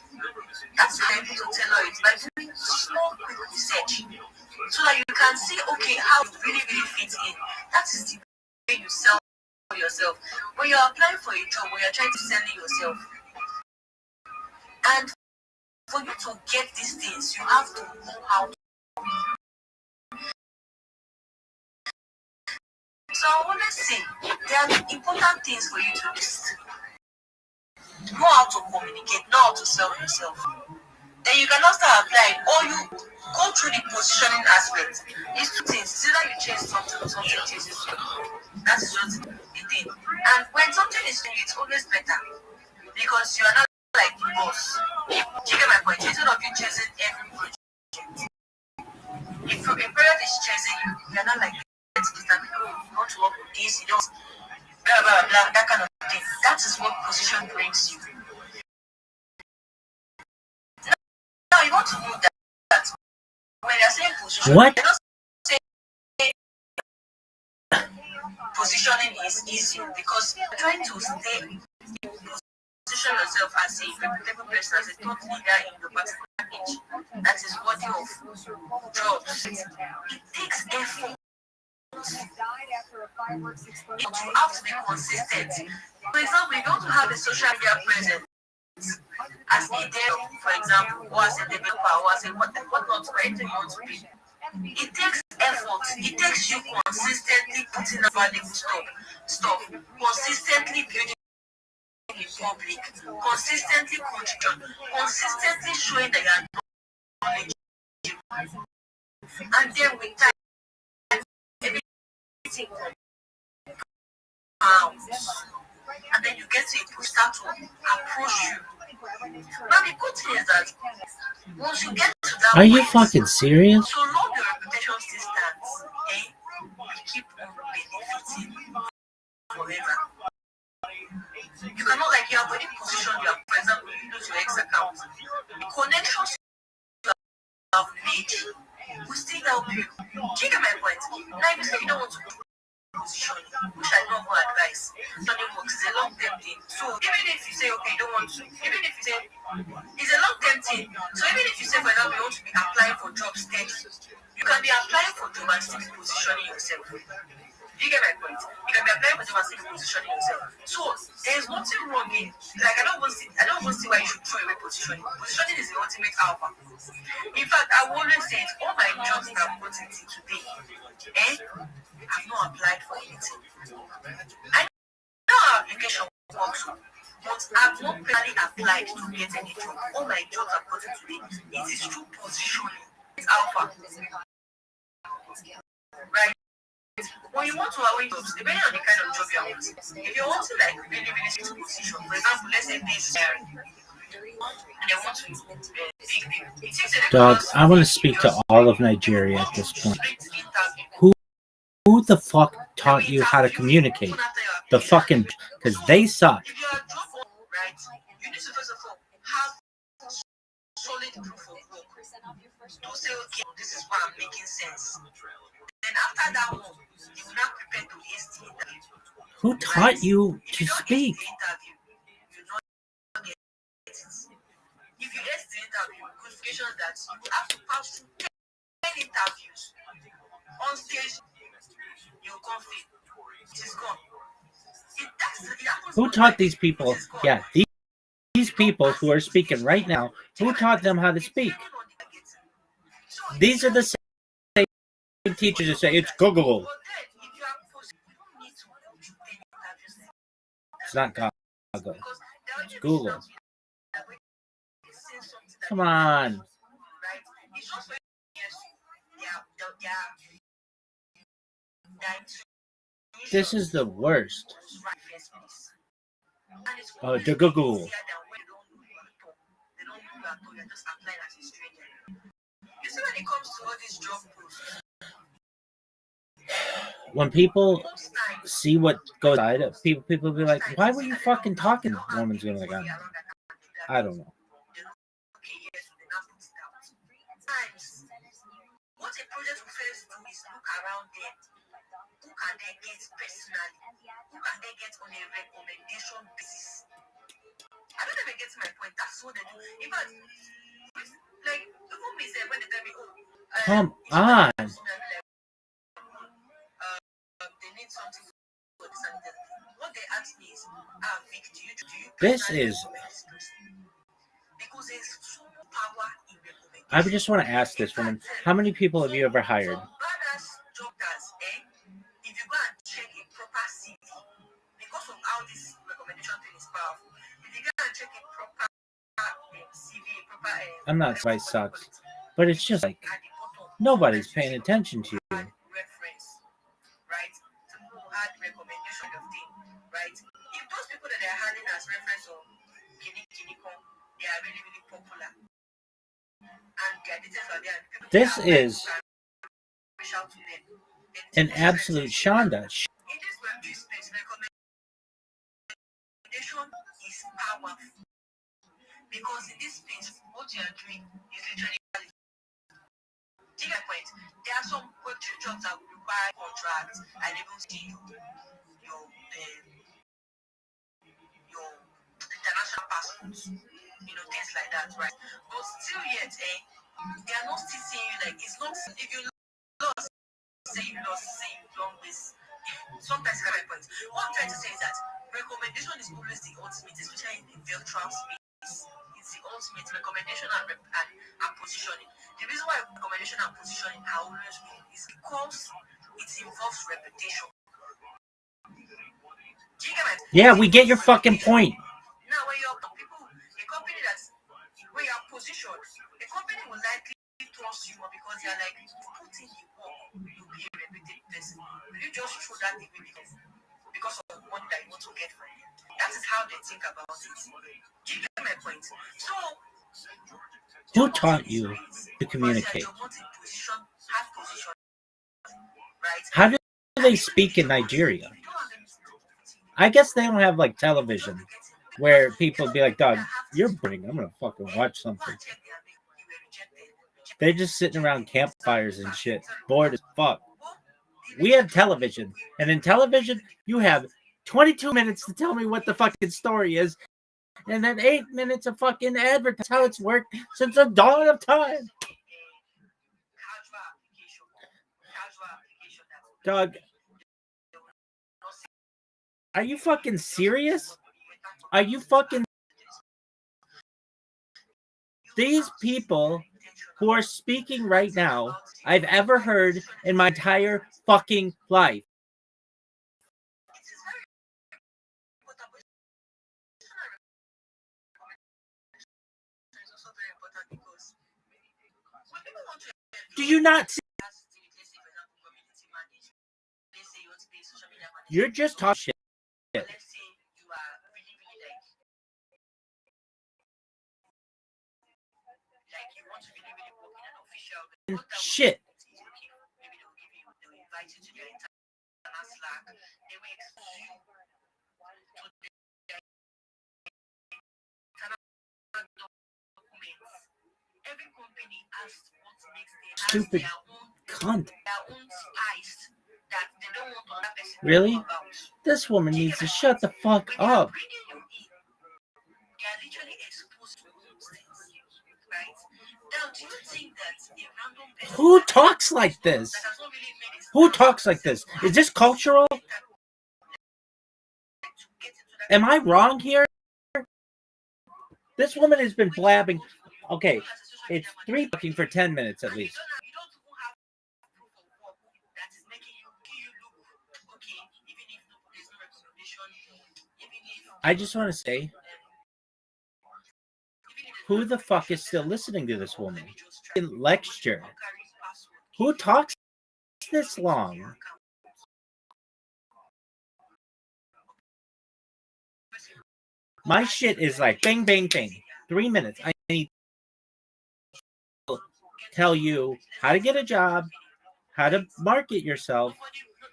That's how you're able to tailor it by doing small, quick research. So that you can see, okay, how it really fits in. That is the way you sell yourself. When you're applying for a job, when you're trying to sell yourself, and for you to get these things, you have to know how to. So I want to say there are important things for you to list. Know how to communicate, know how to sell yourself. Then you cannot start applying, or you go through the positioning aspect. These two things, it's either you change something or something changes you. That is just the thing. And when something is changing, it's always better because you are not like the boss. Do you get my point? Instead of you chasing every project, if a project is chasing you, you're not like it's that you want to work with this, you don't blah blah blah, that kind of thing. That is what position brings you. Now you want to know that when you're saying position, What? you're not saying positioning is easy because you're trying to stay position yourself as a reputable person, as a thought leader in the particular niche that is worthy of jobs. It takes effort. You have to be consistent. For example, you don't have a social media presence as a dev, for example, or as a developer, or as a whatnot, or anything you want to be. It takes effort. It takes you consistently putting out valuable stuff, consistently building in public, consistently contributing, consistently showing that you are knowledgeable. And then with time, everything and then you get to a push start to approach you. Now the good thing is that once you get to that Are you point, fucking serious? so long your reputation still stands, you keep on benefiting forever. You cannot like you have already positioned your, for example, you lose your X account. The connections have made will still help you. Do you get my point? Now, if you say you don't want to position, which I don't want advice, turning works is a long term thing. So even if you say okay, you don't want to, even if you say it's a long term thing. So even if you say for example you want to be applying for jobs steady, you can be applying for jobs and still be positioning yourself. Do you get my point? You can be applying for jobs and still be positioning yourself. So there's nothing wrong in like I don't even see why you should throw away positioning. Positioning is the ultimate alpha. In fact, I will always say it, all my jobs that I'm putting in today, I've not applied for anything. I know our application works, but I've not really applied to get any job. All my jobs I'm putting today, it is through positioning. It's alpha. Right? When you want to avoid jobs, depending on the kind of job you're wanting, if you're wanting like really, really strict position, for example, let's say this and they want to Dog, I want to speak to all of Nigeria at this point. Who the fuck taught you how to communicate? The fucking, because they suck. If you are job right, you need to first of all have solid proof of work. Don't say, okay, this is why I'm making sense. Then after that one, you will not prepare to ace the interview. Who taught you to speak? If you ace the interview, qualification that you have to pass 10 interviews on stage, you'll come fit. It is gone. Who taught these people? Yeah, these people who are speaking right now, who taught them how to speak? These are the same teachers who say it's Google. It's not Google. It's Google. Come on. This is the worst. Oh, the Google. You see, when it comes to all these job posts, when people see what goes on, people be like, why were you fucking talking? The woman's gonna be like, I don't know. What a project will first do is look around them. Who can they get personally? Who can they get on a recommendation basis? I don't even get my point. That's what they do. In fact, like, even me say when they tell me, come on. They need something for this and that. What they ask me is, Vic, do you this is. Because there's so much power in recommendation. I just want to ask this woman, how many people have you ever hired? If you go and check a proper CV, because of how this recommendation thing is powerful, if you go and check a proper CV, I'm not advice sucks, but it's just like nobody's paying attention to you. Reference, right? To add recommendation of thing, right? If those people that they are handing as reference or Kinikon, they are really, really popular. And their details are there. This is an absolute shanda. In this Web3 space, recommendation is powerful. Because in this space, what you are doing is literally. Do you get my point? There are some Web3 jobs that will require contracts and even see your international passports, things like that, right? But still yet, they are not still seeing you like it's not. If you lost, say you don't waste. Sometimes my point. What I'm trying to say is that recommendation is always the ultimate, especially in the virtual space. It's the ultimate recommendation and positioning. The reason why recommendation and positioning are always good is because it involves reputation. Yeah, we get your fucking point. Now, when you're a company that's where you're positioned, a company will likely trust you more because you're like putting the work to be a reputed person. Will you just throw that away because of what that you want to get from it? That is how they think about it. Do you get my point? So, who taught you to communicate? How do they speak in Nigeria? I guess they don't have like television where people be like, dog, you're boring. I'm gonna fucking watch something. They're just sitting around campfires and shit, bored as fuck. We have television, and in television, you have 22 minutes to tell me what the fucking story is, and then 8 minutes of fucking advertise how it's worked since the dawn of time. Dog, are you fucking serious? Are you fucking... These people who are speaking right now, I've ever heard in my entire fucking life. Do you not see? You're just talking shit. Shit. Stupid cunt. Really? This woman needs to shut the fuck up. Who talks like this? Who talks like this? Is this cultural? Am I wrong here? This woman has been blabbing. Okay, it's 3 talking for 10 minutes at least. I just want to say, who the fuck is still listening to this woman? Lecture. Who talks this long? My shit is like bang, bang, bang. 3 minutes. I need to tell you how to get a job, how to market yourself,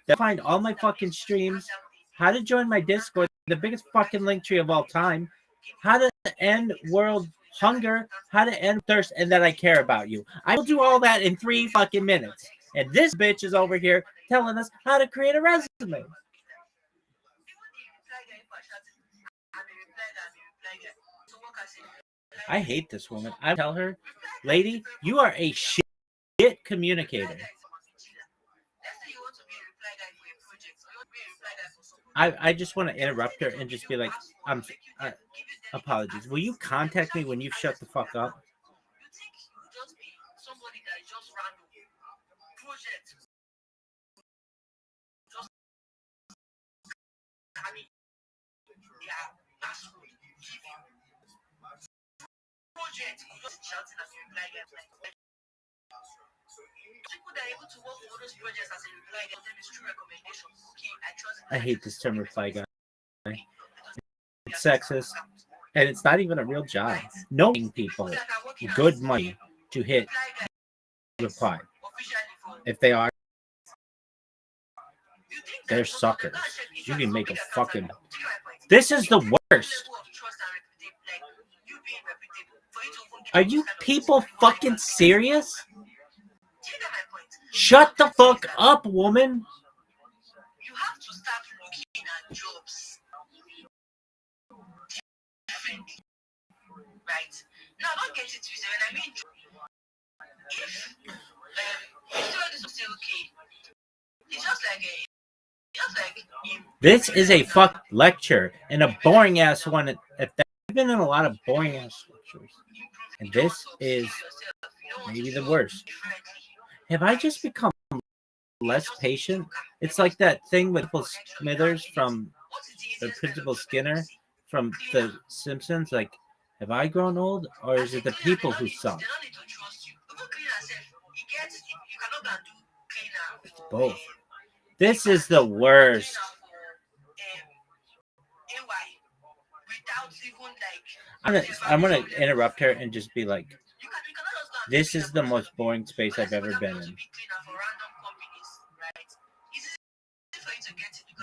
to find all my fucking streams, how to join my Discord, the biggest fucking link tree of all time, how to end world hunger, how to end thirst, and that I care about you. I will do all that in 3 fucking minutes. And this bitch is over here telling us how to create a resume. I hate this woman. I tell her, lady, you are a shit communicator. I just want to interrupt her and just be like, apologies. Will you contact me when you shut the fuck up? I hate this term reply guy. It's sexist, and it's not even a real job. Knowing people good money to hit reply. If they are, they're suckers. You can make a fucking... This is the worst. Are you people fucking serious? Shut the fuck up, woman. You have to start looking at jobs differently, right? Now, don't get it twisted. When I mean, if students say, okay, it's just like this is a fuck lecture and a boring ass one. I've been in a lot of boring ass lectures, and this is maybe the worst. Have I just become less patient? It's like that thing with Principal Smithers from the Principal Skinner from The Simpsons. Like, have I grown old, or is it the people who suck? It's both. This is the worst. I'm gonna interrupt her and just be like, this is the most boring space I've ever been in.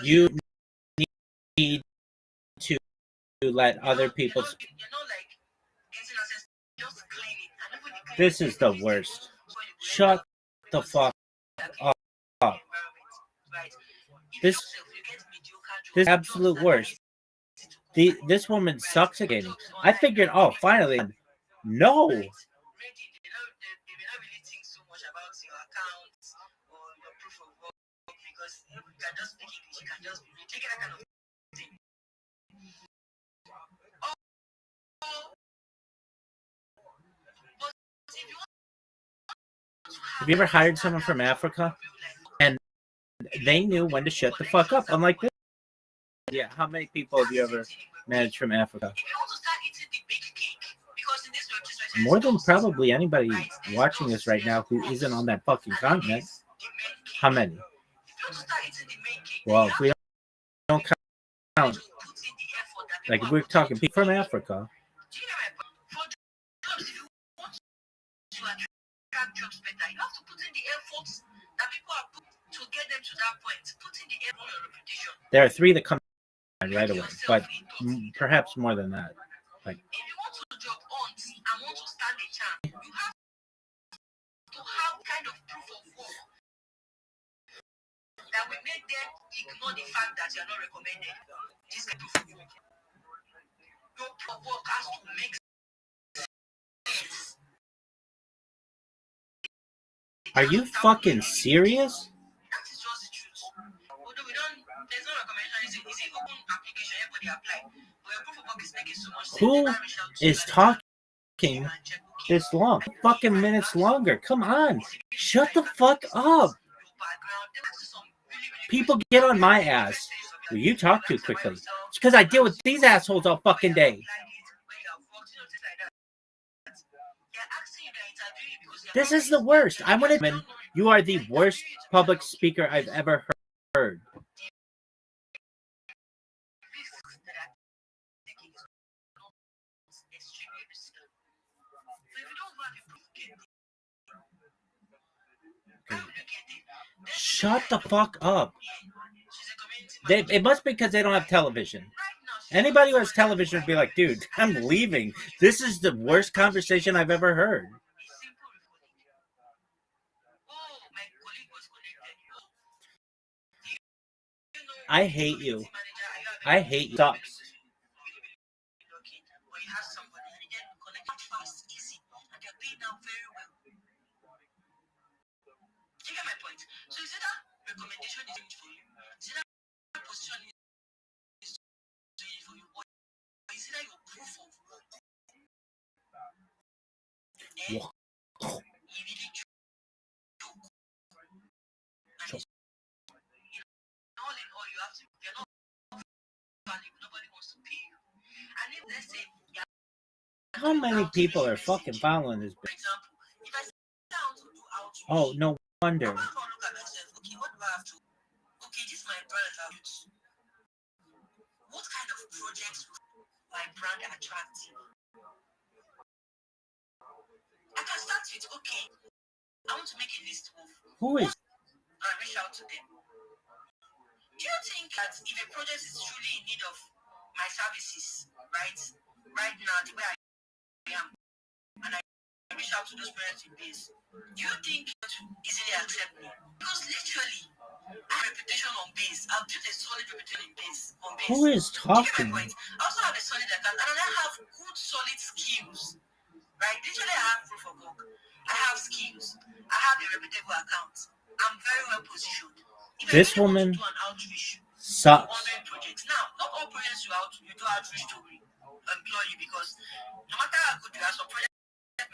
You need to let other people... This is the worst. Shut the fuck up. This absolute worst. This woman sucks at gaming. I figured, oh, finally. No. Have you ever hired someone from Africa and they knew when to shut the fuck up? Unlike this. Yeah, how many people have you ever managed from Africa? More than probably anybody watching this right now who isn't on that fucking continent. How many? Well, if we don't count, like if we're talking people from Africa. There are 3 that come right away, but perhaps more than that. Like, that will make them ignore the fact that you're not recommended. This kind of work. Your work has to make sense. Are you fucking serious? That is just the truth. Although there's no recommendation, it's an open application, everybody apply. But your proof of work is making so much sense. Who is talking this long? Fucking minutes longer. Come on. Shut the fuck up. People get on my ass. Well, you talk too quickly. It's because I deal with these assholes all fucking day. This is the worst. I want to admit, you are the worst public speaker I've ever heard. Shut the fuck up. It must be because they don't have television. Anybody who has television would be like, dude, I'm leaving. This is the worst conversation I've ever heard. I hate you. I hate you. Sucks. You get my point? So is it that recommendation is doing for you? Is it that position is doing for you? Or is it that your proof of work? You really joke. All in all, you have to, you're not valuable. Nobody wants to pay you. And if let's say, how many people are fucking following this? For example, if I sit down to do outreach, oh, no wonder. I'm going to look at myself. Okay, what do I have to? Okay, this is my brand out. What kind of projects will my brand attract? I can start with, okay, I want to make a list of who is and reach out to them. Do you think that if a project is truly in need of my services, right now, the way I am, and I reach out to those parents in base, do you think they will easily accept me? Because literally, I have a reputation on base. I've built a solid reputation in base on base. who is talking? I also have a solid account, and I have good, solid skills. Right? Literally, I have proof of work. I have skills. I have a reputable account. I'm very well positioned. If this woman sucks. Projects. Now, not all projects you do outreach to employ you, because no matter how good you are, some projects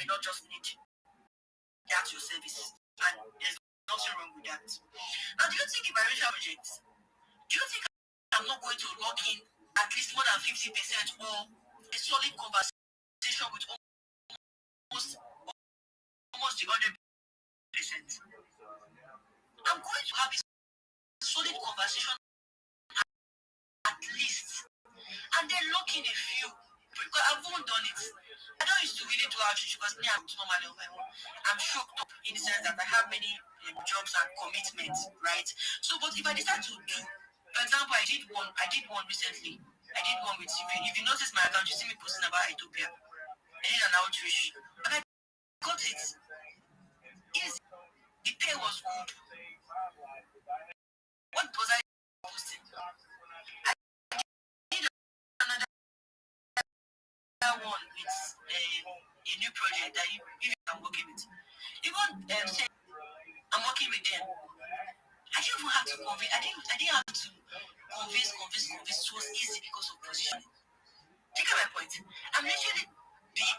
may not just need that your service. And there's nothing wrong with that. Now, do you think if I reach out projects, do you think I'm not going to lock in at least more than 50% or a solid conversation with almost the 100%? I'm going to have a solid conversation at least, and then lock in a few, because I've not done it. I don't used to really do outreach because me, I'm normally on my own. I'm shocked up in the sense that I have many jobs and commitments, right? So, but if I decide to do, for example, I did one recently. I did one with if you notice my account, you see me posting about Ethiopia. I did an outreach, and I got it. Easy. The pay was good. What was I posting? I did another one with a new project that I'm working with. Even say I'm working with them. I didn't even have to convince. I didn't have to convince. It was easy because of positioning. Take my point. I'm literally being.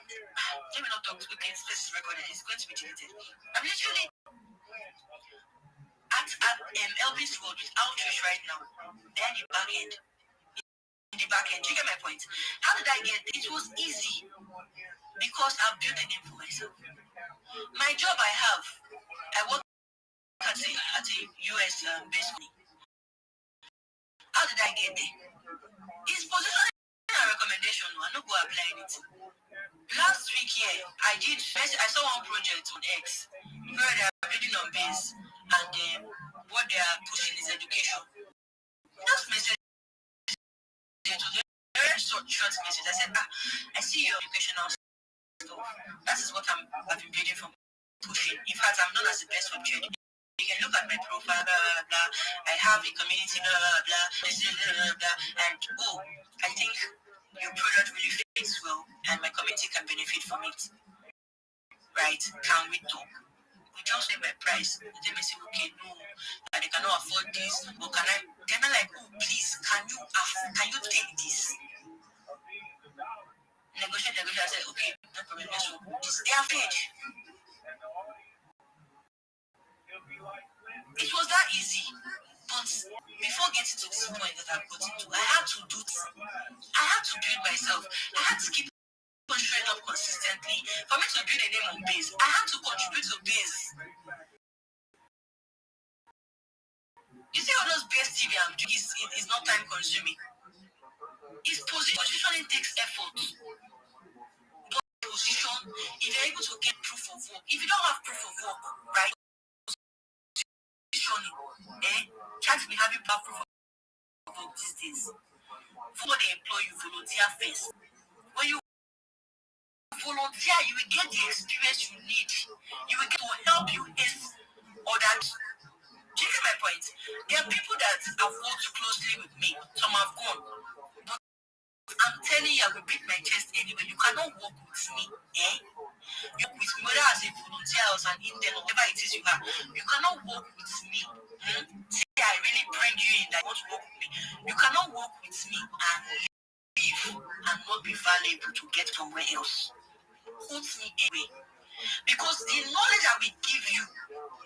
Let me not talk. Okay, this is recorded. It's going to be deleted. I'm literally at LB's road with outreach right now. Then the back end. In the back end. Do you get my point? How did I get it? It was easy because I've built a name for myself. My job I work at a US based company. How did I get there? It's positioning and recommendation. I'm not going to apply it. Last week here, I saw one project on X where they are building on base and what they are pushing is education. Just message it was a very short message. I said, I see your educational stuff. That is what I've been building from pushing. In fact, I'm known as the best web trader. You can look at my profile, blah, blah, blah. I have a community, blah, blah, blah, blah, blah, and I think your product really fits well, and my community can benefit from it. Right? Can we talk? We just say my price. They may say, okay, no, they cannot afford this. But can I? They're not like, oh, please, can you take this? Negotiate. I said, okay, no problem. Let's work with this. They are paid. It was that easy. But before getting to this point that I've gotten to, I had to do this. I had to build myself. I had to keep on showing up consistently. For me to build a name on base, I had to contribute to base. You see all those base TV I'm doing is not time consuming. It's positioning takes effort. But position, if you're able to get proof of work, if you don't have proof of work, right? Positioning, try to be having proof of work these days. Before they employ you, volunteer first. When you volunteer, you will get the experience you need. You will get to help you if others. Do you get my point? There are people that have worked closely with me. Some have gone. But I'm telling you, I will beat my chest anyway. You cannot work with me. You work with me, whether as a volunteer or as an intern, whatever it is you have. You cannot work with me. See, I really bring you in that you want to work with me. You cannot work with me and leave and not be valuable to get somewhere else. Put me away. Because the knowledge I will give you,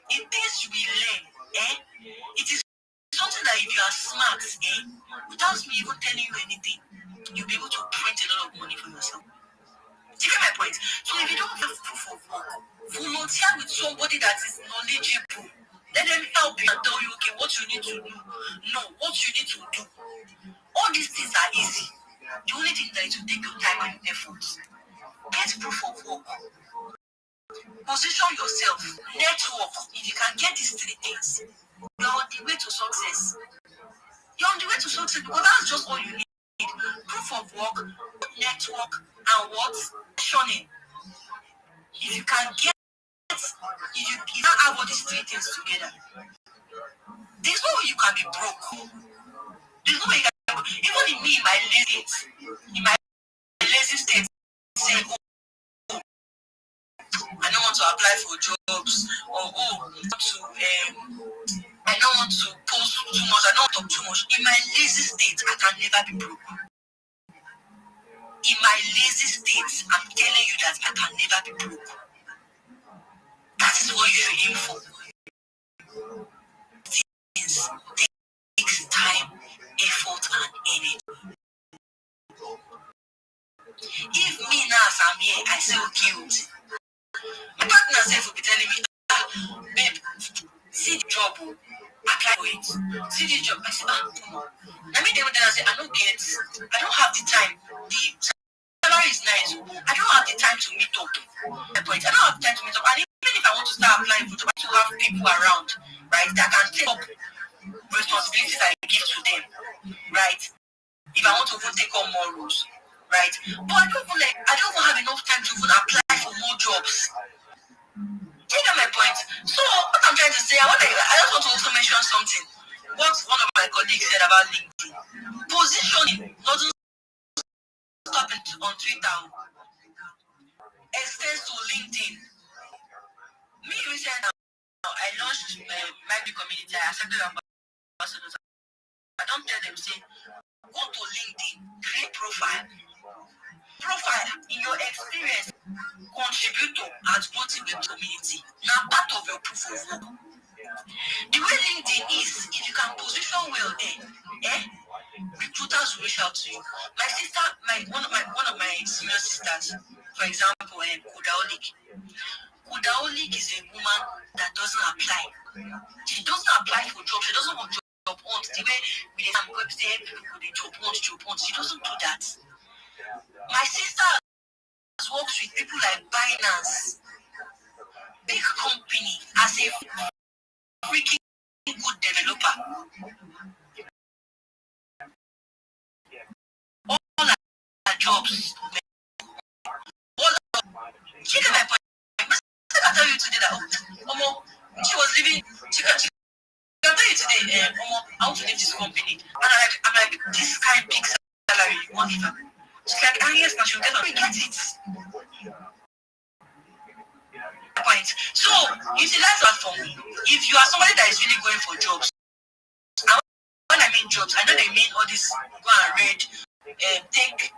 the things you will learn, it is something that if you are smart, without me even telling you anything, you'll be able to print a lot of money for yourself. Do you get my point? So if you don't have proof of work, volunteer with somebody that is knowledgeable. Let them help you and tell you, okay, what you need to do. No, what you need to do. All these things are easy. The only thing that is to take your time and effort. Get proof of work. Position yourself. Network. If you can get these three things, you're on the way to success. You're on the way to success because that's just all you need. Proof of work, network, and what? Positioning. If you can get, if you can't have all these three things together, there's no way you can be broke. There's no way you can be broke. Even in me, in my lazy state, say, oh, I don't want to apply for jobs, or I don't want to post too much, I don't want to talk too much. In my lazy state, I can never be broke. In my lazy state, I'm telling you that I can never be broke. That is what you should aim for. Things takes time, effort, and energy. If me now as I'm here, I say okay. My partner self will be telling me, babe, see the job, apply for it. See the job. I say, come on. I mean, I say, I don't have the time. The salary is nice. I don't have the time to meet up. I don't have the time to meet up. And even if I want to start applying for jobs, I need to have people around, right, that can take up responsibilities I give to them, right? If I want to even take on more roles, right? But I don't even have enough time to even apply for more jobs. Do you get my point? So what I'm trying to say, I just want to also mention something. What one of my colleagues said about LinkedIn. Positioning doesn't stop it on Twitter. Extends to LinkedIn. Me recently, I launched my community. I accepted ambassadors. I don't tell them, say, go to LinkedIn, create profile. Profile in your experience, contribute to and supporting the community. Now part of your proof of work. The way LinkedIn is, if you can position well there, recruiters will reach out to you. My sister, one of my senior sisters, for example, Kudaolik is a woman that doesn't apply. She doesn't apply for jobs. She doesn't want job hunt. The way we have website people they job hunt. She doesn't do that. My sister works with people like Binance, big company, as a freaking good developer. All her jobs. She can my point. I tell you today that she was living. She can tell you today. I want to leave this company, and I'm like this kind of big salary you want even. She's like, yes, but she'll tell her, get it. Point. So utilize that for me. If you are somebody that is really going for jobs, and when I mean jobs, I know they mean all this go and read, take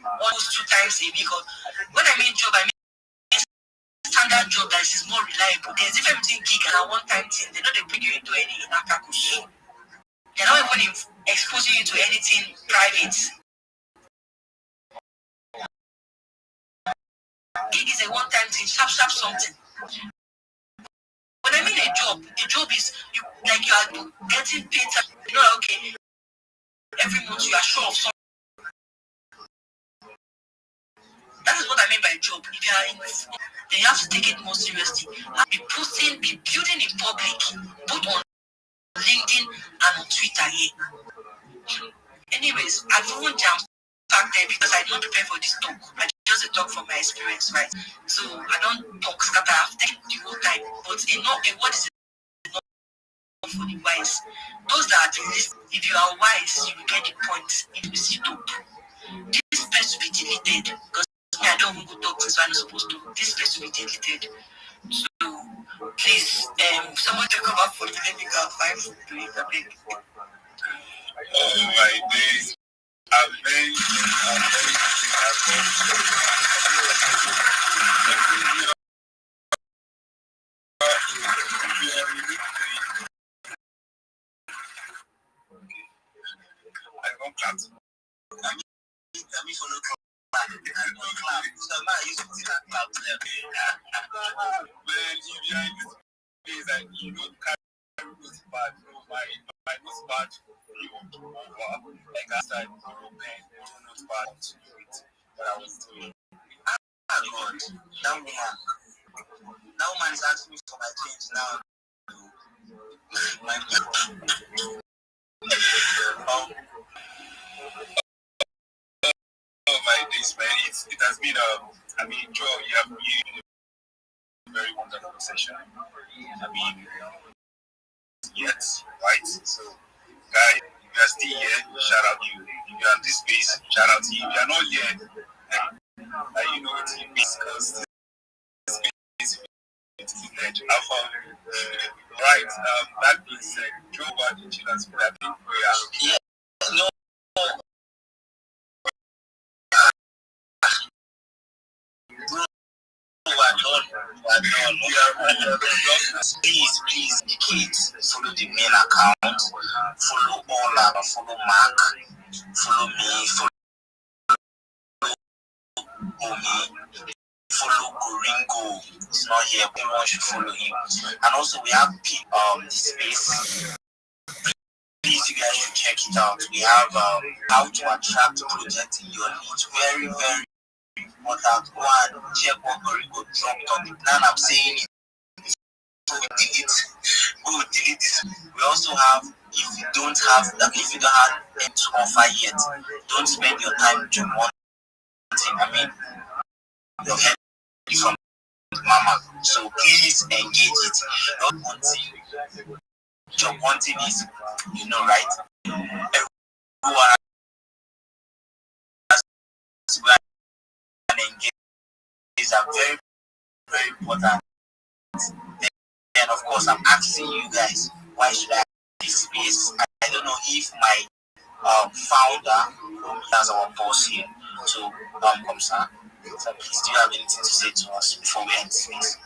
almost 2 times a week. Or when I mean job, I mean standard job that is more reliable. There's a difference between gig and a one-time thing. They know they bring you into any inakakush. They're not even exposing you to anything private. Gig is a one-time thing, sharp something. When I mean a job is you are getting paid. You know, okay, every month you are sure of something. That is what I mean by job. If you are in this, then you have to take it more seriously. Be posting, be building in public, both on LinkedIn and on Twitter here. Anyways, I've even jumped back there because I don't prepare for this talk. I just talk from my experience, right? So I don't talk scatter. I've taken the whole time. But what is enough for the wise? Those that are least, if you are wise, you will get the point. It will sit up. This place will be deleted because I don't want to talk to, so I'm not supposed to. This place will be deleted. So please, someone to come up for the technical 5 to 8 a bit. Oh my days. I won't clap. Let me follow clap. So now I used to see that clap there. Man, you behind this place and you don't carry those bad. My nose bad. You want to over. Like I said, not bad to do it. But I was doing. Ah, God. That woman is asking me for my things now. Oh my days, man! It has been Joe, you have been a very wonderful session. Yes, right. So, guys, if you are still here, shout out you. If you are in this space, shout out to you. If you are not here, you know it's your business because this space is village. Right. That being said, Joe, what did you guys put up in prayer? Yeah. No. Please, the kids, follow the main account, follow Ola, follow Mark, follow me, follow Omi, follow Oringo. It's not here, everyone should follow him. And also we have the space. Please, you guys should check it out. We have how to attract projects in your niche. Very, very important. Go and check what Oringo dropped on the plan. I'm saying it. We will delete this. We also have, if you don't have any to offer yet, don't spend your time doing one thing. Your head from Mama. So please engage it. Not one thing. Job one thing is, right? Everyone has to go and engage. These are very, very important. Then of course I'm asking you guys, why should I have this space? I don't know if my founder as our boss here. So come sir. So please, do you have anything to say to us before we end this space?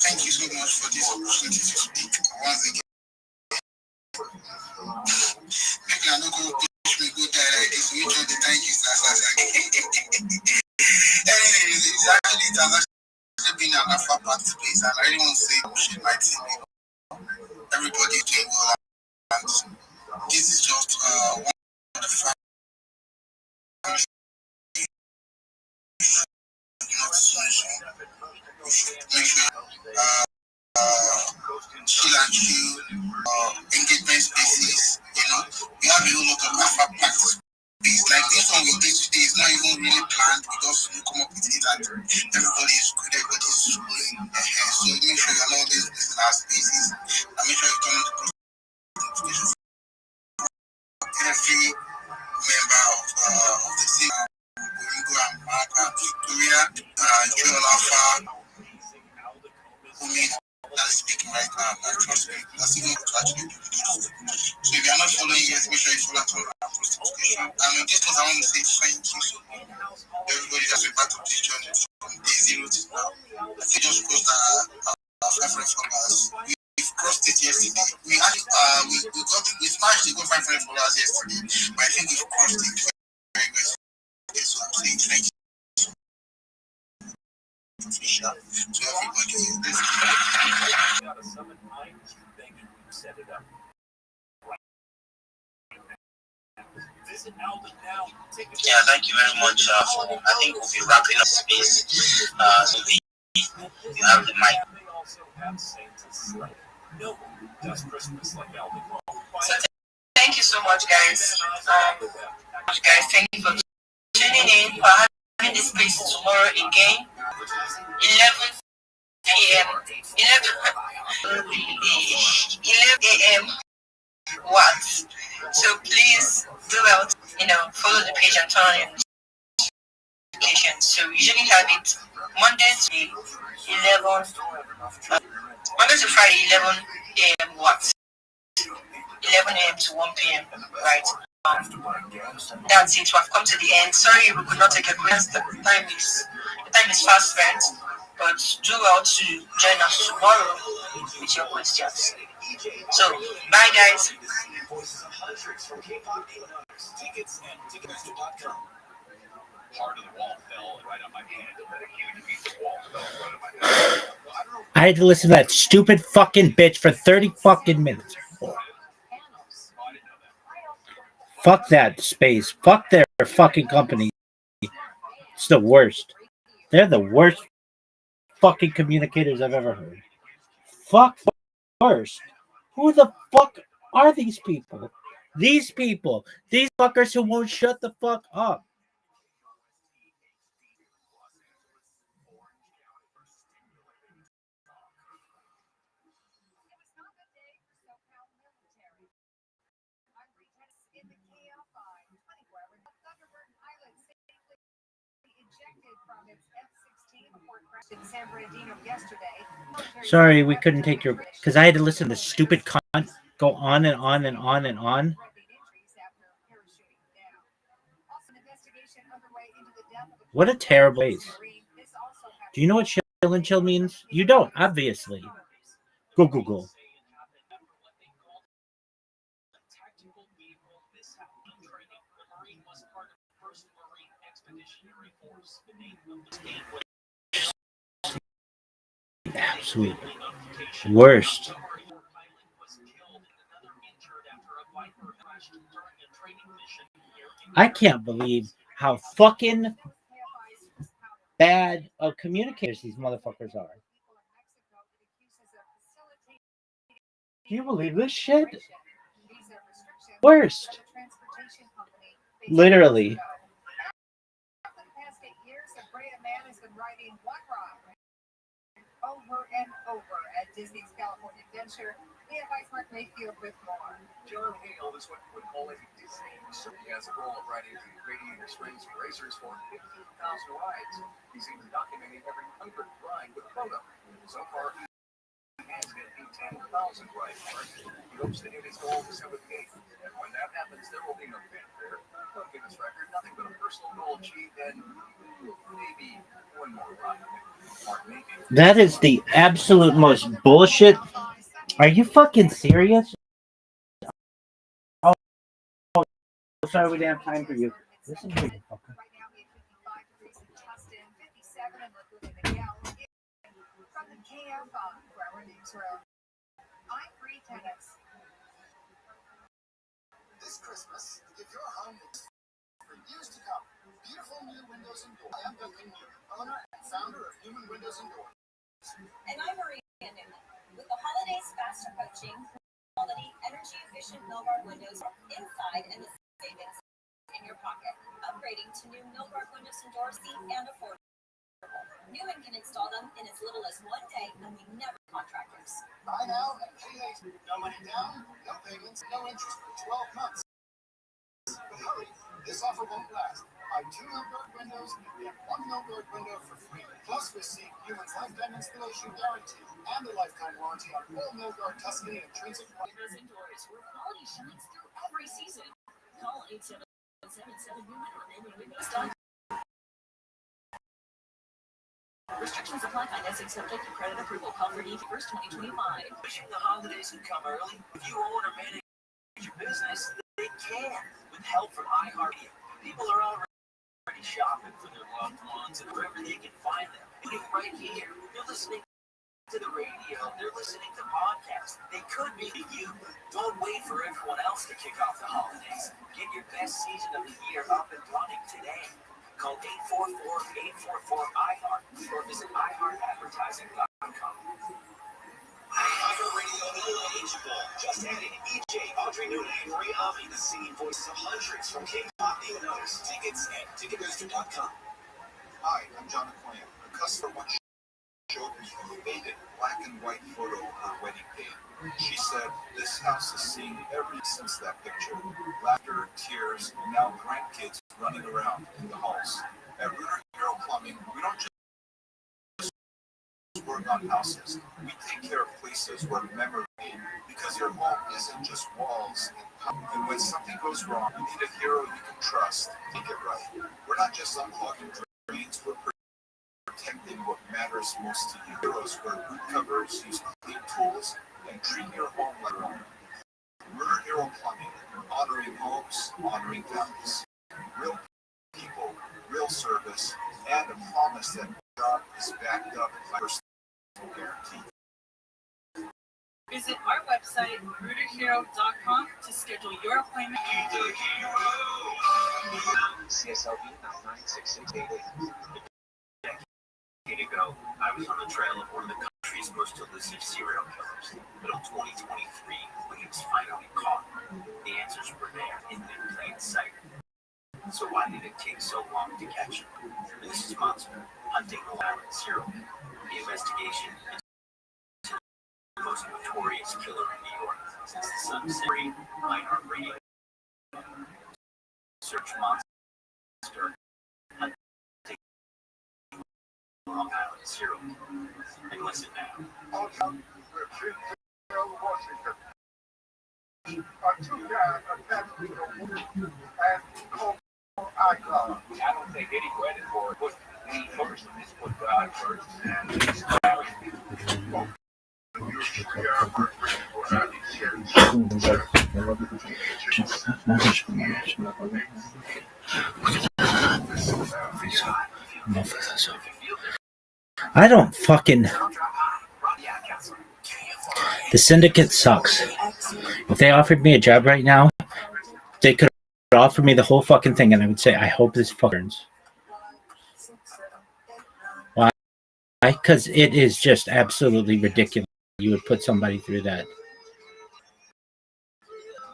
Thank you so much for this opportunity to speak once again. Maybe I don't go push me go die like this. Which one the thank you, sir? Anyways, it's actually it has actually been an alpha party space, and I really want to say shit my team. Everybody is doing well, and this is just one of the factors not to mention. We should make sure chill and chill engagement spaces. We have a whole lot of alpha practice space. Like this one we did today is not even really planned. We just come up with it and everybody is good, everybody is schooling. So make sure you're not always in our spaces and make sure you turn on the notifications for every member of the team. Go and Mark and Victoria, Joel Alpha, who that is speaking right now. I trust me, that's even to actually do this. So if you're not following yet, make sure you follow to our post notification. And on this note, I want to say thank you so much. Everybody that's been part of this journey from day zero to now. I think just crossed our 500 followers. We've crossed it yesterday. We actually we smashed the 500 followers yesterday, but I think we've crossed it very good. So I'm saying thank you. Official to everybody. Yeah, thank you very much. I think we'll be wrapping up space. So you have the mic. So thank you so much, guys. Thank you for tuning in, for having this space tomorrow again, 11 p.m. 11 a.m. What? So please do well, follow the page and turn on your notifications. So we usually have it Monday to Friday, 11 a.m. What? 11 a.m. to 1 p.m. Right? That's it. We've come to the end. Sorry we could not take a quiz. The time is fast spent. But do well to join us tomorrow with your questions. So, bye guys. I had to listen to that stupid fucking bitch for 30 fucking minutes. Fuck that space. Fuck their fucking company. It's the worst. They're the worst fucking communicators I've ever heard. Fuck first. Who the fuck are these people? These fuckers who won't shut the fuck up. Sorry, we couldn't take your... Because I had to listen to stupid cunt go on and on and on and on. What a terrible place. Do you know what chill and chill means? You don't, obviously. Go Google. Absolute worst. I can't believe how fucking bad of communicators these motherfuckers are. Do you believe this shit? Worst. Literally. and over at Disney's California Adventure. AFI's Mark Mayfield with more. John Hale is what we would call a Disney. He has a role of writing the Radiator Springs Racers for 15,000 rides. He's even documenting every 100th ride with a photo. So far, he has hit the 10,000 ride mark. He hopes to hit his goal December 8th. And when that happens, there will be no fanfare, no Guinness record, nothing but a personal goal achieved, and maybe one more ride. That is the absolute most bullshit. Are you fucking serious? Oh, sorry, we didn't have time for you. Listen to me, fucker. Right now, we have 55 degrees in Tustin, 57 in Lakewood and Miguel. From the KFI for our newsroom, I'm Bree Tennis. This Christmas, give your home for years to come. Beautiful new windows and doors. I am Duncan Newman, owner and founder of Newman Windows and Doors. And I'm Maria Newman. With the holidays fast approaching, quality, energy-efficient Millguard windows inside and the savings in your pocket. Upgrading to new Millguard windows and doors and affordable. Newman can install them in as little as 1 day, and we never contractors. Buy now and pay later. No money down, no payments, no interest for 12 months. But hurry, this offer won't last. Buy 2 Millguard windows and get 1 Millguard window for free. Plus, receive Newman's lifetime installation guarantee and the lifetime warranty on all Millguard Tuscany and Intrinsic windows and doors, where quality shines through every season. Call 8777-Newman or newmanwindows.com. Restrictions apply. Financing subject to credit approval. Call for DT 1st, 2025. Wishing the holidays had come early? If you own or manage your business, they can. With help from iHeartMedia. People are already shopping for their loved ones and wherever they can find them. Including right here. They're listening to the radio. They're listening to podcasts. They could be you. Don't wait for everyone else to kick off the holidays. Get your best season of the year up and running today. Call 844-844-IHEART or visit iHeartAdvertising.com. iHeartRadio eligible. Just added EJ, Audrey Newman, and Ray Avi, the singing voices of hundreds from K-pop notice. Tickets at Ticketmaster.com. Hi, I'm John McClain. A customer once showed me a faded black and white photo of her wedding day. She said, "This house has seen every since that picture. Laughter, tears, and now grandkids running around in the halls." At Rooter Hero Plumbing, we don't just work on houses. We take care of places where memory made, because your home isn't just walls. And when something goes wrong, you need a hero you can trust to make it right. We're not just unplugging drains, we're protecting what matters most to you. Heroes wear root covers, use clean tools, and treat your home like your own. Rooter Hero Plumbing, honoring homes, honoring families. Real people, real service, and a promise that job is backed up by personal guarantee. Visit our website, rooterhero.com, to schedule your appointment. CSLB 96688. A decade ago, I was on the trail of one of the country's most elusive serial killers. But in 2023, when he was finally caught, the answers were there in plain sight. So why did it take so long to catch him? This is Monster, hunting the violent serial killer. The investigation into the most notorious killer in New York since the Sun City, iHeartRadio. Search Monster, hunting the violent serial killer. And listen now. Also, we're Washington. Are 2 guys attached to the woman and called icon. I don't take any credit for it. Put me first, and just put God first. I don't fucking. The syndicate sucks. If they offered me a job right now, they could offer me the whole fucking thing, and I would say, I hope this fuckers. Why? Because it is just absolutely ridiculous. You would put somebody through that.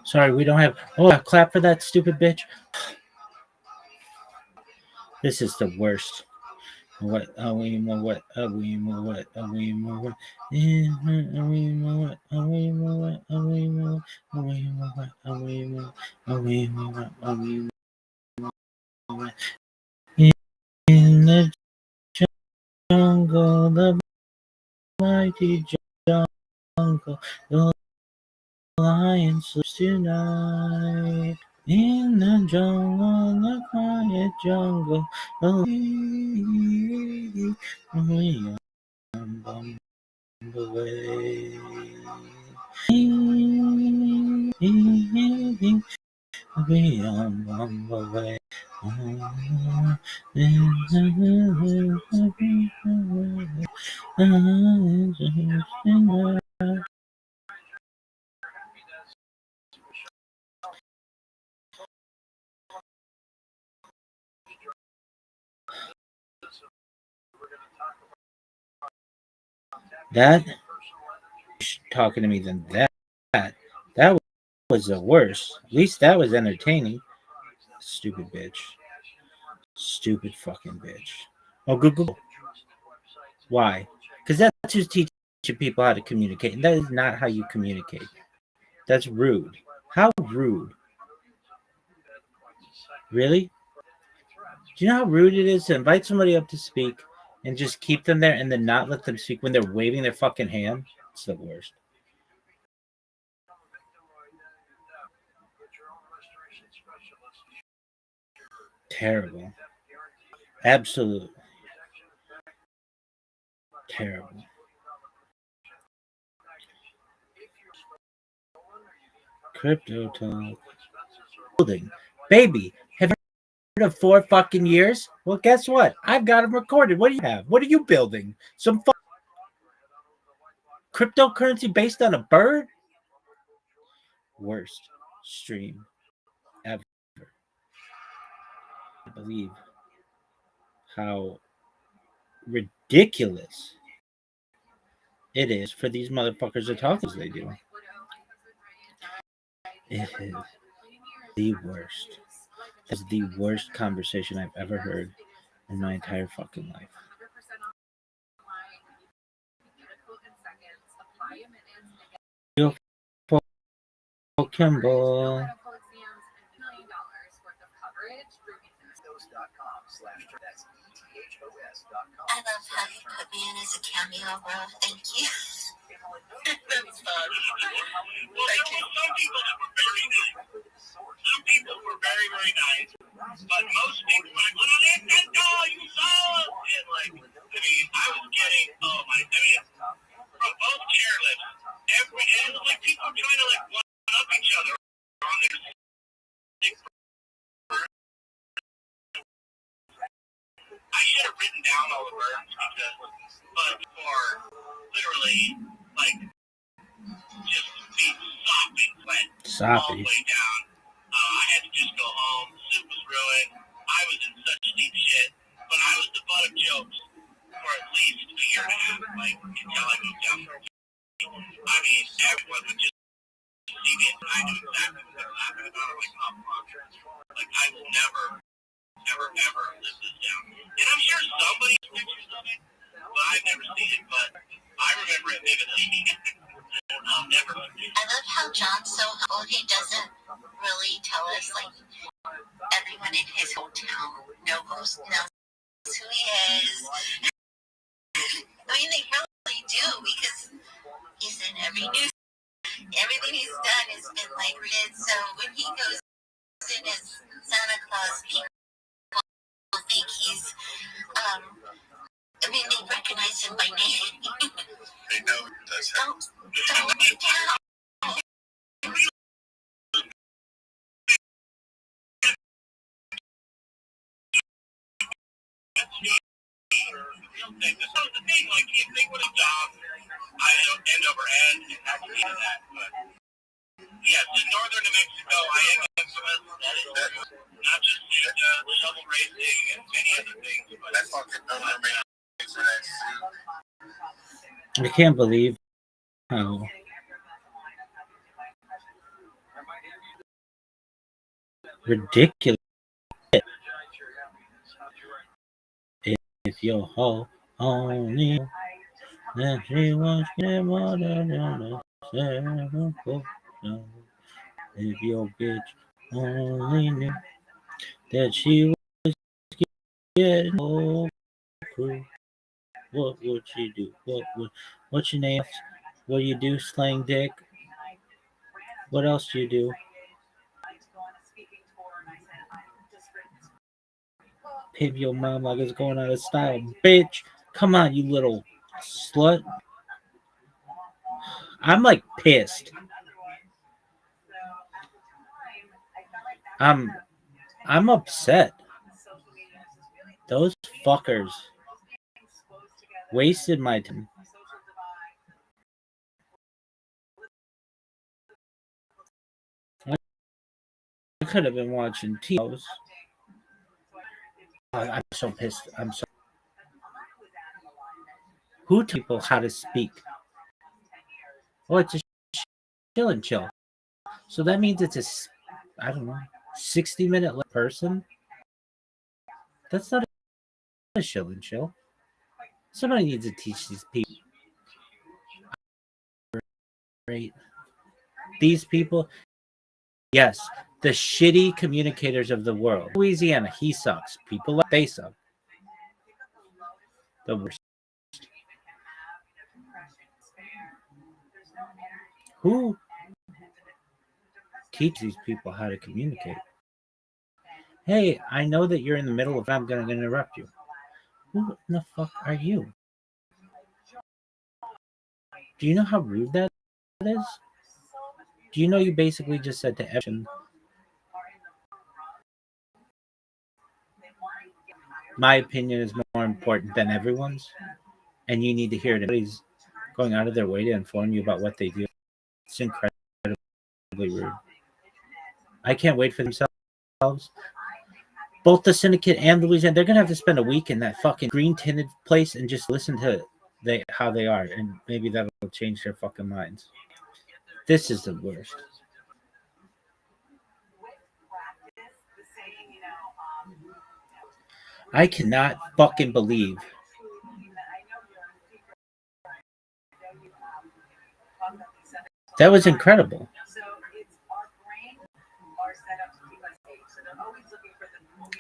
Sorry, we don't have. Oh, clap for that stupid bitch. This is the worst. What are we more? What are we more? What are we more? What are we more? What are we more? What are we more? Are we more? What are we more? Are we more? What are we more? In the jungle, the mighty jungle, the lion sleeps tonight. In the jungle, the quiet jungle, the lion away. We on the way. That talking to me than that was the worst. At least that was entertaining. Stupid bitch. Stupid fucking bitch. Oh, Google. Why? Because that's just teaching people how to communicate. And that is not how you communicate. That's rude. How rude? Really? Do you know how rude it is to invite somebody up to speak and just keep them there and then not let them speak when they're waving their fucking hand? It's the worst. Terrible. Absolute. Terrible. Crypto talk. Building. Baby, have you heard of 4 fucking years? Well, guess what? I've got them recorded. What do you have? What are you building? Some cryptocurrency based on a bird? Worst stream ever. I believe how ridiculous it is for these motherfuckers to talk as they do. It is the worst. That's the worst conversation I've ever heard in my entire fucking life. Kimball. I love how you put me in as a cameo, bro. Thank you. That's fun. Well, some people that were very nice. Some people were very, very nice. But most people were like, well, that's all you saw. And like, I mean, I was getting, from both chairlifts, and it was like people trying to like one up each other on their I should have written down all the verbs but for literally like just be sopping wet all the way down. I had to just go home. The soup was ruined. I was in such deep shit, but I was the butt of jokes for at least a year and a half, like until I moved down from. I mean, everyone would just see me, and I knew exactly what they were laughing about. Like, like I will never, ever live this down. And I'm sure somebody's pictures of it, but I've never seen it. But I remember it vividly. I'll never forget. I love how John's so humble. He doesn't really tell us like everyone in his hometown knows who he is. I mean, they probably do because he's in every news. Everything he's done has been like read. So when he goes in as Santa Claus, people think he's they recognize him by name. They know he does have. Don't get down. This was the thing, like if they would have done, end over end, it had to be to that. But yes, in northern New Mexico, I am not just shovel racing and many other things, but that's fucking I can't believe how ridiculous it If your hoe only knew that she was getting more than a seven. If your bitch only knew that she was getting whole crew, what would she do? What's your name? What do you do, slang dick? What else do you do? Pimp your mom like it's going out of style, bitch. Come on, you little slut. I'm like pissed. I'm upset. Those fuckers wasted my time. I could have been watching TVs. I'm so pissed. I'm so. Who tells people how to speak? Oh, it's a chill and chill. So that means it's I don't know, 60-minute person? That's not a chill and chill. Somebody needs to teach these people. Right? These people, yes, the shitty communicators of the world. Louisiana, he sucks. People like they suck. The worst. Who teach these people how to communicate? Hey, I know that you're in the middle of. I'm going to interrupt you. Who in the fuck are you? Do you know how rude that is? Do you know you basically just said to Evan, my opinion is more important than everyone's, and you need to hear it. Nobody's going out of their way to inform you about what they do. It's incredibly rude. I can't wait for themselves. Both the syndicate and Louisiana, they're gonna have to spend a week in that fucking green tinted place and just listen to how they are, and maybe that'll change their fucking minds. This is the worst. I cannot fucking believe that was incredible.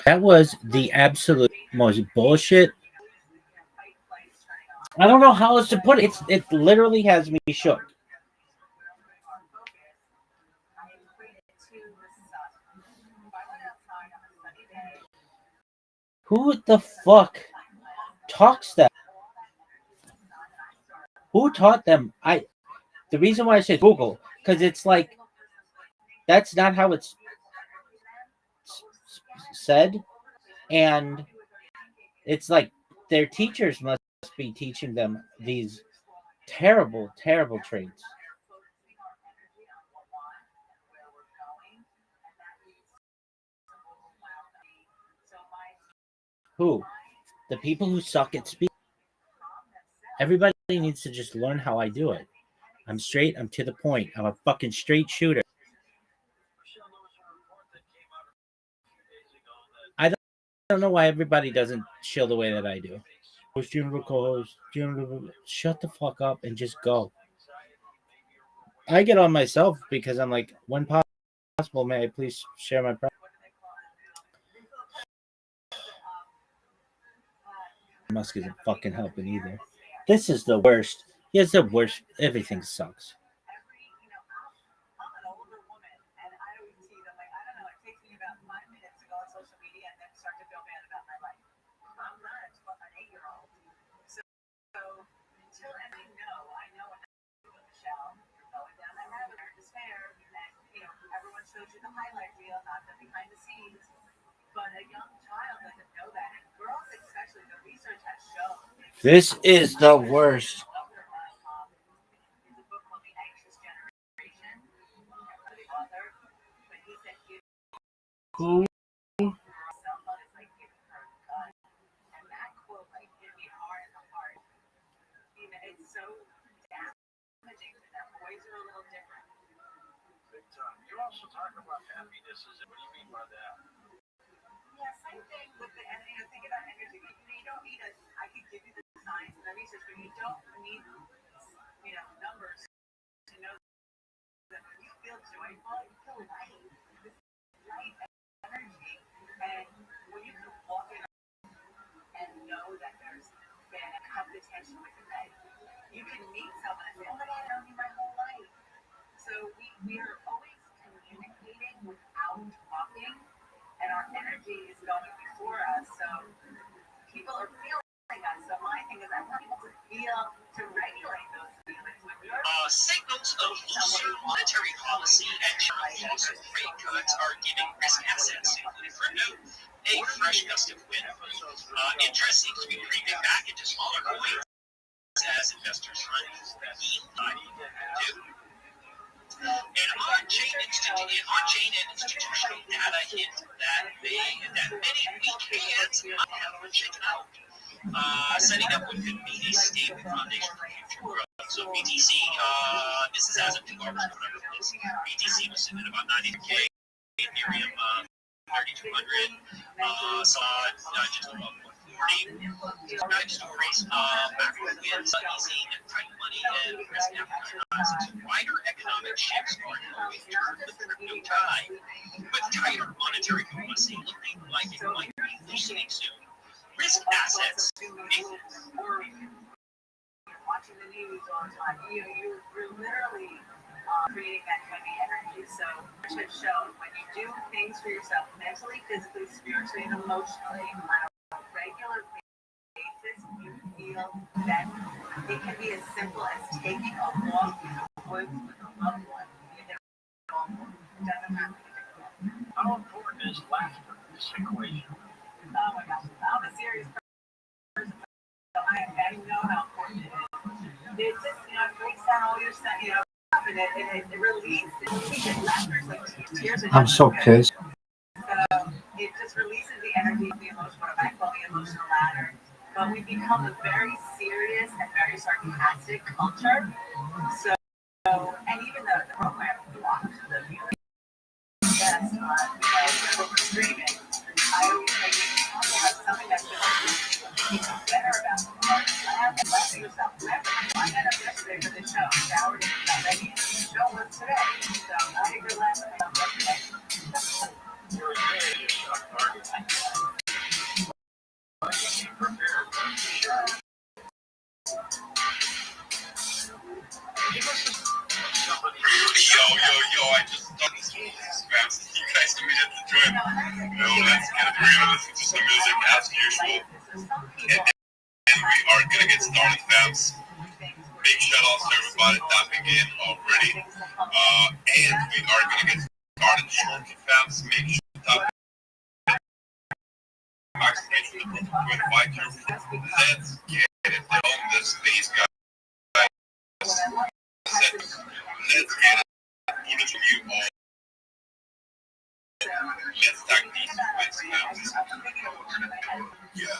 That was the absolute most bullshit. I don't know how else to put it. It literally has me shook. Who the fuck talks that? Who taught them? The reason why I said Google, because it's like that's not how it's said, and it's like their teachers must be teaching them these terrible, terrible traits. Who? The people who suck at speaking. Everybody needs to just learn how I do it. I'm straight. I'm to the point. I'm a fucking straight shooter. I don't know why everybody doesn't chill the way that I do. Shut the fuck up and just go. I get on myself because I'm like, when possible, may I please share my problem? Musk isn't fucking helping either. This is the worst. It's the worst. Everything sucks. This is the worst. Who? You also talk about happiness. What do you mean by that? Yeah, same thing with the energy. Think about energy. You don't need I could give you the science and the research, but you don't need, numbers to know that when you feel joyful, you feel light. This light energy. And when you can walk in and know that there's been a competition with your life, you can meet someone and say, oh my God, I've known you my whole life. So we are always communicating without talking, and our energy is going before us. So people are feeling us. So my thing is, I want people to feel, to regulate those feelings. When you're signals of looser monetary policy and false rate cuts are giving risk assets, including crypto, a fresh gust of wind. Interest seems to be creeping back into smaller coins as investors try to yield do. And on-chain and institutional data hint that many weak hands might have been shaken out, setting up what could be a stable foundation for future growth. So BTC, this is as of 2 hours ago, BTC was sitting at about 93K, Ethereum 3,200, saw just above 140. Bad stories, macro winds, easing tight money and risk appetite. Wider economic shifts are helping turn the crypto tide, with tighter monetary policy looking like it might be loosening soon. Risk assets. Watching the news all the time, you're literally creating that heavy energy. So it should show when you do things for yourself mentally, physically, spiritually, and emotionally on a regular basis, you feel that it can be as simple as taking a walk in the woods with a loved one. It doesn't have to be. How important is laughter in this equation? Oh my gosh, I'm a serious person, so I know how important it is. It just, it breaks down all your stuff, and it releases. Laughter is like tears. I'm so pissed. So it just releases the energy of the emotional, what I call the emotional ladder. But we become a very serious and very sarcastic culture. So, and even the program blocked the feeling. Yes, we're streaming. I always make it about something that's better about the world. Laugh at yourself. I got up yesterday for the show. Showered and got ready. The show was today. So I think we're laughing at yesterday. You're a shot target. Yo, I just thought this was fast. You guys immediately joined. Let's get real. Listen to some music as usual. And we are going to get started, fams. Big shout out to everybody tapping in already. And we are going to get started shortly, fams. Make sure to tap in. Backstage with the 25 years. Let's get it on this space, guys. Let's get it. Put it from you all. Let's tag these wins, fams. Yeah.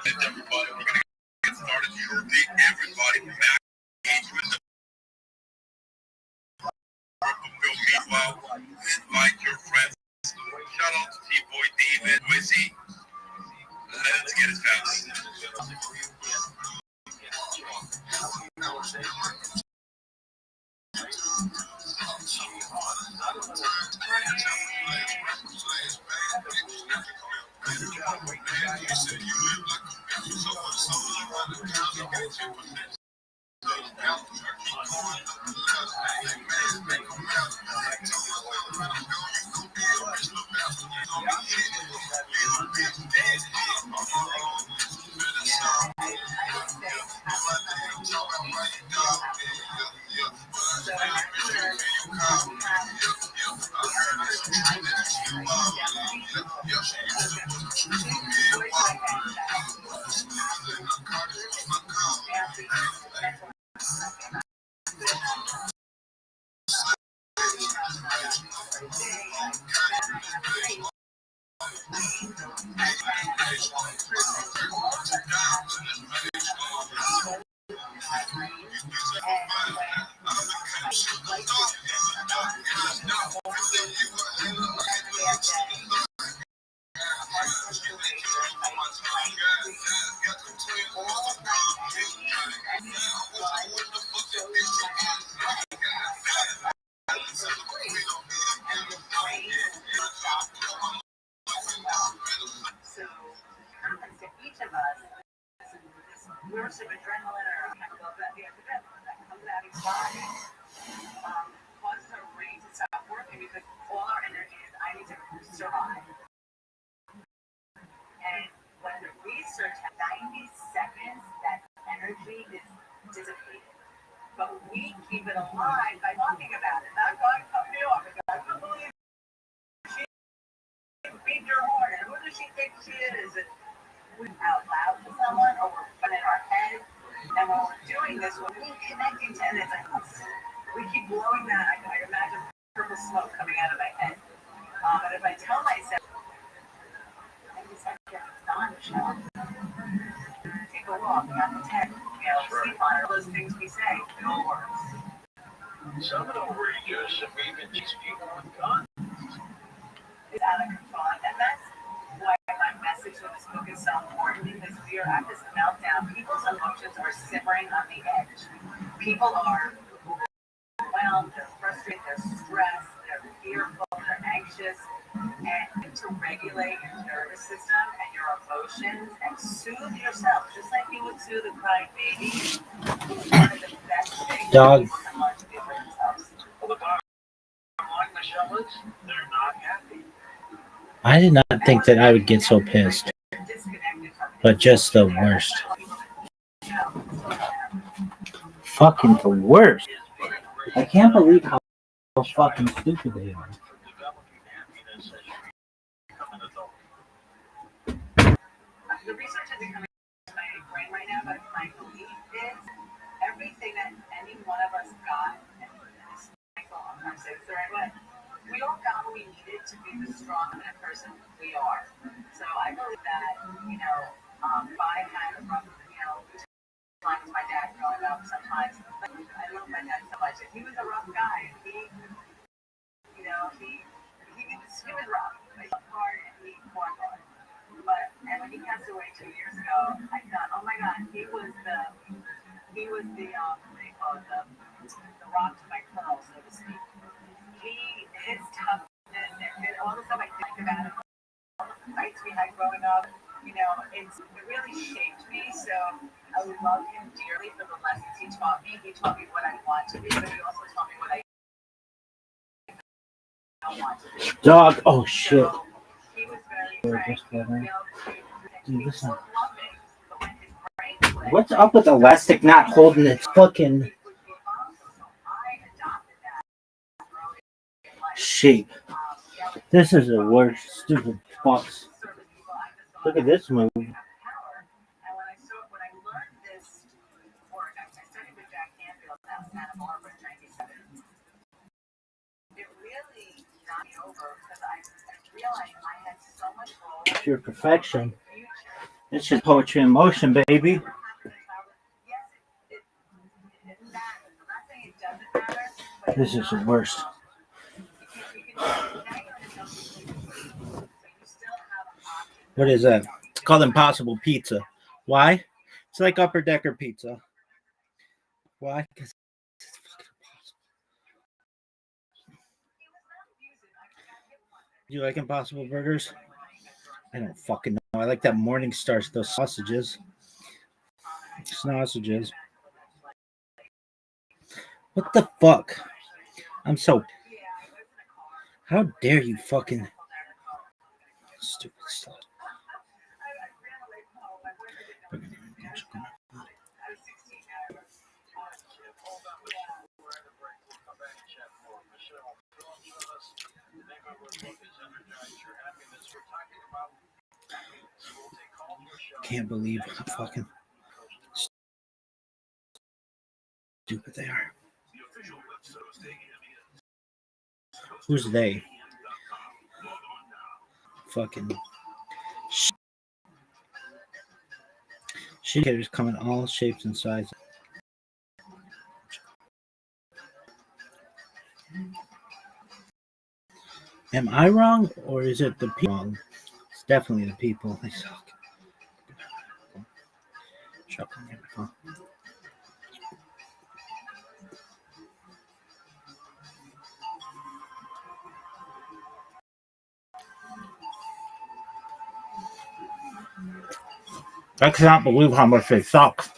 Everybody, we're gonna get started shortly. Everybody back with the meanwhile, invite your friends. Shout out to T-Boy David, Wizzy. Let's get it fast. So happens to each of us this burst of adrenaline or chemical that comes out each body causes our brain to stop working because all our energy is I need to survive. And when the research had 90 seconds, that energy is dissipated. But we keep it alive by talking about it. Not going to New York. I can't believe she beat your horn. And who does she think she is? Is it out loud to someone or we're in our head? And when we're doing this, we're reconnecting to it. It's like we keep blowing that. I imagine purple smoke coming out of my head. But if I tell myself, I just have to get on, take a walk, not the tech, sleep on all those things we say, it all works. Some of them were just even these people with guns. It's out of control, and that's why my message with this book is so important because we are at this meltdown. People's emotions are simmering on the edge. People are overwhelmed, they're frustrated, they're stressed, they're fearful, they're anxious. And to regulate your nervous system and your emotions and soothe yourself, just like you would soothe a crying baby, one of the best things Dog. someone to do for themselves. Well, the bottom line, Michelle, is they're not happy. I did not think that I would get so pissed, but just the worst. Fucking the worst. I can't believe how fucking stupid they are. Developing happiness as you become an adult. The research isn't coming to my brain right now, but my belief is everything that any one of us got in this cycle, I'm trying to say this the right way, we all got what we needed to be the strong kind of person we are. So I believe that, if I had a rough, times with my dad growing up sometimes, but I love my dad so much, and he was a rough guy. He was rough. He worked hard and he fought hard. And when he passed away 2 years ago, I thought, oh my God, he was the what do you call it, the rock to my pearl, so to speak. His toughness and all the stuff I think about him, all the fights we had growing up, it really shaped me. So I love him dearly for the lessons he taught me. He taught me what I want to be, but he also taught me what I don't want to be. Dog. Oh shit. So he was very frank. Dude, listen. What's up with Elastic not holding its fucking shape? This is the worst stupid fucks. Look at this move. And when I learned this work, I studied with Jack Canfield out in Santa Barbara in 97. It really got me over because I realized I had so much role. Pure perfection. It's just poetry in motion, baby. This is the worst. What is that? It's called Impossible Pizza. Why? It's like upper decker pizza. Why? Because it's fucking impossible. Do you like Impossible Burgers? I don't fucking know. I like that Morningstar, those sausages. Sausages. What the fuck? I'm so... How dare you fucking... Stupid stuff. Can't believe how fucking stupid they are. Who's they? Fucking shit hitters come in all shapes and sizes. Am I wrong or is it the people wrong? It's definitely the people. They suck. I cannot believe how much they suck.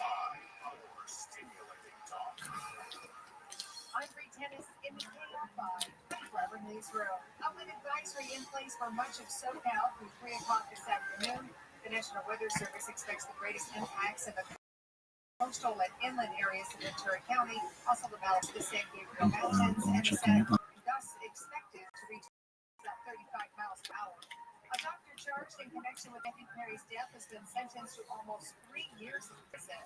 Advisory in place for much of SoCal through 3 o'clock this afternoon. The National Weather Service expects the greatest impacts in the coastal and inland areas of Ventura County, also the balance of the San Gabriel Mountains, and the San thus expected to reach about 35 miles per hour. A doctor charged in connection with Anthony Perry's death has been sentenced to almost 3 years in prison.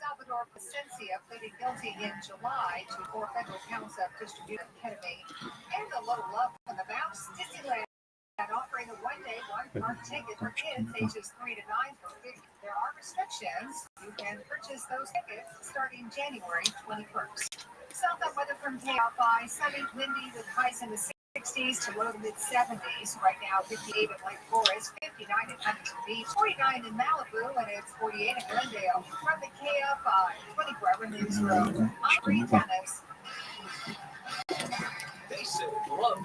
Salvador Placencia pleaded guilty in July to 4 federal counts of distributing ketamine. And a little love from the mouse, Disneyland offering a one-day, one-park ticket for kids ages 3 to 9 for $50. There are restrictions. You can purchase those tickets starting January 21st. South up weather from KFI, sunny, windy with highs in the 60s to low to mid-70s. Right now, 58 in Lake Forest, 59 in Huntington Beach, 49 in Malibu, and it's 48 in Glendale. From the KFI 24-hour newsroom, I'm Bree Dennis.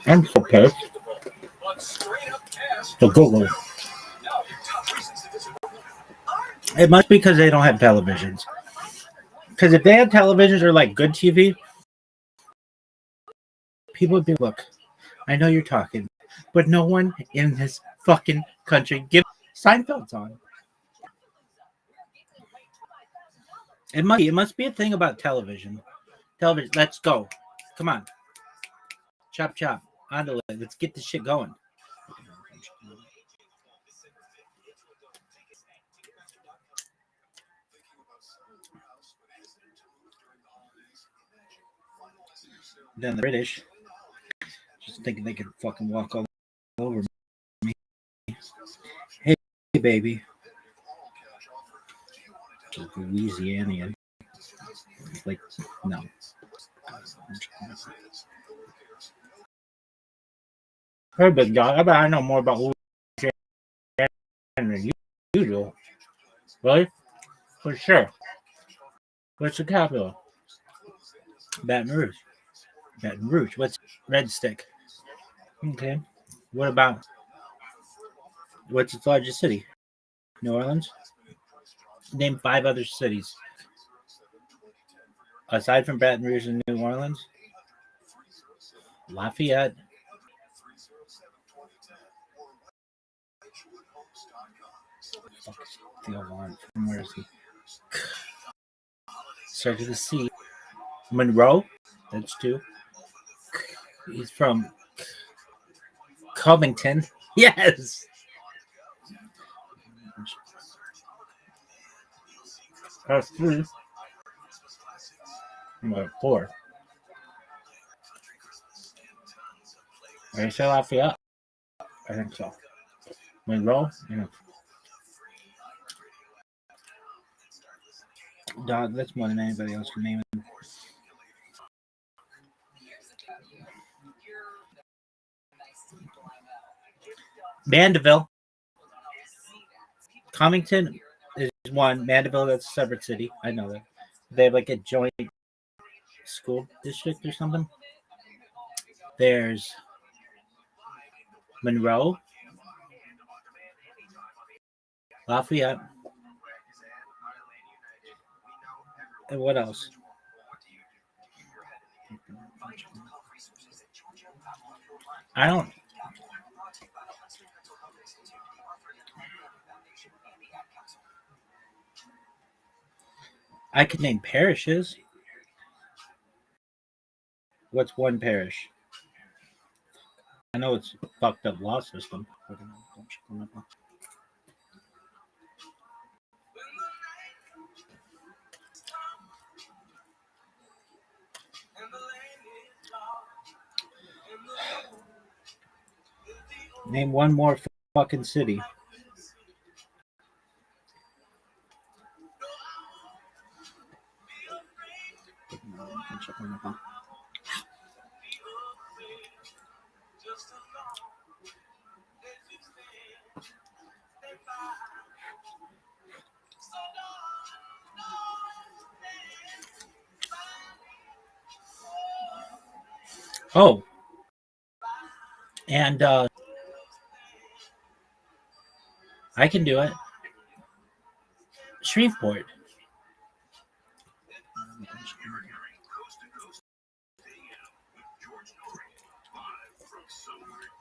I'm so pissed. So Google. It must be because they don't have televisions. Because if they had televisions or like good TV, people would be, look, I know you're talking, but no one in this fucking country gives Seinfeld's on. It must be a thing about television. Television, let's go. Come on. Chop, chop. On the lid. Let's get this shit going. Then the British just thinking they can fucking walk all over me. Hey, baby. Louisianian. Like, no. Hey, big dog. I bet I know more about Louisiana than usual. Really? For sure. What's the capital? Baton Rouge. Baton Rouge. What's Red Stick? Okay. What about what's its largest city? New Orleans. Name 5 other cities aside from Baton Rouge and New Orleans. Lafayette. From where is he? Start with a C. Monroe. That's 2. He's from Covington. Yes. That's 3. 4. Are you say Lafayette? I think so. Monroe? Yeah. Dog, that's more than anybody else can name it. Mandeville. Covington is 1. Mandeville, that's a separate city. I know that. They have like a joint school district or something. There's Monroe, Lafayette, and what else? I don't. I could name parishes. What's one parish? I know it's a fucked up law system. Name one more fucking city. Oh. And I can do it. Shreveport.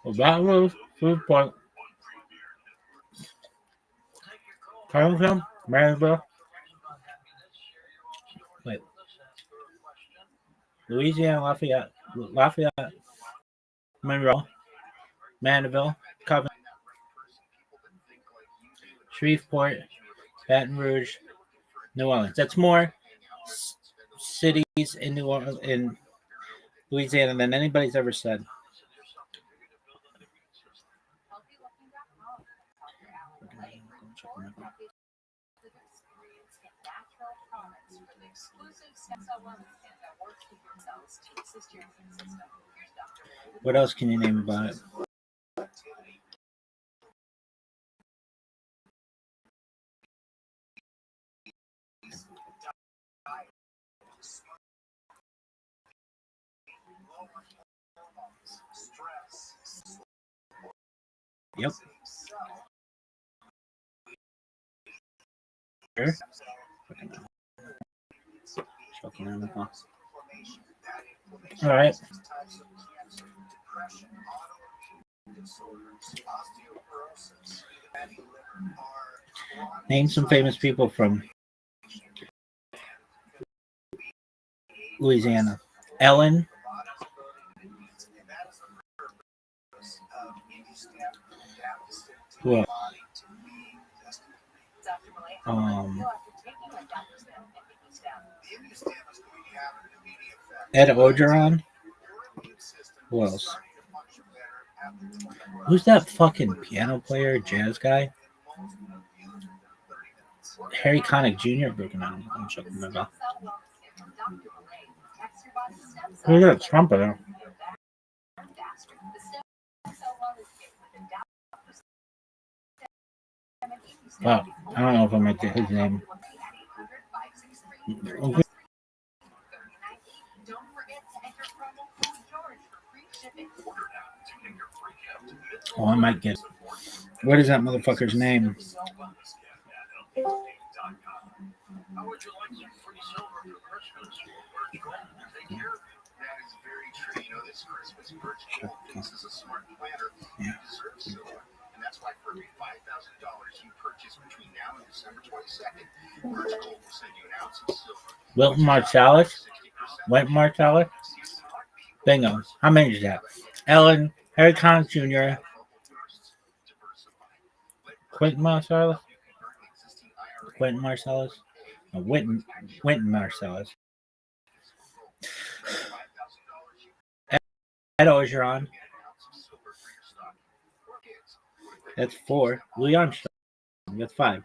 Well, that was Shreveport. Covington, Marysville. Wait. Louisiana, Lafayette, Monroe, Mandeville, Covington, Shreveport, Baton Rouge, New Orleans. That's more cities in New Orleans, in Louisiana, than anybody's ever said. What else can you name about it? Yep. Sure. All right. Name some famous people from Louisiana. Ellen, Who else? Ed Ogeron. Who else? Who's that fucking piano player, jazz guy? Harry Connick Jr. broken out. I'm checking that out. Who's that trumpeter? Wow, I don't know if I might get his name. Okay. Oh, I might get. What is that motherfucker's name? How would you like some free silver for Christmas? Birch Gold. Take care of it. That is very true. You know, this Christmas, Birch Gold thinks is a smart planner. You deserve silver. And that's why for every $5,000 you purchase between now and December 22nd, Birch Gold will send you an ounce of silver. Wilton Marsalis? Wynton Marsalis? Bingo. How many is that? Ellen, Harry Connick Jr., Quentin Marsalis? Quentin Marsalis? No, Wynton Marsalis. Ed Ogeron. That's 4. Louis Armstrong. That's 5.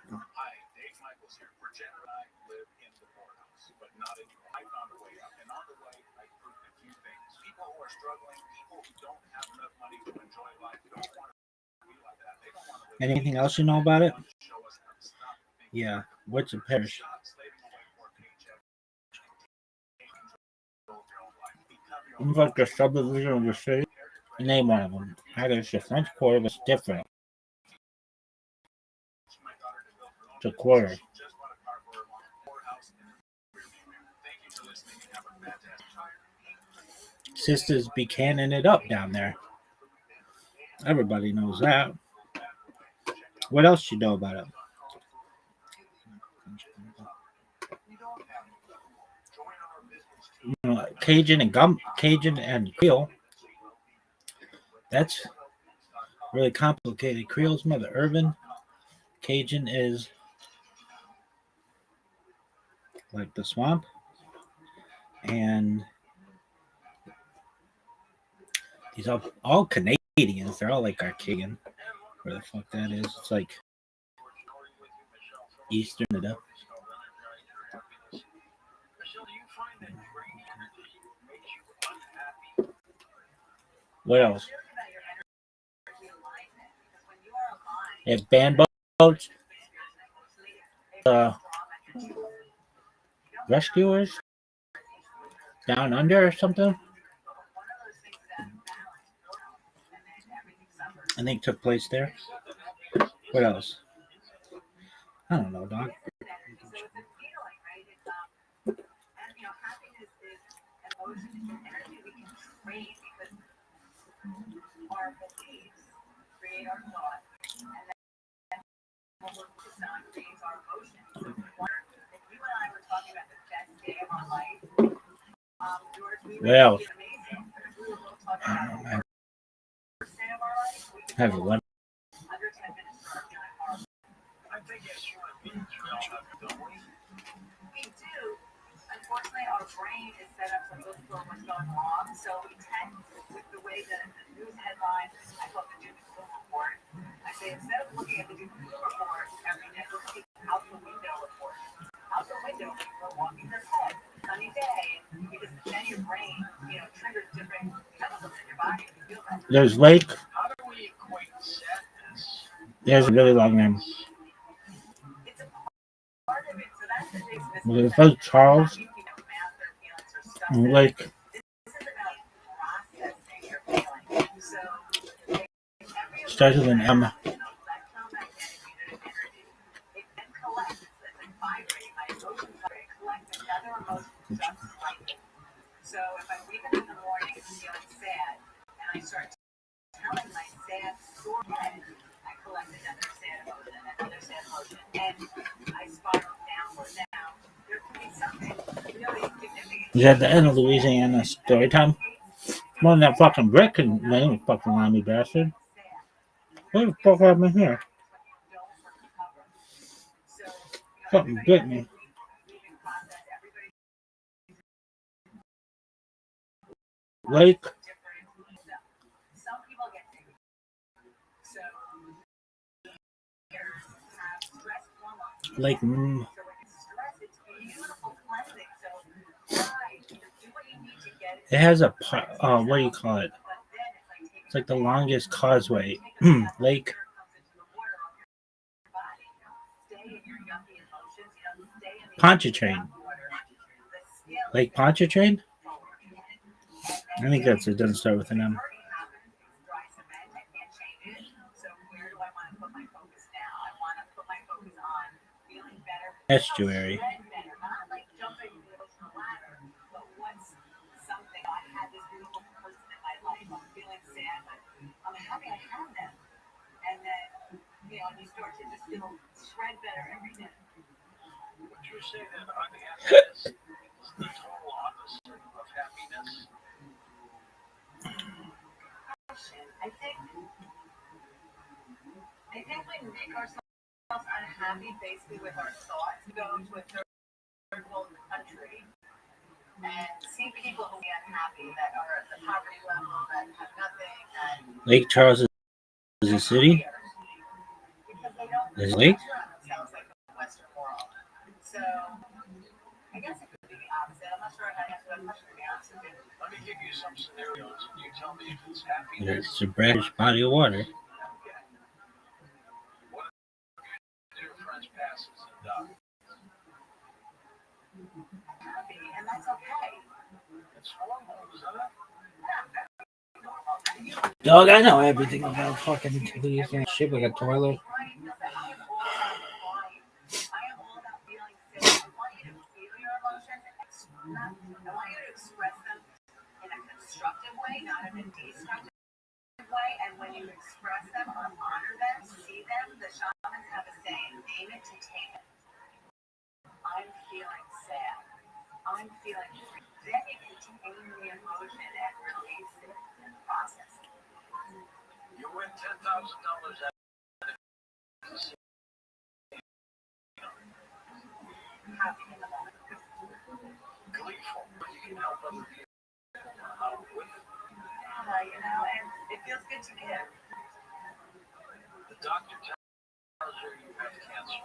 Hi, Dave Michaels here. For Jen and I live in the poorhouse, but not anymore. I found a way out, and on the way, I proved a few things. People who are struggling, people who don't have enough money to enjoy life, don't want to be like that. They don't want to live. Anything else you know about it? Yeah. What's a parish? Seems like the subdivision of the city. Name one of them. Either it's the French Quarter, but it's different. It's a quarter. Sisters Buchanan it up down there. Everybody knows that. What else you know about it? You know, Cajun and Creole. That's really complicated. Creole's mother urban. Cajun is like the swamp. And these are all Canadians. They're all like Arcadian. Where the fuck that is. It's like Eastern. What else? They have band boats. Rescuers down under or something. I think took place there. What else? I don't know, dog. What else? I have 11. Unfortunately, our brain is set up to look for what's going wrong, so we tend, with the way that the news headlines, I call it the doom and gloom report. I say instead of looking at the doom and gloom report every day, look at the out the window report. Out the window, people are walking their pet, sunny day, because then your brain, triggers different chemicals in your body. You feel that. There's Lake. How do we equate sadness? There's a really long name. It's a part of it, so that's the big It says Charles. Lake. Starts with an M. Is that the end of Louisiana story time? More than that fucking brick and man, fucking limey bastard. What the fuck happened here? Something bit me. Lake. Lake. It has a what do you call it? It's like the longest causeway. Lake. Pontchartrain. Lake Pontchartrain? I think that's it. Doesn't start with an M. Estuary. Would you say that unhappiness is the total opposite of happiness? I think we make ourselves unhappy basically with our thoughts. We go to a third world country and see people who are unhappy that are at the poverty level, that have nothing. And Lake Charles is a city? Is it lake? So I guess it could be the opposite. I'm not sure how to answer that question, to be honest with you. Let me give you some scenarios and you tell me if it's happiness. It's a brackish body of water. What if your friends passes and dies? Happy, and that's okay. It's normal, isn't it? Dog, I know everything about fucking Louisiana shit like a toilet. I want you to express them in a constructive way, not in a destructive way. And when you express them or honor them, see them, the shamans have a saying, name it to tame it. I'm feeling sad. I'm feeling free. Then you can tame the emotion and release it and process it. You win $10,000 at Happy in the moment. gleeful, but you can help other people out with it. And it feels good to give. The doctor tells you you have cancer.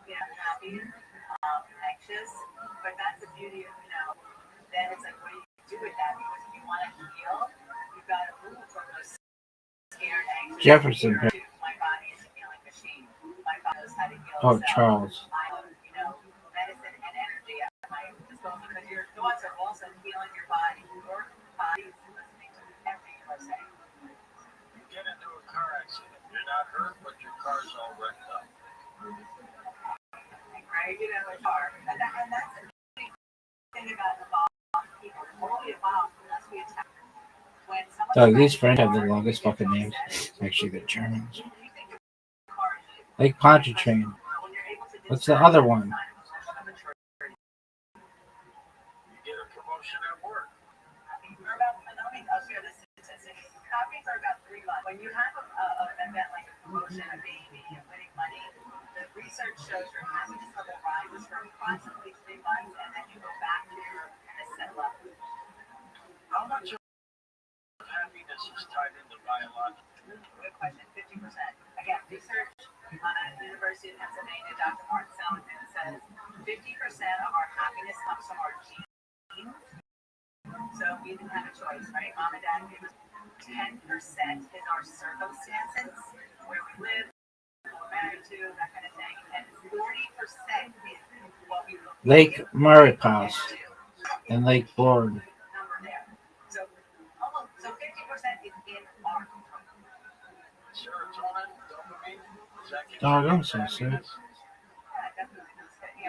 Yeah, happy, anxious, but that's the beauty of, then it's like, what do you do with that? Because if you want to heal, you've got to move from those scared, anxious, Jefferson. my body is a healing machine. My body knows how to heal. Oh, Charles. Medicine and energy at my disposal because your thoughts are also healing your body. Your body is listening to everything you are saying. You get into a car accident. You're not hurt, but your car's all wrecked up. Right? A car. And that's the thing about evolved people. Only evolved unless we attack. Dog, these French have the longest fucking names. Actually, the Germans. Lake Pontchartrain. What's the other one? You get a promotion at work. I'll share this statistic. Happy for about 3 months. When you have an event like a promotion, a baby, and winning money, the research shows your happiness level rises for approximately 3 months, and then you go back to your innocent level. How much of happiness is tied into biological? Good question. 50%. Again, research on the University of Pennsylvania, Dr. Martin Seligman says 50% of our happiness comes from our genes. So we didn't have a choice, right? Mom and dad gave us 10% is our circumstances, where we live, who we're married to, that kind of thing. And 40% is what we look Lake Maurepas and Lake Bourne. So 50% is in our control. Serotonin, dopamine, Dog, I'm so sick. Yeah,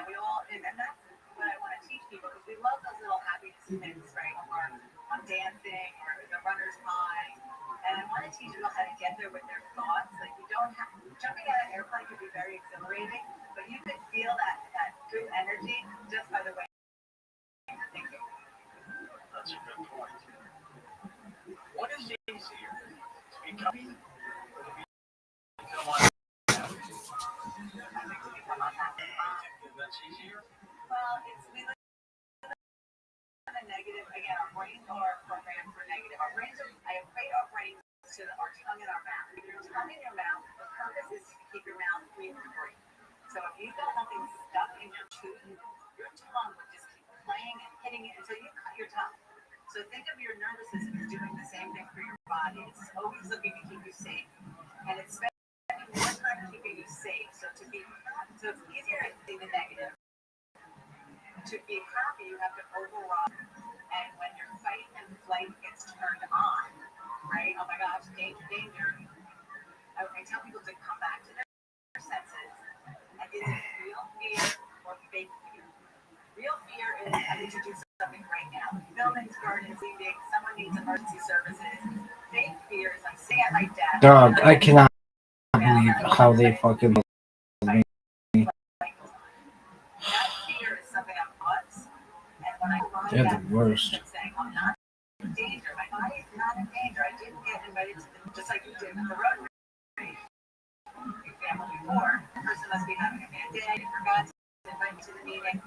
we all, and that's what I want to teach people, because we love those little happiness hits, right? Or I'm dancing, or the runner's high. And I want to teach people how to get there with their thoughts. Like, you don't have to Jumping out of an airplane could be very exhilarating, but you could feel that good energy just by the way you're thinking. That's a good point. What is easier, to become that's easier? Well, we live in a negative, again, our brains are programmed for negative. Our brains are, I equate our brains to our tongue in our mouth. With your tongue in your mouth, the purpose is to keep your mouth free and free. So if you've got something stuck in your tooth, your tongue would just keep playing and hitting it until you cut your tongue. So think of your nervous system as doing the same thing for your body. It's always looking to keep you safe. And it's spending more time keeping you safe. So it's easier to see the negative. To be happy, you have to override. And when your fight and flight gets turned on, right? Oh my gosh, danger, danger. I tell people to come back to their senses. And is it real fear or fake fear? Real fear is I need to do something right now. Buildings, gardens, leaving, someone needs emergency services. Fake fear is I'm sitting at my desk. Dog, I cannot believe how they fucking me. That fear is something I'm nuts. And when I They're the worst. saying I'm not in danger, my body is not in danger. I didn't get invited to just like you did with the road race example before. The person must be having a bad day. You forgot to invite me to the meeting.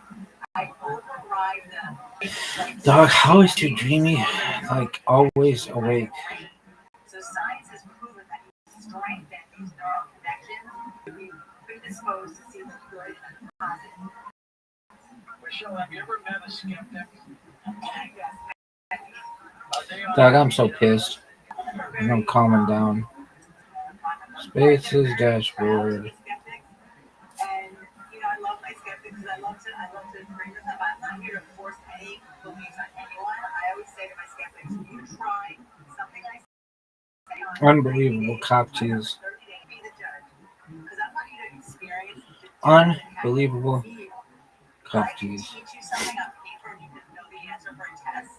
I override the Dog, how is you dreamy? Like always awake. So science has proven that you strengthen these neural connections to be predisposed to see the good and positive. Michelle, have you ever met a skeptic? Dog, I'm so pissed. And I'm calming down. Spaces dashboard. And I love my skeptics because I love to bring this up. I'm not here to force any beliefs on anyone. I always say to my skeptics, you try something I say on Unbelievable cop cheese. be the judge. Because I want you to experience Unbelievable cop cheese. teach you something on paper and you can know the answer for a test.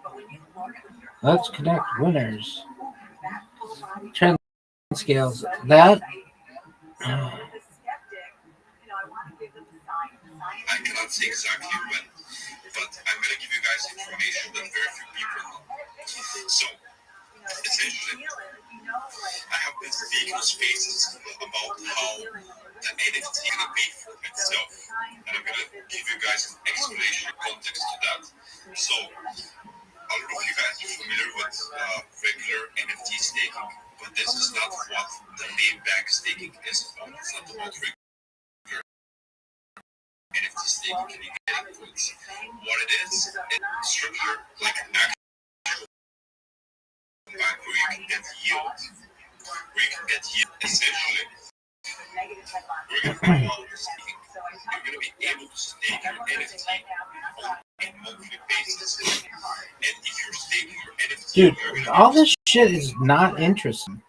But when you learn it with your Let's connect winners. Trend scales. That. I cannot say exactly when, but I'm going to give you guys information that very few people know. So, essentially, I have been speaking to Spaces about how the NFT is going to pay for itself, and I'm going to give you guys an explanation context to that. So, I don't know if you guys are familiar with regular NFT staking, but this is not what the main bank staking is about. It's not about regular NFT staking and you getting coins. What it is, it's structured like an actual bank where you can get yield. Essentially, we're going to be able to stake your NFT on a monthly basis. And if you're staking your NFT, Dude, all this shit is not interesting.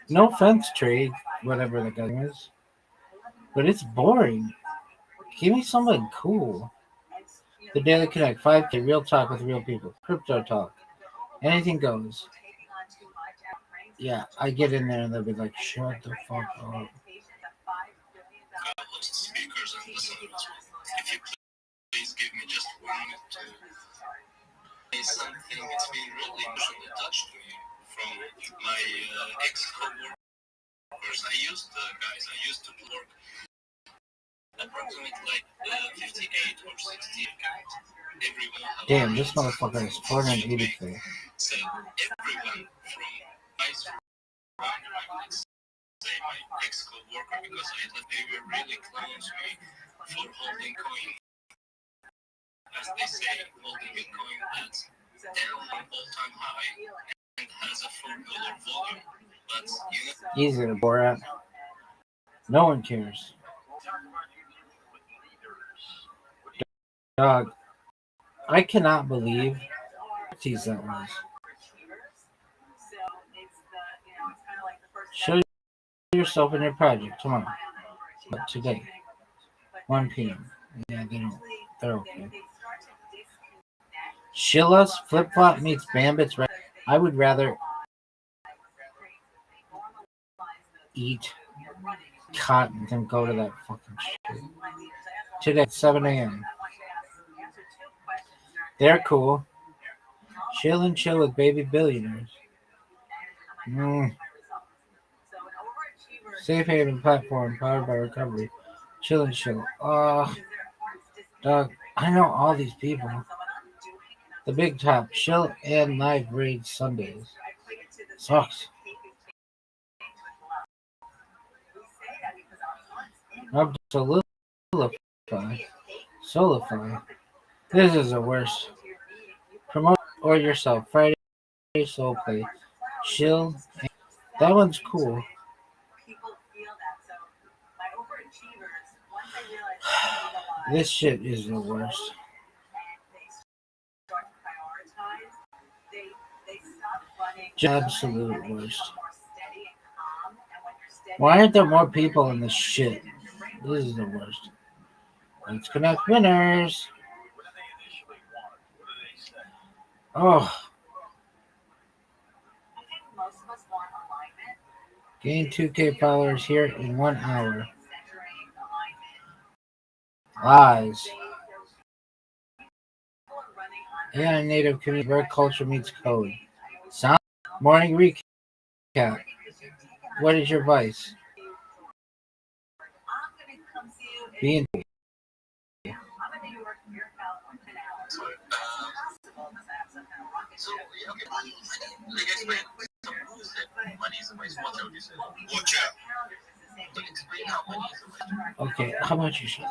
No offense, trade, whatever the guy is. But it's boring. Give me something cool. The Daily Connect, 5K, real talk with real people. Crypto talk. Anything goes. Yeah, I get in there and they'll be like, shut the fuck up. Speakers and listeners, if you please give me just 1 minute to say something that's been really touched me from my ex-co-workers. I used to work approximately like 58 or 60 accounts. Damn, this motherfucker is 480K. So everyone from my surrounding, I would say my ex-co-worker, because they were really close to me for holding coin. As they say, holding a coin that's down an all-time high and has a $4 volume. But Easy to Borat. No one cares. Dog, I cannot believe geez, that was. Show yourself in your project tomorrow. But today, 1 p.m. Yeah, they're okay. Shillas, Flip Flop meets Bambits. I would rather eat cotton than go to that fucking shit. Today at 7 a.m. They're cool. Chill with baby billionaires. Safe haven platform powered by recovery. Chill. Dog, I know all these people. The big top, chill and live read Sundays. Sucks. Up to Solify. This is the worst. Promote or yourself. Friday Soul Play. Chill. That one's cool. This shit is the worst. Absolute worst. Why aren't there more people in this shit? This is the worst. Let's connect winners. Oh. Gain 2K followers here in 1 hour. Lies. AI native community where culture meets code. Sound morning recap. What is your vice? Being okay, how about you, Sean?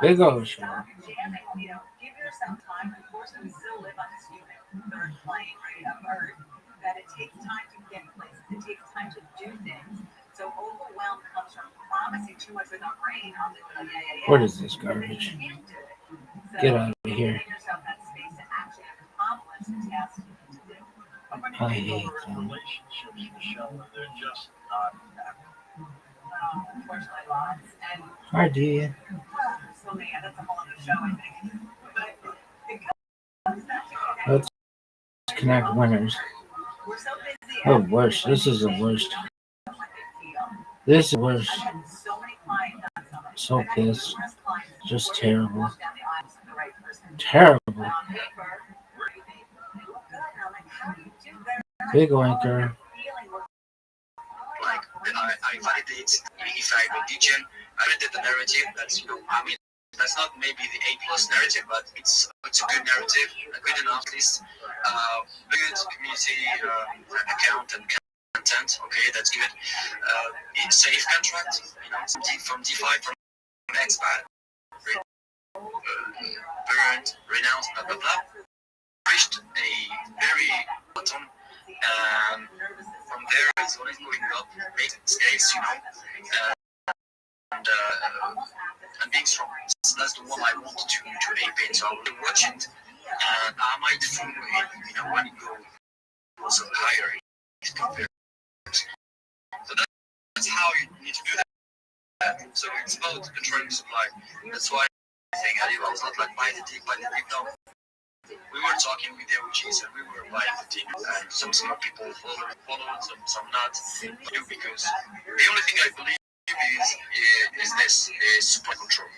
Big old Sean. Give yourself time. Unfortunately, we still live on this third plane, right, of Earth. That it takes time to get places. It takes time to do things. So overwhelm comes from promising too much with our brain. What is this garbage? Get out of here. I hate them. They're just not happening. Unfortunately, lots. And Hi, dear. so yeah, that's a whole other show, I think. But it comes back to Let's connect winners. Oh, worst. This is the worst. This is the worst. So pissed. Just terrible. Terrible. Big oinker. Like I validate if I'm a DJ, I validate the narrative. That's I mean that's not maybe the A+ narrative, but it's a good narrative, good enough at least. Good community account and content. Okay, that's good. It's safe contract. From DeFi, from expat, burned, renounced, blah blah blah. Reached a very bottom. From there, it's always going up, makes mistakes, and being strong. That's the one I want to aim in. So I will watch it, and I might fool it, when it goes higher. So that's how you need to do that. So it's about controlling supply. That's why I think I was not like buy the deep. No. We were talking with the OGs and we were buying the team, and some people followed, some not. Because the only thing I believe is supply control.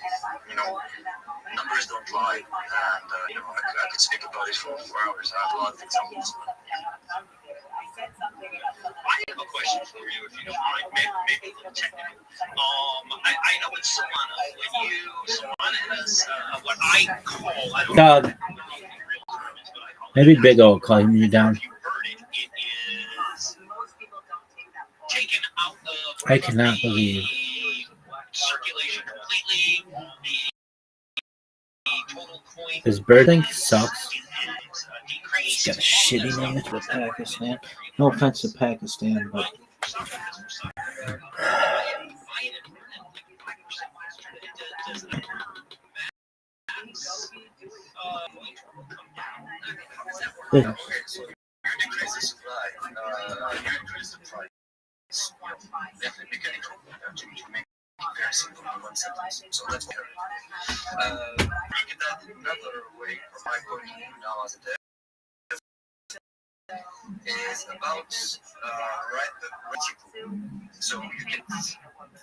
Numbers don't lie, and I could speak about it for hours. I have a lot of examples. I have a question for you, if you don't mind. Maybe a little technical. I know it's Solana. Solana has what I call. Doug. Maybe Big O calling me down. I cannot believe. Circulation completely. This bird thing sucks. It's got a shitty name for Pakistan. No offense to Pakistan, but Decrease the supply, you increase the price. Definitely to make it very simple in one sentence. So that's what look at that another way from my point of view now as a dev. is about reticle. So you can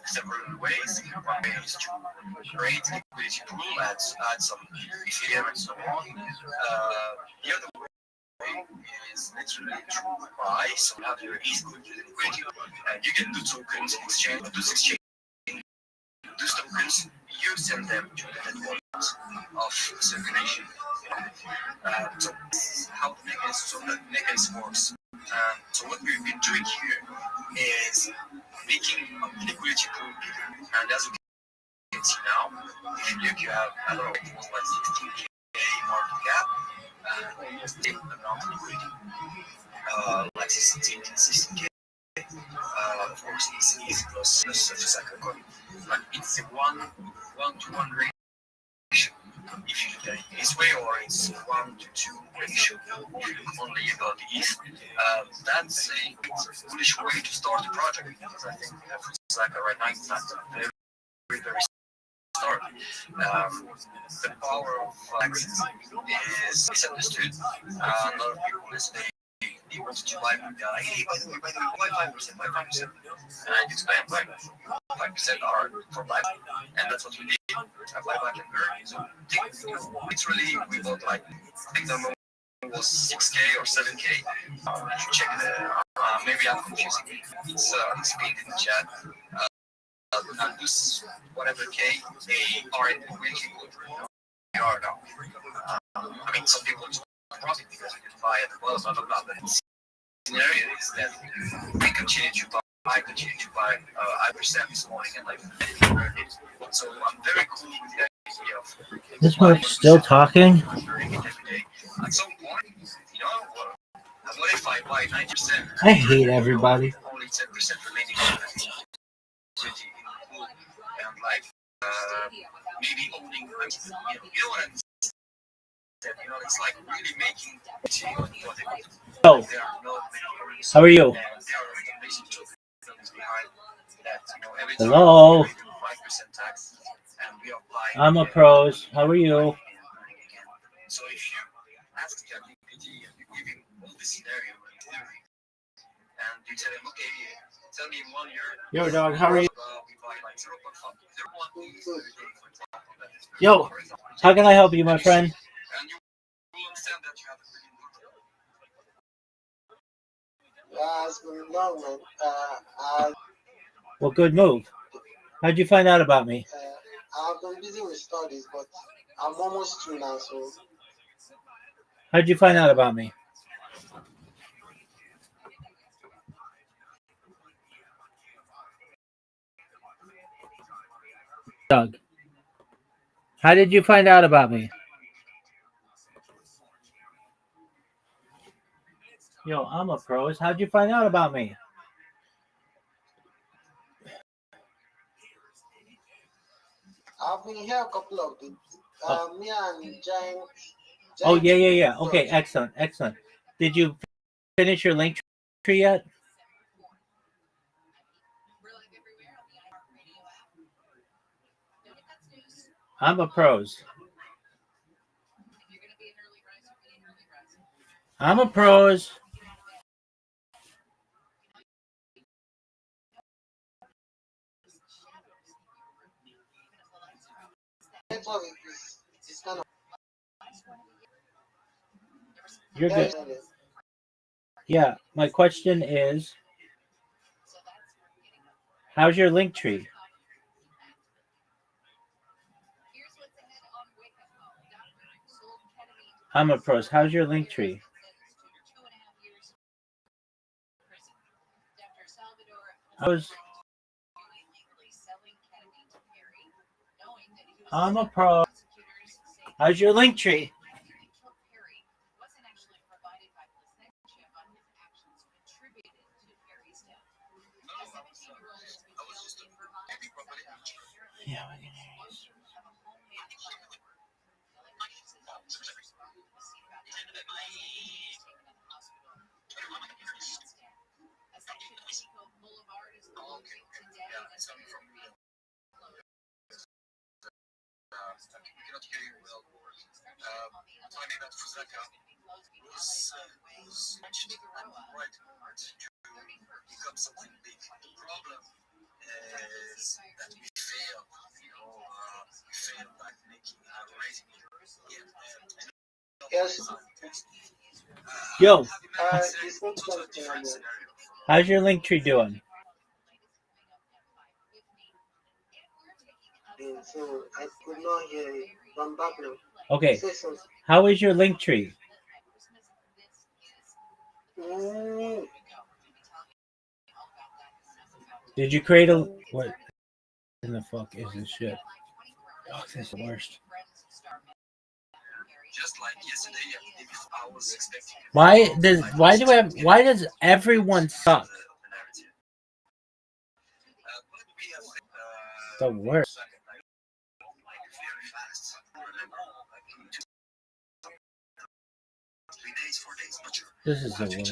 several ways. One way is to create liquidity pool, add some Ethereum and so on. The other way is literally to buy. So you have your easy liquidity, and you get 2 tokens in exchange. Those tokens, you send them to the network of circulation. So this is how the mechanism works. So what we've been doing here is making a liquidity pool bigger. And as you can see now, if you look, you have, I don't know, it was like 16K market cap, almost the amount of liquidity, like 16K. Of course, it's easy plus such as I can call it. But it's a 1-to-1 ratio. If you look at it this way, or it's 1-to-2 ratio, if you look only about the ETH, that's a foolish way to start a project, because I think Fusaka right now is not very, very start. The power of access is misunderstood. A lot of people listening, they wanted to buy the guy, hey, by the way, why 5%, why 5%? And you explain why 5% are for life, and that's what we did. Apply back and earn. So literally, we bought like, I think the moment was 6K or 7K. If you check it, maybe I'm confusing it. It's pinned in the chat. And this whatever K, they are in really good. They are now. I mean, some people just profit because we didn't buy at the bottom, blah blah blah. But the scenario is that we continue to buy. I continue to buy. I percent this morning and like so I'm very cool with the idea of This one's still talking. at some point, you know, what if I buy 90%? I hate everybody. Only 10% remaining. And like maybe owning, you know what I'm saying? You know, it's like really making what they want. Oh, how are you? Hello. I'm a pros. How are you? So if you ask ChatGPT and you give him all the scenario and theory, and you tell him, okay, tell me in 1 year. Yo, dog, how are you? Yo, how can I help you, my friend? It's been long, man. Well, good move. How'd you find out about me? I've been busy with studies, but I'm almost through now, so. How'd you find out about me? Doug, how did you find out about me? Yo, I'm a pros. How'd you find out about me? I've been here a couple of days. Me and Giant. Oh, yeah. Okay, excellent. Did you finish your link tree yet? I'm a pros. I'm a pros. You're good. Yeah, my question is, how's your link tree? I'm a pros. How's your link tree? I'm a pro. How's your link tree? Yeah, We cannot hear you well. Talking about Fusaka was become something big. The problem is that we fail, we fail by making raising it. Yes. Yo, You said something about. how's your link tree doing? So I could not hear you. I'm back now. Okay, Say something. how is your link tree? Did you create a what in the fuck is this shit? Oh, this is the worst. Just like yesterday, I was expecting. Why does everyone suck? The worst. This is the worst.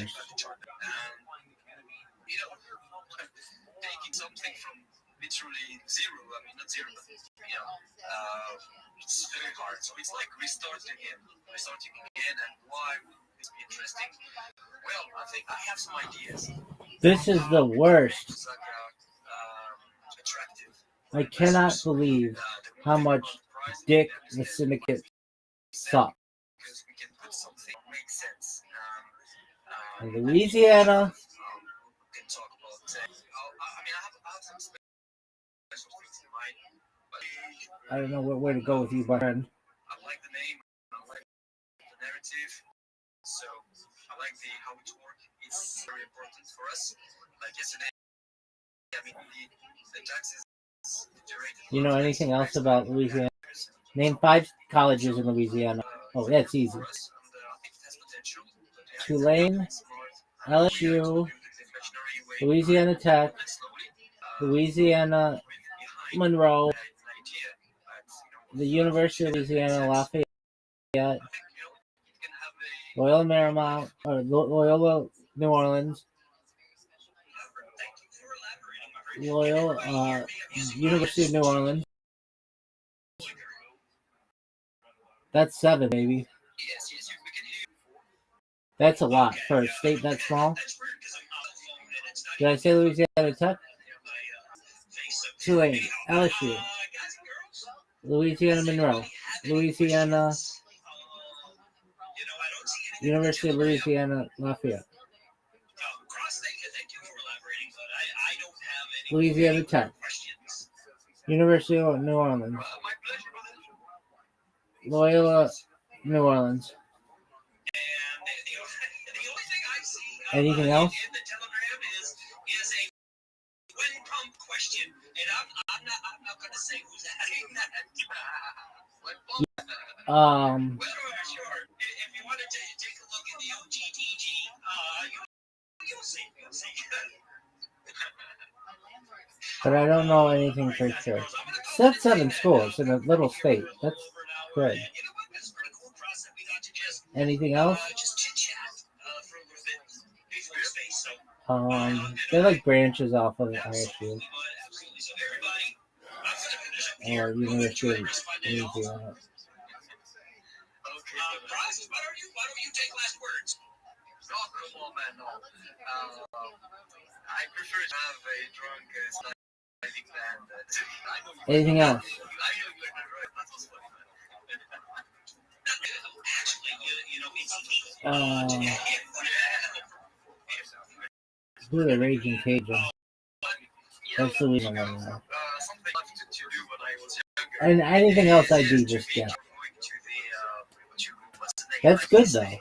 Taking something from literally zero, I mean, not zero, but, it's very hard. So it's like restarting again, and why would this be interesting? Well, I think I have some ideas. This is the worst. I cannot believe how much dick the syndicate suck. In Louisiana, I don't know what way to go with you, my friend. I like the name, I like the narrative, so I like how it works. It's very important for us. Like yesterday, I mean, the taxes. You know anything else about Louisiana? Name 5 colleges in Louisiana. Oh, that's easy. Tulane, LSU, Louisiana Tech, Louisiana Monroe, the University of Louisiana Lafayette, Loyola Marymount, or Loyola New Orleans, Loyola University of New Orleans. That's 7, baby. That's a lot for a state that small. Did I say Louisiana Tech? Tulane, LSU, Louisiana Monroe, Louisiana, University of Louisiana Lafayette, Louisiana Tech, University of New Orleans, Loyola New Orleans. Anything else? But I don't know anything for sure. That's 7 schools in a little state. That's good. Anything else? They're like branches off of ISU. Or University of Louisiana. I prefer to have a drunk sliding band. Anything else? Who are the Raging Cajuns? That's the reason I know. And anything else I do, just get. That's good though.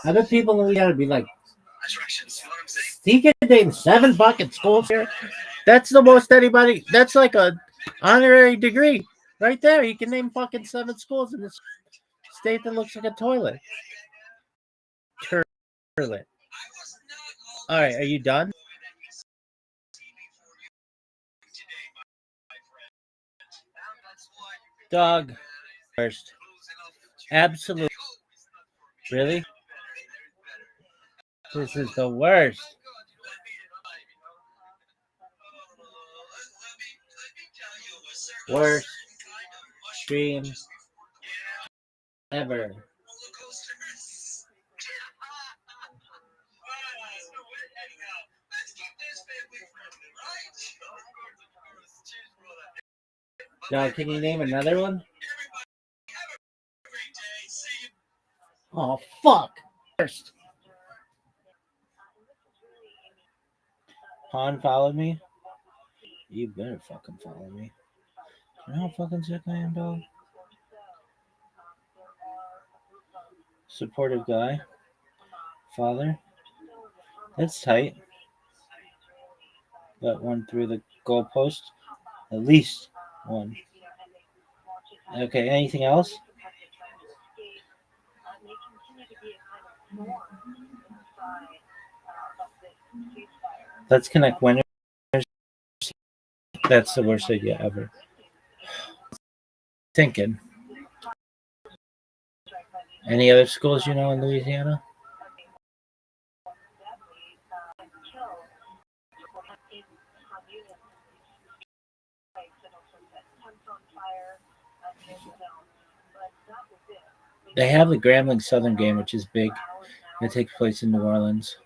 I bet people in Louisiana be like, he can name 7 fucking schools here. That's the most anybody. That's like a honorary degree right there. You can name fucking 7 schools in this state that looks like a toilet. Toilet. All right, are you done? Dog. First. Absolutely. Really? This is the worst. Worst stream ever. John, can you name another one? Oh, fuck. First. Han followed me? You better fucking follow me. You know how fucking sick I am, dog? Supportive guy. Father. That's tight. Got one through the goalpost. At least one. Okay, anything else? Let's connect winners. That's the worst idea ever. Thinking. Any other schools you know in Louisiana? They have the Grambling Southern game, which is big. It takes place in New Orleans.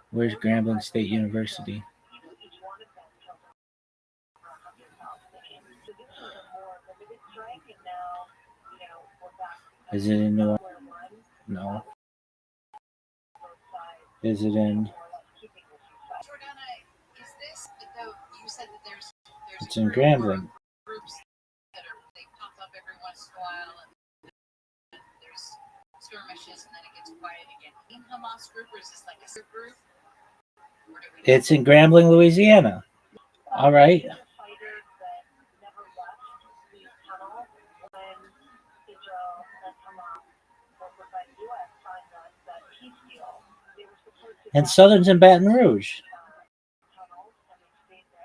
Where's Grambling State University? Is it in New Orleans? No. Is it in? It's in Grambling. It's in Grambling, Louisiana. All right. And Southern's in Baton Rouge.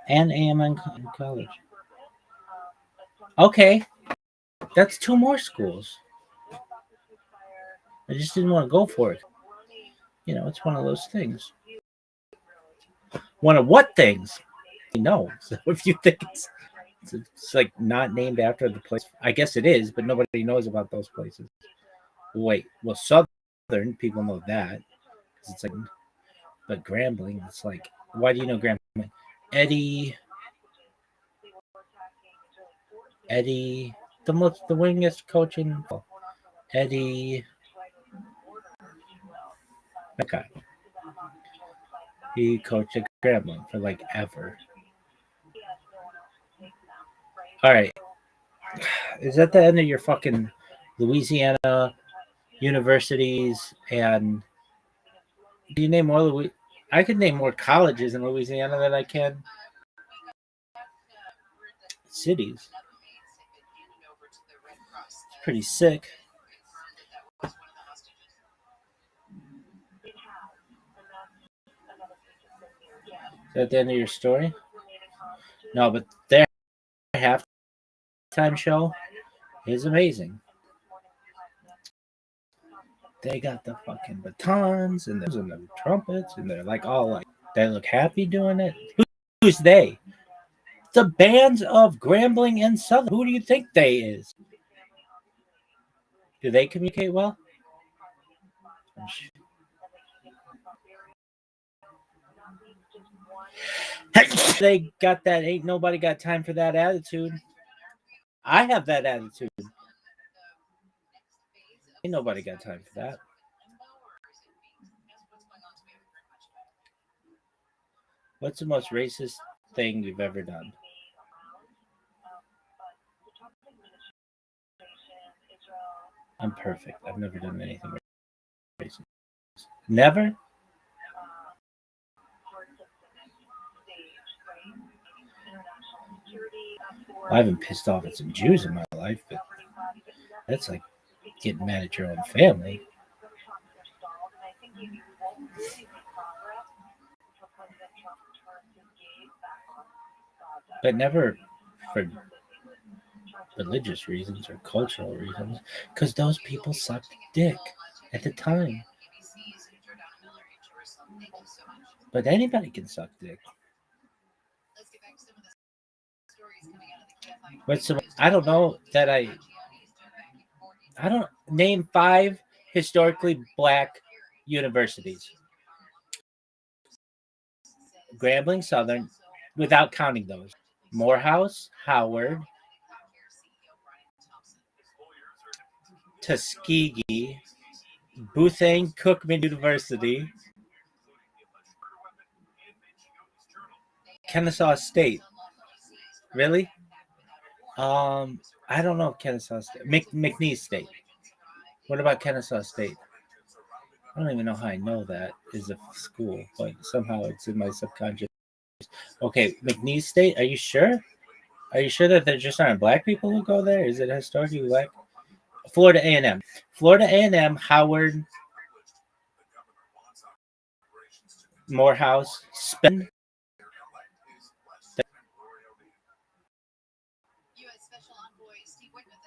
And AMN College. Okay. That's two more schools. I just didn't want to go for it. You know, it's one of those things. One of what things? No. So if you think it's like not named after the place, I guess it is, but nobody knows about those places. Wait, well, Southern people know that. It's like, but Grambling, it's like, why do you know Grambling? Eddie, the winningest coach in Eddie. Okay. He coached at Grambling for like ever. All right. Is that the end of your fucking Louisiana universities? And do you name more? I could name more colleges in Louisiana than I can cities. It's pretty sick. Is that the end of your story? No, but their halftime show is amazing. They got the fucking batons and the trumpets, and they're like all like they look happy doing it. Who's they? The bands of Grambling and Southern. Who do you think they is? Do they communicate well? They got that ain't nobody got time for that attitude. I have that attitude. Ain't nobody got time for that. What's the most racist thing you've ever done? I'm perfect. I've never done anything racist. Never? I haven't pissed off at some Jews in my life, but that's like getting mad at your own family. But never for religious reasons or cultural reasons, because those people sucked dick at the time. But anybody can suck dick. I don't know that I don't name 5 historically black universities. Grambling Southern, without counting those. Morehouse, Howard, Tuskegee, Bethune Cookman University, Kennesaw State. Really? I don't know Kennesaw State. McNeese State. What about Kennesaw State? I don't even know how I know that is a school, but somehow it's in my subconscious. Okay, McNeese State. Are you sure? Are you sure that there just aren't black people who go there? Is it historically black? Florida A&M. Florida A&M, Howard, Morehouse, Spelman,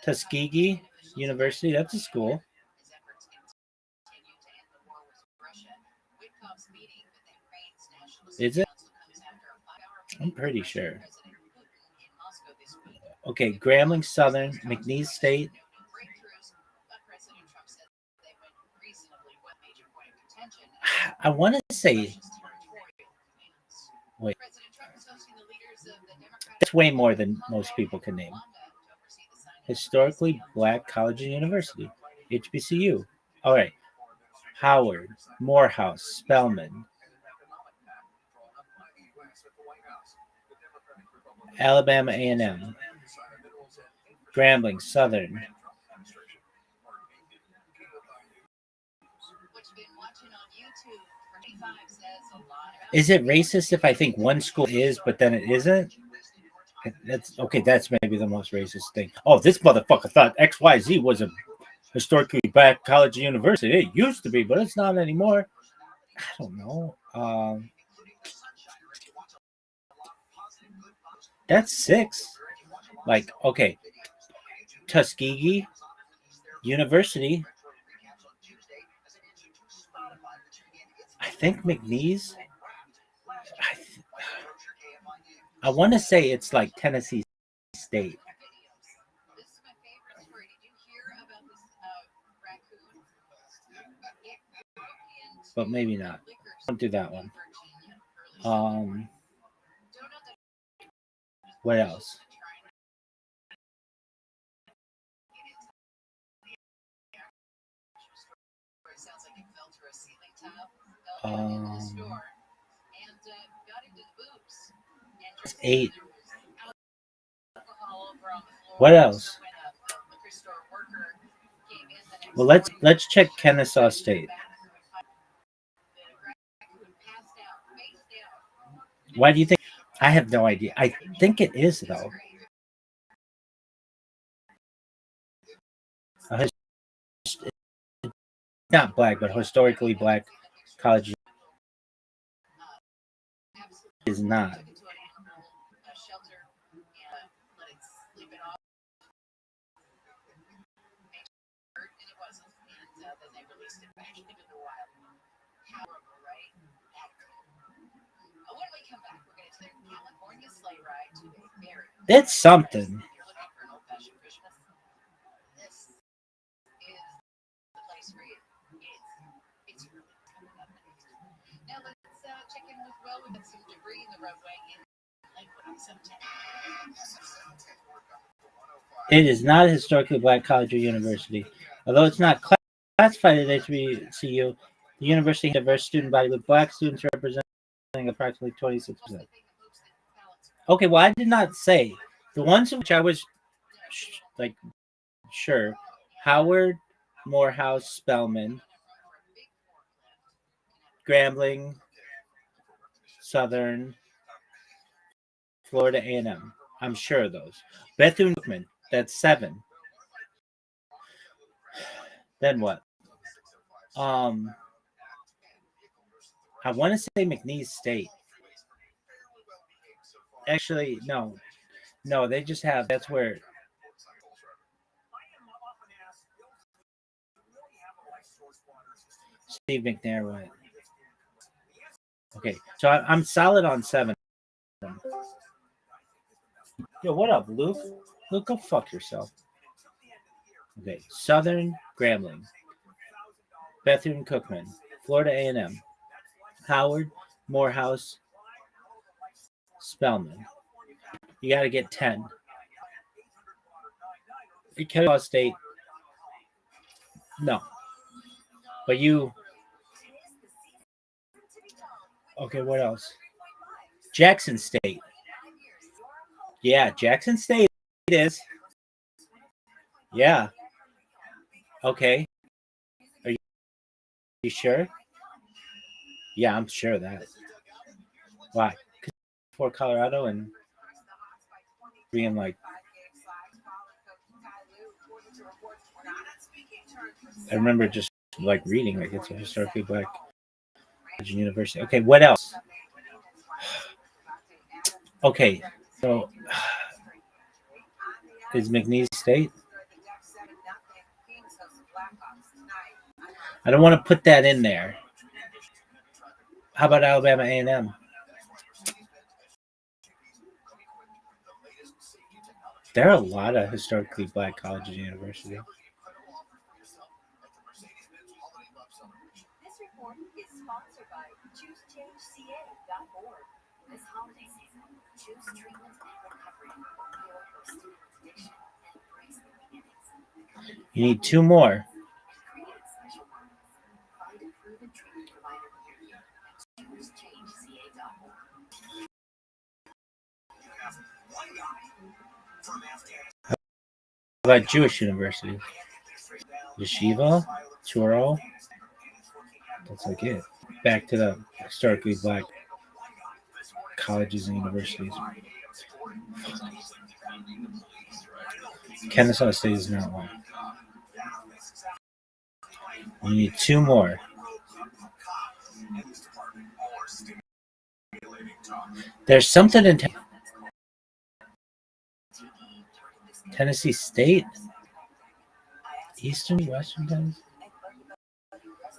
Tuskegee University. That's a school. Is it? I'm pretty sure. Okay, Grambling Southern, McNeese State. I want to say, wait, that's way more than most people can name. Historically Black College and University, HBCU. All right, Howard, Morehouse, Spelman, Alabama A&M, Grambling Southern. Is it racist if I think one school is, but then it isn't? That's okay. That's maybe the most racist thing. Oh, this motherfucker thought XYZ was a historically black college or university. It used to be, but it's not anymore. I don't know. That's 6. Like, okay, Tuskegee University. I think McNeese. I want to say it's like Tennessee State. But maybe not. Don't do that one. What else? It's 8. What else? Well, let's check Kennesaw State. Why do you think? I have no idea. I think it is though. Not black, but historically black college is not. It's something. It is not a historically black college or university. Although it's not classified as HBCU, the university has a diverse student body with black students representing approximately 26%. Okay, well, I did not say. The ones in which I was like sure. Howard, Morehouse, Spelman, Grambling, Southern, Florida A&M. I'm sure of those. Bethune Cookman, that's 7. Then what? I want to say McNeese State. Actually, no. No, they just have, that's where. Steve McNair went. Okay, so I'm solid on 7. Yo, what up, Luke? Luke, go fuck yourself. Okay, Southern Grambling, Bethune Cookman, Florida A&M, Howard, Morehouse, Spelman. You got to get 10. Kennesaw State, no. But you, okay, what else? Jackson State. Yeah, Jackson State is. Yeah. Okay. Are you sure? Yeah, I'm sure of that. Why? For Colorado and being like, I remember just like reading like it's a historically black university. Okay, what else? Okay, so is McNeese State? I don't want to put that in there. How about Alabama A&M? There are a lot of historically black colleges and universities. This report is sponsored by ChooseChangeCA.org. This holiday season, choose treatment and recovery for opioid or stimulant addiction and embrace the beginnings. You need 2 more. Create special moments. Find a proven treatment provider near you at ChooseChangeCA.org. How about Jewish universities? Yeshiva, Touro. That's like it. Back to the historically black colleges and universities. Kennesaw State is not one. You need 2 more. There's something in Tennessee State? Eastern, Western Tennessee?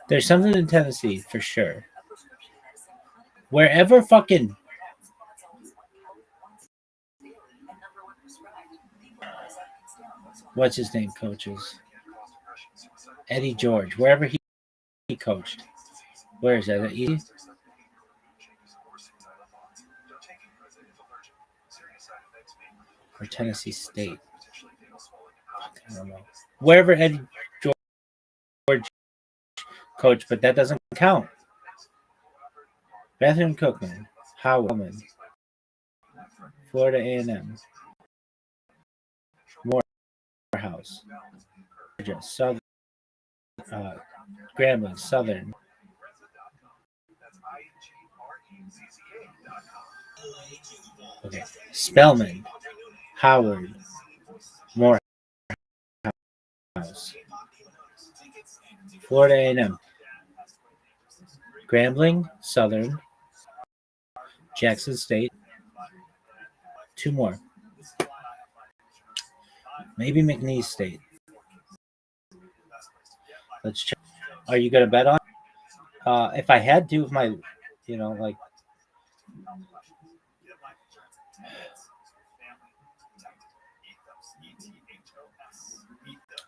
There's something in Tennessee for sure. Wherever fucking. What's his name coaches? Eddie George. Wherever he coached. Where is that? East? Or Tennessee State? I don't know. Wherever Eddie George coached, but that doesn't count. Bethune Cookman, Howard, Florida A&M, Morehouse, Georgia, Southern, Grambling, Southern. Okay, Spelman, Howard, Morehouse, Florida A&M, Grambling, Southern, Jackson State. 2 more. Maybe McNeese State. Let's check. Are you gonna bet on? If I had to, with my, like.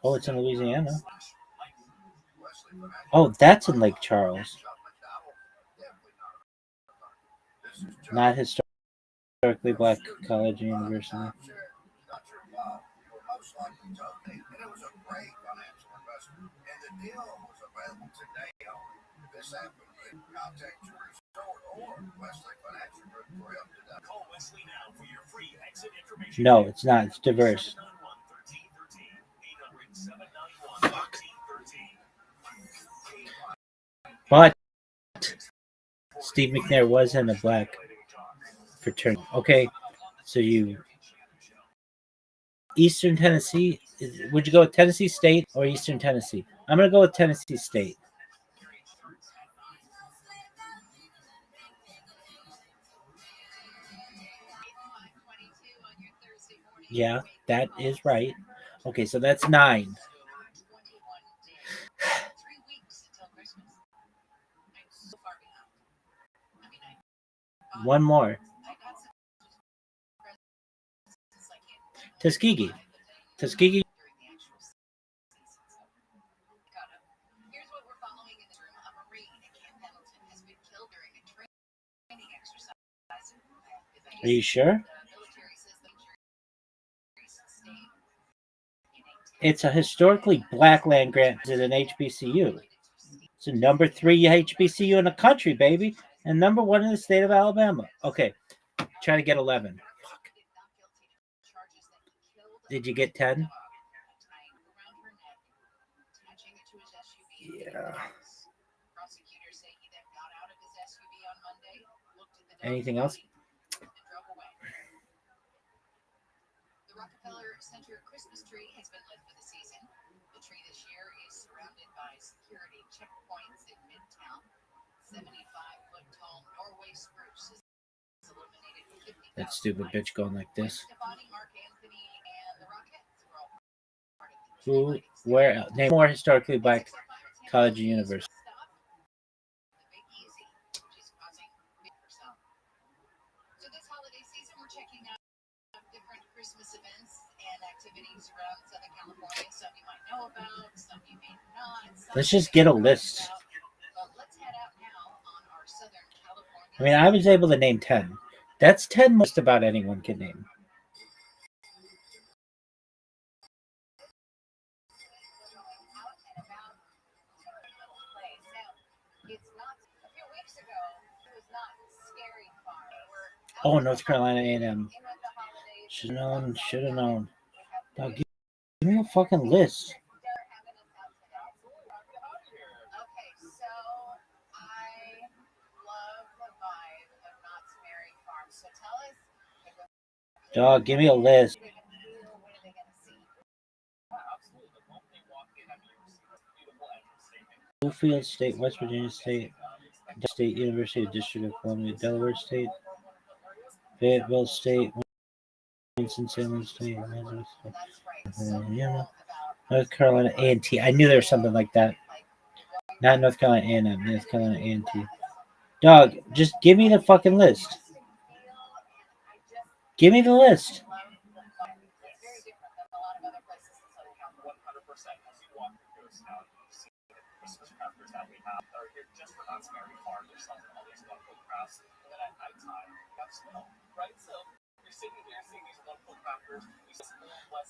Oh, it's in Louisiana. Oh, that's in Lake Charles. Not historically black college and university. No, it's not. It's diverse. Fuck. But Steve McNair was in a black fraternity. Okay, so you Eastern Tennessee. Would you go with Tennessee State or Eastern Tennessee? I'm gonna go with Tennessee State. Yeah, that is right. Okay, so that's 9. One more. Tuskegee. Tuskegee. Are you sure? It's a historically black land grant at an HBCU. It's a number 3 HBCU in the country, baby, and number 1 in the state of Alabama. Okay, try to get 11. Fuck. Did you get 10? Yeah. Anything else? The Rockefeller Center Christmas tree has been lit for the season. The tree this year is surrounded by security checkpoints in Midtown. 75-foot tall Norway spruce is illuminated with 50,000 That stupid bitch going like this. Stefani, Mark Anthony, and the Rockettes were all part of the Who? Where? Name more historically black college and university. The Big Easy, which is causing big herself. So this holiday season, we're checking out different Christmas events and activities around Southern California. Some you might know about, some you may not. Let's just get a list. But let's head out now on our Southern California. I mean, I was able to name 10. That's 10 most about anyone can name. Oh, North Carolina A&M. Should have known. Should have known. Now, give me a fucking list. Okay, so I love the vibe of Knott's Berry Farm. So tell us. Dog, give me a list. What are they going to see? Bluefield State, West Virginia State, State University of District of Columbia, Delaware State, Fayetteville State, Winston-Salem State, North Carolina A&T. I knew there was something like that. Not North Carolina A&M, North Carolina A&T. Dog, just give me the fucking list. Give me the list.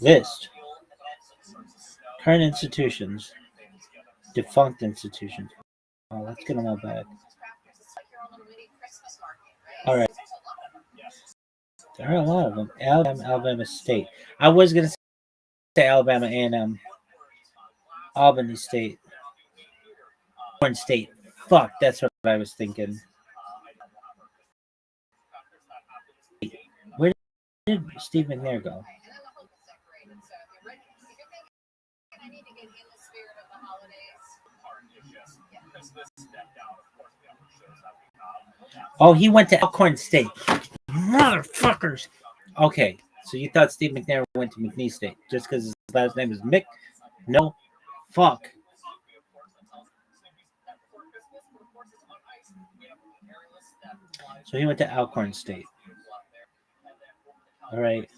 List. Current institutions. Defunct institutions. Oh, let's get them all back. All right. There are a lot of them. Alabama State. I was going to say Alabama A&M. Albany State. Orange State. Fuck, that's what I was thinking. Where did Steve McNair go? Oh, he went to Alcorn State. Motherfuckers. Okay, so you thought Steve McNair went to McNeese State just because his last name is Mick? No. Fuck. So he went to Alcorn State. All right.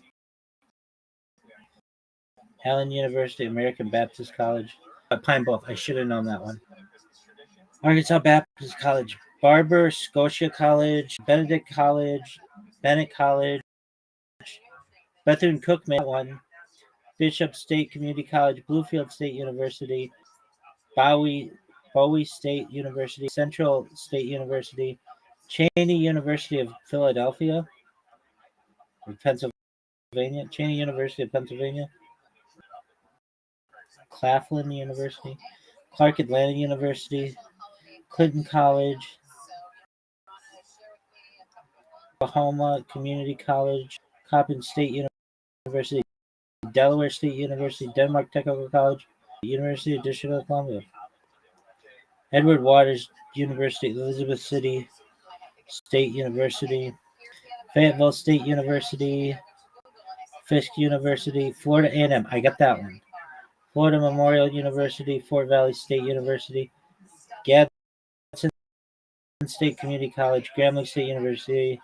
Allen University, American Baptist College. Pine Bluff. I should have known that one. Arkansas Baptist College. Barber, Scotia College, Benedict College, Bennett College, Bethune-Cookman one, Bishop State Community College, Bluefield State University, Bowie State University, Central State University, Cheney University of Philadelphia, or Pennsylvania, Cheney University of Pennsylvania, Claflin University, Clark Atlanta University, Clinton College, Oklahoma Community College, Coppin State University, Delaware State University, Denmark Technical College, University of District of Columbia, Edward Waters University, Elizabeth City State University, Fayetteville State University, Fisk University, Florida A&M. I got that one. Florida Memorial University, Fort Valley State University, Gadsden State Community College, Grambling State University,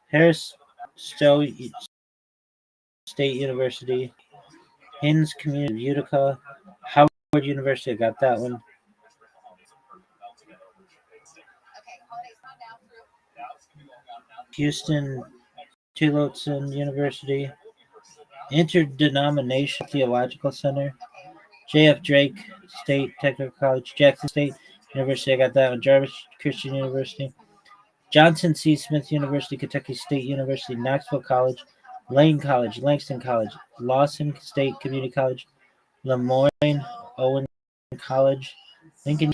Harris Stowe State University, Hinds Community of Utica, Howard University. I got that one. Houston Tillotson University, Interdenominational Theological Center, J.F. Drake State Technical College, Jackson State University. I got that one. Jarvis Christian University, Johnson C. Smith University, Kentucky State University, Knoxville College, Lane College, Langston College, Lawson State Community College, Lemoyne Owen College, Lincoln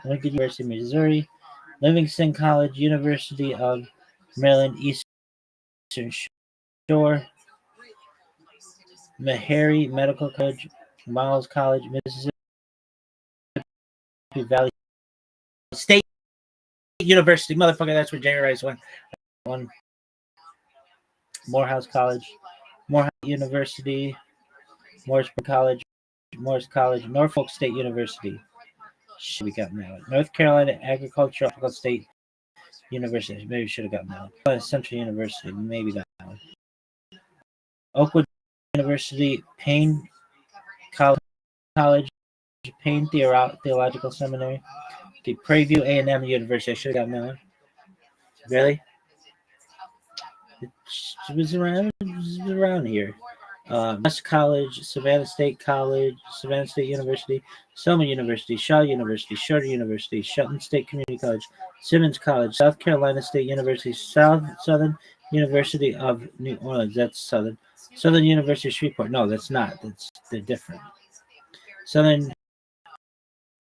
University, Missouri, Livingston College, University of Maryland Eastern Shore, Meharry Medical College, Miles College, Mississippi Valley State University. Motherfucker, that's where Jerry Rice went. One. Morehouse College, Morehouse University, Morris College, Norfolk State University. Should we gotten that one. North Carolina Agricultural State University. Maybe we should have gotten that one. Central University. Maybe that one. Oakwood University, Payne College, Payne Theological Seminary. Okay, Prairie A&M University. I should have gotten that one. Really? It was around here. West College, Savannah State College, Savannah State University, Selma University, Shaw University, Shorter University, Shelton State Community College, Simmons College, South Carolina State University, Southern University of New Orleans. That's Southern. Southern University of Shreveport. No, that's not. They're different. Southern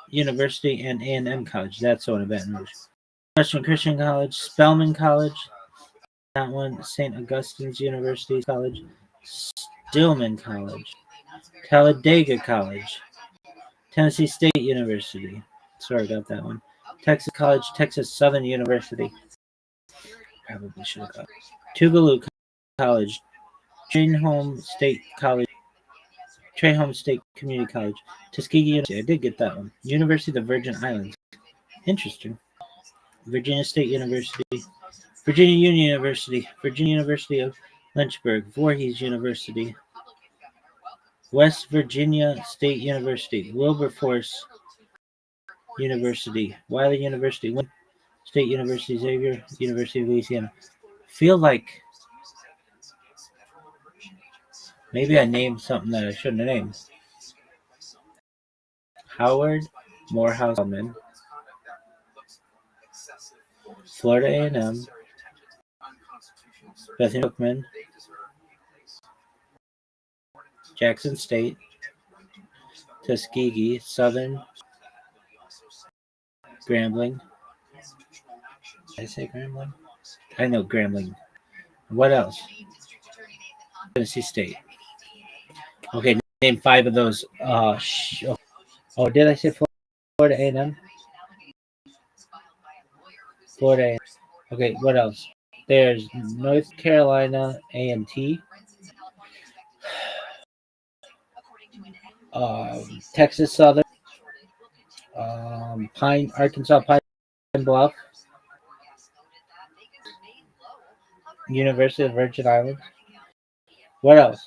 University and A&M College. That's one in Baton Rouge. Western Christian College, Spelman College. That one, St. Augustine's University College, Stillman College, Talladega College, Tennessee State University. Sorry about that one. Texas College, Texas Southern University. Probably should have got. Tougaloo College, Trainhome State College, Trainhome State Community College, Tuskegee University. I did get that one. University of the Virgin Islands. Interesting. Virginia State University, Virginia Union University, Virginia University of Lynchburg, Voorhees University, West Virginia State University, Wilberforce University, Wiley University, Wayne State University, Xavier University of Louisiana. Feel like maybe I named something that I shouldn't have named. Howard Morehouse Spelman, Florida A&M, Bethany Cookman, Jackson State, Tuskegee, Southern, Grambling. Did I say Grambling? I know Grambling. What else? Tennessee State. Okay, name 5 of those. Oh, did I say Florida A&M? Florida A&M. Okay, what else? There's North Carolina A&T. Texas Southern. Arkansas Pine Bluff. University of Virgin Islands. What else?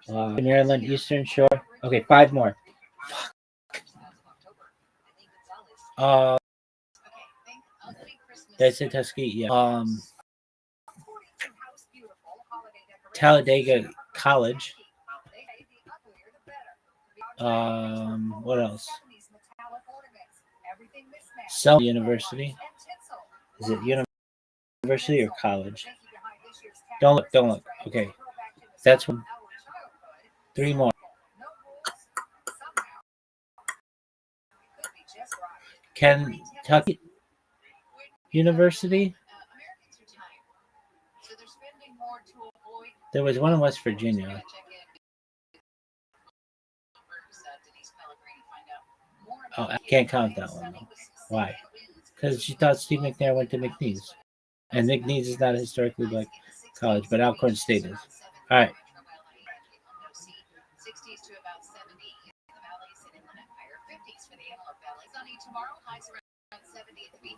Maryland Eastern Shore. Okay, 5 more. Did I say Tuskegee? Yeah. Talladega College. What else? Selma University. Is it university or college? Don't look. Okay. That's one. 3 more. Kentucky University. There was one in West Virginia. Oh, I can't count that one though. Why? Because she thought Steve McNair went to McNeese. And McNeese is not a historically black college, but Alcorn State is. All right.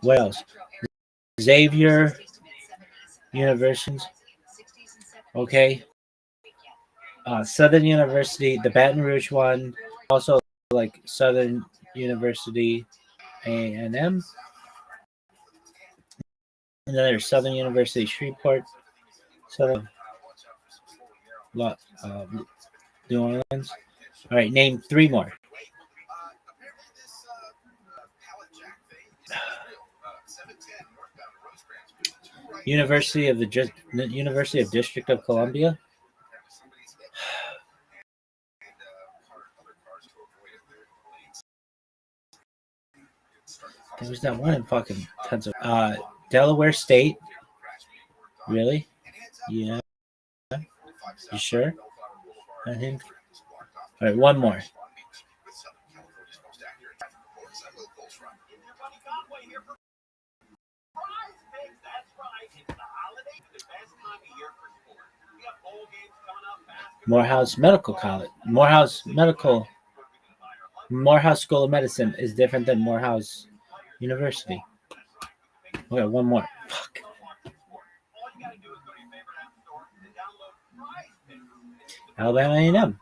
What else? Xavier University. Okay. Southern University, the Baton Rouge one. Also like Southern University A&M. And then there's Southern University Shreveport, Southern New Orleans. All right, name 3 more. University of District of Columbia. There was that one in fucking Pennsylvania. Delaware State. Really? Yeah. You sure? I think. All right, one more. Morehouse Medical College. Morehouse School of Medicine is different than Morehouse University. Okay, one more. Fuck. Alabama A&M.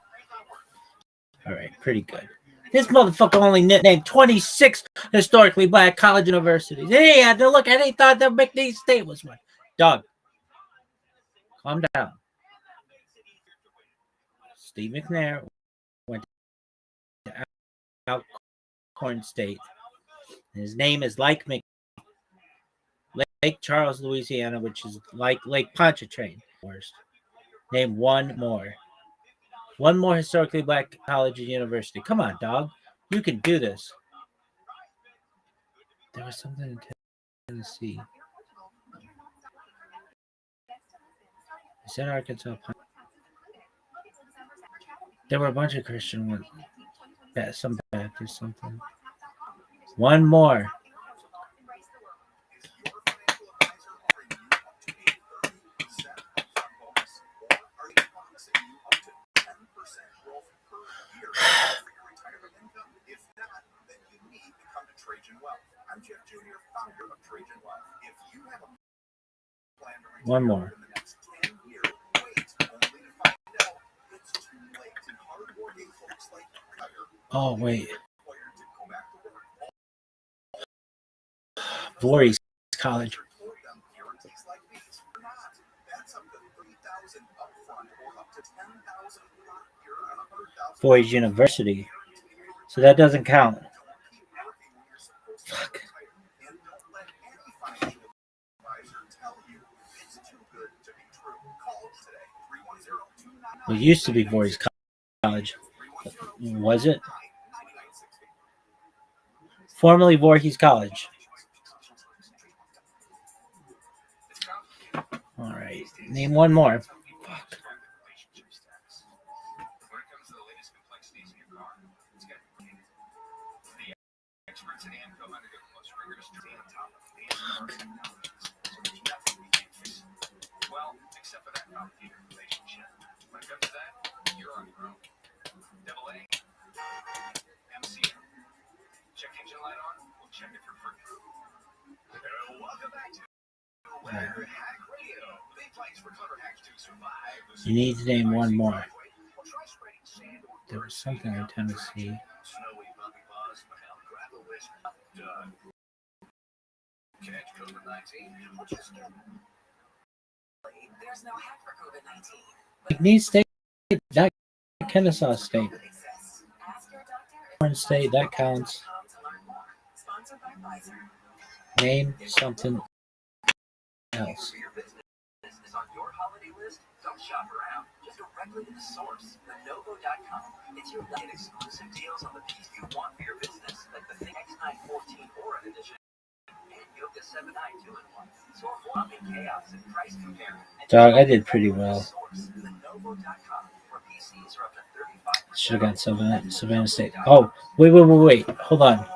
All right, pretty good. This motherfucker only named 26 historically black college universities. Hey, I had to look. I didn't thought that McNeese State was one. Dog, calm down. Steve McNair went to Alcorn State. His name is Lake Charles, Louisiana, which is like Lake Pontchartrain. Worst. Name one more. One more historically black college and university. Come on, dog. You can do this. There was something in Tennessee. Is that Arkansas? There were a bunch of Christian ones. Some Baptist, something. One more. One more. Oh, wait. Voorhees College. Voorhees University. So that doesn't count. Fuck. It used to be Voorhees College. Was it? Formerly Voorhees College. All right. Name one more. Fuck. Well, except for that complicated relationship. When it comes to that, you're on your own. Double A, MCM. Check engine light on, we'll check it for free. Welcome back to Weather Hack Radio. Big place for clever hacks to survive. You need to name one more. There was something in Tennessee. Snowy puppy paws, well, grab a whisk. Done. Catch COVID-19, which is There's no hack for COVID-19. McNeese State, that Kennesaw State. Orange State, that counts. Name something else. Is on your holiday list? Don't shop around. Just directly to the source, Lenovo.com. It's your night exclusive deals on the piece you want for your business, like the Thing X914 Aura Edition and Yoga 7i 2-in-1. So avoid chaos and price compare. Dog, I did pretty well. Lenovo.com, where PCs are up to 35%. Should have got Savannah State. Oh, wait. Hold on.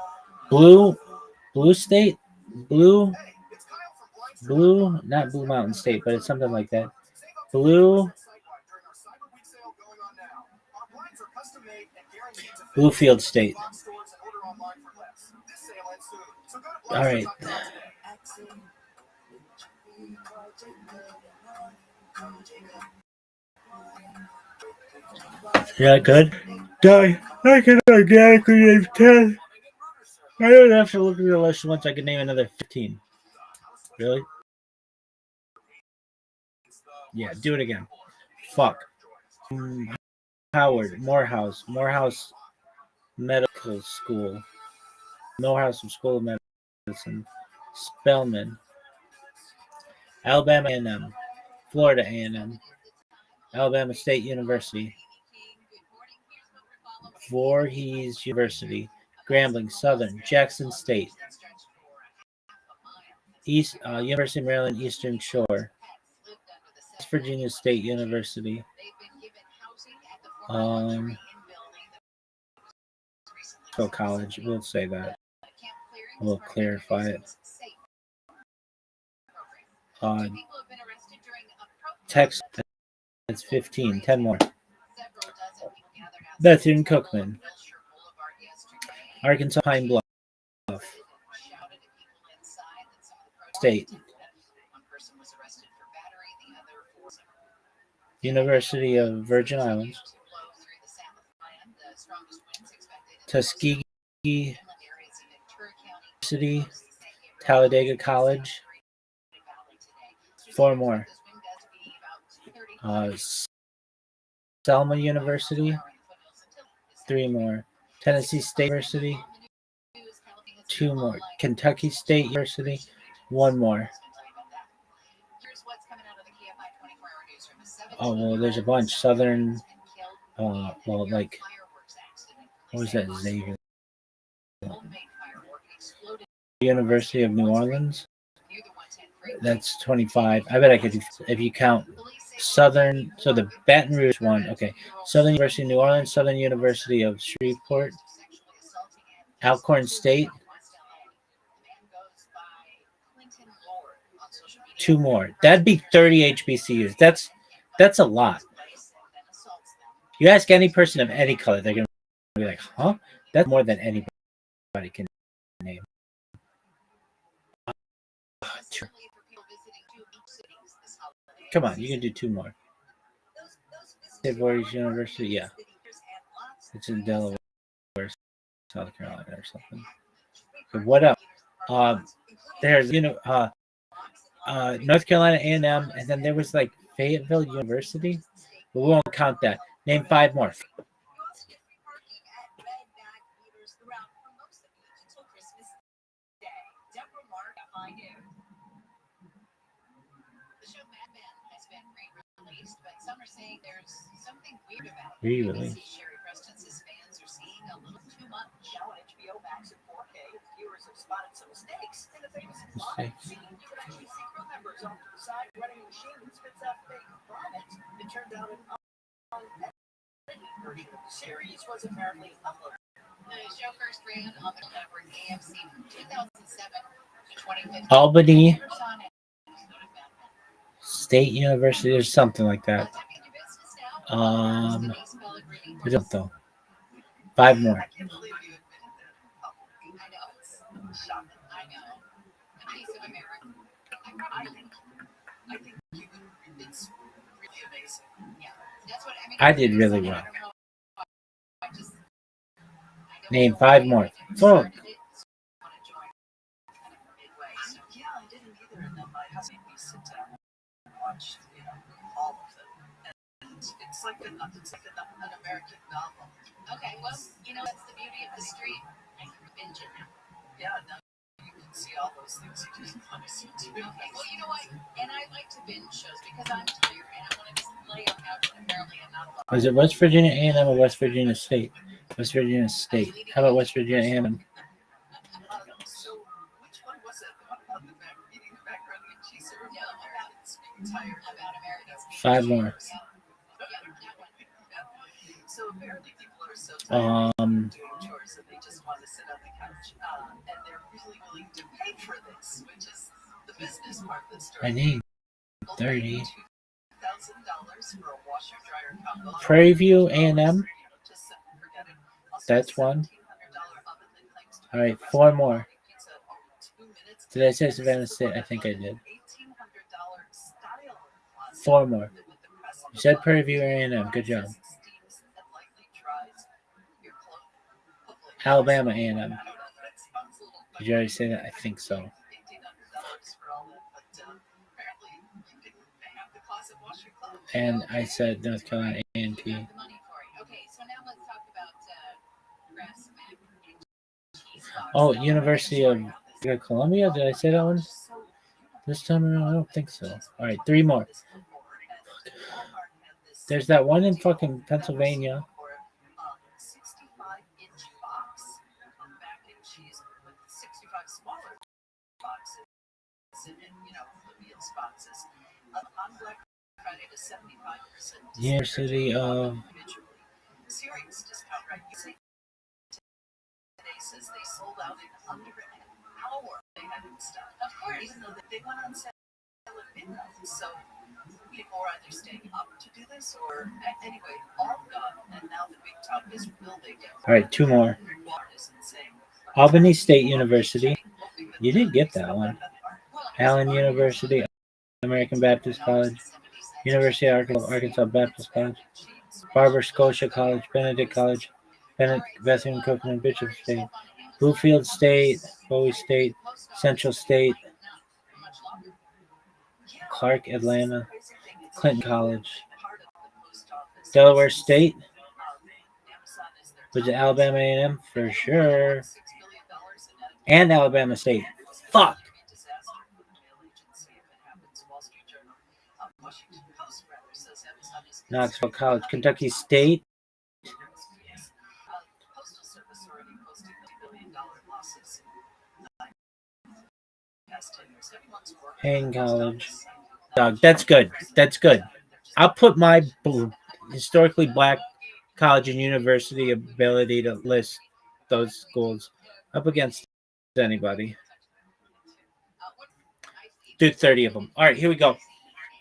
Blue State? Not Blue Mountain State, but it's something like that. Bluefield State. All right. Yeah, good. Dog, I can organically name 10. I don't have to look at the list once I can name another 15. Really? Yeah, do it again. Fuck. Howard, Morehouse Medical School, Morehouse School of Medicine, Spelman, Alabama A&M, Florida A&M, Alabama State University, Voorhees University, Grambling Southern, Jackson State, University of Maryland Eastern Shore, West Virginia State University, College. We'll say that. We'll clarify it. Texas, that's 15. 10 more. Bethune-Cookman, Arkansas Pine Bluff, State, University of Virgin Islands, Tuskegee University, Talladega College, 4 more. Selma University, 3 more. Tennessee State University, 2 more. Kentucky State University, 1 more. Oh, well, there's a bunch. Southern, what was that, Xavier? University of New Orleans, that's 25. I bet I could do, if you count Southern, so the Baton Rouge one, okay. Southern University of New Orleans, Southern University of Shreveport, Alcorn State, 2 more. That'd be 30 HBCUs. That's a lot. You ask any person of any color, they're going to be like, huh? That's more than anybody can name. Come on, you can do 2 more. Voorhees University, yeah. It's in Delaware, South Carolina or something. But what up? There's, North Carolina A&M, and then there was like Fayetteville University, but we won't count that. Name 5 more. Really? Series was apparently uploaded. The show first ran on the network AMC from 2007 to 2015. Albany State University or something like that. I don't know. 5 more. I did really well. Name 5 more. Fuck. It's like an American novel. Okay, well, that's the beauty of the street. I can binge it now. Yeah, now you can see all those things you didn't want to see too. Okay, well, you know what? And I like to binge shows because I'm tired and I want to just lay on couch and apparently I'm not alone. Was it West Virginia A&M or West Virginia State? West Virginia State. How about West Virginia A&M? So, which one was it? About the eating the macaroni and cheese syrup? No, about being tired about Americans. 5 more. So apparently people are so tired of doing chores that they just want to sit on the couch, and they're really willing to pay for this, which is the business part of the story. I need 30. $2,000 for a washer dryer combo. Prairie View A&M. That's 1. All right, 4 more. Did I say Savannah State? I think I did. 4 more. You said Prairie View A&M. Good job. Alabama A&M. Did you already say that? I think so. And I said North Carolina A&T. Okay, so now let's talk about grass. Oh, University of Columbia. Did I say that one? This time around, I don't think so. All right, 3 more. There's that one in fucking Pennsylvania. 65-inch box on mac and cheese with 65 smaller boxes and the meals boxes. On Black Friday to 75%. University of Serious discount, right? Today says they sold out in under an hour. They had in stock. Of course, even though they went on sale at midnight. So people are either staying up to do this or anyway, all gone. And now the big talk is will they get? All right, 2 more. Albany State University. You did get that one. Allen University, American Baptist College, University of Arkansas Baptist College, Barber Scotia College, Benedict College, Bethune Cookman, Bishop State, Bluefield State, Bowie State, Central State, Clark, Atlanta, Clinton College, Delaware State, was it Alabama A&M? For sure. And Alabama State. Fuck. Knoxville College, Kentucky State. Payne College. Dog, that's good. That's good. I'll put my historically black college and university ability to list those schools up against anybody. Do 30 of them. All right, here we go.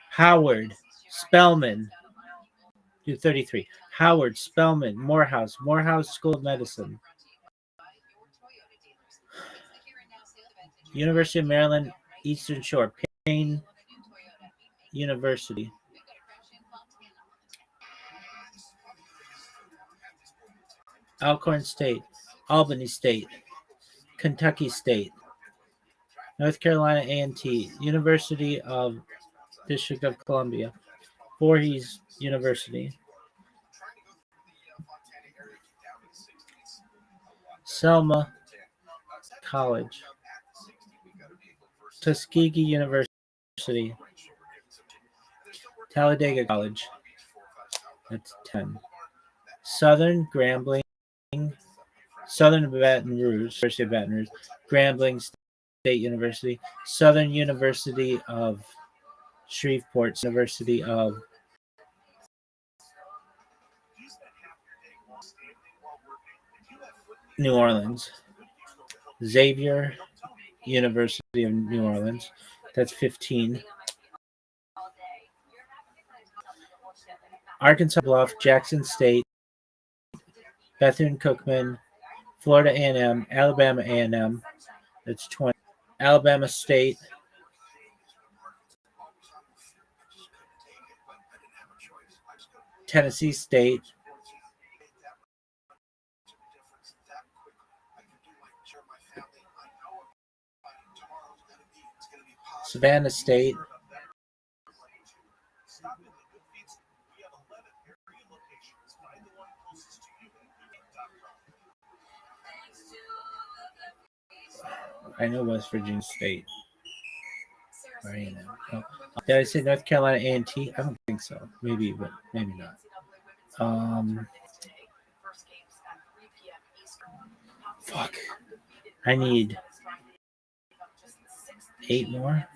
Howard, Spelman. Do 33. Howard, Spelman, Morehouse School of Medicine. University of Maryland, Eastern Shore, Payne University. Alcorn State, Albany State, Kentucky State, North Carolina A&T, University of District of Columbia, Voorhees University, Selma College, Tuskegee University, Talladega College, that's 10. Southern Grambling, Southern Baton Rouge, University of Baton Rouge, Grambling State University, Southern University of Shreveport, University of New Orleans, Xavier University of New Orleans, that's 15. Arkansas Bluff, Jackson State, Bethune Cookman, Florida A&M, Alabama A&M, that's 20. Alabama State, Tennessee State, Savannah State, I know West Virginia State. Right now. Oh, did I say North Carolina A&T? I don't think so. Maybe, but maybe not. Fuck. I need 8 more.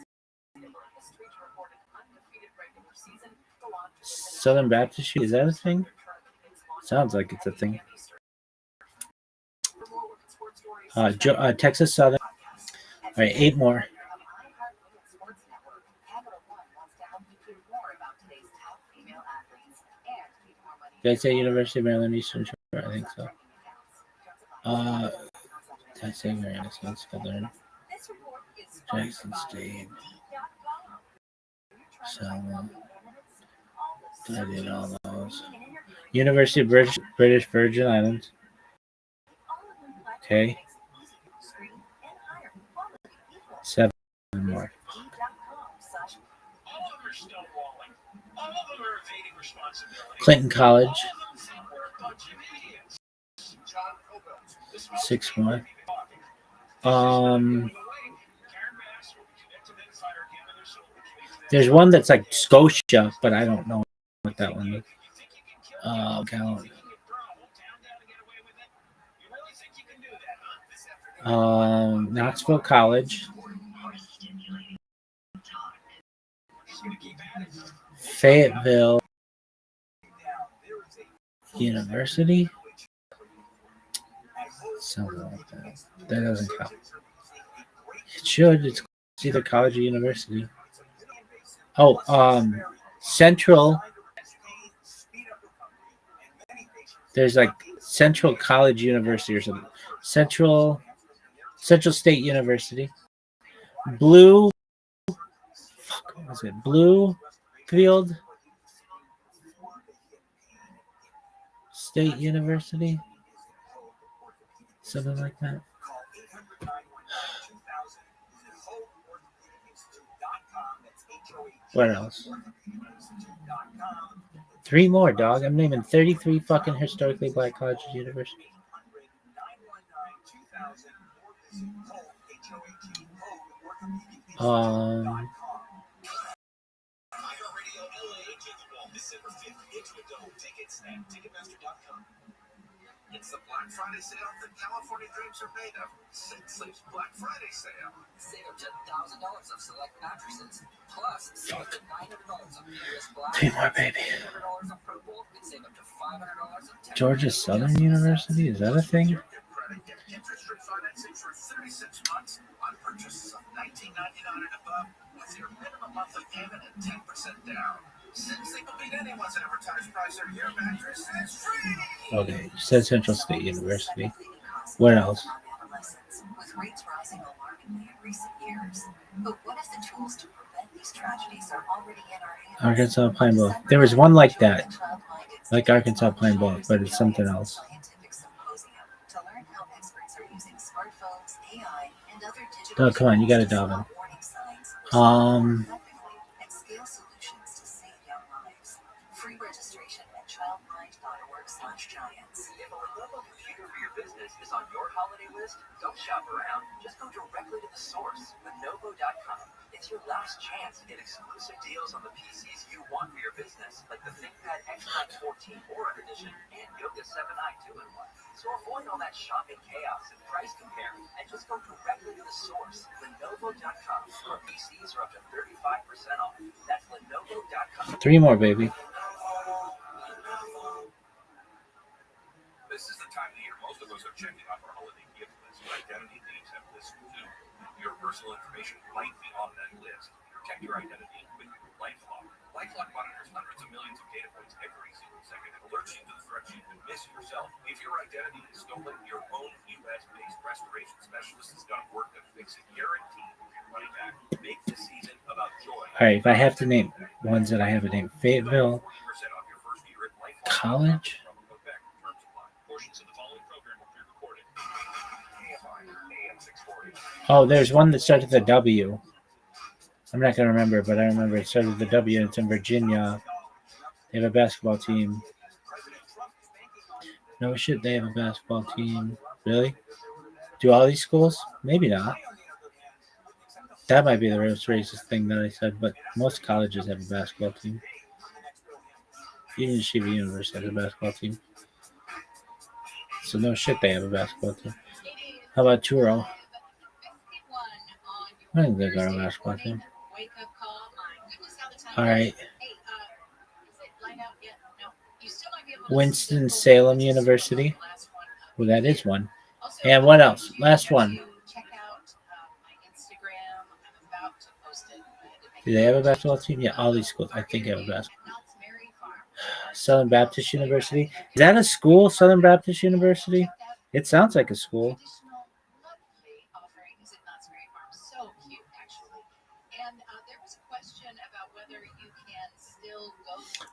Southern Baptist, is that a thing? Sounds like it's a thing. Texas Southern. All right, 8 more. Did I say University of Maryland Eastern Shore? I think so. Did I say Maryland Southern? Jackson State. Selma. I did all those. University of British Virgin Islands. Okay. 7 more. Clinton College. 6 more. There's one that's like Scotia, but I don't know what that one is. Count. Knoxville College. Fayetteville University. Something like that. That doesn't count. It should. It's either college or university. Oh, Central. There's like Central College University or something. Central State University. Blue. Fuck, what was it? Bluefield State University. Something like that. What else? 3 more, dog. I'm naming 33 fucking historically black colleges and universities. It's the Black Friday sale that California dreams are made of. Sid Sleep's Black Friday sale. Save up to $1,000 of select mattresses. Plus, save up to $900 of US Black. 3 more, baby. $100 of purple, and save up to $500 of Georgia Southern University? Is that a thing? interest-free financing for 36 months on purchases of $19.99 and above with your minimum monthly payment at 10% down. Since they will beat anyone's advertised price or your mattress is free. Okay, said Central State University. What else? With rates rising alarmingly in recent years. But what if the tools to prevent these tragedies are already in our hands? Arkansas Pine Bluff. There was one like that. Like Arkansas Pine Bluff, but it's something else. To learn how experts are using smartphones, AI, and other digital Oh, come on, you gotta dive in. warning signs. And scale solutions to save young lives. Free registration at childmind.org/giants. If a Lenovo computer for your business is on your holiday list, don't shop around. Just go directly to the source, Lenovo.com. It's your last chance to get exclusive deals on the PCs you want for your business, like the ThinkPad X-Max 14 Aura Edition and Yoga 7i 2-in-1. So avoid all that shopping chaos and price compare, and just go directly to the source, Lenovo.com, where PCs are up to 35% off. That's Lenovo.com. 3 more, baby. This is the time of the year most of us are checking off our holiday gift list. Identity thieves have lists too. Your personal information might be on that list. Protect your identity with LifeLock. LifeLock monitors hundreds of millions of data points every single second and alerts you to the threats you could miss yourself. If your identity is stolen, your own U.S.-based restoration specialist has done work to fix it. Guaranteed your money back. Make this season about joy. All right, if I have to name ones that I haven't named, Fayetteville College. Oh, there's one that started with a W. I'm not going to remember, but I remember it started with a W, and it's in Virginia. They have a basketball team. No shit, they have a basketball team. Really? Do all these schools? Maybe not. That might be the most racist thing that I said, but most colleges have a basketball team. Even Shiva University has a basketball team. So no shit, they have a basketball team. How about Turo? I think they got a basketball team. All right. Winston-Salem University. Well, that is one. And what else? Last one. Do they have a basketball team? Yeah, all these schools, I think, have a basketball. Southern Baptist University. Is that a school, Southern Baptist University? It sounds like a school.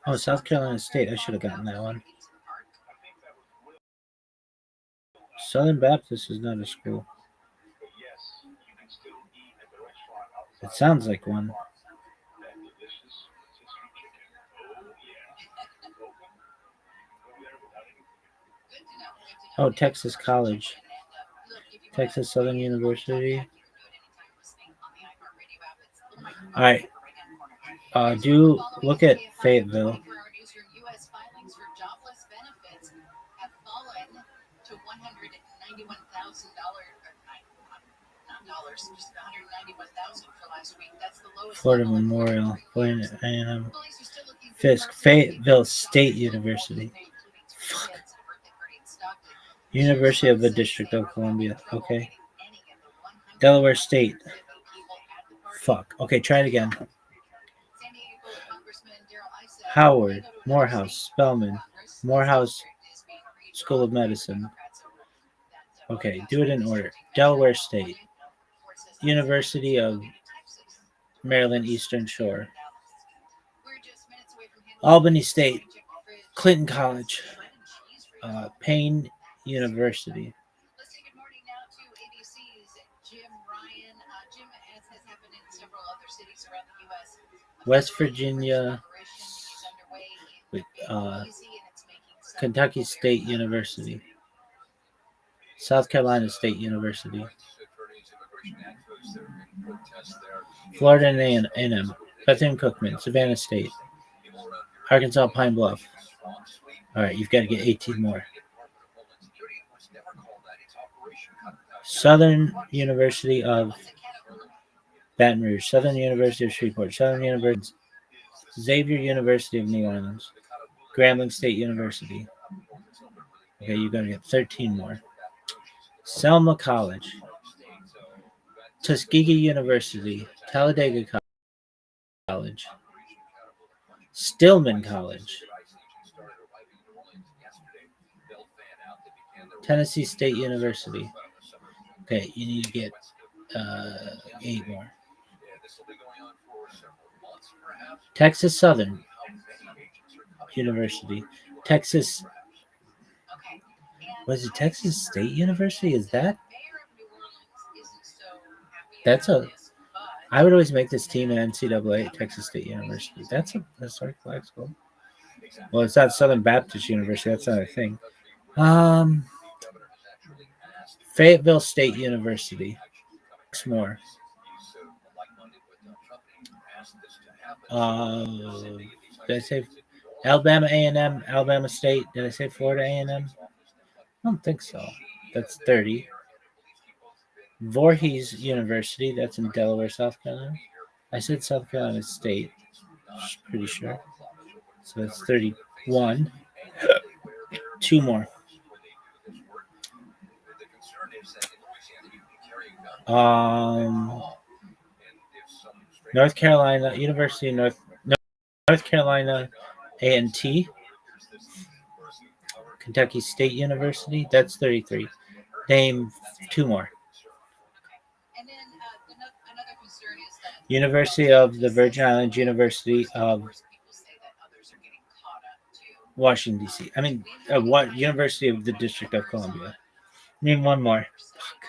Oh, South Carolina State. I should have gotten that one. Southern Baptist is not a school. It sounds like one. Oh, Texas College. Texas Southern University. All right. Do look at Fayetteville. Florida Memorial, Florida A&M, Fisk, Fayetteville State University. Fuck. University of the District of Columbia. Okay. Delaware State. Fuck. Okay, try it again. Howard, Morehouse, Spelman, Morehouse School of Medicine. Okay, do it in order. Delaware State. University of Maryland Eastern Shore. Albany State. Clinton College. Payne University. West Virginia. Kentucky State University. South Carolina State University. Florida A&M. Bethune Cookman. Savannah State. Arkansas Pine Bluff. All right, you've got to get 18 more. Southern University of Baton Rouge. Southern University of Shreveport. Southern University. Xavier University of New Orleans. Grambling State University. Okay, you're going to get 13 more. Selma College. Tuskegee University. Talladega College. Stillman College. Tennessee State University. Okay, you need to get 8 more. Texas Southern University. Texas. Was it Texas State University? Is that? That's a. I would always make this team in NCAA, Texas State University. That's a historic flag school. Well, it's not Southern Baptist University. That's not a thing. Fayetteville State University. 6 more. Did I say Alabama A&M, Alabama State? Did I say Florida A&M? I don't think so. That's 30. Voorhees University. That's in Delaware, South Carolina. I said South Carolina State. Pretty sure. So that's 31. 2 more. North Carolina University of North Carolina A&T. Kentucky State University. That's 33. Name 2 more. University of the Virgin Islands, University of Washington, D.C. I mean, what University of the District of Columbia. Name 1 more. Fuck.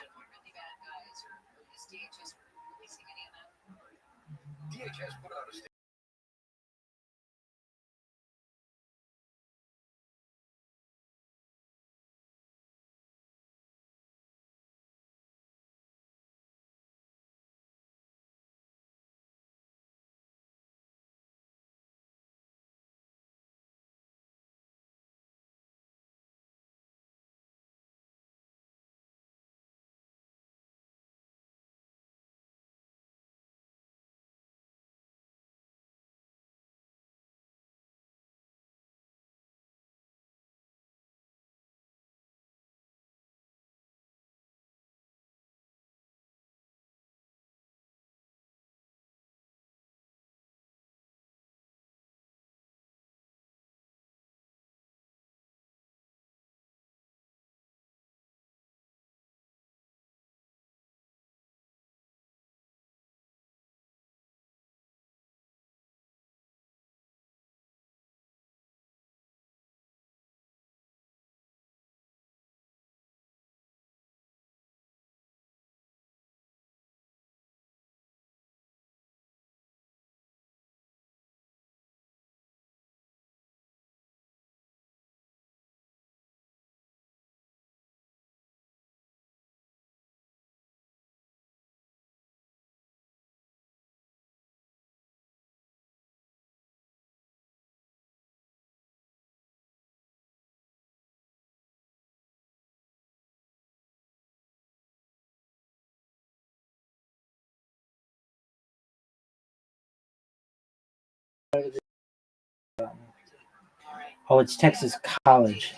Oh, it's Texas College,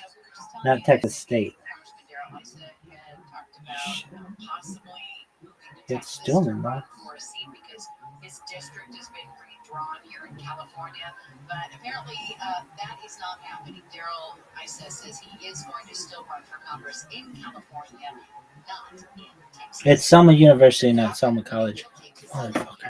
not Texas State. It's Stillman, though. Because his district has been redrawn here in California, but apparently that is not happening. Daryl Issa says he is going to still run for Congress in California, not in Texas. It's Selma University, not Selma College. Motherfucker.